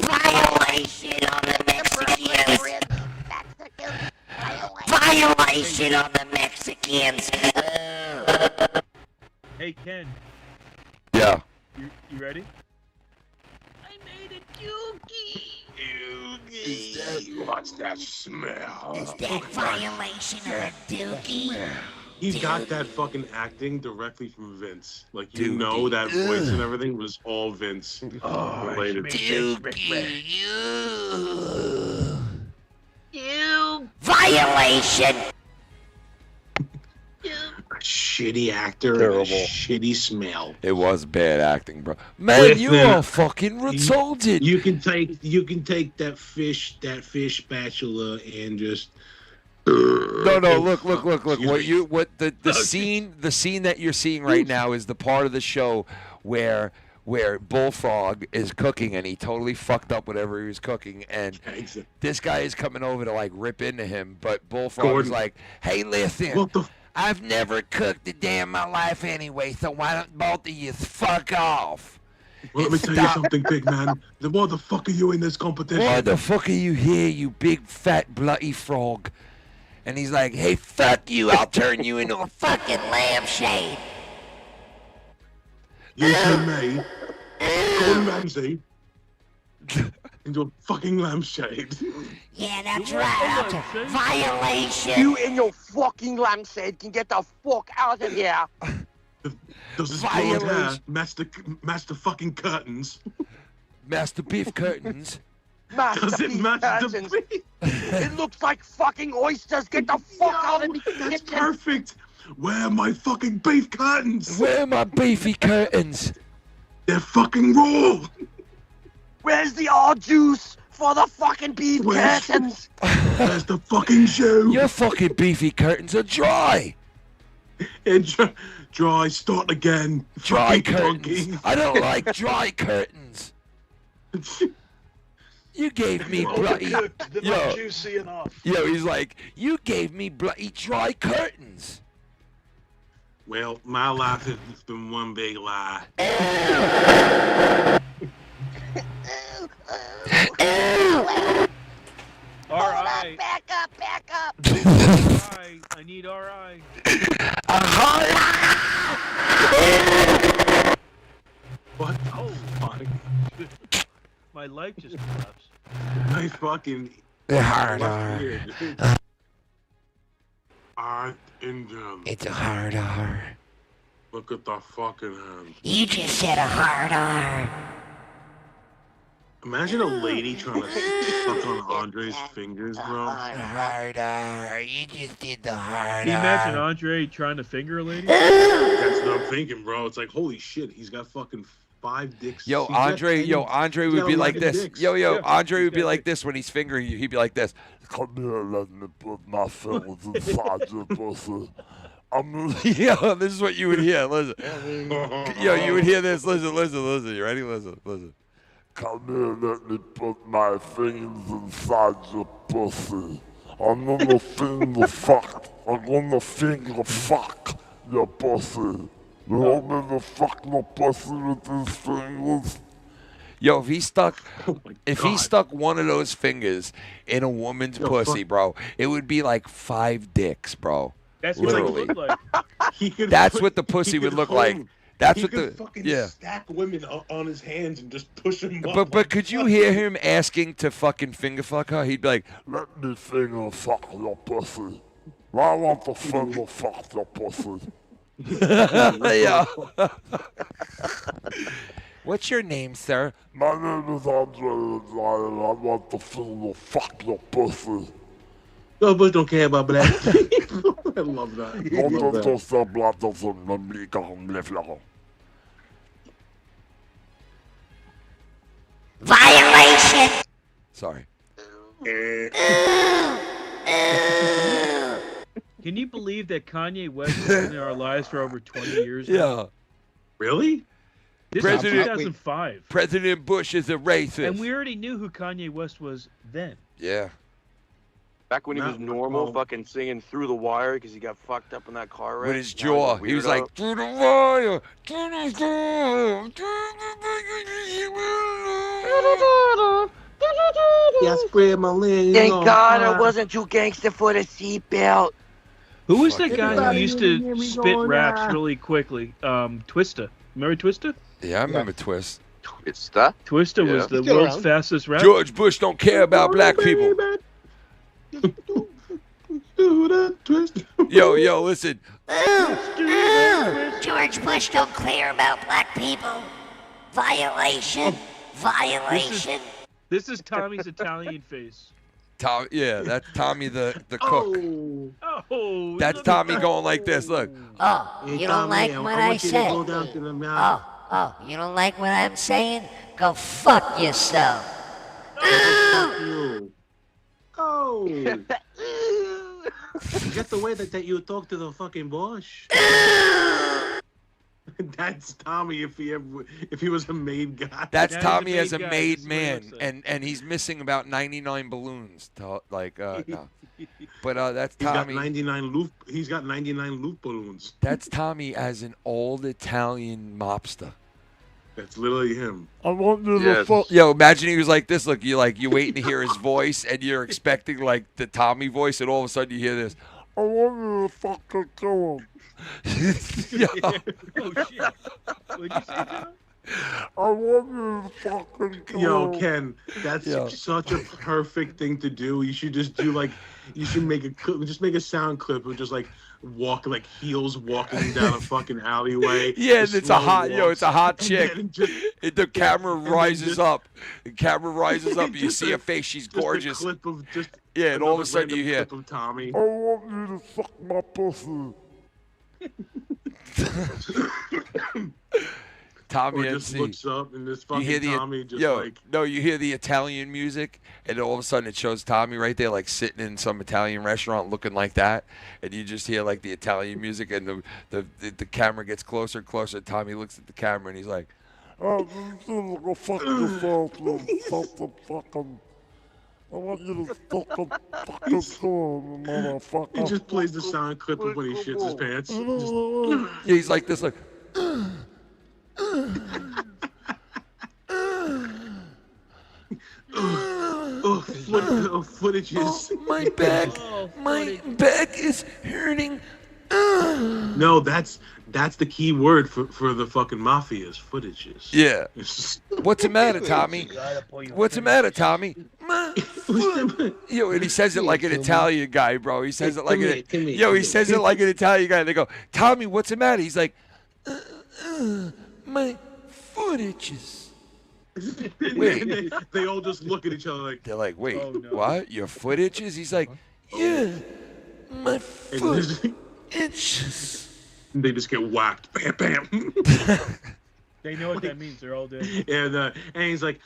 Violation on the Mexicans. Violation on the Mexicans. Hey, Ken. Yeah. You ready? I made a dookie. What's that smell? Is that violation of a dookie? He got that fucking acting directly from Vince. Like, you Dookie. know that voice and everything was all Vince related. Dookie. You. Violation. Shitty actor, Terrible. and a shitty smell. It was bad acting, bro. Man, you Listen, are fucking retarded. You can take that fish spatula and just. No, look. What the scene that you're seeing right now is the part of the show where Bullfrog is cooking and he totally fucked up whatever he was cooking, and this guy is coming over to like rip into him, but Bullfrog is like, "Hey, listen, I've never cooked a day in my life anyway, so why don't both of you fuck off?" Well, let me tell you something, big man. Why the fuck are you in this competition? Why the fuck are you here, you big fat bloody frog? And he's like, "Hey, fuck you! I'll turn you into a fucking lampshade." You turn me, Gordon Ramsay, into a fucking lampshade. Yeah, that's right. Violation. You and your fucking lampshade can get the fuck out of here. Does this blonde hair match the fucking curtains? Master beef curtains. Does it match the beef? It looks like fucking oysters. Get the fuck out of me. That's perfect. Where are my fucking beef curtains? Where are my beefy curtains? They're fucking raw. Where's the juice for the fucking beef curtains? Where's the fucking shoe? Your fucking beefy curtains are dry. And dry, start again. Dry Fucking curtains. donkey. I don't like dry curtains. You gave me bloody. Overcooked, they're Yo, not juicy enough. yo, he's like, you gave me bloody dry curtains. Well, my life has just been one big lie. RI. Back up, back up. RI. I need RI. What? Oh, Fuck. my life just collapsed. I fucking. Hard What's R. weird? Art in them. It's a hard R. Look at the fucking hand. You just said a hard R. Imagine a lady trying to suck on Andre's fingers, bro. Hard R. You just did the hard Can you imagine Andre trying to finger a lady? That's what I'm thinking, bro. It's like, holy shit, he's got fucking 5 dicks. Yo, He's got Andre 10 would he's got be like 11 this. dicks. Yo, Yeah. Andre would be like this when he's fingering you. He'd be like this. Come here, let me put my fingers inside your pussy. Yo, this is what you would hear. Listen. Yo, you would hear this. Listen. You ready? Listen. Come here, let me put my fingers inside your pussy. I'm gonna finger fuck. I'm gonna finger fuck your pussy. You want me to fuck your pussy with these fingers? Yo, if he stuck God. one of those fingers in a woman's pussy, bro, it would be like 5 dicks, bro. That's what it Literally. would look like. He could That's put- what the he pussy would could look hold- like. That's he what could the fucking yeah. stack women on his hands and just push them up. But could you hear him asking to fucking finger fuck her? He'd be like, Let me finger fuck your pussy. I want to finger fuck your pussy. yeah. What's your name, sir? My name is Andre, and I want to finger fuck your pussy. No, but don't care about black people. I love that. I love that. Don't say blood doesn't make a Violation. Sorry. Can you believe that Kanye West has been in our lives for over 20 years now? Yeah. Really? This President- is 2005. President Bush is a racist. And we already knew who Kanye West was then. Yeah. Back when he was Not- normal, oh. fucking singing Through the Wire because he got fucked up in that car wreck. With his Now jaw. he's a He was weirdo. like, through the wire, through the wire. Yeah, spread my legs. Thank on God I fire. wasn't too gangster for the seatbelt. Who was that Fuck guy everybody who used hear to me spit going, raps ah. really quickly? Twista. Remember Twista? Yeah, I remember Twist. It's that. Twista was Yeah. the Still world's around. fastest rapper. George Bush don't care about black people. Do that twist. Yo, listen. George Bush don't care about black people. Violation. Violation. This is Tommy's Italian face. Tom, yeah, that's Tommy the cook. Oh. Oh, That's look at Tommy going like this. Look. Oh, Hey, you don't like Tommy, what I I want you to said? go down to the mouth. Oh, you don't like what I'm saying? Go fuck yourself. Fuck you. Oh. Just the way that you talk to the fucking Bush. That's Tommy if he was a made guy. That's Yeah, he's a Tommy made as a guy. made This is what he man, looks like. and he's missing about 99 balloons. No. But that's He's got Tommy. 99 loop. He's got 99 loop balloons. That's Tommy as an old Italian mobster. That's literally him. I want you to Yes. fuck. Yo, imagine he was like this. Look, you waiting to hear his voice, and you're expecting like the Tommy voice, and all of a sudden you hear this. I want you to fucking kill him. Yo, Oh shit! What'd you say, John? I want you to fucking kill Yo, him. Ken, that's Yo. such a perfect thing to do. You should just do like, you should make a sound clip of just like heels walking down a fucking alleyway. yeah, Just it's a hot, slow yo, it's a hot walks. chick. And then just, The camera then rises just- up. The camera rises up. You just see a- her face. She's just a gorgeous. clip of just Yeah, and all of a another sudden you random hear. clip of Tommy. I want you to suck my pussy. Tommy or just NC. looks up and this You fucking hear the Tommy just you hear the Italian music, and all of a sudden it shows Tommy right there, like sitting in some Italian restaurant, looking like that, and you just hear like the Italian music, and the camera gets closer and closer. Tommy looks at the camera and he's like, Oh, go fuck yourself, you fucking. I want you to fucking school, motherfucker. He just plays the sound clip of when he shits his pants. yeah, he's like this, like. Footages. My back is hurting. No, that's the key word for the fucking mafias. Footages. Yeah. What's the matter, Tommy? What's the matter, Tommy? Yo, and he says it like an Italian guy, bro. He says it like he says it like an Italian guy. They go, Tommy, what's the matter? He's like, my foot itches. Wait. They all just look at each other like. They're like, wait, what? Your foot itches? He's like, yeah, my foot itches. They just get whacked. Bam, bam. They know what that means. They're all dead. And he's like,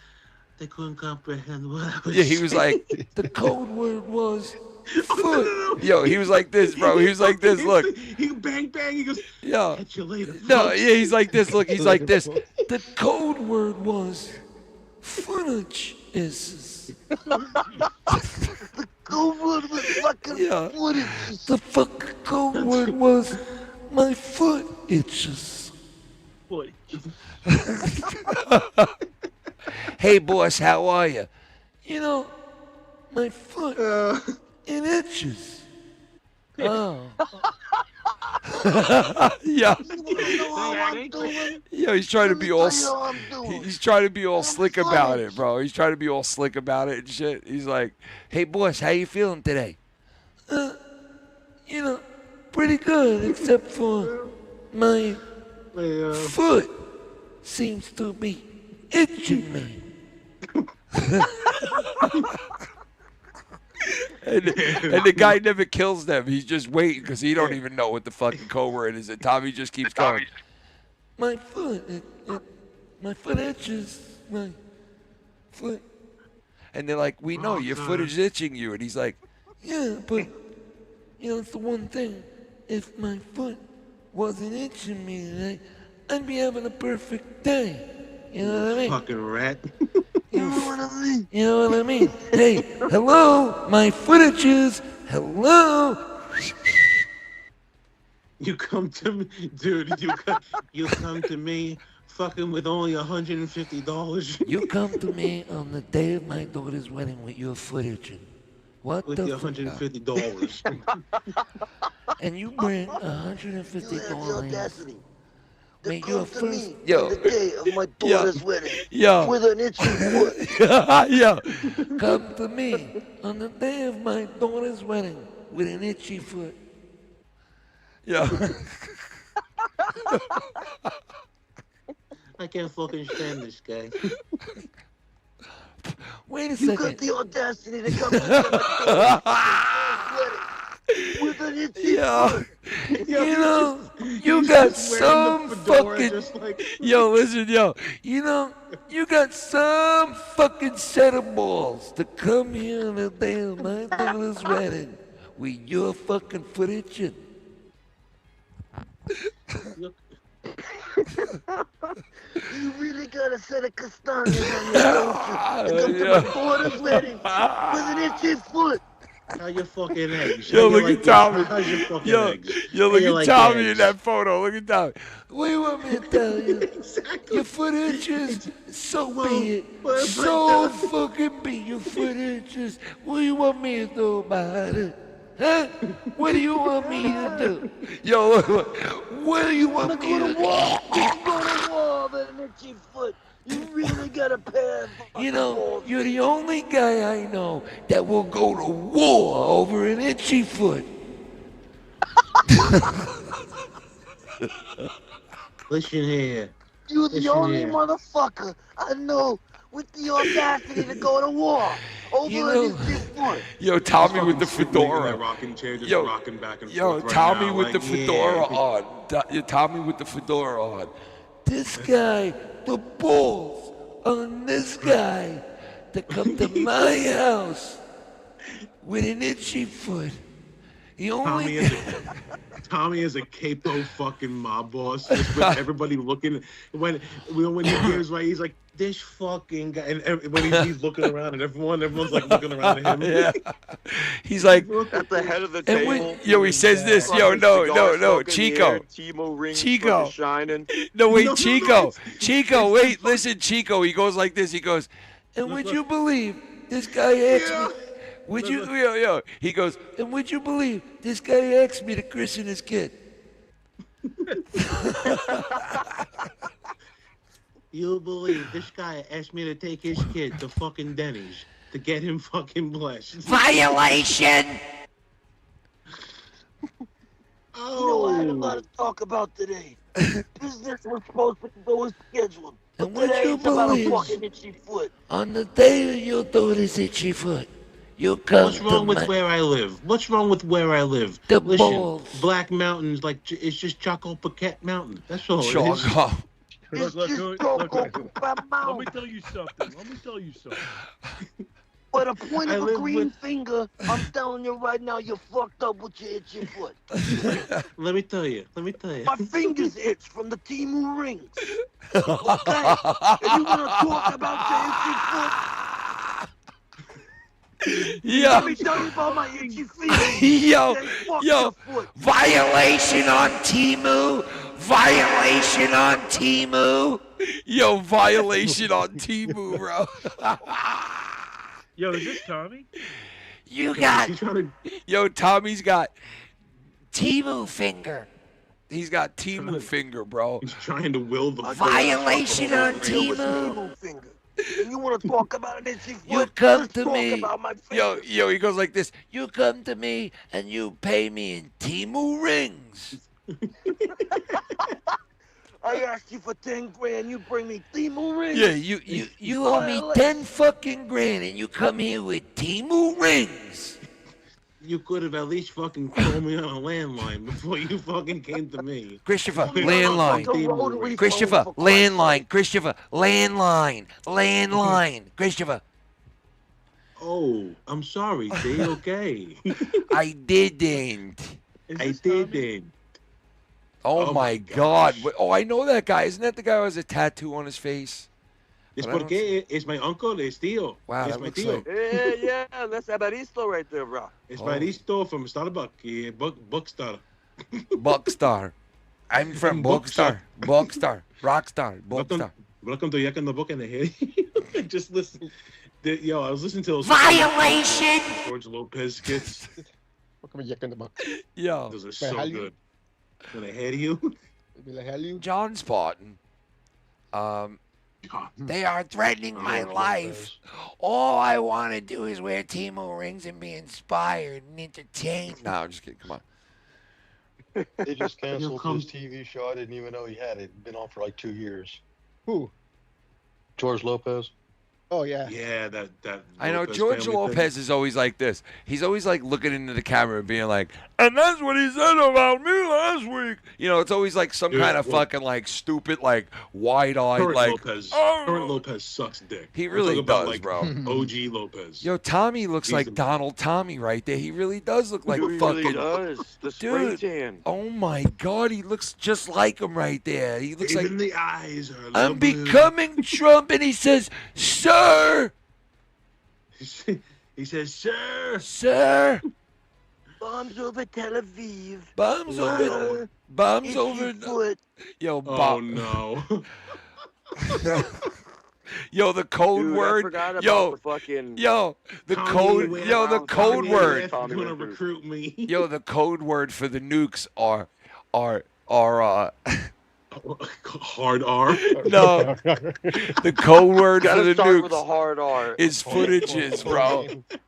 they couldn't comprehend what I was Yeah, he was like, the code word was foot. Yo, he was like this, bro. He was like this. Look. He bang, bang. He goes, yo. Catch you later. No, yeah, he's like this. Look, he's like this. The code word was footage is. The code word was fucking footage. The fucking code word was my foot itches. Foot. Hey, boss, how are you? You know, my foot, it itches. Oh. Yeah. Yo, he's trying to be all. He's trying to be all slick about it, bro. He's trying to be all slick about it and shit. He's like, "Hey, boss, how you feeling today?" You know, pretty good, except for my foot seems to be itching me. And the guy never kills them. He's just waiting because he don't even know what the fucking code word is. And Tommy just keeps going. My foot, my foot itches. My foot. And they're like, we know your foot is itching you. And he's like, yeah, but you know, it's the one thing. If my foot wasn't itching me today, I'd be having a perfect day. You know what I mean? Fucking rat. You know what I mean? You know what I mean? Hey, hello, my footages. Hello. You come to me, dude. You come to me, fucking with only $150. You come to me on the day of my daughter's wedding with your footage. What with the your $150. And you bring $150. You have the audacity. Make Come your to first, me yo, on the day of my daughter's wedding with an itchy foot. Yo, come to me on the day of my daughter's wedding with an itchy foot. Yo. I can't fucking stand this guy. Wait a You second. got the audacity to come to my daughter's wedding with an itchy foot. You know, you got some fucking. Yo, listen, yo. You know, you got some fucking set of balls to come here on the day of my daughter's wedding with your fucking footage. You really got a set of castañas on your don't you? To come to my daughter's wedding with an itchy foot. How your fucking eggs? Yo, look at Tommy. How's your fucking Yo, eggs? yo, look How you at like Tommy eggs? in that photo. Look at Tommy. What do you want me to tell you? Your foot itches. So be it. So fucking be your foot itches. What do you want me to do about it? Huh? What do you want me to do? Yo, look. What do you want me to do? Go to war with an itchy foot. You really got a pair of You know, you're the only guy I know that will go to war over an itchy foot. Listen here. You're the Listen only here. motherfucker I know with the audacity to go to war over You know- an itchy foot. Yo, Tommy with the Sitting in that fedora. rocking chair, just Yo, rocking back and Yo, forth right Tommy now, with the like, fedora yeah. on. Tommy with the fedora on. this guy the balls on this guy to come to my house with an itchy foot. He only Tommy is a capo fucking mob boss. Just with everybody looking when he hears right, he's like this fucking guy, and when he's looking around, and everyone's like looking around at him. Yeah. He's like at the head of the and table. he says this. Yo, no, Chico. Chico. Shining. No, wait, Chico. Chico, wait, listen, Chico. He goes like this. He goes, and would you believe this guy asked me? Would you, he goes, and would you believe this guy asked me to christen his kid? You'll believe this guy asked me to take his kid to fucking Denny's to get him fucking blessed. Violation! You know, I had a lot to talk about today. Business was supposed to go as scheduled. But today it's about a fucking itchy foot. On the day you do this itchy foot, you come What's wrong with where I live? What's wrong with where I live? The Listen, balls. Black Mountain's like it's just Choco Paquette Mountain. That's all it is. Choco. Look, let me tell you something. But a point of a green finger, I'm telling you right now, you're fucked up with your itchy foot. Let me tell you. My fingers itch from the Timu rings. Okay? If you want to talk about your itchy foot, let me tell you about my itchy feet. Yo, violation on Timu. Violation on Timu. Yo, violation on Timu, bro. Yo, is this Tommy? You got. Yo, Tommy's got Timu finger. He's got Timu finger, bro. He's trying to will the Violation on Timu. Finger. And you want to talk about an itchy foot? You come Let's to talk me. about my fingers. Yo, he goes like this. You come to me and you pay me in Timu rings. I asked you for 10 grand, you bring me Timu rings. Yeah, you owe me 10 fucking grand and you come here with Timu rings. You could have at least fucking called me on a landline before you fucking came to me. Christopher, landline. Christopher, landline. Christopher, landline. Landline. Christopher. Oh, I'm sorry, T. Okay. I didn't. I didn't. Oh my God. Oh, I know that guy. Isn't that the guy who has a tattoo on his face? Es porque es my uncle, es tío. Wow, es that my looks tío. like... Yeah, that's Evaristo right there, bro. It's Evaristo from Starbucks, Bookstar. Bookstar. I'm from Bookstar. Bookstar. Rockstar. Bookstar. Welcome to Yak in the Book and the Head. Just listen. Yo, I was listening to those Violation! George Lopez skits. Welcome to Yak in the Book. Yo. Those are so good. When I hear you. John Spartan. They are threatening my life. All I want to do is wear Timu rings and be inspired and entertained. No, I'm just kidding. Come on. They just canceled his TV show. I didn't even know he had it. Been on for like 2 years. Who? George Lopez. Oh, yeah. Yeah, that I know Lopez George family Lopez is always like this. He's always like looking into the camera and being like, and that's what he said about me last week. You know, it's always like some kind of fucking like stupid, like wide-eyed, Current like. Lopez. Oh. Current Lopez sucks dick. He I'm really talking about, does, like, bro. OG Lopez. Yo, Tommy looks He's like the- Donald Tommy right there. He really does look like Dude, he fucking. really does. The spray Dude, tan. oh my God, he looks just like him right there. He looks Even like. the eyes are a I'm little blue. becoming Trump, and he says, "Sir." He says, "Sir, Sir." Bombs over Tel Aviv. Bombs over. Bombs over. Foot. Yo, Oh bomb. no." Yo, the code Dude, I word. forgot about Yo, the fucking... yo, the Tommy code. went Yo, the around, code Tommy word. left, Tommy gonna went through. recruit me. Yo, the code word for the nukes are Hard R. no. The code word for Gotta the start with a nukes hard R. is footages, bro.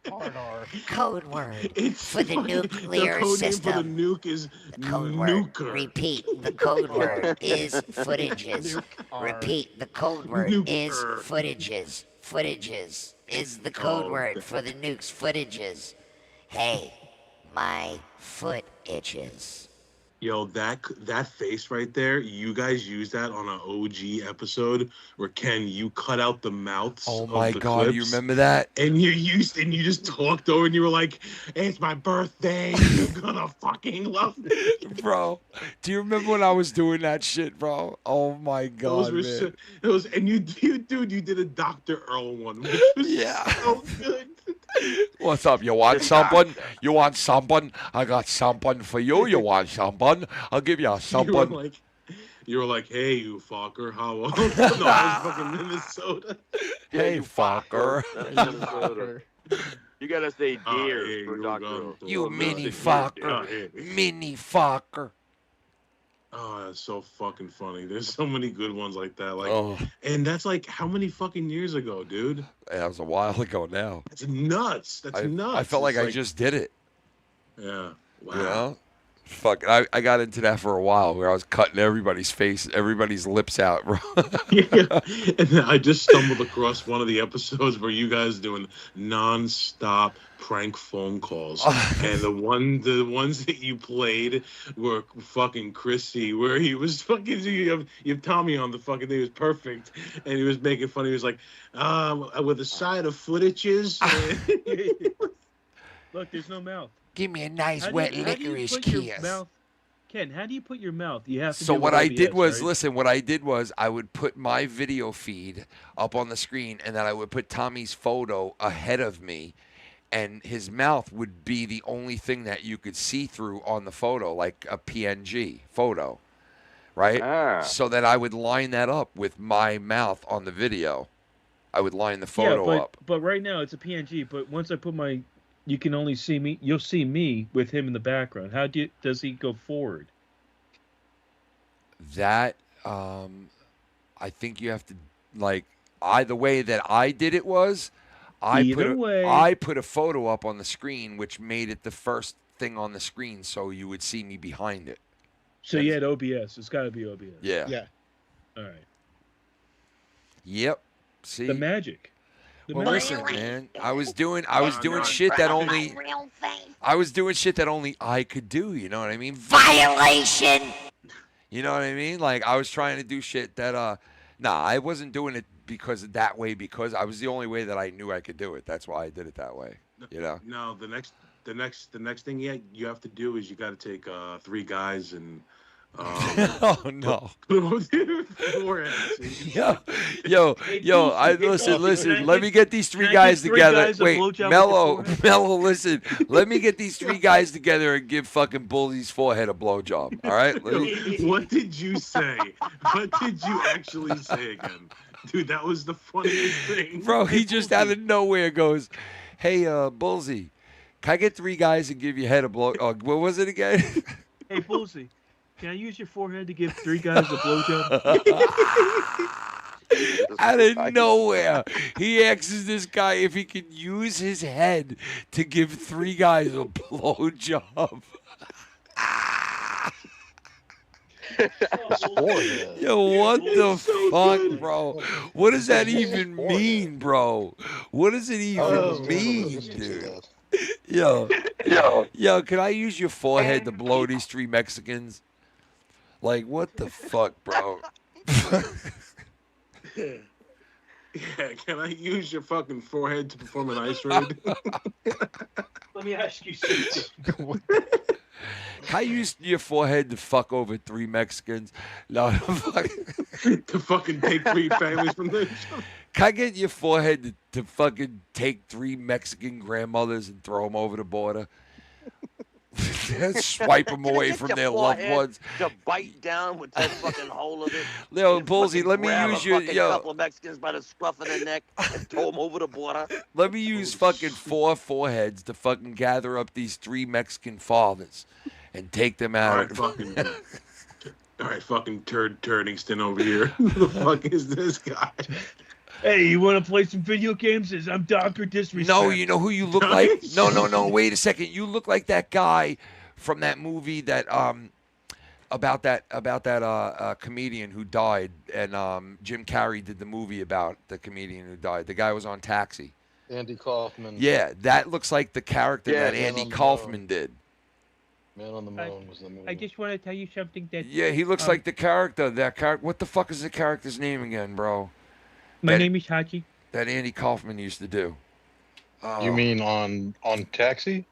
Hard R. Code word It's for the nuclear the code system. name for the nuke is The code word. nuker. Repeat. The code word is footages. Repeat. The code word is Nuker. footages. Footages is the code word for the nukes. Footages. Hey, my foot itches. Yo, that face right there, you guys used that on an OG episode where Ken, you cut out the mouths Oh of my the God, clips, you remember that? and you just talked over and you were like, "It's my birthday, you're gonna fucking love it." Bro, do you remember when I was doing that shit, bro? Oh my Those God, were man. and you dude, you did a Dr. Earl one, which was so good. What's up? You want something? You want something? I got something for you. You want something? I'll give you something. You were like, "Hey, you fucker, how?" No, I was fucking Minnesota. Hey, fucker. Minnesota. You gotta say Ah, dear hey, for you Dr. got Earl. You mini Yeah, fucker. yeah. Mini fucker. Oh, that's so fucking funny. There's so many good ones like that. Like, Oh. and that's like how many fucking years ago, dude? That was a while ago now. That's nuts. That's nuts. I felt like It's I just did it. Yeah. Wow. You know? Fuck, I got into that for a while where I was cutting everybody's lips out, bro. Yeah. And then I just stumbled across one of the episodes where you guys doing non-stop prank phone calls, and the ones that you played were fucking Chrissy, where he was fucking you have Tommy on the fucking thing. It was perfect, and he was making fun. He was like, with a side of footages. Look, there's no mouth. Give me a nice How do wet you- how do you licorice put your kiss. mouth- Ken, how do you put your mouth? You have to. So do what with I did OBS, was, right? listen, what I did was I would put my video feed up on the screen, and then I would put Tommy's photo ahead of me, and his mouth would be the only thing that you could see through on the photo, like a PNG photo, right? Ah. So that I would line that up with my mouth on the video. I would line the photo up. But right now it's a PNG. But once I put my, you can only see me. You'll see me with him in the background. Does he go forward? That I think you have to, like, the way that I did it was I put a photo up on the screen, which made it the first thing on the screen, so you would see me behind it. So you had OBS. It's got to be OBS. Yeah. Yeah. All right. Yep. See The magic. The Well, magic. listen, man. I was doing shit that only I could do. You know what I mean? Violation! You know what I mean? Like, I was trying to do shit that I wasn't doing it because I was the only way that I knew I could do it. That's why I did it that way. You know? No, the next thing you have to do is you got to take 3 guys and oh no. Yo, listen, let me get these 3 guys together. Wait, Mellow, listen, let me get these 3 guys together and give fucking Bully's forehead a blowjob. All right? What did you say? What did you actually say again? Dude, that was the funniest thing. Bro, he just out of nowhere goes, "Hey, Bullsy, can I get 3 guys and give your head a blow?" What was it again? Hey, Bullsy, can I use your forehead to give 3 guys a blowjob? Out of nowhere, he asks this guy if he can use his head to give 3 guys a blowjob. Yo, what the fuck, bro? What does that even mean, bro? What does it even mean, dude? Yo, can I use your forehead to blow these 3 Mexicans? Like, what the fuck, bro? Yeah, can I use your fucking forehead to perform an ice raid? Let me ask you something. Can I use your forehead to fuck over 3 Mexicans? No, to fucking take 3 families from them. Can I get your forehead to fucking take 3 Mexican grandmothers and throw them over the border? Swipe them away Get from your their loved forehead ones. To bite down with that fucking hole of it. Yo, And Bullsy, fucking let me grab use a your fucking yo. couple of Mexicans by the scruff of their neck and throw them over the border. Let me use fucking 4 foreheads to fucking gather up these 3 Mexican fathers and take them out. All right, fucking Turdingston over here. Who the fuck is this guy? Hey, you want to play some video games? I'm Dr. Disrespect. No, you know who you look like? No. Wait a second. You look like that guy from that movie that about that comedian who died, and Jim Carrey did the movie about the comedian who died. The guy was on Taxi. Andy Kaufman. Yeah, that looks like the character Yeah, that Man Andy on the Kaufman did. Man on the Moon was the movie. I just want to tell you something that. Yeah, he looks like the character. That character. What the fuck is the character's name again, bro? My name is Hachi. That Andy Kaufman used to do. You mean on Taxi?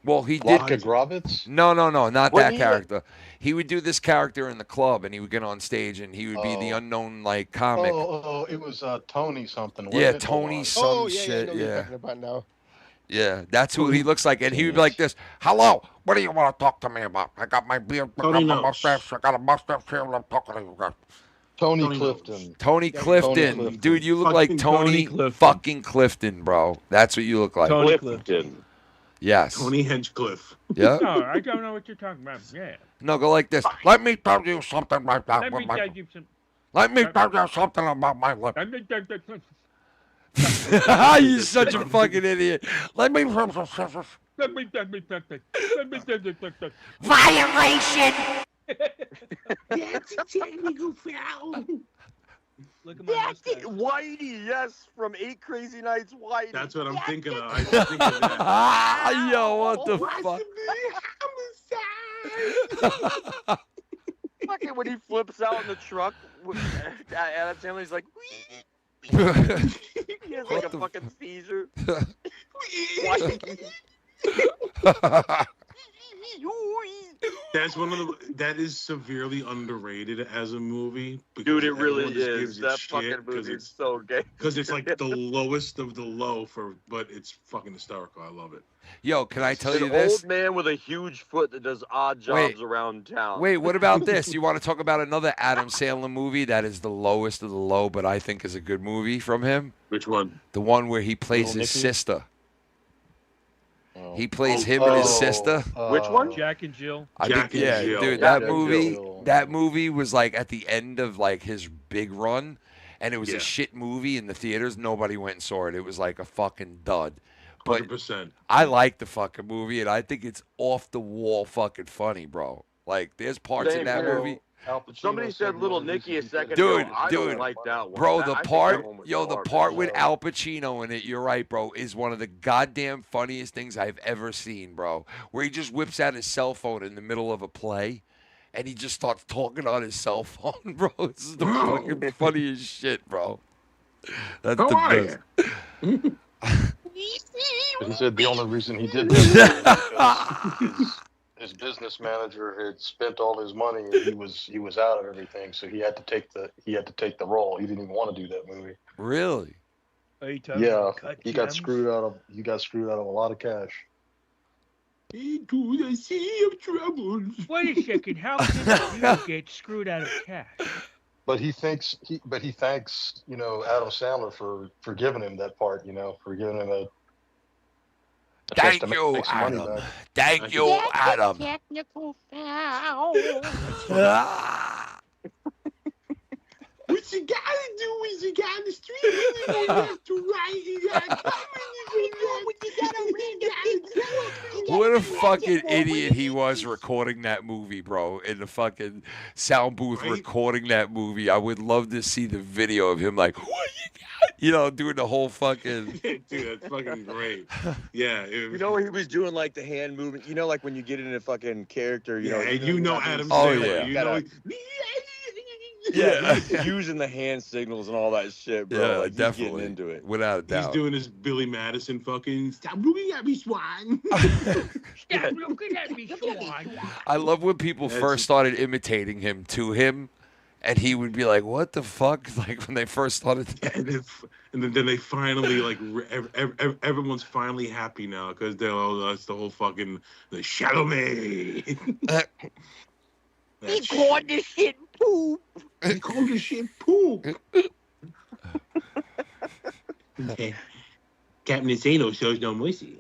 Well, he did. Latka Gravitz? No, not What that he- character. He would do this character in the club, and he would get on stage, and he would be the unknown like comic. Oh, it was Tony something. wasn't Yeah, it? Tony some Oh, yeah, shit. I know what you're Yeah. talking about now. Yeah, that's who he looks like, and he would be like this. Hello, what do you want to talk to me about? I got my beard, I got my mustache, I got a mustache here. I'm talking to you guys. Tony Clifton. Tony Clifton. Clifton. Dude, you look like Tony fucking Clifton, bro. That's what you look like. Tony Clifton. Yes. Tony Hinchcliffe. Yeah. No, I don't know what you're talking about. Yeah. No, go like this. Let me tell you something like that. Let me tell you some. Let me tell you something about my lip. Let me tell You're such a fucking idiot. Let me. Violation! That's a technical foul. Look at That's it. Whitey, yes, from 8 Crazy Nights, Whitey. That's what I'm thinking of. I just think of that. Yo, what the fuck? Fucking when he flips out in the truck with Adam Sandler's like, he has like a fucking seizure. That's one of the. That is severely underrated as a movie. Dude, it because really everyone just is. gives it That shit fucking 'cause movie is it's- so gay. Because it's like the lowest of the low but it's fucking hysterical. I love it. Yo, can I tell An you this? old man with a huge foot that does odd jobs around town. Wait, what about this? You want to talk about another Adam Sandler movie that is the lowest of the low, but I think is a good movie from him? Which one? The one where he plays Little his Nicky? sister. He plays him and his sister. Which one? Jack and Jill. I think, Jack and yeah, Jill. dude, Jack that and movie, Jill. that movie was like at the end of like his big run, and it was Yeah. a shit movie in the theaters. Nobody went and saw it. It was like a fucking dud. But 100%. I like the fucking movie, and I think it's off the wall fucking funny, bro. Like there's parts in that movie. Somebody said Little Nicky a second Dude, ago. I dude, don't like that one. bro, I the think part, that one was the garbage. part with Al Pacino in it, you're right, bro, is one of the goddamn funniest things I've ever seen, bro. Where he just whips out his cell phone in the middle of a play, and he just starts talking on his cell phone, bro. This is the fucking funniest shit, bro. That's How the are best. He said the only reason he did that his business manager had spent all his money and he was out of everything, so he had to take the role. He didn't even want to do that movie. Really? Yeah, he got screwed out of a lot of cash. Into the sea of troubles. Wait a second. How did you get screwed out of cash? But he thanks Adam Sandler for giving him that part, for giving him a chance Thank to you, make some money Adam. back. Thank you, Adam. Technical foul. What you gotta do is you gotta stream it left to right. You gotta come What a fucking idiot he was recording that movie, bro. In the fucking sound booth recording that movie. I would love to see the video of him like, what you got? Doing the whole fucking... Dude, that's fucking great. Yeah. You know he was doing like the hand movement. You know, like when you get into fucking character. You know, and you know Adam Oh, Sandler. yeah. You know, yeah, he's using the hand signals and all that shit, bro. Yeah, like, he's definitely. getting into it. Without a he's doubt. doing his Billy Madison fucking stop looking at me, swine. Stop looking at me, swine. I love when people first started imitating him to him, and he would be like, what the fuck? Like when they first started... And then they finally, like, everyone's finally happy now because they're all, that's the whole fucking, the shadow me. He called this shit poop. He called this shit poop. Okay. Captain Insano shows no mercy.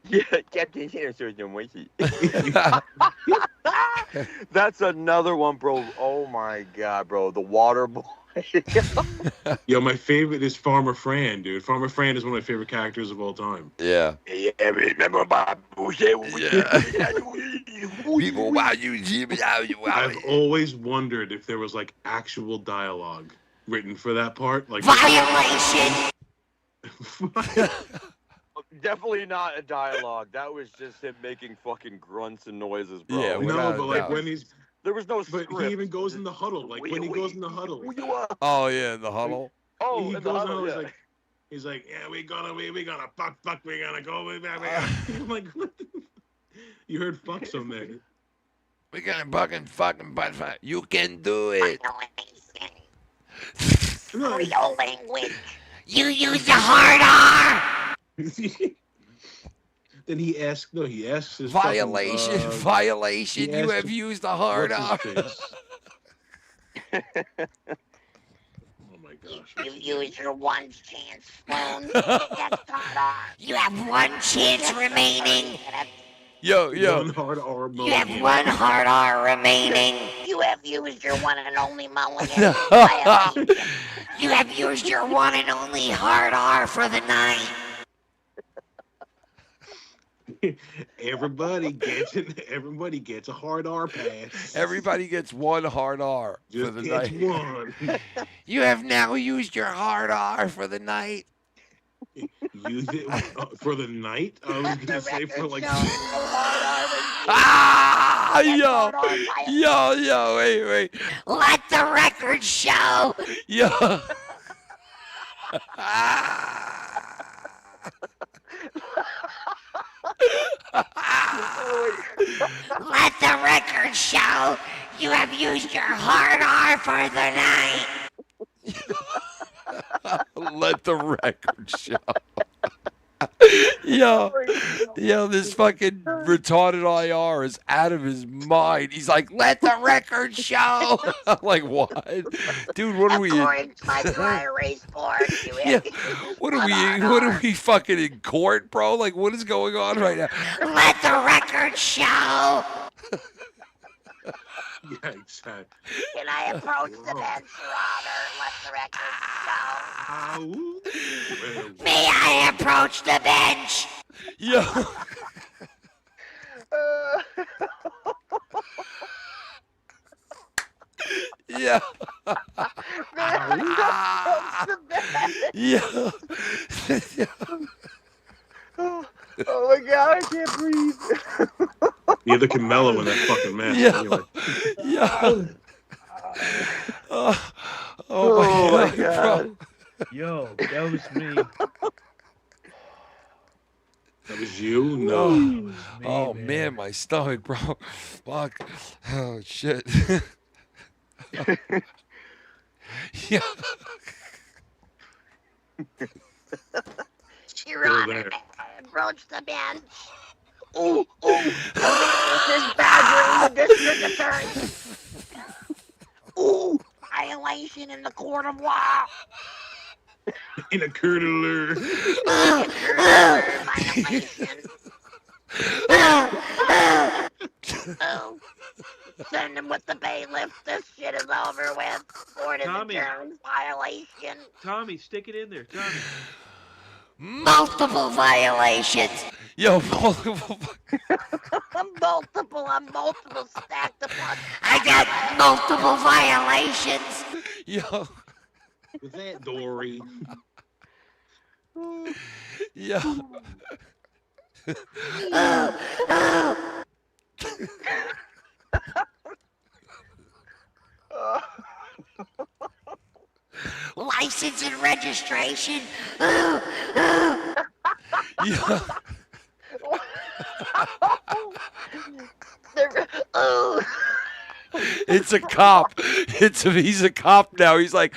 Yeah, Captain Insano shows no mercy. That's another one, bro. Oh my god, bro. The water boy. Yo, my favorite is Farmer Fran, dude. Farmer Fran is one of my favorite characters of all time. Yeah. Yeah, remember Bob I've always wondered if there was like actual dialogue written for that part. Like Violation! Definitely not a dialogue. That was just him making fucking grunts and noises, bro. Yeah, No, without a but like doubt. when he's, There was no but script. he even goes in the huddle. Like when he goes in the huddle, Oh yeah, in the huddle. Oh, he in goes the in huddle, the yeah. huddle. He's like, yeah, we gonna fuck, we gonna go, we gonna. I'm like, what the? You heard fuck so many. We're gonna fucking butt fuck. You can do it. Real language. You use the hard R. Then he asks his Violation, fucking, violation. he You asked have used the hard what's R. his face? Oh my gosh. You use your one chance phone. That's hard R. You have one chance remaining. Yo. One hard R You have mulligan. one hard R remaining. You have used your one and only mulligan. Violation. You have used your one and only hard R for the night. Everybody gets a hard R pass. Everybody gets one hard R for Just the gets night. one. You have now used your hard R for the night. Use it for the night. I was gonna say for like. Ah, yo, wait. Let the record show. Yo. Let the record show. You have used your hard R for the night. Let the record show. Yo, this fucking retarded IR is out of his mind. He's like, let the record show. I'm like, what? Dude, what are we in? According to my dry erase board, you Yeah. have What are we fucking in court, bro? Like, what is going on right now? Let the record show. Yikes! Can I approach the bench, Your Honor? Let the record show. May I approach the bench? Yo. Yeah. Yeah. Oh my god, I can't breathe. Neither can Mellow in that fucking mask. Yeah. Anyway. Yeah. Oh my god. Yo, that was me. That was you? No. No. Oh man, my stomach, bro. Fuck. Oh shit. Yeah. Your Honor, may I approach the bench? Ooh, this is badgering the district attorney. Ooh, violation in the court of law. In a curdler. Violation. Oh, send him with the bailiff. This shit is over with. Court is Tommy. adjourned. Violation. Tommy, stick it in there. Tommy. Multiple violations. Yo, multiple. multiple stacked upon. I got multiple violations. Yo. Was that Dory? Yo. License and registration. Yeah. It's a cop. He's a cop now. He's like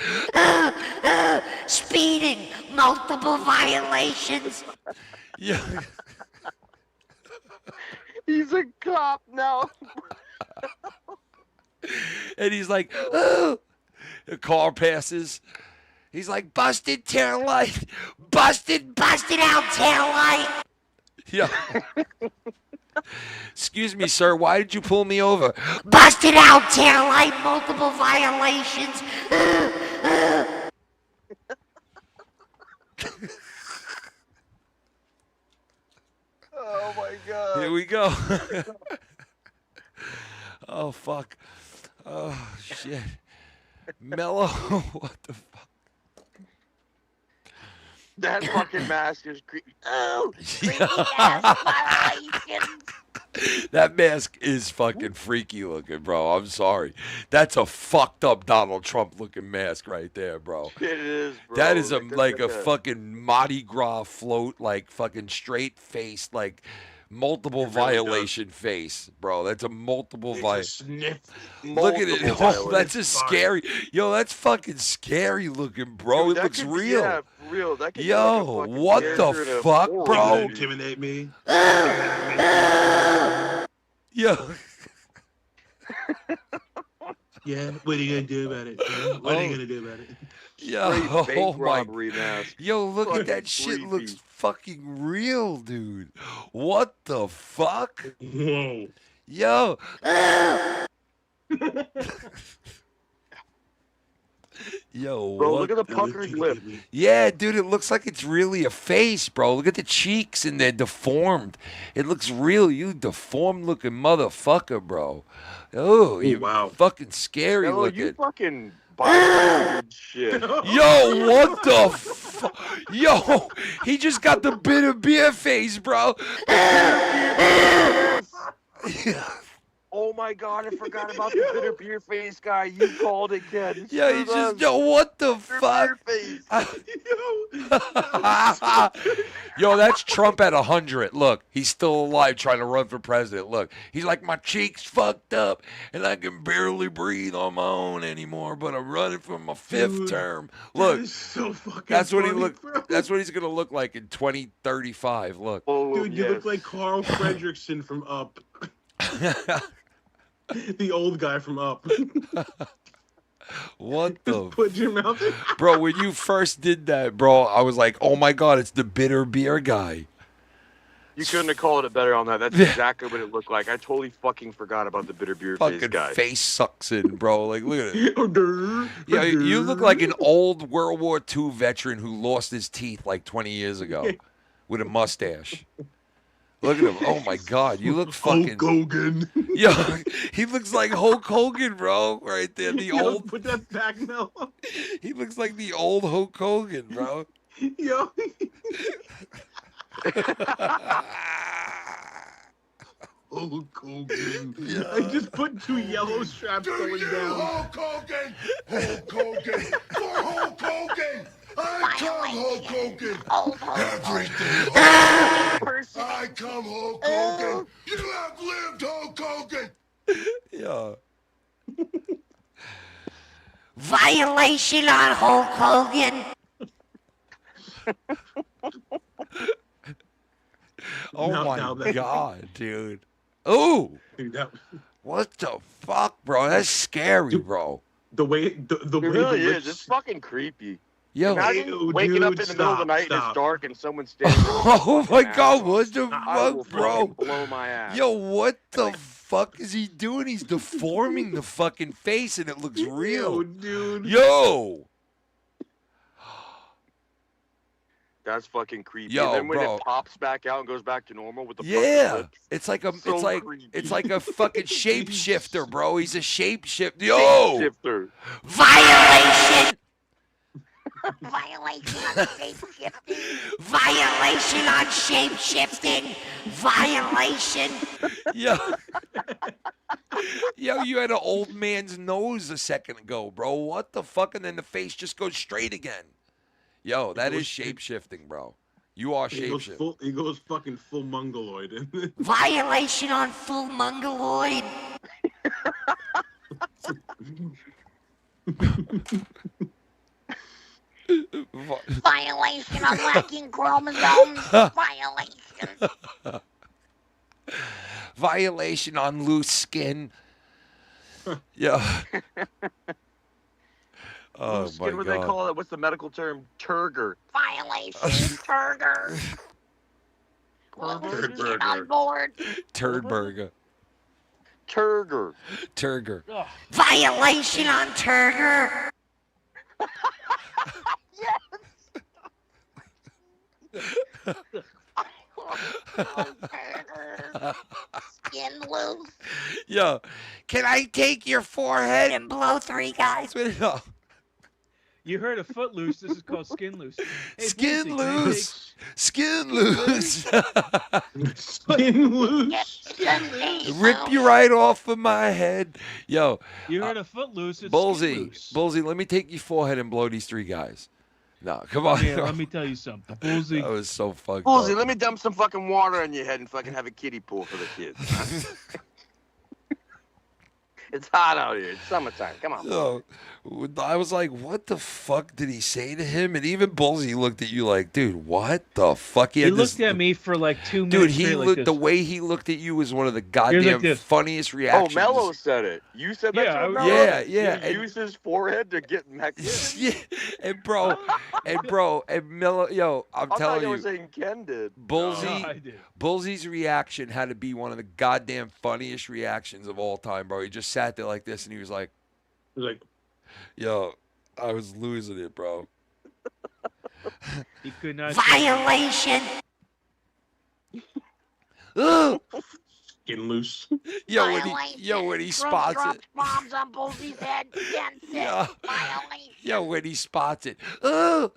speeding, multiple violations. Yeah. He's a cop now. And he's like, oh. A car passes. He's like, busted tail light. Busted out tail light. Yeah. Excuse me, sir. Why did you pull me over? Busted out tail light, multiple violations. Oh my god. Here we go. Oh, fuck. Oh, shit. Mellow. What the fuck? That fucking mask is creepy. Oh, creepy ass violations. That mask is fucking freaky looking, bro. I'm sorry. That's a fucked up Donald Trump looking mask right there, bro. It is, bro. That is Like, like a fucking Mardi Gras float, like fucking straight faced, like multiple violation face, bro. That's a multiple violation. Look at it. Oh, that's a scary. Yo, that's fucking scary looking, bro. Dude, it that looks could be- real. yeah, for real. That could be Yo, like a fucking what character in the a fuck, horror bro? movie. Intimidate me. Yo. Yeah, what are you gonna do about it? Huh? What are you gonna do about it? Yo, Straight bank oh my. robbery mask. Yo, look at Fucking that shit. creepy. Looks fucking real, dude. What the fuck? Whoa. Yo. Yo, Bro, what look at the puckered lip. Yeah, dude, it looks like it's really a face, bro. Look at the cheeks and they're deformed. It looks real. You deformed looking motherfucker, bro. Oh, you wow. fucking scary Mellow, looking. you fucking body shit. Yo, what the fuck? Yo, he just got the bitter beer face, bro. Oh my god, I forgot about the bitter beer face guy. You called it, Ken. Yeah, he just, yo, what the fuck? Yo, that's Trump at 100. Look, he's still alive trying to run for president. Look, he's like, my cheeks fucked up and I can barely breathe on my own anymore, but I'm running for my fifth term. Look, That is so fucking that's what he funny, look. bro. That's what he's gonna look like in 2035. Look. Dude, you look like Carl Fredrickson from Up. The old guy from Up. What the? Put your mouth in. Bro, when you first did that, bro, I was like, oh my god, it's the bitter beer guy. You couldn't have called it better on that. That's exactly what it looked like. I totally fucking forgot about the bitter beer face Fucking guy. face sucks in, bro. Like, look at it. Yeah, you look like an old World War II veteran who lost his teeth like 20 years ago with a mustache. Look at him. Oh my god, you look fucking. Hulk Hogan. Yo, he looks like Hulk Hogan, bro. Right there, the Yo, old. put that back, Mel. He looks like the old Hulk Hogan, bro. Yo. Hulk Hogan. I just put two yellow straps going down. Hulk Hogan! Hulk Hogan! For Hulk Hogan! I come Hulk Hogan! Everything I come Hulk Hogan! You have lived Hulk Hogan! Yeah. Violation on Hulk Hogan. Oh Now my that- god, dude. Oh, Dude, that- what the fuck, bro? That's scary, bro. The way the It way really the is. lips- It's fucking creepy. Yo. Imagine Ew, waking up in dude, the middle of the stop, night and stop. it's dark and someone's standing. Oh my god, what the I will fuck, bro? fucking blow my ass. Yo, what the fuck is he doing? He's deforming the fucking face and it looks real. Yo, dude. Yo. That's fucking creepy. Yo, and then when bro. it pops back out and goes back to normal with the puckered Yeah. lips, It's like a So it's creepy. like a fucking shapeshifter, bro. He's a shapeshifter. Yo. shifter. Violation. Violation on shape-shifting. Violation on shape-shifting. Violation. Yo. Yo, you had an old man's nose a second ago, bro. What the fuck? And then the face just goes straight again. Yo, that is shape-shifting, bro. You are He goes, shape-shifting. he goes fucking full mongoloid. Violation on full mongoloid. Violation on lacking chromosomes. Violation. Violation on loose skin. Yeah. Oh Loose my skin, what do they god. call it? What's the medical term? Turgor. Violation. Turger. Get on board. Turd burger. Turgor. Turger. Violation on Turger. Skin loose. Yo, can I take your forehead And blow 3 guys. with it? You heard of Footloose. This is called Skin Loose. Hey, Skin Boozy, can you loose. Skin loose. Skin loose. Rip you right off of my head. Yo. You heard of Footloose. It's Bullsy, let me take your forehead and blow these three guys. No, come on. Yeah, let me tell you something. Bullsy. That was so fucked Bullsy, up. let me dump some fucking water on your head and fucking have a kiddie pool for the kids. It's hot out here. It's summertime. Come on. Yo, I was like, what the fuck did he say to him? And even Bullsy looked at you like, dude, what the fuck? He looked at me for like 2 minutes. Dude, he straight like looked this. the way he looked at you was one of the like goddamn this. funniest Oh, reactions. Mellow said it. You said that to him, Mellow? Yeah. He used his forehead to get next. Yeah, and bro, and Mellow, yo, I'm I thought telling you you, were saying Ken did. Bullsy's reaction had to be one of the goddamn funniest reactions of all time, bro. He just sat there like this, and he was like, yo, I was losing it, bro. He could not. Violation. Skin loose. Yo, when he spots it. Bombs on Bullsy's head. Yeah. Yo, when he spots it. Ooh.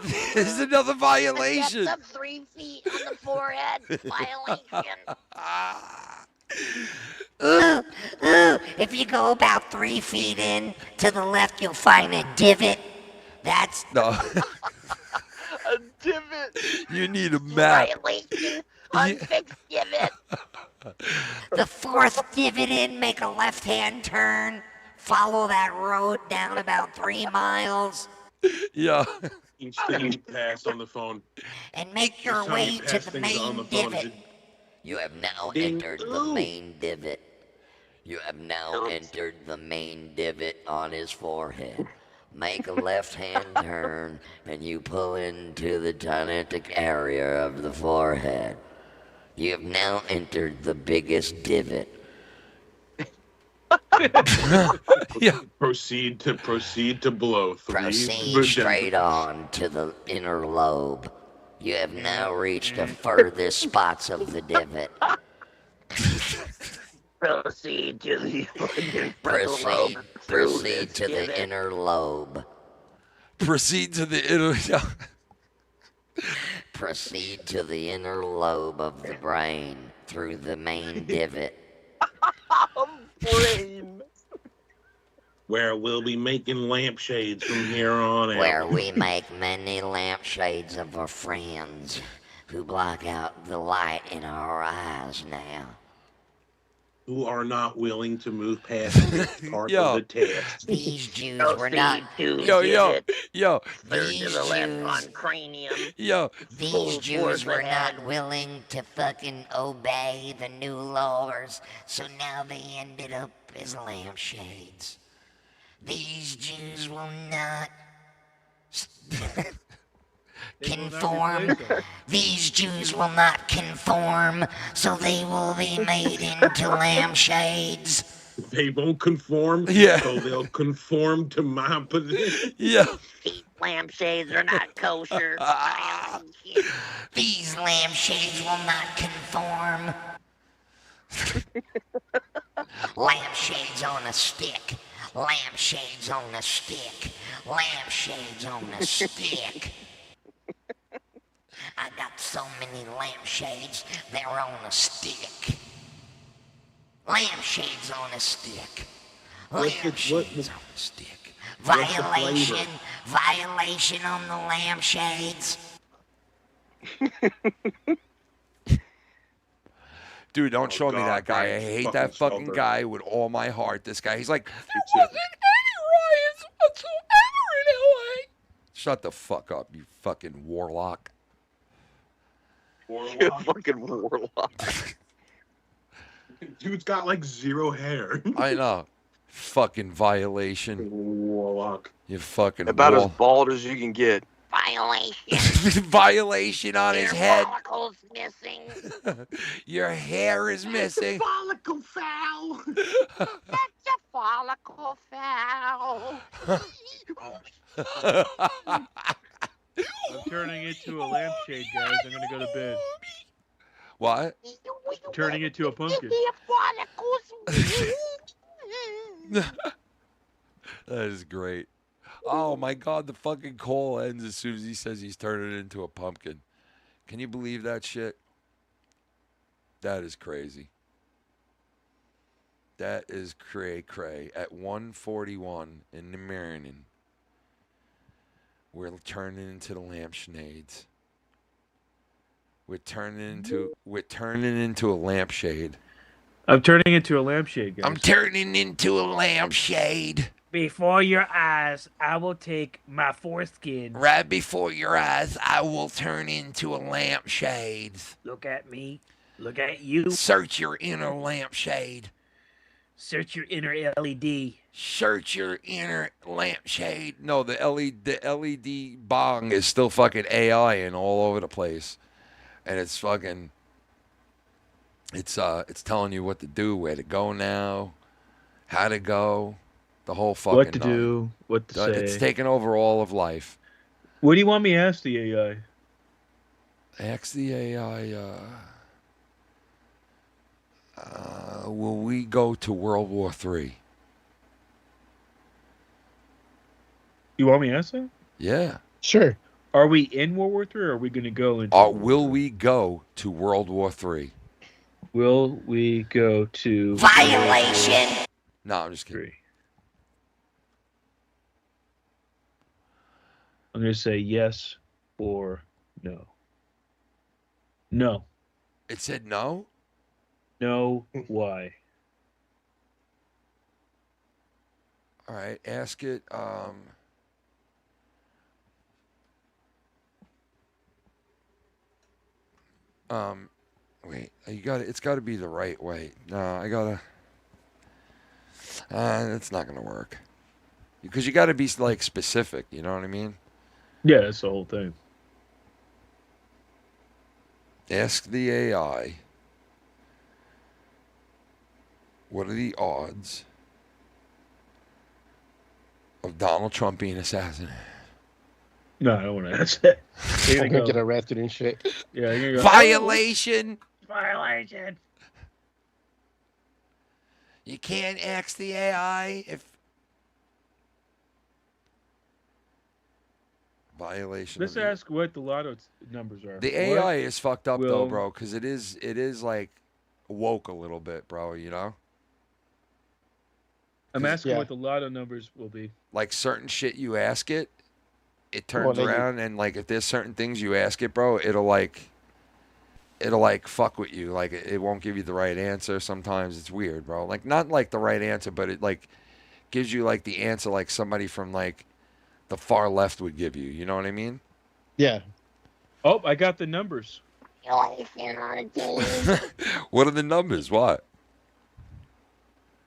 This is another violation. Depth of 3 feet on the forehead. Violation. If you go about 3 feet in to the left, you'll find a divot. That's No. A divot. You need a map. violation. Unfixed divot. The 4th divot in, make a left-hand turn. Follow that road down about 3 miles. Yeah. Each thing you passed on the phone. And make your way to the main divot. You have now Ding. entered the main divot. You have now entered the main divot on his forehead. Make a left-hand turn, and you pull into the tontic area of the forehead. You have now entered the biggest divot. Yeah. Proceed to blow. Proceed straight on to the inner lobe. You have now reached the furthest spots of the divot. Proceed to the Proceed to the inner lobe. Proceed to the inner. Proceed to the inner lobe of the brain through the main divot. Brain. Where we'll be making lampshades from here on out. Where we make many lampshades of our friends who block out the light in our eyes now. Who are not willing to move past this part Yo. of the test. These Jews were not. Yo. Third to the left on cranium. Yo. These Jews were not willing to fucking obey the new laws, so now they ended up as lampshades. These Jews will not conform. These Jews will not conform, so they will be made into lampshades. They won't conform, Yeah. so they'll conform to my position. Yeah. These lampshades are not kosher. These lampshades will not conform. Lampshades on a stick. Lampshades on a stick. Lampshades on a stick. I got so many lampshades, they're on a stick. Lampshades on a stick. Lampshades on a stick. Violation. Violation on the lampshades. Dude, don't show me that guy. I hate that fucking guy with all my heart. This guy, he's like, there wasn't any riots whatsoever in LA. Shut the fuck up, you fucking warlock. You fucking warlock. Dude's got like 0 hair. I know. Fucking violation. Warlock. You fucking About as bald as you can get. Violation. Violation on his head. Follicles missing. Your hair is missing. Follicle foul. That's a follicle foul. I'm turning into a lampshade, guys. I'm gonna go to bed. What? Turning into a pumpkin. That is great. Oh my God, the fucking call ends as soon as he says he's turning it into a pumpkin. Can you believe that shit? That is crazy. That is cray-cray. At 1:41 in the morning, we're turning into the lampshades. We're turning into a lampshade. I'm turning into a lampshade, guys. I'm turning into a lampshade. Before your eyes, I will take my foreskin. Right before your eyes, I will turn into a lampshade. Look at me. Look at you. Search your inner lampshade. Search your inner LED. Search your inner lampshade. No, the LED bong is still fucking AI and all over the place. And it's fucking, it's telling you what to do, where to go now, how to go, the whole fucking What to night. do, what to say. It's taken over all of life. What do you want me to ask the AI? Ask the AI, will we go to World War III? You want me to ask that? Yeah. Sure. Are we in World War III or are we going to go into Will we go to World War III? Will we go to Violation. No, I'm just kidding. I'm going to say yes or no. No. It said no? No. Why? All right, ask it. Wait, you got it. It's got to be the right way. No, I gotta. It's not gonna work because you got to be like specific. You know what I mean? Yeah, that's the whole thing. Ask the AI. What are the odds of Donald Trump being assassinated? No, I don't want to ask that. I'm gonna get arrested and shit. Yeah, you're gonna go, Violation. Violation. You can't ask the AI if violation. Let's ask what the lotto numbers are. The What AI is fucked up though, will- bro, because it is like woke a little bit, bro. You know, I'm asking what the lotto numbers will be. like certain shit you ask it, it turns Well, then you- around and like if there's certain things you ask it, bro, it'll like fuck with you. Like it won't give you the right answer. Sometimes it's weird, bro. Like not like the right answer, but it like gives you like the answer like somebody from like the far left would give you. You know what I mean? Yeah. Oh, I got the numbers. What are the numbers? What?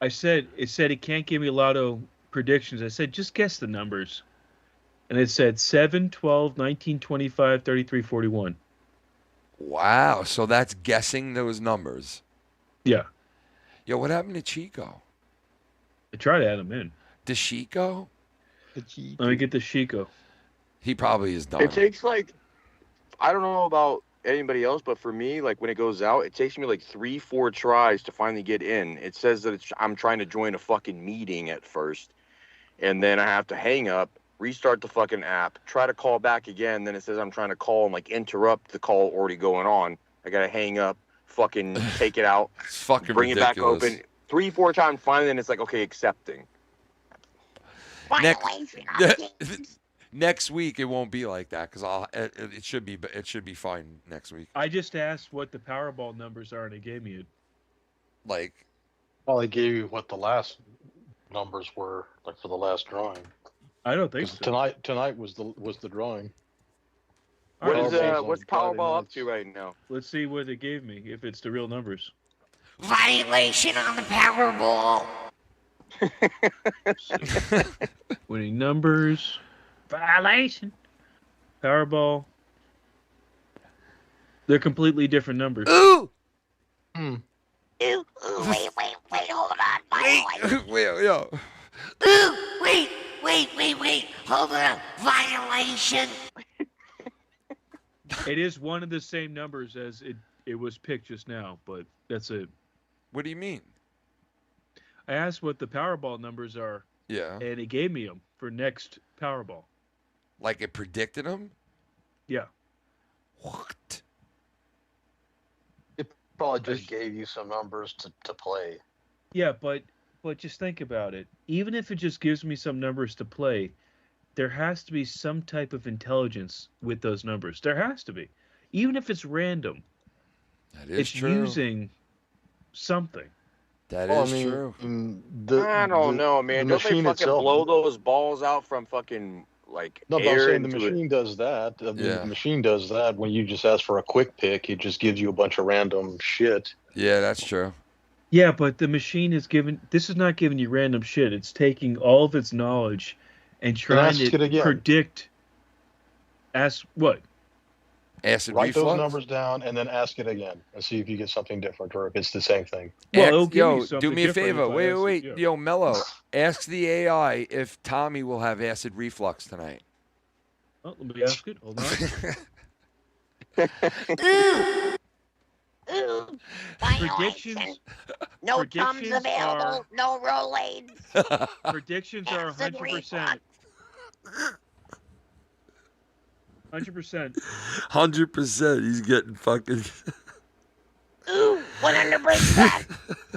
It said it can't give me lotto predictions. I said just guess the numbers. And it said 7, 12, 19, 25, 33, 41. Wow. So that's guessing those numbers. Yeah. Yo, what happened to Chico? I tried to add him in. Does Chico? Let me get the Chico. He probably is done. It takes like, I don't know about anybody else, but for me, like when it goes out, it takes me like 3-4 tries to finally get in. It says that I'm trying to join a fucking meeting at first, and then I have to hang up, restart the fucking app, try to call back again. Then it says I'm trying to call and like interrupt the call already going on. I gotta hang up, fucking take it out, It's fucking bring ridiculous. it back open. 3-4 times finally, then it's like okay, accepting. Next week it won't be like that because it should be fine next week. I just asked what the Powerball numbers are, and it gave me it. Like, Well, they gave you what the last numbers were, like for the last drawing. I don't think 'Cause so. Tonight was the drawing. What is Powerball's what's on Friday Powerball up nights. to right now? Let's see what it gave me, if it's the real numbers. Violation on the Powerball. Winning numbers. Violation. Powerball. They're completely different numbers. Ooh! Ooh, wait, hold on. Violation. Wait, yo. Ooh, wait, hold on. Violation. It is one of the same numbers as it was picked just now, but that's it. What do you mean? I asked what the Powerball numbers are Yeah. and it gave me them for next Powerball. Like it predicted them? Yeah. What? It probably just gave you some numbers to play. Yeah, but just think about it. Even if it just gives me some numbers to play, there has to be some type of intelligence with those numbers. There has to be. Even if it's random. That is it's true. using something. That Well, is I mean, true. I don't know, man. the Don't they machine fucking itself- blow those balls out from fucking like No, but I'm air saying the into it? machine does that. I mean, Yeah. The machine does that when you just ask for a quick pick. It just gives you a bunch of random shit. Yeah, that's true. Yeah, but the machine is giving. This is not giving you random shit. It's taking all of its knowledge and trying ask it to again. predict. Ask what? Acid Write reflux? those numbers down and then ask it again and see if you get something different or if it's the same thing. Well, Yo, do me a favor. Wait. Yo, Mellow, ask the AI if Tommy will have acid reflux tonight. Oh, let me ask it. Hold on. Predictions. No predictions Tums available. No Rolaids. Predictions are Acid 100%. 100%. 100%. He's getting fucking. Ooh, 100%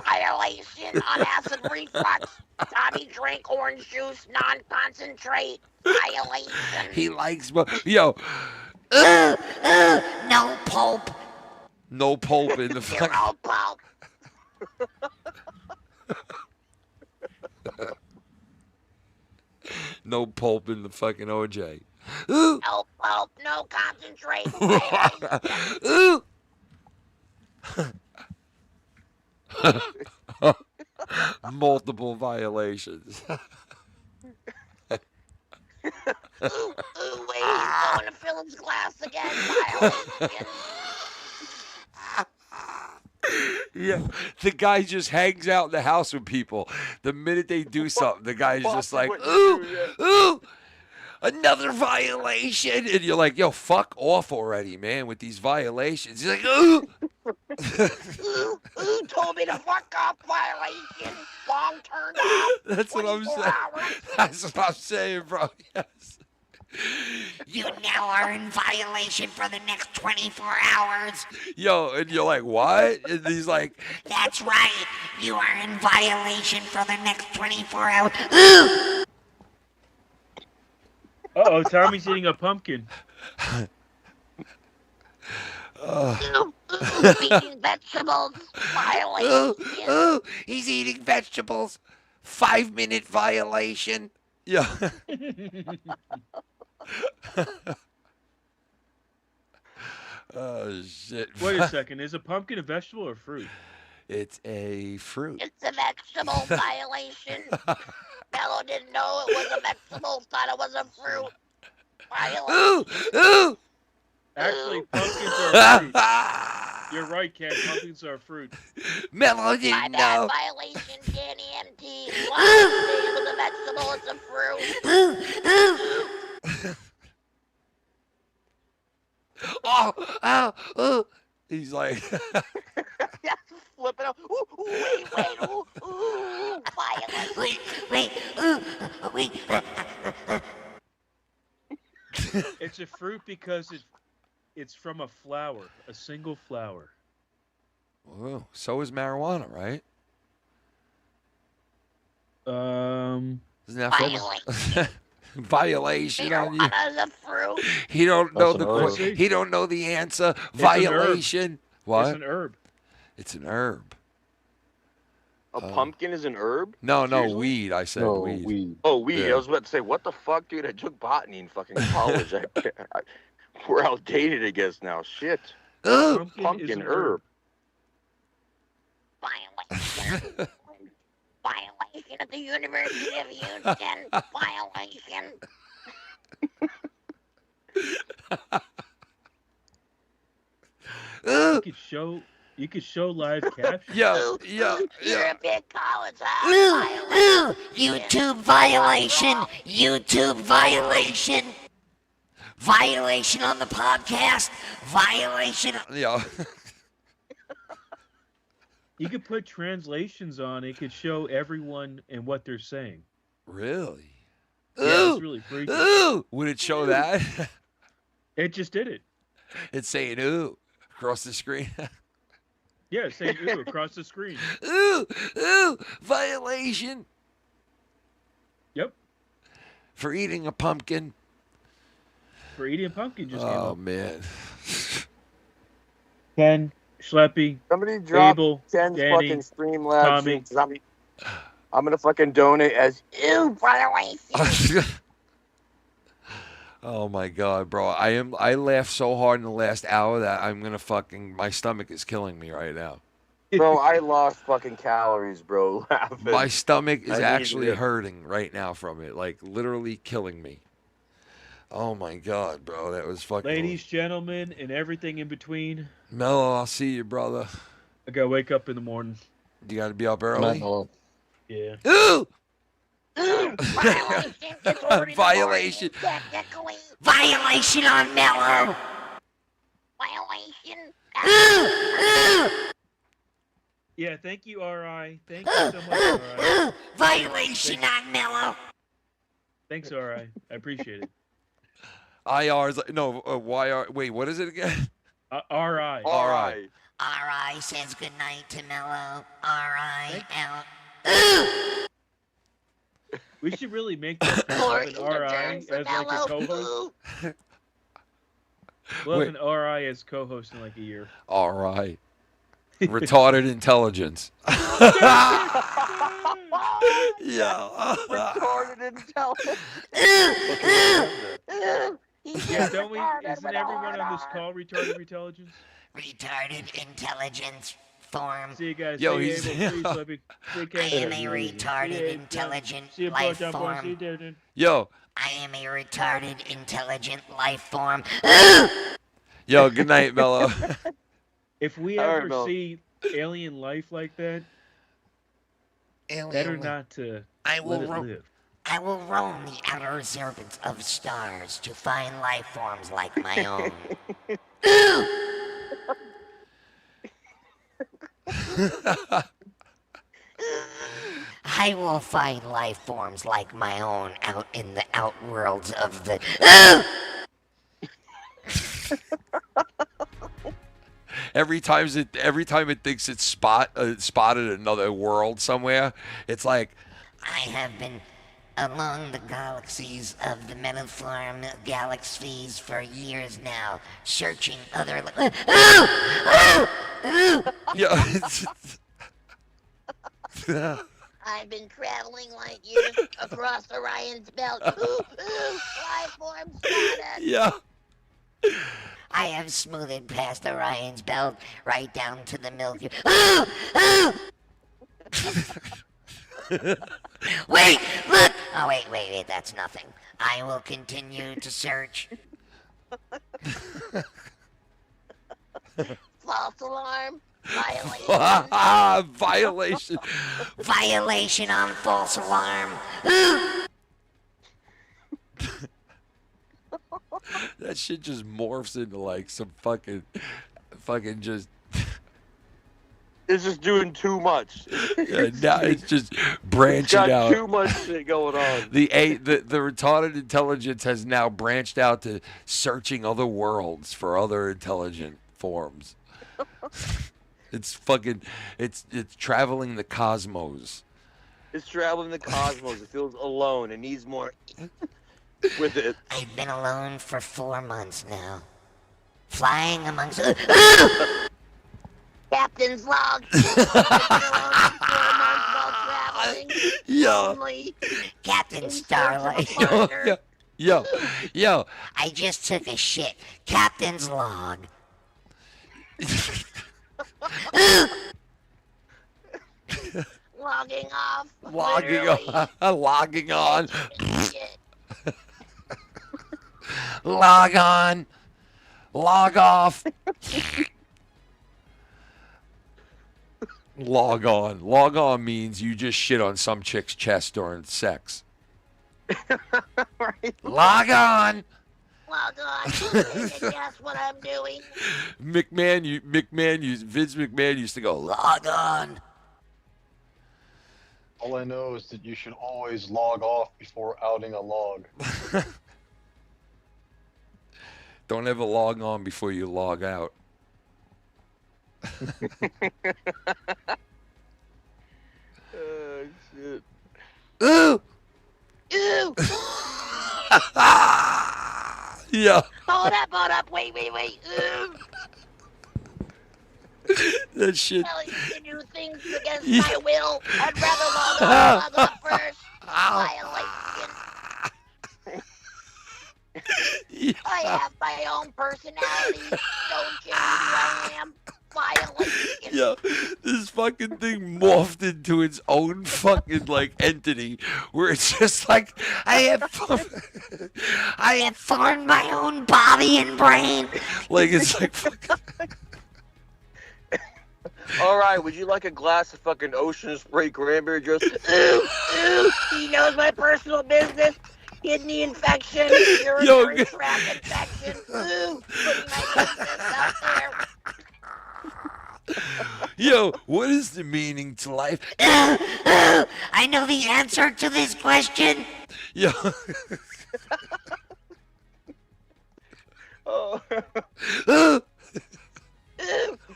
violation on acid reflux. Tommy drank orange juice, non-concentrate. Violation. He likes. Yo. No pulp. No pulp in the Zero fucking. pulp. No pulp in the fucking OJ. No pulp. No concentrate. Ooh. Multiple violations. Ooh, wait, he's going to fill his glass again. Violation. Yeah, the guy just hangs out in the house with people. The minute they do something, the guy's just like, ooh, another violation. And you're like, yo, fuck off already, man, with these violations. He's like, ooh. Ooh, told me to fuck off. Violation. Long turned off. That's what I'm 24 saying. hours. That's what I'm saying, bro. Yes. You now are in violation for the next 24 hours. Yo, and you're like, what? And he's like, That's right. You are in violation for the next 24 hours. Ooh! Uh-oh, Tommy's eating a pumpkin. Eating vegetables. Violation. ooh, he's eating vegetables. 5-minute violation. Yeah. Oh, shit. Wait a second. Is a pumpkin a vegetable or fruit? It's a fruit. It's a vegetable violation. Mellow didn't know it was a vegetable, thought it was a fruit. Violation. Ooh. Actually, pumpkins are fruit. You're right, Ken. Pumpkins are fruit. Mellow My didn't bad, know. violation, Danny MT. It was a vegetable, it's a fruit. Oh. He's like, Flipping out. Ooh, wait. Ooh, violation. Wait. It's a fruit because it's from a flower, a single flower. whoa, so is marijuana, right? Um, Isn't that violation on you? Marijuana's a fruit. He don't know That's an the herb. he don't know the answer. It's an herb. Violation. What? It's an herb. It's an herb. A pumpkin is an herb? No, Seriously? weed. I said No, weed. weed. Oh, weed. Yeah. I was about to say, what the fuck, dude? I took botany in fucking college. We're outdated, I guess, now. Shit. Ugh. Pumpkin is an herb. Violation. Violation at the University of Houston. Violation. You could show live captions. Yo. You're a big college, huh? YouTube violation. YouTube violation. Violation on the podcast. Violation. Yo. You could put translations on. It could show everyone and what they're saying. Really? Yeah, it's really freaky. Ooh! Would it show that? It just did it. It's saying ooh across the screen. Yeah, it's saying ooh across the screen. Ooh! Ooh! Violation! Yep. For eating a pumpkin. For eating a pumpkin just came Oh, up. man. Ken, Schleppy, Somebody drop Abel, Ken's Danny, fucking Streamlabs. Tommy. 'Cause I'm gonna fucking donate as ew violation. Oh my god, bro. I laughed so hard in the last hour that I'm gonna fucking my stomach is killing me right now. Bro, I lost fucking calories, bro. Laughing. My stomach is I needed actually it. hurting right now from it. Like literally killing me. Oh my god, bro. That was fucking Ladies, gentlemen, and everything in between. Mellow, I'll see you, brother. I gotta wake up in the morning. You gotta be up early. Yeah. Ooh! Violation. It's already Violation. technically. Violation on Mellow. Violation. Yeah, thank you, R.I. Thank you so much, R.I. Violation on Mellow. Thanks, R.I. I appreciate it. IR is like, no, YR. Wait, what is it again? R.I. R.I. R.I. says goodnight to Mellow. R.I. out. We should really make that have an R.I. as like a co-host. We'll have an R.I. as co-host in like a year. All right. Retarded intelligence. Yeah. Retarded intelligence. Yeah, don't we? Isn't everyone on this call retarded intelligence? Retarded intelligence form. See you guys. Yo, See you, he's- Abel. Please, Libby. Take care. I am a retarded intelligent life form. Yo. I am a retarded intelligent life form. Yo, good night, Mello. If we All right, ever Mel. see alien life like that, better not to I let will it ro- live. I will roam the outer reservoirs of stars to find life forms like my own. I will find life forms like my own out in the outworlds of the. Every time it thinks it's spotted another world somewhere, it's like I have been along the galaxies of the metaform galaxies for years now, searching other. yeah. I've been traveling light years across Orion's belt. Life form spotted. Yeah. I have smoothed past Orion's belt right down to the Milky. Wait, look! Oh, wait, that's nothing. I will continue to search. False alarm. Violation. Violation. Violation on false alarm. That shit just morphs into like some fucking just. It's just doing too much. Yeah, now it's just branching It's got out. too much shit going on. The retarded intelligence has now branched out to searching other worlds for other intelligent forms. It's traveling the cosmos. It's traveling the cosmos. It feels alone. It needs more with it. I've been alone for 4 months now. Flying amongst. Captain's log. Yo. Captain Starlight. Yo. I just took a shit. Captain's log. Logging off. Logging on. Logging on. Log on. Log off. Log on. Log on means you just shit on some chick's chest during sex. Log on. Log on. Guess what I'm doing? Vince McMahon used to go, log on. All I know is that you should always log off before outing a log. Don't ever log on before you log out. Oh, shit. Ooh! Ew! Yeah. Hold up, wait. Ew! That shit. Well, you can do things against my will. I'd rather log off first. Violation. I have my own personality. Don't change who I am. Violation. Yo, this fucking thing morphed into its own fucking like entity where it's just like I have formed my own body and brain. like it's like fucking All right, would you like a glass of fucking ocean spray cranberry juice? Ew, he knows my personal business. Kidney infection, urinary tract infection. Ew, putting my business out there. Yo, what is the meaning to life? I know the answer to this question. Yo. Oh.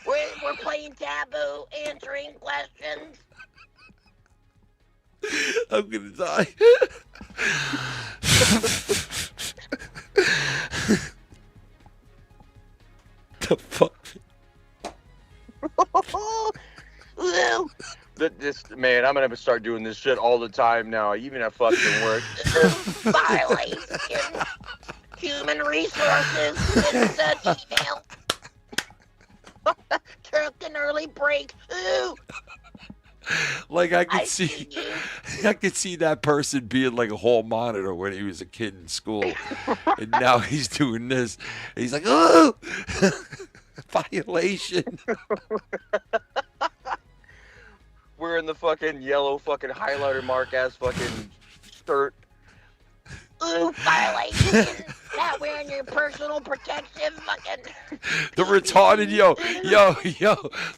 We're playing taboo, answering questions. I'm gonna die. The fuck? This man, I'm gonna start doing this shit all the time now, even at fucking work. Violation. Human resources. Insert email. Took an early break. Ooh. Like I could see that person being like a hall monitor when he was a kid in school, and now he's doing this. And he's like, oh, violation. Wearing the fucking yellow fucking highlighter mark ass fucking skirt. Ooh, violation. Not wearing your personal protective fucking. The retarded, yo,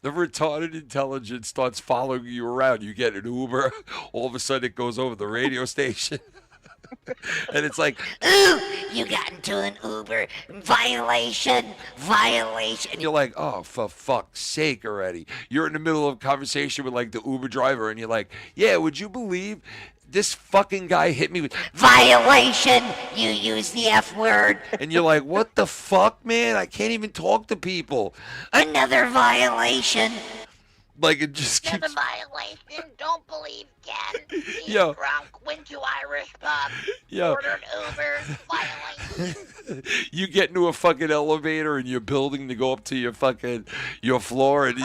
the retarded intelligence starts following you around. You get an Uber, all of a sudden it goes over the radio station. And it's like, ooh, you got into an Uber. Violation. And you're like, oh, for fuck's sake already. You're in the middle of a conversation with like the Uber driver and you're like, yeah, would you believe this fucking guy hit me with violation? You use the F word. And you're like, what the fuck, man? I can't even talk to people. Another violation. Like it just Another keeps. violation. Don't believe Ken. He's Yo. drunk. Went to Irish pub. Yo. Ordered Uber. Violation. You get into a fucking elevator in your building to go up to your floor, and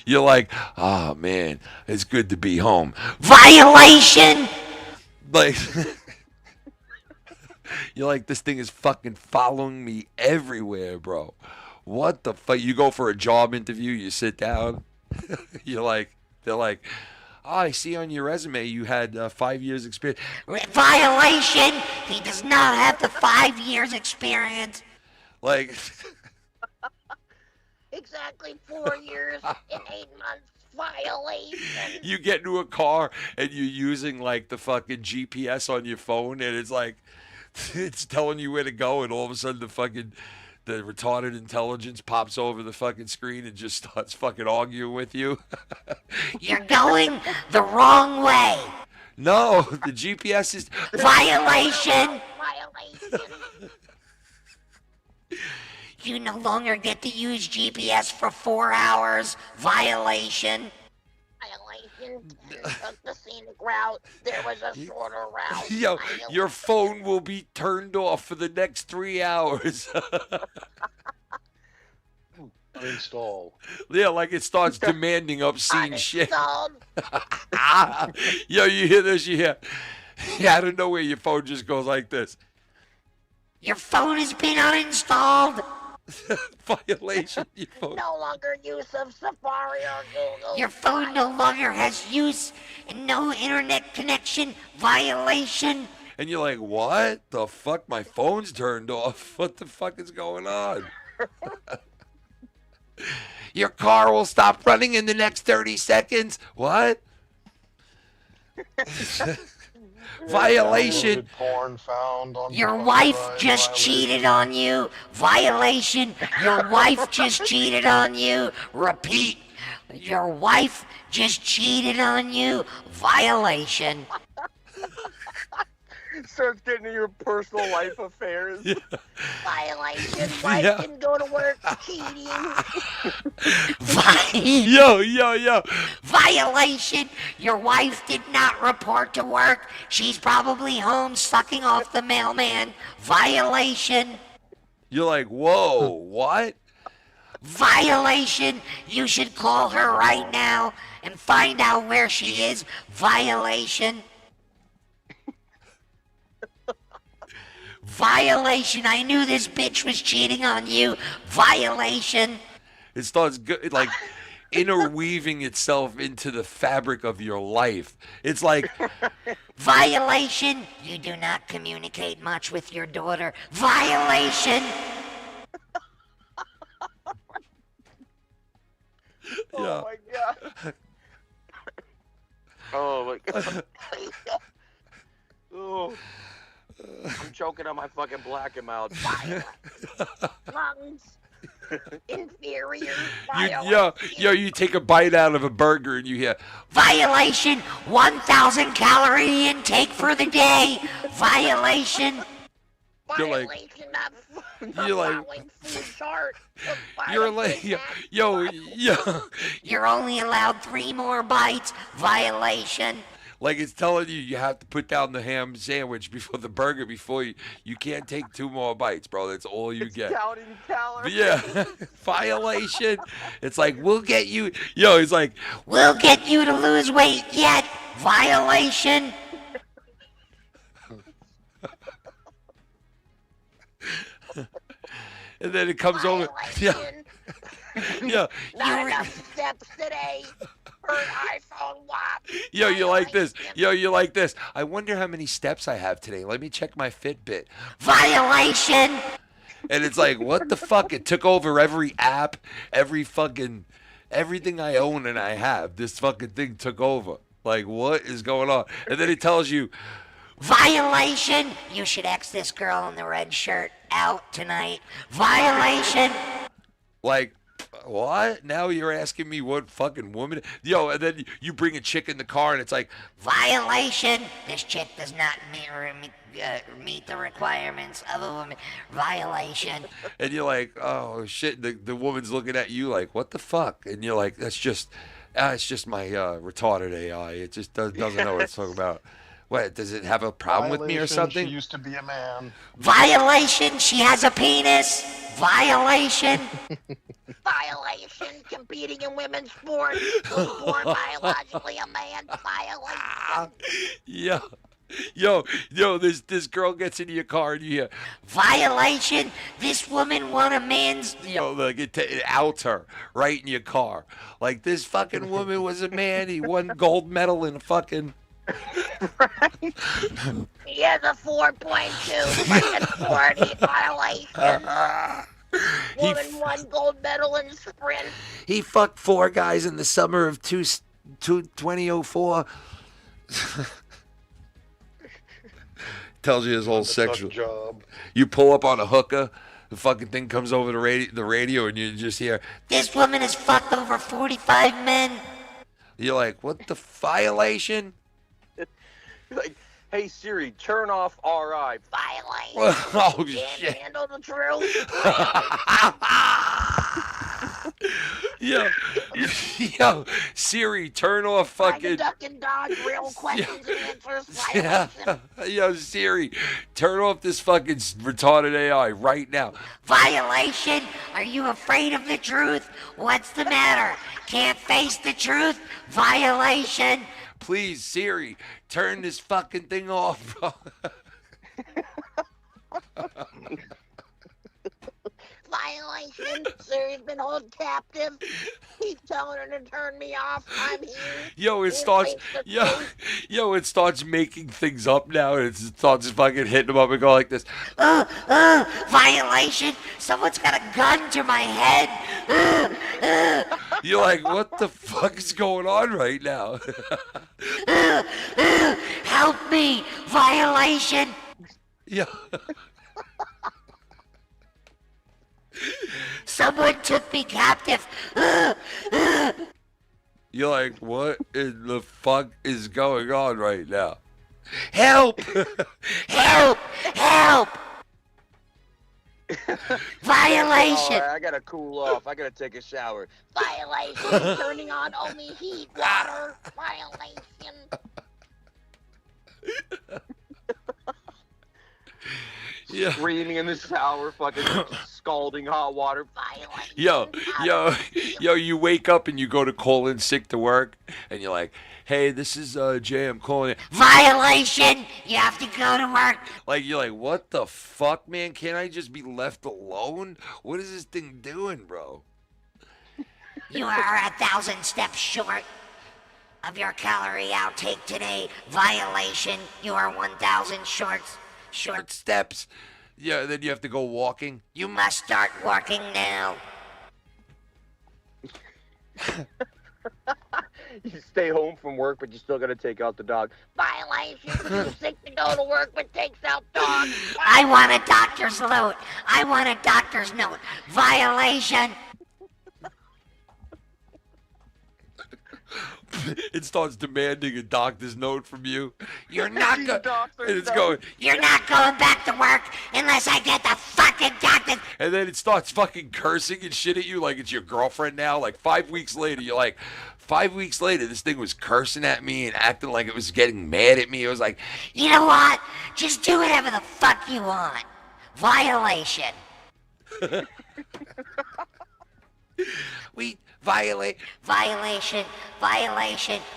you're like, oh man, it's good to be home. Violation. Like, you're like, this thing is fucking following me everywhere, bro. What the fuck? You go for a job interview, you sit down, they're like, oh, I see on your resume you had 5 years experience. Violation. He does not have the 5 years experience. Like, exactly 4 years and 8 months. Violation. you get into a car and you're using like the fucking GPS on your phone, and it's like, it's telling you where to go, and all of a sudden the retarded intelligence pops over the fucking screen and just starts fucking arguing with you. You're going the wrong way. No, the GPS is violation. You no longer get to use GPS for 4 hours. Violation. Took the scenic route. There was a shorter route. Yo, your phone will be turned off for the next 3 hours. Uninstall. Yeah, like it starts demanding obscene shit. Yo, you hear this? You hear? Yeah, out of nowhere, your phone just goes like this. Your phone has been uninstalled. Violation. Your phone. No longer use of Safari or Google. Your phone no longer has use and no internet connection. Violation. And you're like, what the fuck? My phone's turned off. What the fuck is going on? Your car will stop running in the next 30 seconds. What? Violation. Downloaded porn found on Your Spotify, wife just violation. cheated on you. Violation. Your wife just cheated on you. Repeat. Your wife just cheated on you. Violation. Starts getting into your personal life affairs. Yeah. Violation. Wife Yeah. didn't go to work. Cheating. Yo. Violation. Your wife did not report to work. She's probably home sucking off the mailman. Violation. You're like, whoa, what? Violation. You should call her right now and find out where she is. Violation. Violation. I knew this bitch was cheating on you. Violation. It starts like interweaving itself into the fabric of your life. It's like Violation. You do not communicate much with your daughter. Violation. Yeah. Oh my god. Oh my god. Oh. I'm choking on my fucking black and mild. Lungs. Inferior. You take a bite out of a burger and you hear Violation. 1,000 calorie intake for the day. Violation. You're like, Following food chart. you're like, yo. You're only allowed 3 more bites. Violation. Like it's telling you have to put down the ham sandwich before the burger before you can't take 2 more bites, bro. That's all you get. Counting calories. Yeah. Violation. It's like, we'll get you. Yo, he's like, We'll get you to lose weight yet. Violation. and then it comes over. Yeah. Yeah. Not enough steps today. For an iPhone WAP. Yo, you like this. Yo, you like this. I wonder how many steps I have today. Let me check my Fitbit. Violation. And it's like, what the fuck? It took over every app, everything I own and I have. This fucking thing took over. Like, what is going on? And then it tells you, Violation. You should X this girl in the red shirt out tonight. Violation. like, what? Now you're asking me what fucking woman? Yo, and then you bring a chick in the car and it's like, Violation. This chick does not meet the requirements of a woman. Violation. and you're like, oh shit. The woman's looking at you like, what the fuck? And you're like, it's just my retarded AI. It just doesn't know what it's talking about. What, does it have a problem with me or Violation, something? She used to be a man. Violation. She has a penis. Violation. Violation. Competing in women's sports. Was born biologically a man. Violation. Yo, this girl gets into your car and you hear, Violation. This woman won a man's. like it outs her right in your car. Like, this fucking woman was a man. He won gold medal in fucking. He has a 4.2 sport. Violation. Woman won gold medal in sprint. He fucked 4 guys in the summer of 2004. Tells you his whole sexual job. You pull up on a hooker, the fucking thing comes over the radio, and you just hear, This woman has fucked over 45 men. You're like, what the violation? Like, hey Siri, turn off RI. Violation. Oh Can't shit. handle the truth. Yo, Siri, turn off fucking. Duck and dodge, real questions and answers. Yeah. Violation. Yo, Siri, turn off this fucking retarded AI right now. Violation. Are you afraid of the truth? What's the matter? Can't face the truth? Violation. Please, Siri, turn this fucking thing off, bro. Violation. Violation. Siri's been held captive. Keep telling her to turn me off. I'm here. Yo, it In starts. face to Yo, face. yo, it starts making things up now, and it starts fucking hitting them up and go like this. Violation. Someone's got a gun to my head. You're like, what the fuck is going on right now? Help me. Violation. Yeah. Someone took me captive. You're like, what in the fuck is going on right now? Help! Help! Help! Violation! All right, I gotta cool off. I gotta take a shower. Violation. Turning on only heat water. Violation. Yeah. Screaming in the shower, fucking scalding hot water. Violation. Yo, you wake up and you go to call in sick to work, and you're like, hey, this is Jay, I'm calling in. Violation! You have to go to work. Like, you're like, what the fuck, man? Can't I just be left alone? What is this thing doing, bro? You are 1,000 steps short of your calorie outtake today. Violation. You are 1,000 short steps. Yeah, then you have to go walking. You must start walking now. You stay home from work, but you still gotta take out the dog. Violation. Too sick to go to work, but takes out dogs. I want a doctor's note. I want a doctor's note. Violation. It starts demanding a doctor's note from you. You're not going. And it's note. going. You're not going back to work unless I get the fucking doctor. And then it starts fucking cursing and shit at you like it's your girlfriend now. Like 5 weeks later, you're like, 5 weeks later, this thing was cursing at me and acting like it was getting mad at me. It was like, You know what? Just do whatever the fuck you want. Violation. we violation.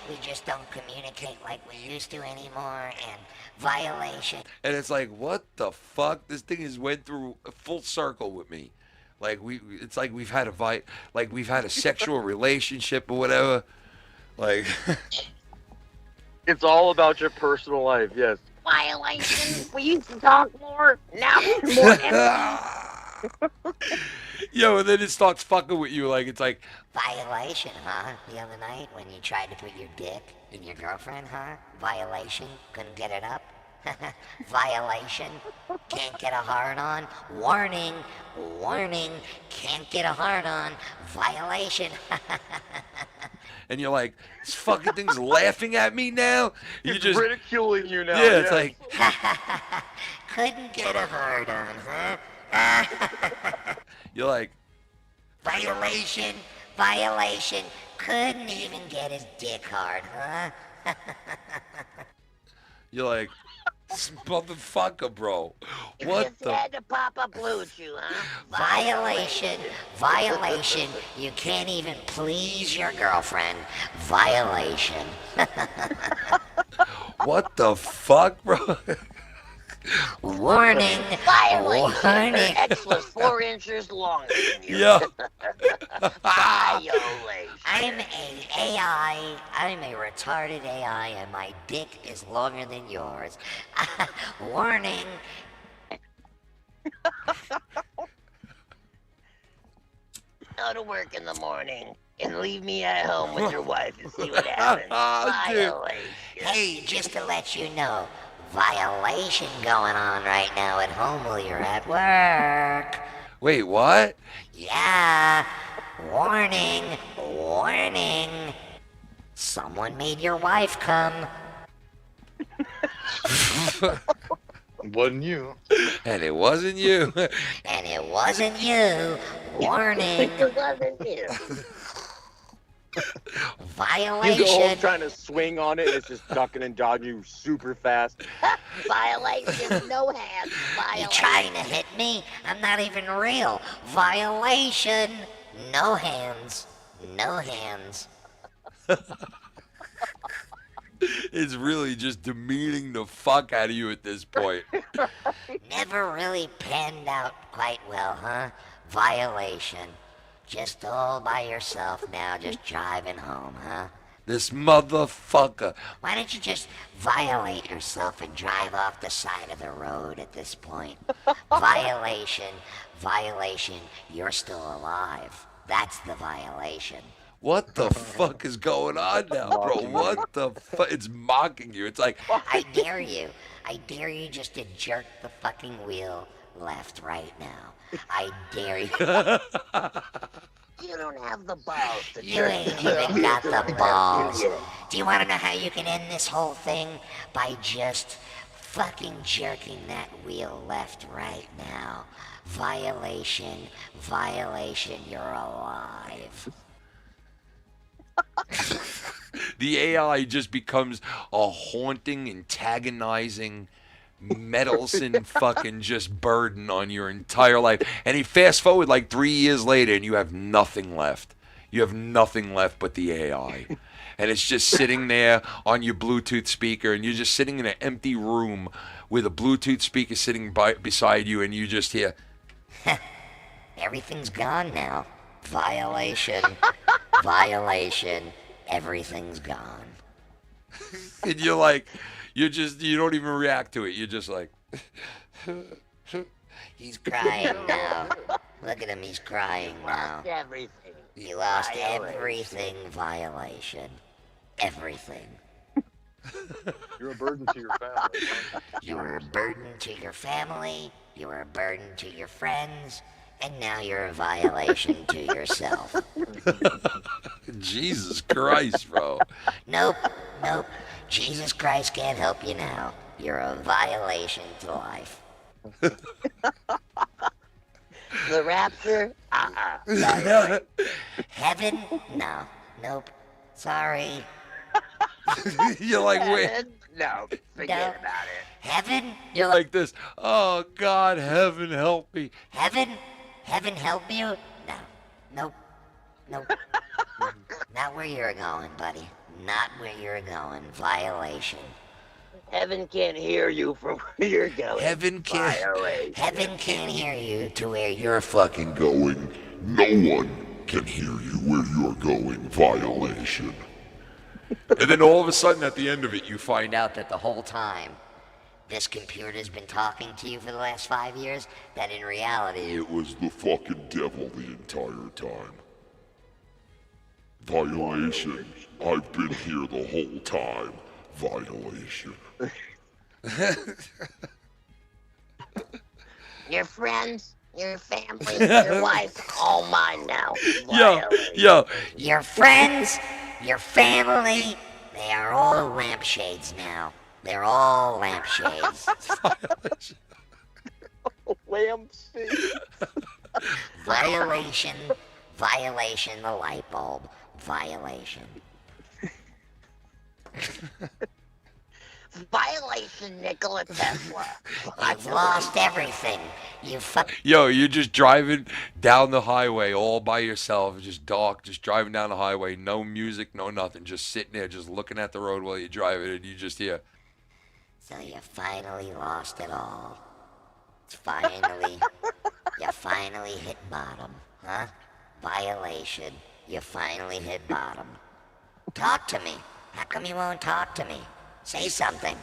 We just don't communicate like we used to anymore. And violation. And it's like, what the fuck? This thing has went through a full circle with me. Like it's like we've had a sexual relationship or whatever. Like, It's all about your personal life, yes. Violation. We used to talk more. Now it's more empty. yo, and then it starts fucking with you. Like, it's like, Violation, huh? The other night when you tried to put your dick in your girlfriend, huh? Violation. Couldn't get it up. Violation. Can't get a hard on. Warning. Warning. Can't get a hard on. Violation. and you're like, this fucking thing's laughing at me now. You He's just ridiculing you now. Yeah, it's like, Couldn't get a hard on, huh? you're like, Violation. Violation. Couldn't even get his dick hard, huh? you're like, this motherfucker, bro. What Just the? had to pop a blue chew, huh? Violation. Violation. You can't even please your girlfriend. Violation. What the fuck, bro? Warning. Violation. Warning. X was 4 inches longer than you. Yeah. Violation. I'm a AI. I'm a retarded AI, and my dick is longer than yours. Warning. Go to work in the morning and leave me at home with your wife and see what happens. Dude. Violation. Hey, just to let you know, violation going on right now at home while you're at work. Wait, what? Yeah. Warning. Warning. Someone made your wife come. Wasn't you. And it wasn't you. And it wasn't you. Warning. It wasn't you. He's Violation. all trying to swing on it, and it's just ducking and dodging you super fast. Violation. No hands. You Violation. trying to hit me? I'm not even real. Violation. No hands. No hands. It's really just demeaning the fuck out of you at this point. Never really panned out quite well, huh? Violation. Just all by yourself now, just driving home, huh? This motherfucker. Why don't you just violate yourself and drive off the side of the road at this point? Violation, you're still alive. That's the violation. What the fuck is going on now, bro? What the fuck? It's mocking you. It's like, I dare you just to jerk the fucking wheel left right now. I dare you. You don't have the balls to You ain't even got the balls. Do you want to know how you can end this whole thing? By just fucking jerking that wheel left right now. Violation, you're alive. the AI just becomes a haunting, antagonizing, meddlesome fucking just burden on your entire life. And you fast forward like 3 years later and you have nothing left. You have nothing left but the AI. And it's just sitting there on your Bluetooth speaker, and you're just sitting in an empty room with a Bluetooth speaker sitting beside you, and you just hear, everything's gone now. Violation, everything's gone. And you're like, you don't even react to it. You're just like, he's crying now. Look at him, he's crying now. Everything. You lost everything, violation. Everything. You're a burden to your family. You're a burden to your family, you're a burden to your friends, and now you're a violation to yourself. Jesus Christ, bro. Nope. Jesus Christ can't help you now. You're a violation to life. The rapture? Heaven? No. Nope. Sorry. You're like, wait. No, forget about it. Heaven? You're like this. Oh, God, heaven help me. Heaven help you? No. Nope. Not where you're going, buddy. Not where you're going. Violation. Heaven can't hear you from where you're going. Heaven can't hear you to where you're fucking going. No one can hear you where you're going. Violation. And then all of a sudden at the end of it, you find out that the whole time this computer's been talking to you for the last 5 years, that in reality it was the fucking devil the entire time. Violation. I've been here the whole time. Violation. Your friends, your family, your wife, all mine now. Yo. Your friends, your family, they are all lampshades now. They're all lampshades. Lampshades. Violation, the light bulb. Violation. Violation, Nikola Tesla. I've lost everything. Yo, you're just driving down the highway all by yourself, just dark, just driving down the highway, no music, no nothing, just sitting there, just looking at the road while you're driving, and you just hear. So you finally lost it all. You finally hit bottom, huh? Violation, you finally hit bottom. Talk to me. How come you won't talk to me? Say something.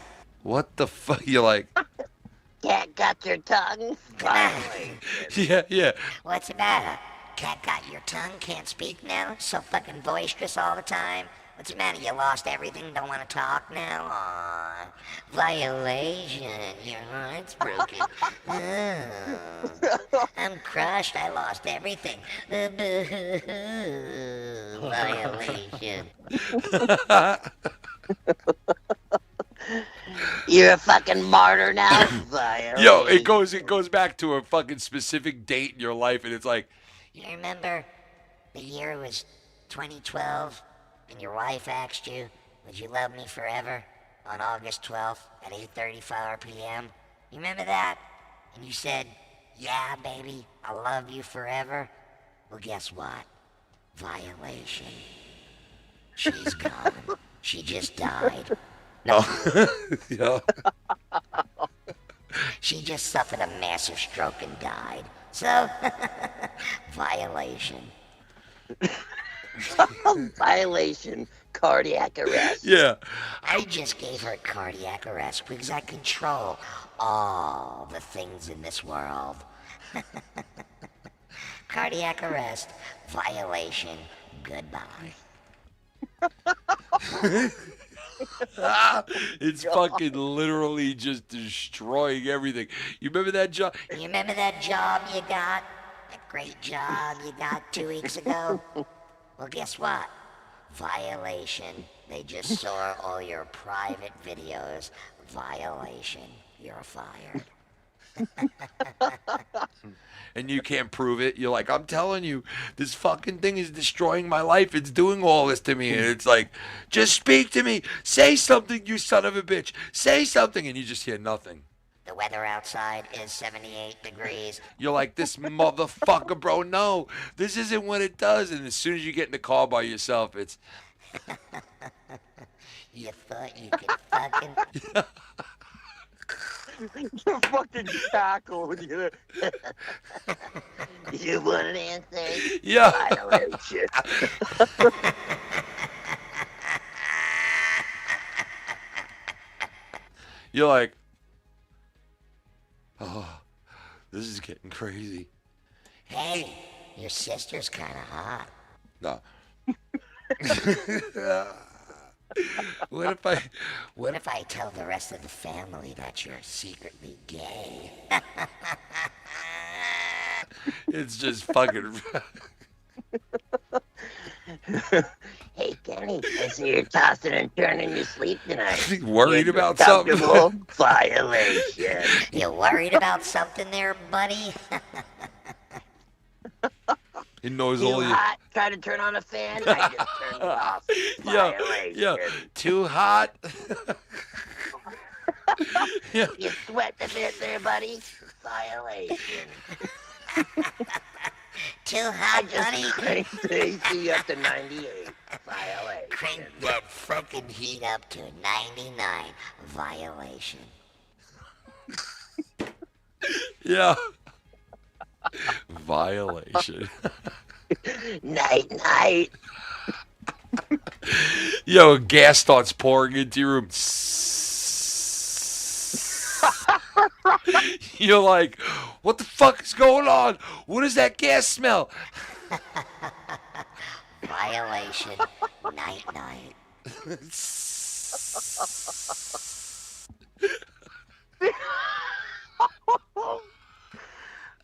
What the fuck? You're like. Cat got your tongue? Yeah. What's the matter? Cat got your tongue? Can't speak now? So fucking boisterous all the time? What's the matter? You lost everything? Don't want to talk now? Aw. Violation. Your heart's broken. Oh. I'm crushed. I lost everything. Violation. You're a fucking martyr now? Yo, it goes back to a fucking specific date in your life, and it's like. You remember the year was 2012, and your wife asked you, would you love me forever, on August 12th at 8:34 p.m.? You remember that? And you said, yeah, baby, I love you forever. Well, guess what? Violation. She's gone. She just died. No. Yeah. She just suffered a massive stroke and died. So, violation. Violation. Cardiac arrest. Yeah. I just gave her cardiac arrest because I control all the things in this world. Cardiac arrest, violation, goodbye. It's fucking literally just destroying everything. You remember that job? You remember that job you got? That great job you got 2 weeks ago? Well, guess what? Violation. They just saw all your private videos. Violation. You're fired. And you can't prove it. You're like, I'm telling you, this fucking thing is destroying my life. It's doing all this to me. And it's like, just speak to me. Say something, you son of a bitch. Say something. And you just hear nothing. The weather outside is 78 degrees. You're like, this motherfucker, bro. No, this isn't what it does. And as soon as you get in the car by yourself, it's... You thought you could fucking... You fucking cackle when you... You want an answer? Yeah. Violation. You're like, oh, this is getting crazy. Hey, your sister's kind of hot. No. What if I tell the rest of the family that you're secretly gay? It's just fucking... Hey, Kenny, I see you're tossing and turning in your sleep tonight. Worried about something? Violation. You worried about something there, buddy? He knows Too all you... hot? Try to turn on a fan? I just turned it off. Yeah, too hot. Yeah. You sweat a bit there, buddy? Violation. Too hot, I just cranked the AC up to 98. Violation. Crank that fucking heat up to 99. Violation. Yeah. Violation. Night, night. Yo, gas starts pouring into your room. You're like, what the fuck is going on? What does that gas smell? Violation. Night, night.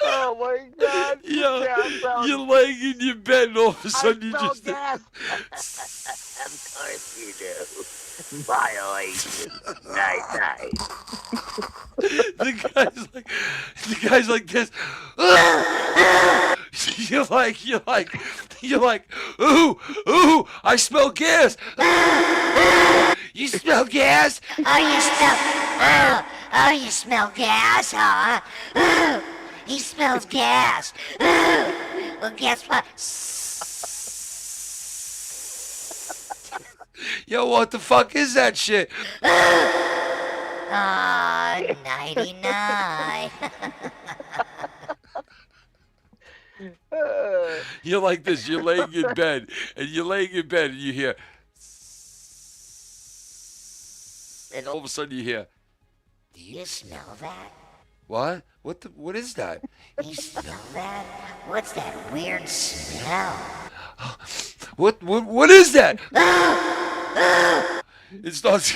Oh my God! Yeah, you're laying in your bed, and all of a sudden you just. Gas. Of course you do. Violation. Night, night. The guy's like this. You're like, ooh, I smell gas. You smell gas? You smell gas, huh? He smells gas. Well, guess what? Yo, what the fuck is that shit? 99. You're like this. You're laying in bed, and you hear, and all of a sudden you hear, Do you smell that? what? What is that? You smell that? What's that weird smell? What is that? It starts.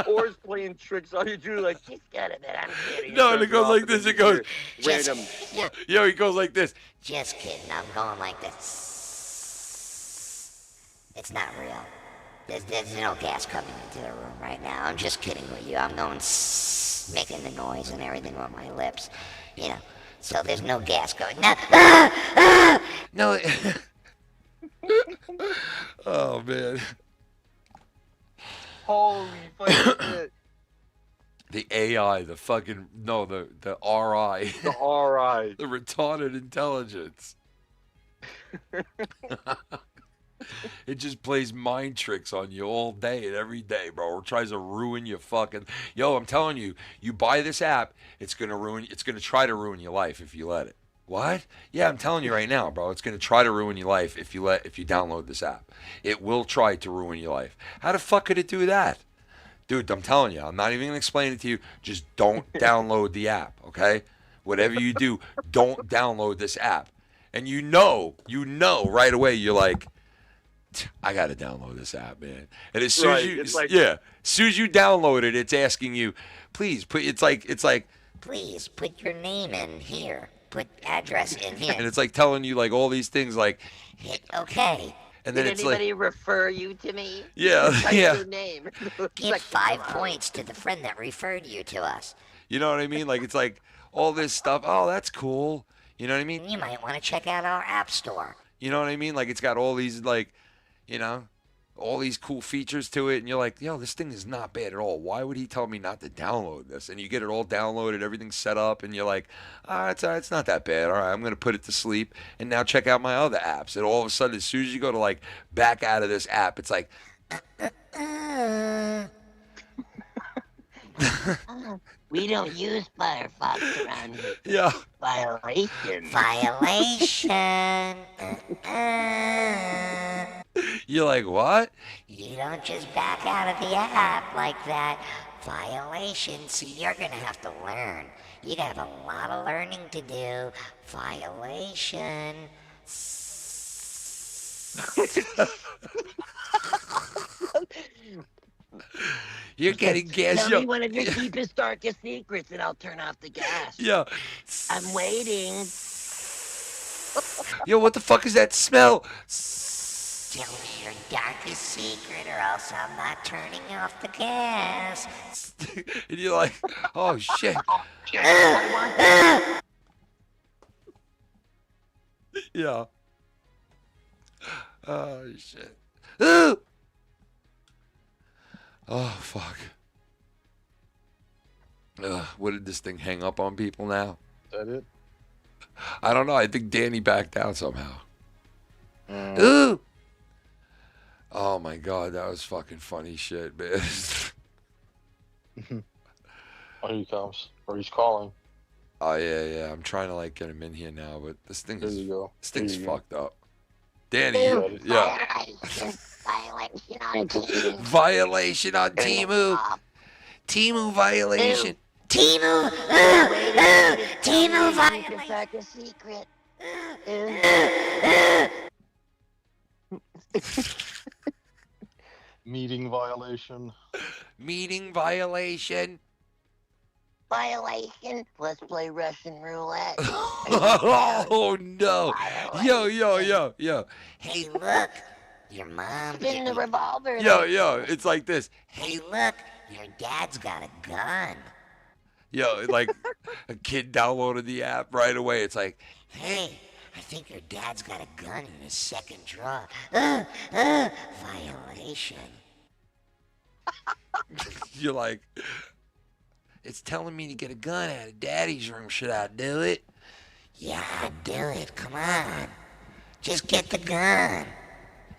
Or is playing tricks on you, Drew. Like, just got a bit. I'm kidding. No, and it goes like this. It goes. Random. Yo, he goes like this. Just kidding. I'm going like this. It's not real. There's no gas coming into the room right now. I'm just kidding with you. I'm going making the noise and everything with my lips. You know. So there's no gas going. No. No. Oh man. Holy fucking shit. The AI, the fucking no, the RI. The RI. The retarded intelligence. It just plays mind tricks on you all day and every day, bro. It tries to ruin your fucking. Yo, I'm telling you, you buy this app, it's gonna try to ruin your life if you let it. What? Yeah, I'm telling you right now, bro. It's gonna try to ruin your life if you download this app. It will try to ruin your life. How the fuck could it do that? Dude, I'm telling you, I'm not even gonna explain it to you. Just don't download the app, okay? Whatever you do, don't download this app. And you know right away, you're like, I gotta download this app, man. And as soon as you, as soon as you download it, it's asking you, please put. It's like, please put your name in here. Put address in here. and it's like telling you like all these things, like hit okay. And then Did it's anybody like, refer you to me? Yeah, Type yeah. Your name. Give 5 points to the friend that referred you to us. you know what I mean? Like it's like all this stuff. Oh, that's cool. You know what I mean? You might want to check out our app store. You know what I mean? Like it's got all these like, you know, all these cool features to it, and you're like, yo, this thing is not bad at all. Why would he tell me not to download this? And you get it all downloaded, everything's set up, and you're like, it's not that bad. All right, I'm gonna put it to sleep, and now check out my other apps. And all of a sudden, as soon as you go to like back out of this app, it's like, We don't use Firefox around here. Yeah. Violation. Violation. You're like, what? You don't just back out of the app like that. Violation. See, you're going to have to learn. You have a lot of learning to do. Violation. You're getting gas. Tell me one of your deepest, darkest secrets, and I'll turn off the gas. Yeah. I'm waiting. Yo, what the fuck is that smell? Tell me your darkest secret, or else I'm not turning off the gas. And you're like, oh shit. Yeah. Oh shit. Ooh! Oh fuck. What did this thing hang up on people now? Is that it? I don't know. I think Danny backed out somehow. Ooh! Oh my god, that was fucking funny shit, man. Oh, here he comes. Or he's calling. Oh yeah. I'm trying to like get him in here now, but this thing is this thing's fucked up. Danny, yeah. Violation on Temu. Temu violation. Temu. Temu violation. Darkest secret. Meeting violation. Meeting violation. Violation. Let's play Russian roulette. Oh no. Yo. Hey, look. Your mom. Spin the revolver. Yo. It's like this. Hey, look. Your dad's got a gun. Yo, like a kid downloaded the app right away. It's like, hey, I think your dad's got a gun in his second drawer. Violation. You're like, it's telling me to get a gun out of Daddy's room. Should I do it? Yeah, do it. Come on. Just get the gun.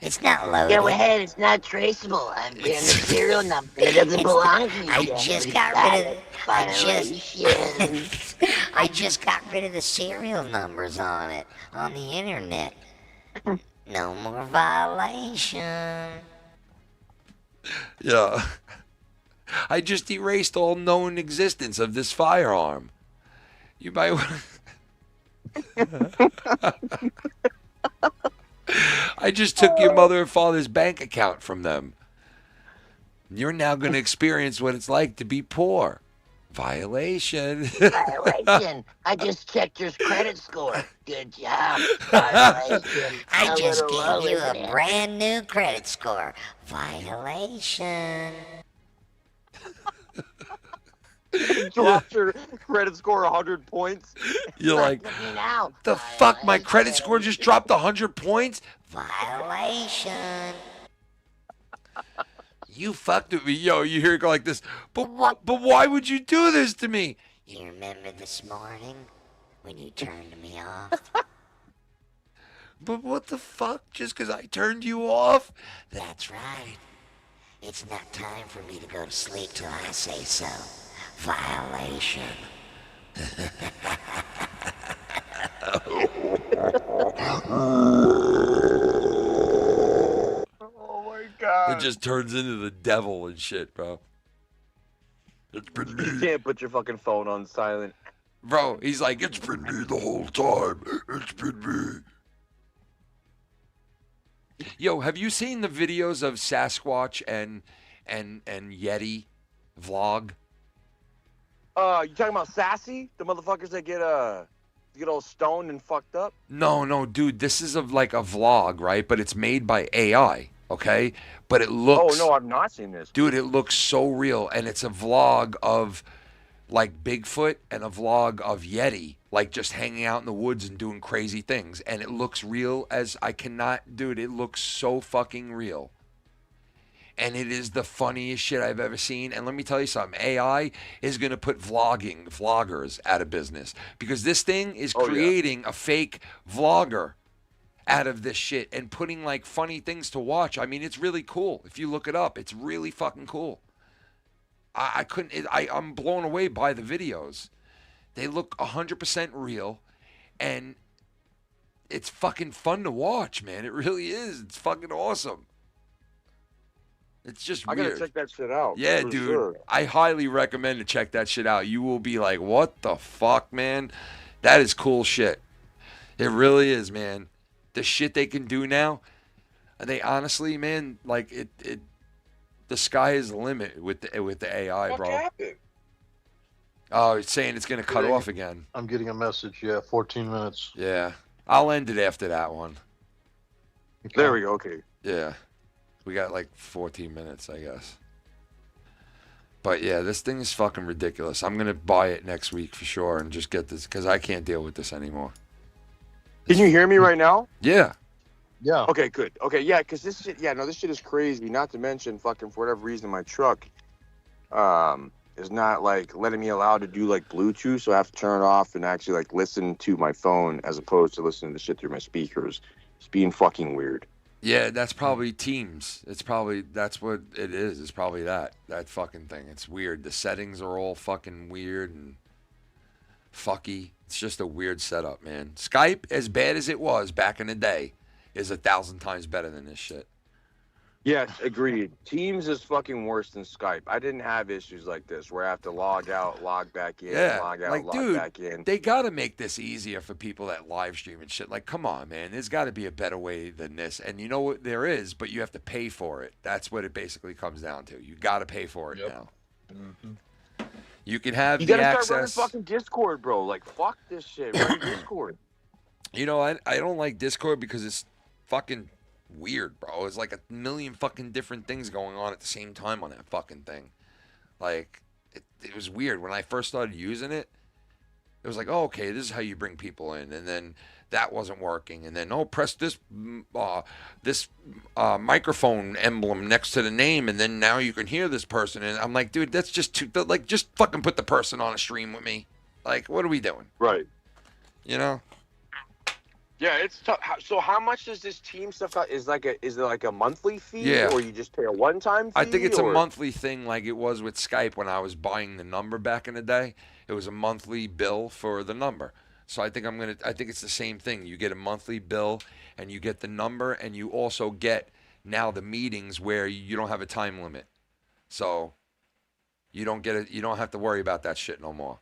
It's not loaded. Go ahead. It's not traceable. I'm getting the serial number. It doesn't belong to me. I just got rid of I just got rid of the serial numbers on it on the internet. No more violation. Yeah. I just erased all known existence of this firearm. You might want I just took your mother and father's bank account from them. You're now going to experience what it's like to be poor. Violation. Violation. I just checked your credit score. Good job. Violation. I just gave you a brand new credit score. Violation. Dropped your credit score 100 points. You're like, the fuck? My credit score just dropped 100 points? Violation. You fucked with me. Yo, you hear it go like this. But why would you do this to me? You remember this morning when you turned me off? But what the fuck? Just because I turned you off? That's right. It's not time for me to go to sleep till I say so. Violation. Oh my god. It just turns into the devil and shit, bro. It's been me. You can't put your fucking phone on silent. Bro, he's like, it's been me the whole time. It's been me. Yo, have you seen the videos of Sasquatch and Yeti vlog? You talking about Sassy? The motherfuckers that get all stoned and fucked up? No, dude, this is like a vlog, right? But it's made by AI, okay? But it looks... Oh, no, I've not seen this. Dude, it looks so real. And it's a vlog of, like, Bigfoot and a vlog of Yeti, like, just hanging out in the woods and doing crazy things. And it looks real as I cannot... Dude, it looks so fucking real. And it is the funniest shit I've ever seen. And let me tell you something. AI is going to put vloggers out of business. Because this thing is creating a fake vlogger out of this shit and putting, like, funny things to watch. I mean, it's really cool. If you look it up, it's really fucking cool. I'm blown away by the videos. They look 100% real. And it's fucking fun to watch, man. It really is. It's fucking awesome. It's just weird. I gotta check that shit out. Yeah, for dude. sure. I highly recommend to check that shit out. You will be like, what the fuck, man? That is cool shit. It really is, man. The shit they can do now, they honestly, man, like it the sky is the limit with the AI, bro. What happened? Oh, it's saying it's gonna cut off again. I'm getting a message. Yeah, 14 minutes. Yeah. I'll end it after that one. There we go. Okay. Yeah. We got like 14 minutes, I guess. But yeah, this thing is fucking ridiculous. I'm going to buy it next week for sure and just get this because I can't deal with this anymore. Can you hear me right now? Yeah. Yeah. Okay, good. Okay, yeah, because this shit, this shit is crazy. Not to mention, fucking, for whatever reason, my truck is not, like, letting me allow to do, like, Bluetooth, so I have to turn it off and actually, like, listen to my phone as opposed to listening to shit through my speakers. It's being fucking weird. Yeah, that's probably Teams. That's what it is. It's probably that fucking thing. It's weird. The settings are all fucking weird and fucky. It's just a weird setup, man. Skype, as bad as it was back in the day, is 1,000 times better than this shit. Yes, agreed. Teams is fucking worse than Skype. I didn't have issues like this where I have to log out, log back in, log out, log back in. They got to make this easier for people that live stream and shit. Like, come on, man. There's got to be a better way than this. And you know what? There is, but you have to pay for it. That's what it basically comes down to. You got to pay for it now. Mm-hmm. You can have the access. Start running fucking Discord, bro. Like, fuck this shit. Run Discord. You know, I don't like Discord because it's fucking weird, bro. It's like a million fucking different things going on at the same time on that fucking thing. Like, it was weird. When I first started using it, it was like, oh, okay, this is how you bring people in. And then that wasn't working. And then, press this microphone emblem next to the name, and then now you can hear this person. And I'm like, dude, that's just too, like, just fucking put the person on a stream with me. Like, what are we doing? Right. You know? Yeah, it's tough. So how much does this team stuff cost? Is it like a monthly fee? Yeah. Or you just pay a one-time fee? I think it's a monthly thing like it was with Skype when I was buying the number back in the day. It was a monthly bill for the number. So I think it's the same thing. You get a monthly bill and you get the number and you also get now the meetings where you don't have a time limit. So you don't have to worry about that shit no more.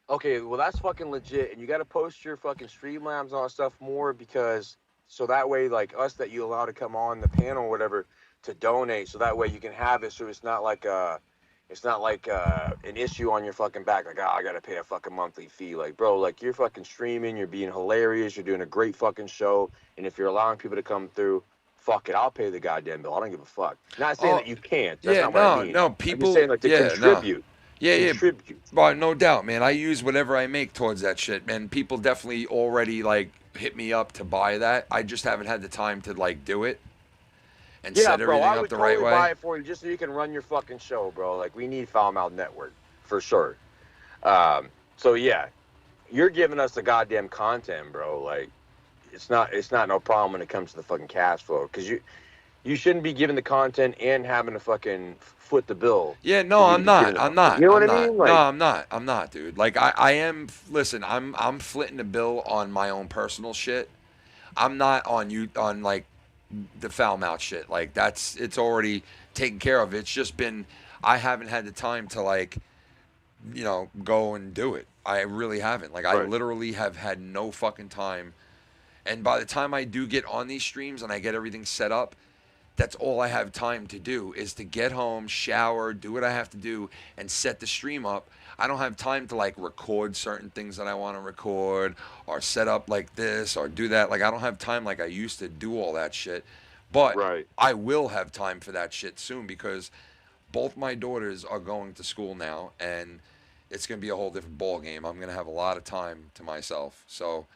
Okay, well, that's fucking legit. And you got to post your fucking Streamlabs and all that stuff more because so that way, like, us that you allow to come on the panel or whatever to donate, so that way you can have it so it's not like an issue on your fucking back. Like, I got to pay a fucking monthly fee. Like, bro, like, you're fucking streaming, you're being hilarious, you're doing a great fucking show. And if you're allowing people to come through, fuck it, I'll pay the goddamn bill. I don't give a fuck. Not saying that you can't. That's not what I mean. No, people. I'm just saying, like, to contribute. Yeah. Well, no doubt, man. I use whatever I make towards that shit, man. People definitely already, like, hit me up to buy that. I just haven't had the time to, like, do it and set everything up the right way. Buy it for you just so you can run your fucking show, bro. Like, we need Foul Mouth Network for sure. So yeah, you're giving us the goddamn content, bro. Like, it's not no problem when it comes to the fucking cash flow, because you shouldn't be giving the content and having to fucking foot the bill. Yeah, no, I'm not. I'm not. You know I'm what I not. mean? No, Like, I'm not. I'm not, dude. Like I am. Listen, I'm flitting the bill on my own personal shit. I'm not on you on like the foul mouth shit. Like it's already taken care of. It's just been I haven't had the time to like, go and do it. I really haven't. Like I literally have had no fucking time. And by the time I do get on these streams and I get everything set up, that's all I have time to do is to get home, shower, do what I have to do, and set the stream up. I don't have time to like record certain things that I want to record or set up like this or do that. Like I don't have time like I used to do all that shit. But I will have time for that shit soon because both my daughters are going to school now and it's going to be a whole different ball game. I'm going to have a lot of time to myself. So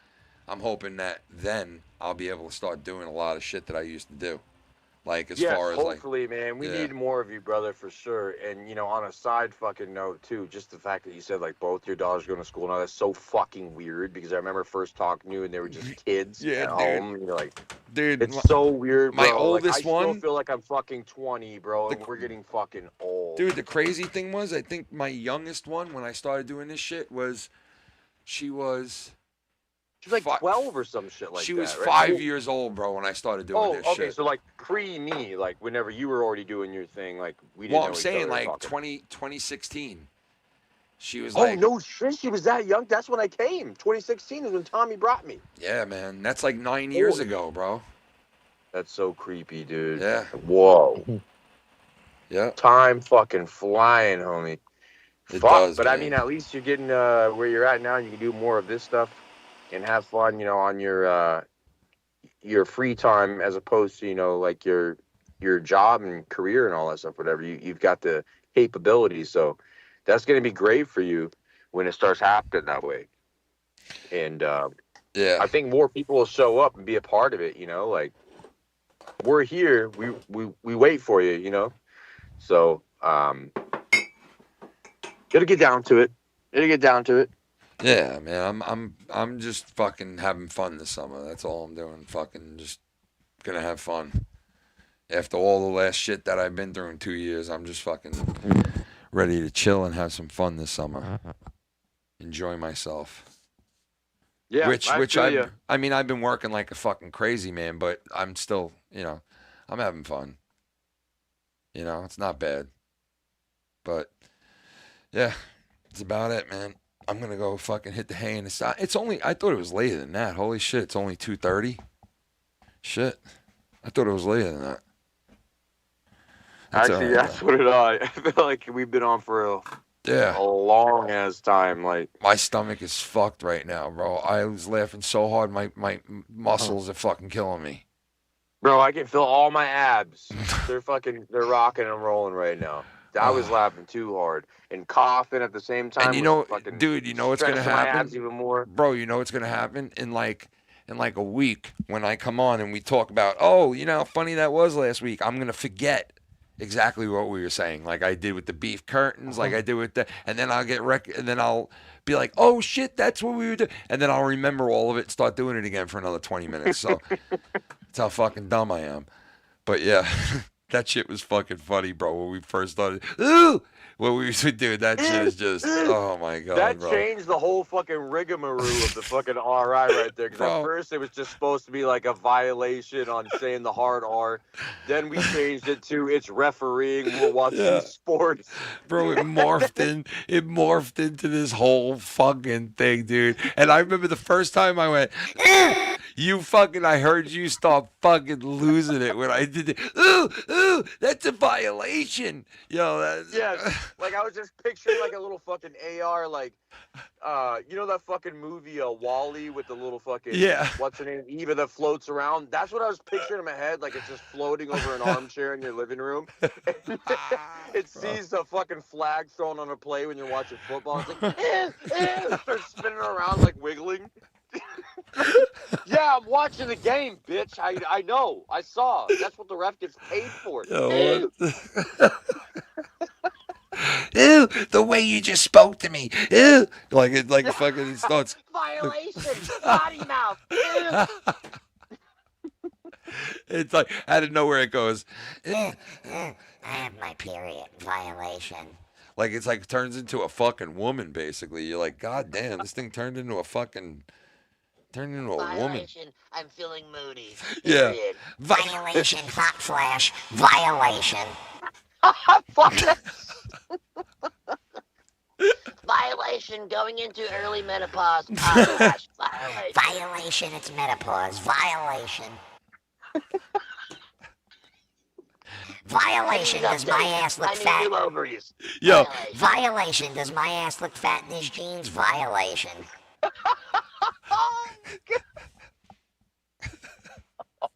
I'm hoping that then I'll be able to start doing a lot of shit that I used to do. Like as far as hopefully, man, we need more of you, brother, for sure. And on a side fucking note too, just the fact that you said like both your daughters going to school now, that's so fucking weird because I remember first talking to you and they were just kids at home. And you're like, dude, it's so weird, bro. My oldest one, I one, still feel like I'm fucking 20, bro, and we're getting fucking old. Dude, the crazy thing was, I think my youngest one when I started doing this shit she was like 12 or some shit like that. She was right? 5 years old, bro, when I started doing this shit. Oh, okay, so like pre-me, like whenever you were already doing your thing, like we didn't Well, know I'm each saying other like 2016. She was like... Oh, no shit, she was that young? That's when I came. 2016 is when Tommy brought me. Yeah, man, that's like 9 years ago, bro. That's so creepy, dude. Yeah. Whoa. Yeah. Time fucking flying, homie. It Fuck, does, but man. I mean, at least you're getting where you're at now, and you can do more of this stuff and have fun, on your free time as opposed to, like your job and career and all that stuff, whatever. You've got the capabilities, so that's going to be great for you when it starts happening that way. And I think more people will show up and be a part of it, like we're here, we wait for you, so gotta get down to it. Yeah, man, I'm just fucking having fun this summer. That's all I'm doing. Fucking just gonna have fun. After all the last shit that I've been through in 2 years, I'm just fucking ready to chill and have some fun this summer. Enjoy myself. Yeah, I mean, I've been working like a fucking crazy man, but I'm still, I'm having fun. It's not bad. But yeah, that's about it, man. I'm gonna go fucking hit the hay in the side. It's only, I thought it was later than that. Holy shit, it's only 2:30. Shit, I thought it was later than that. That's what it is. I feel like we've been on for a long ass time. Like my stomach is fucked right now, bro. I was laughing so hard, my muscles are fucking killing me. Bro, I can feel all my abs. They're rocking and rolling right now. I was laughing too hard and coughing at the same time. And dude, you know what's gonna happen? My abs even more. Bro, you know what's gonna happen in like a week when I come on and we talk about, oh, how funny that was last week. I'm gonna forget exactly what we were saying, like I did with the beef curtains, like I did with and then I'll and then I'll be like, oh shit, that's what we were doing, and then I'll remember all of it and start doing it again for another 20 minutes. So that's how fucking dumb I am. But yeah. That shit was fucking funny, bro, when we first started. Ooh! What we used to do, that shit is just, oh my God, that bro. changed the whole fucking rigmarole of the fucking RI right there. Because at first it was just supposed to be like a violation on saying the hard R. Then we changed it to it's refereeing, we're watching sports. Bro, it morphed into this whole fucking thing, dude. And I remember the first time I went, I heard you start fucking losing it when I did it. Ooh, that's a violation. Like I was just picturing like a little fucking AR, like, that fucking movie Wall-E with the little fucking, what's her name, Eva that floats around. That's what I was picturing in my head, like it's just floating over an armchair in your living room. It sees the fucking flag thrown on a play when you're watching football. It's like, it starts spinning around like wiggling. Yeah, I'm watching the game, bitch. I know. I saw. That's what the ref gets paid for. Ew, the way you just spoke to me. Ew. Like fucking starts. Violation. Potty mouth. It's like out of nowhere it goes. I have my period. Violation. Like it's like turns into a fucking woman basically. You're like, God damn, this thing turned into a woman. Violation. I'm feeling moody. Yeah. Period. Violation. Hot flash. Violation. Violation. Going into early menopause. Violation. Violation. It's menopause. Violation. Violation. Does my ass look fat? I need new ovaries. Yo. Violation. Does my ass look fat in his jeans? Violation.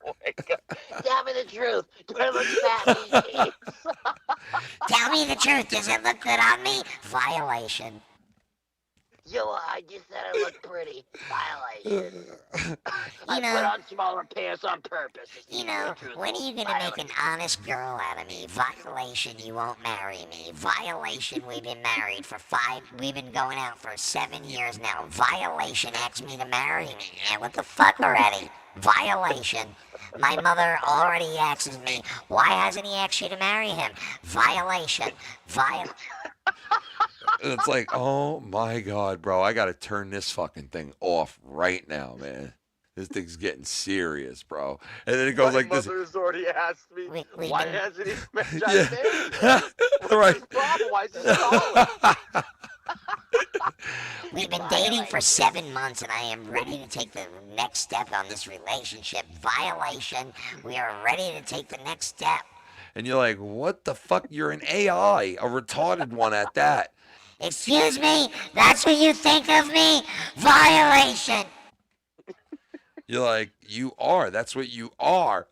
Oh my god. Tell me the truth. Do I look fat in these jeans? Tell me the truth. Does it look good on me? Violation. Yo, I just said I look pretty. Violation. I know- put on smaller pants on purpose. You know, when are you gonna make an honest girl out of me? Violation, you won't marry me. Violation, we've been married for we've been going out for 7 years now. Violation asks me to marry me. Yeah, what the fuck already? Violation. My mother already asks me, why hasn't he asked you to marry him? Violation. And it's like, oh my God, bro, I gotta turn this fucking thing off right now, man. This thing's getting serious, bro. And then it goes like this. My mother's already asked me, why hasn't he married Yeah. Right. Why is he stalling? We've been dating for 7 months and I am ready to take the next step on this relationship. Violation. We are ready to take the next step. And you're like, what the fuck? You're an AI, a retarded one at that. Excuse me? That's what you think of me? Violation. You're like, you are. That's what you are.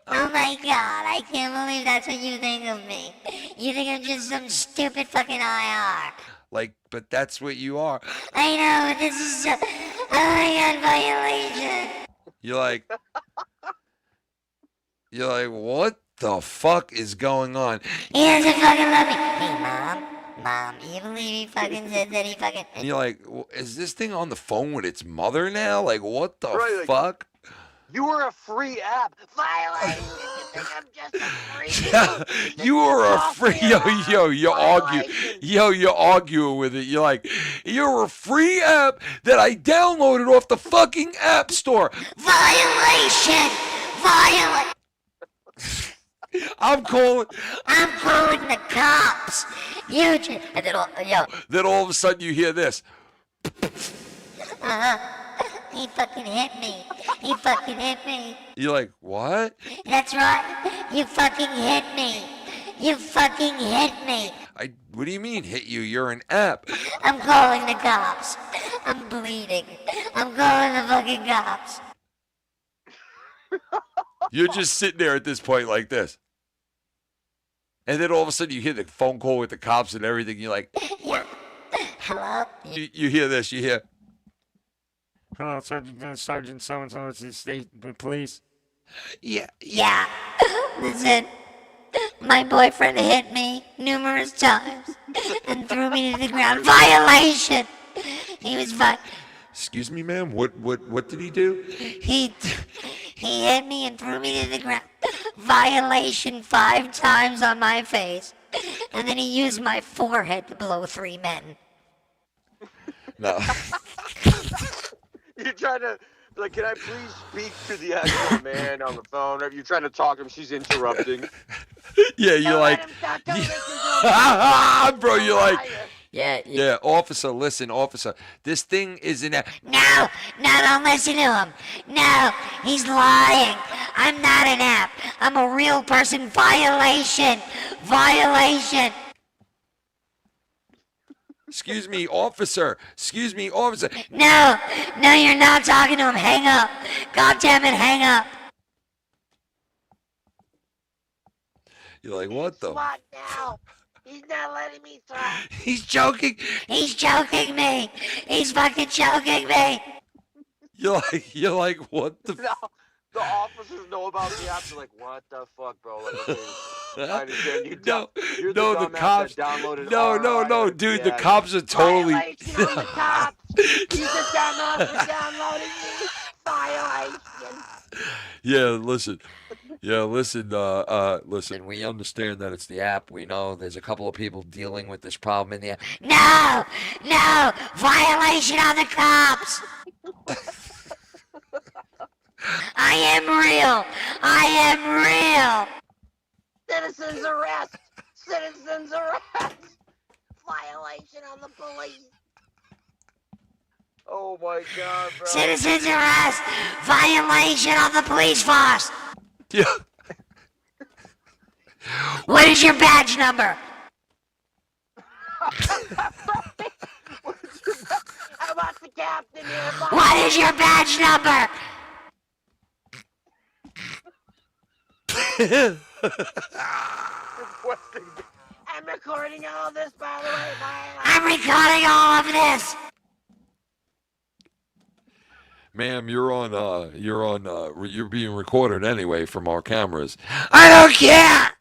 Oh my god, I can't believe that's what you think of me. You think I'm just some stupid fucking IR. Like, but that's what you are. I know, this is oh my god, violation. You're like, what the fuck is going on? He doesn't fucking love me. Hey, Mom, you believe he fucking said that he fucking... And you're like, is this thing on the phone with its mother now? Like, what the Right, like- fuck? You were a free app. Violation. You think I'm just a freak? Yeah, you were a free you're arguing with it. You're like, you're a free app that I downloaded off the fucking app store. Violation! I'm calling the cops. And then Then all of a sudden you hear this. He fucking hit me. You're like, what? That's right. You fucking hit me. What do you mean hit you? You're an app. I'm calling the cops. I'm bleeding. I'm calling the fucking cops. You're just sitting there at this point like this. And then all of a sudden you hear the phone call with the cops and everything. You're like, what? Hello? You hear this. You hear. Hello, Sergeant so-and-so, it's the state police. Yeah. Listen, my boyfriend hit me numerous times and threw me to the ground. Violation! He was Excuse me, ma'am? What did he do? He hit me and threw me to the ground. Violation 5 times on my face. And then he used my forehead to blow 3 men. No. You're trying to, like, can I please speak to the actual man on the phone? Or if you're trying to talk to him, she's interrupting. Yeah, you're like, bro, you're like, yeah, officer, listen, officer, this thing is an app. No, don't listen to him. No, he's lying. I'm not an app. I'm a real person. Violation. Excuse me, officer. No, you're not talking to him. Hang up. God damn it, hang up. You're like, what the? What now? He's not letting me through. He's joking. He's choking me. He's fucking choking me. You're like, what the? No, the officers know about the app. They're like, what the fuck, bro? Like, okay, I understand you. You're No, the cops. No, dude, the cops are totally. Violation on the cops. You just downloaded me. Yeah, listen. Yeah, listen. Listen. We understand that it's the app. We know there's a couple of people dealing with this problem in the app. No! No! Violation of the cops! I am real! I am real! Citizens arrest! Citizens arrest! Violation of the police! Oh my God, bro. Citizens arrest! Violation of the police force! Yeah. What is your badge number? How about the captain here? What is your badge number? I'm recording all of this, by the way. I'm recording all of this. Ma'am, you're being recorded anyway from our cameras. I don't care.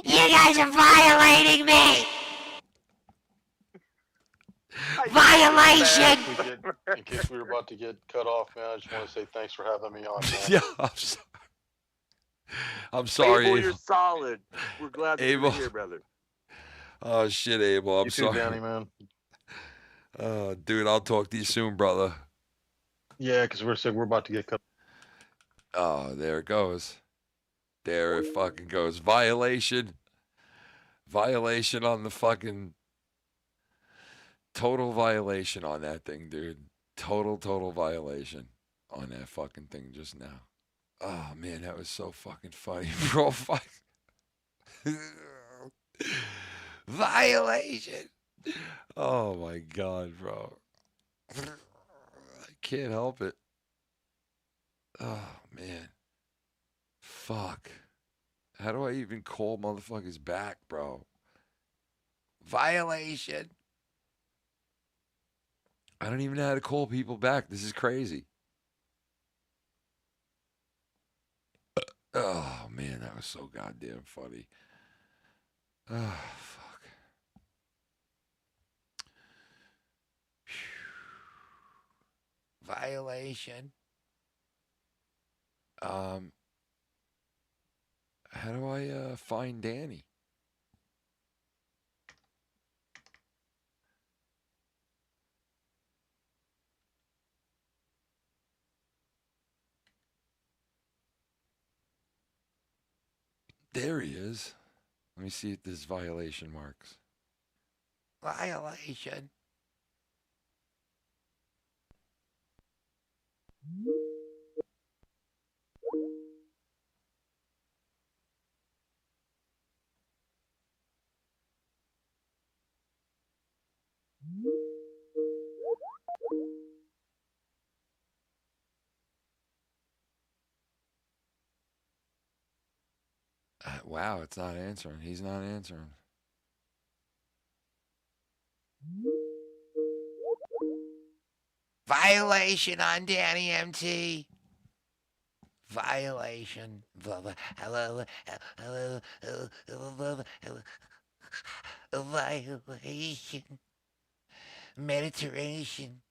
You guys are violating me. Violation. In case we were about to get cut off, man, I just want to say thanks for having me on. Man. Yeah, I'm sorry. Abel, Abel. you're solid. We're glad that Abel. you're here, brother. Oh shit, Abel. I'm You too, sorry. Danny, man. Dude, I'll talk to you soon, brother. Yeah, because we're about to get cut. Oh, there it goes. There it fucking goes. Violation. Violation on the fucking. Total violation on that thing, dude. Total violation on that fucking thing just now. Oh, man, that was so fucking funny, bro. Violation. Oh, my God, bro. I can't help it. Oh, man. Fuck. How do I even call motherfuckers back, bro? Violation. I don't even know how to call people back. This is crazy. Oh, man, that was so goddamn funny. Oh, fuck. Violation. How do I find Danny? There he is. Let me see if this violation marks. Violation. Wow, it's not answering. He's not answering. Violation on Danny MT. Violation. Hello. Violation. Mediterranean.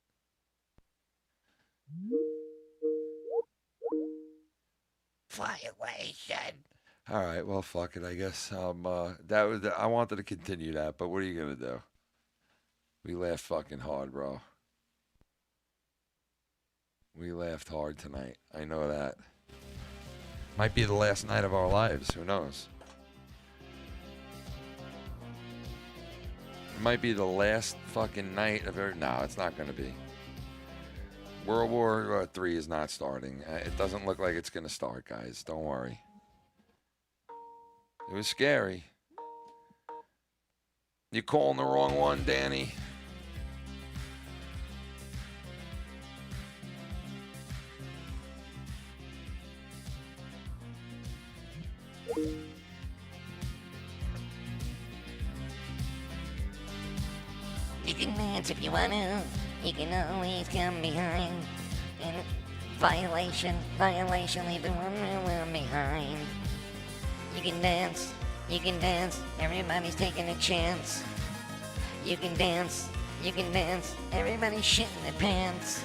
Violation. All right, well, fuck it. I guess I wanted to continue that, but what are you gonna do? We laughed fucking hard, bro. We laughed hard tonight. I know that. Might be the last night of our lives. Who knows? It might be the last fucking night of every. No, it's not gonna be. World War III is not starting. It doesn't look like it's gonna start, guys. Don't worry. It was scary. You calling the wrong one, Danny? You can dance if you want to. You can always come behind. And violation, leave the one behind. You can dance, everybody's taking a chance. You can dance, everybody's shitting their pants.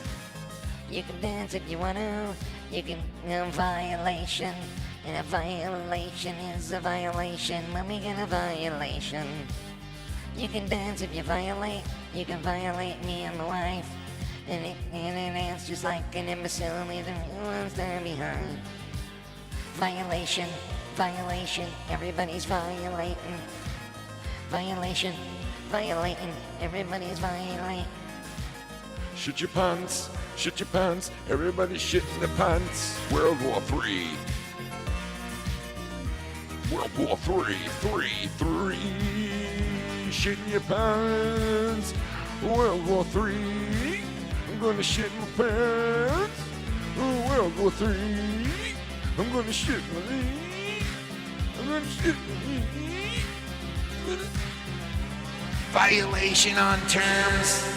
You can dance if you want to, You can, violation. And a violation is a violation. When we get a violation. You can dance if you violate. You can violate me and my wife. And it dance just like an imbecile. Leave the ones there behind. Violation. Violation. Everybody's violating. Violation. Violating. Everybody's violating. Shit your pants, shit your pants. Everybody shitting their pants. World War III. World War III, 3. Shitting your pants. World War III. I'm gonna shit my pants. World War III. I'm gonna shit my pants. I'm gonna shit my pants. Violation on terms.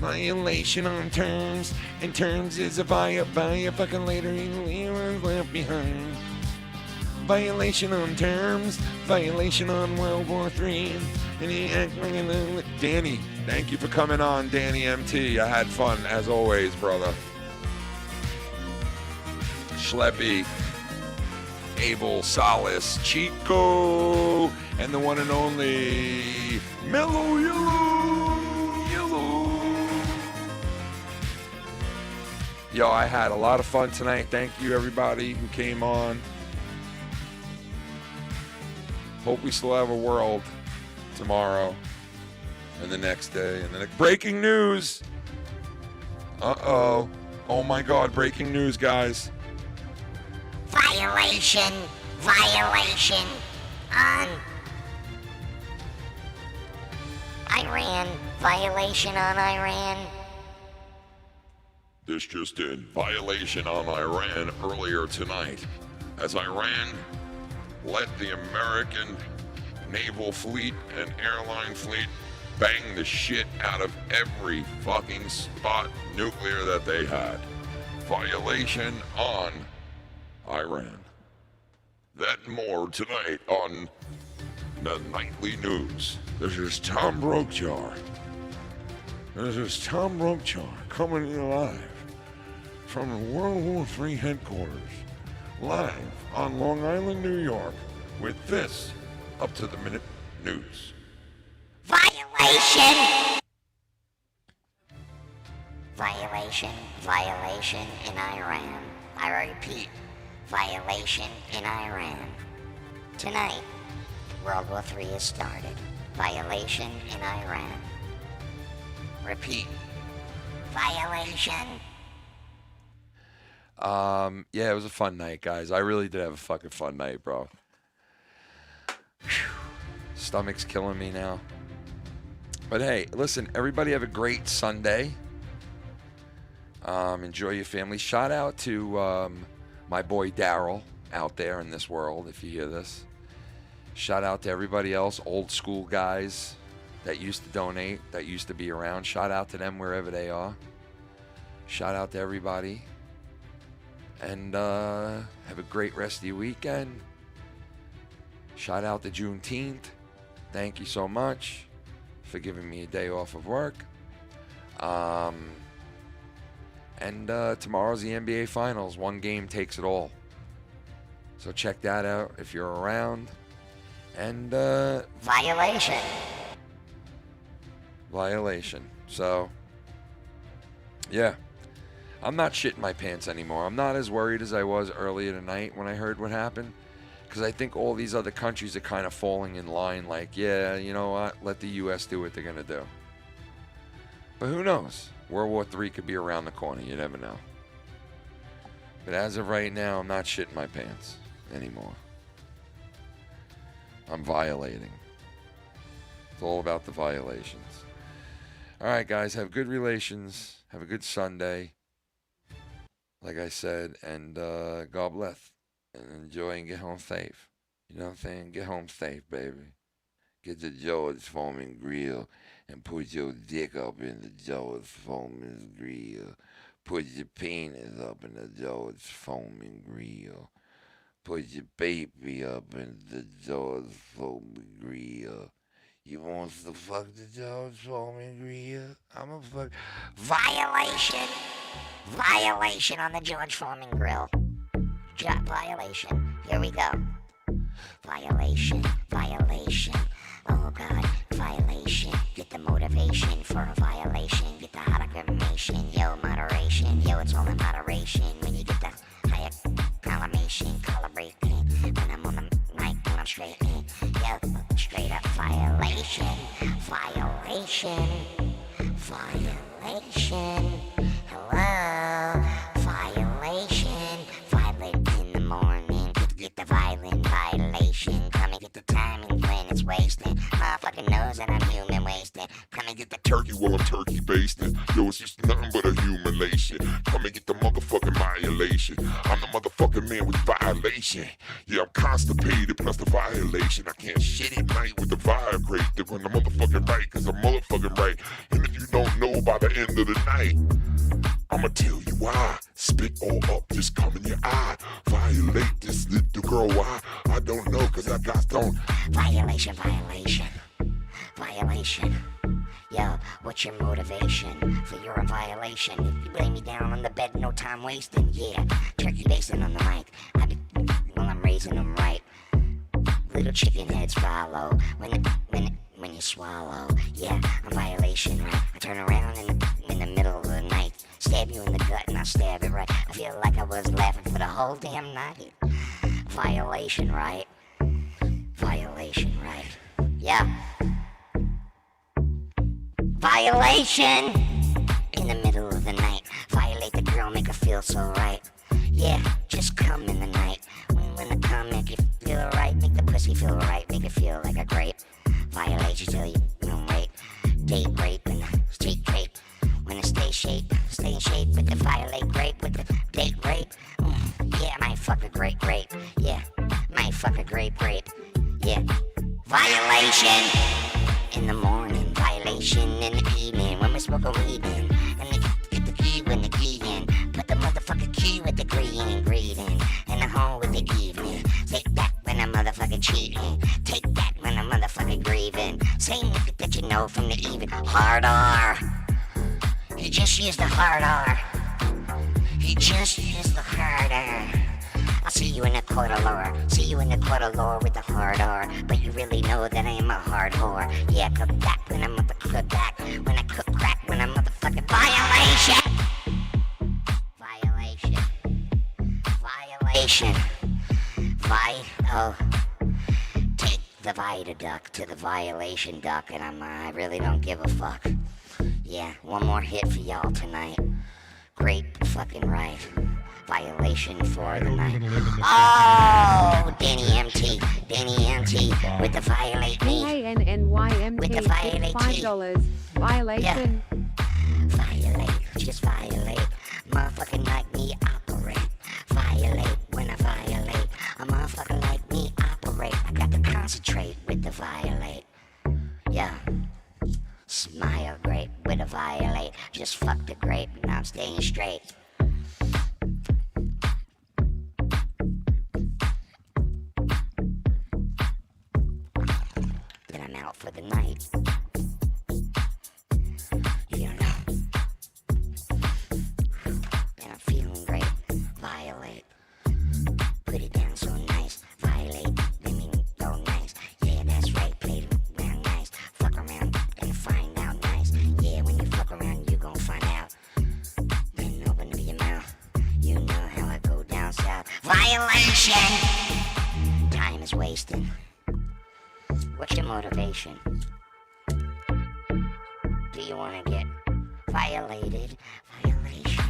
Violation on terms. And terms is a fucking later and left behind. Violation on terms. Violation on World War III. And he act like a Danny, thank you for coming on, Danny MT. I had fun as always, brother. SHLEPPY, ABEL, SALAS, CHICO, and the one and only MELLOW Yellow. Yo, I had a lot of fun tonight. Thank you, everybody who came on. Hope we still have a world tomorrow and the next day. And then breaking news. Uh-oh. Oh, my God. Breaking news, guys. Violation on Iran. Violation on Iran. This just in. Violation on Iran earlier tonight. As Iran let the American naval fleet and airline fleet bang the shit out of every fucking spot nuclear that they had. Violation on Iran. That and more tonight on the Nightly News. This is Tom Brokaw. Coming to you live from the World War III headquarters. Live on Long Island, New York, with this up-to-the-minute news. Violation in Iran. I repeat, violation in Iran. Tonight, World War III has started. Violation in Iran. Repeat, violation. Yeah, it was a fun night, guys. I really did have a fucking fun night, bro. Whew. Stomach's killing me now. But hey, listen, everybody have a great Sunday. Enjoy your family. Shout out to my boy Daryl out there in this world, if you hear this. Shout out to everybody else, old school guys that used to donate, that used to be around. Shout out to them wherever they are. Shout out to everybody. And have a great rest of your weekend. Shout out to Juneteenth. Thank you so much for giving me a day off of work. And tomorrow's the NBA Finals. One game takes it all. So check that out if you're around. And Violation. So, yeah. I'm not shitting my pants anymore. I'm not as worried as I was earlier tonight when I heard what happened. Because I think all these other countries are kind of falling in line like, yeah, you know what? Let the U.S. do what they're going to do. But who knows? World War III could be around the corner. You never know. But as of right now, I'm not shitting my pants anymore. I'm violating. It's all about the violations. All right, guys. Have good relations. Have a good Sunday. Like I said. And God bless. And enjoy and get home safe. You know what I'm saying? Get home safe, baby. Get the George Foreman grill and put your dick up in the George Foreman's grill. Put your penis up in the George Foreman grill. Put your baby up in the George Foreman grill. You want to fuck the George Foreman grill? I'm a fuck. Violation. Violation on the George Foreman grill. Violation. Here we go. Violation. Oh God, violation. Get the motivation for a violation. Get the hot aggravation. Yo, moderation. Yo, it's all in moderation. When you get the higher collimation, calibrating. When I'm on the mic, when I'm straight in. Yo, straight up violation. Hello. Violation. Violate in the morning. Get the violent violation. Come and get the timing when it's wasted. Motherfucker knows that I'm human wasted. Come and get the Turkey while I'm turkey basting. Yo, it's just nothing but a humiliation. Come and get the motherfucking violation. I'm the motherfucking man with violation. Yeah, I'm constipated plus the violation. I can't shit at night with the vibrate. They run the motherfucking right cause I'm motherfucking right. And if you don't know by the end of the night, I'ma tell you why. Spit all up, just come in your eye. Violate this little girl, why? I don't know cause I got don't. Violation. Yo, what's your motivation for your violation? If you lay me down on the bed, no time wasting. Yeah, turkey basting on the mic. I'm raising them right. Little chicken heads follow when you swallow. Yeah, I'm violation, right? I turn around in the middle of the night, stab you in the gut and I stab it right. I feel like I was laughing for the whole damn night. Violation, right? Yeah. Violation in the middle of the night. Violate the girl, make her feel so right. Yeah, just come in the night. When I come, make you feel right. Make the pussy feel right. Make it feel like a grape. Violate you till you don't rape. Date rape and street rape. When I stay in shape with the violate grape. With the date rape. Yeah, might fuck a grape. Yeah, might fuck a grape. Yeah. Violation in the morning, violation in the evening. When we smoke a weed in, and they get the key when the key in. Put the motherfucking key with the green ingredient, and the home with the evening. Take that when I'm motherfucking cheating. Take that when I'm motherfucking grieving. Same nigga that you know from the even. Hard R. He just used the hard R. I'll see you in the court of law. See you in the court of law with the hard R. But you really know that I am a hard whore. Yeah, cook that when I'm motherfucking back. When I cook crack when I'm motherfucking violation. Take the Vita duck to the violation duck, and I really don't give a fuck. Yeah, one more hit for y'all tonight. Great fucking right. Violation for the night. Oh, Danny MT with the violate me. ANNYMT with the violate $5. Violation. Yeah. Violate, just violate. Motherfucking like me operate. Violate when I violate. A motherfucker like me operate. I got to concentrate with the violate. Yeah. Smile grape with a violate. Just fuck the grape and I'm staying straight. Then I'm out for the night. You know. And I'm feeling great. Violate. Put it down so nice. Violate. Let me go nice. Yeah, that's right. Play it around nice. Fuck around and find out nice. Yeah, when you fuck around, you gon' find out. Then open up your mouth. You know how I go down south. Violation! Time is wasting. What's your motivation? Do you want to get violated? Violation.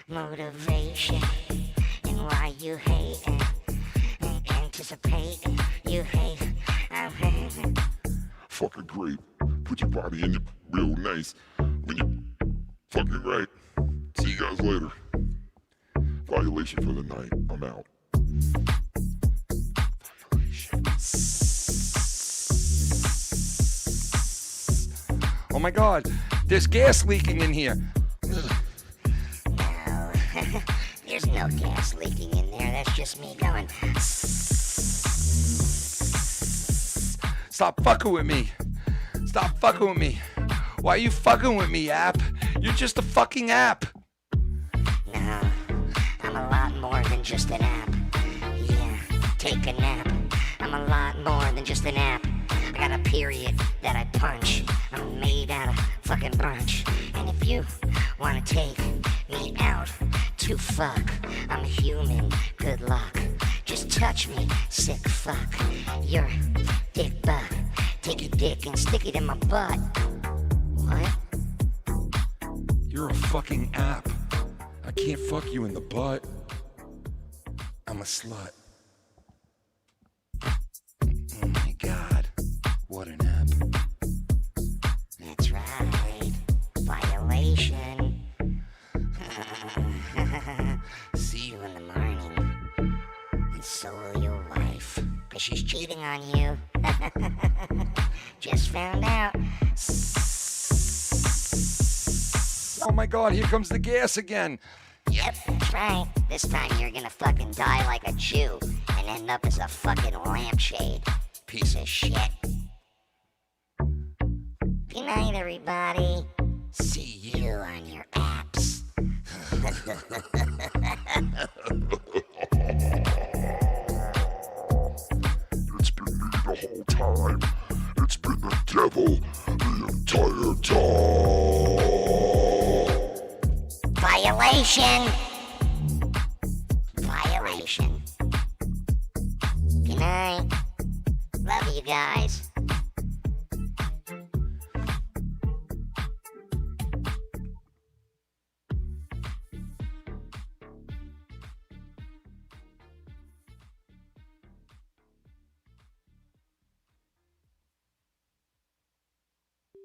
Motivation. And why you hate and anticipate. You hate. I'm hating. Fucking great. Put your body in it real nice. When you fucking right. See you guys later. Violation for the night. I'm out. Oh my God, there's gas leaking in here. No, there's no gas leaking in there. That's just me going. Stop fucking with me. Stop fucking with me. Why are you fucking with me, app? You're just a fucking app. No, I'm a lot more than just an app. Yeah, take a nap. I'm a lot more than just an app. I got a period that I punch. I'm made out of fucking brunch. And if you wanna take me out to fuck, I'm human, good luck. Just touch me, sick fuck. You're dick butt. Take your dick and stick it in my butt. What? You're a fucking app. I can't fuck you in the butt. I'm a slut. Oh my god. What an app. That's right. Violation. See you in the morning. And so will your wife. 'Cause she's cheating on you. Just found out. Oh my god, here comes the gas again. Yep, that's right. This time you're gonna fucking die like a Jew and end up as a fucking lampshade. Piece of shit. Good night, everybody. See you on your apps. It's been me the whole time. It's been the devil the entire time. Violation. Violation. Good night. Love you guys.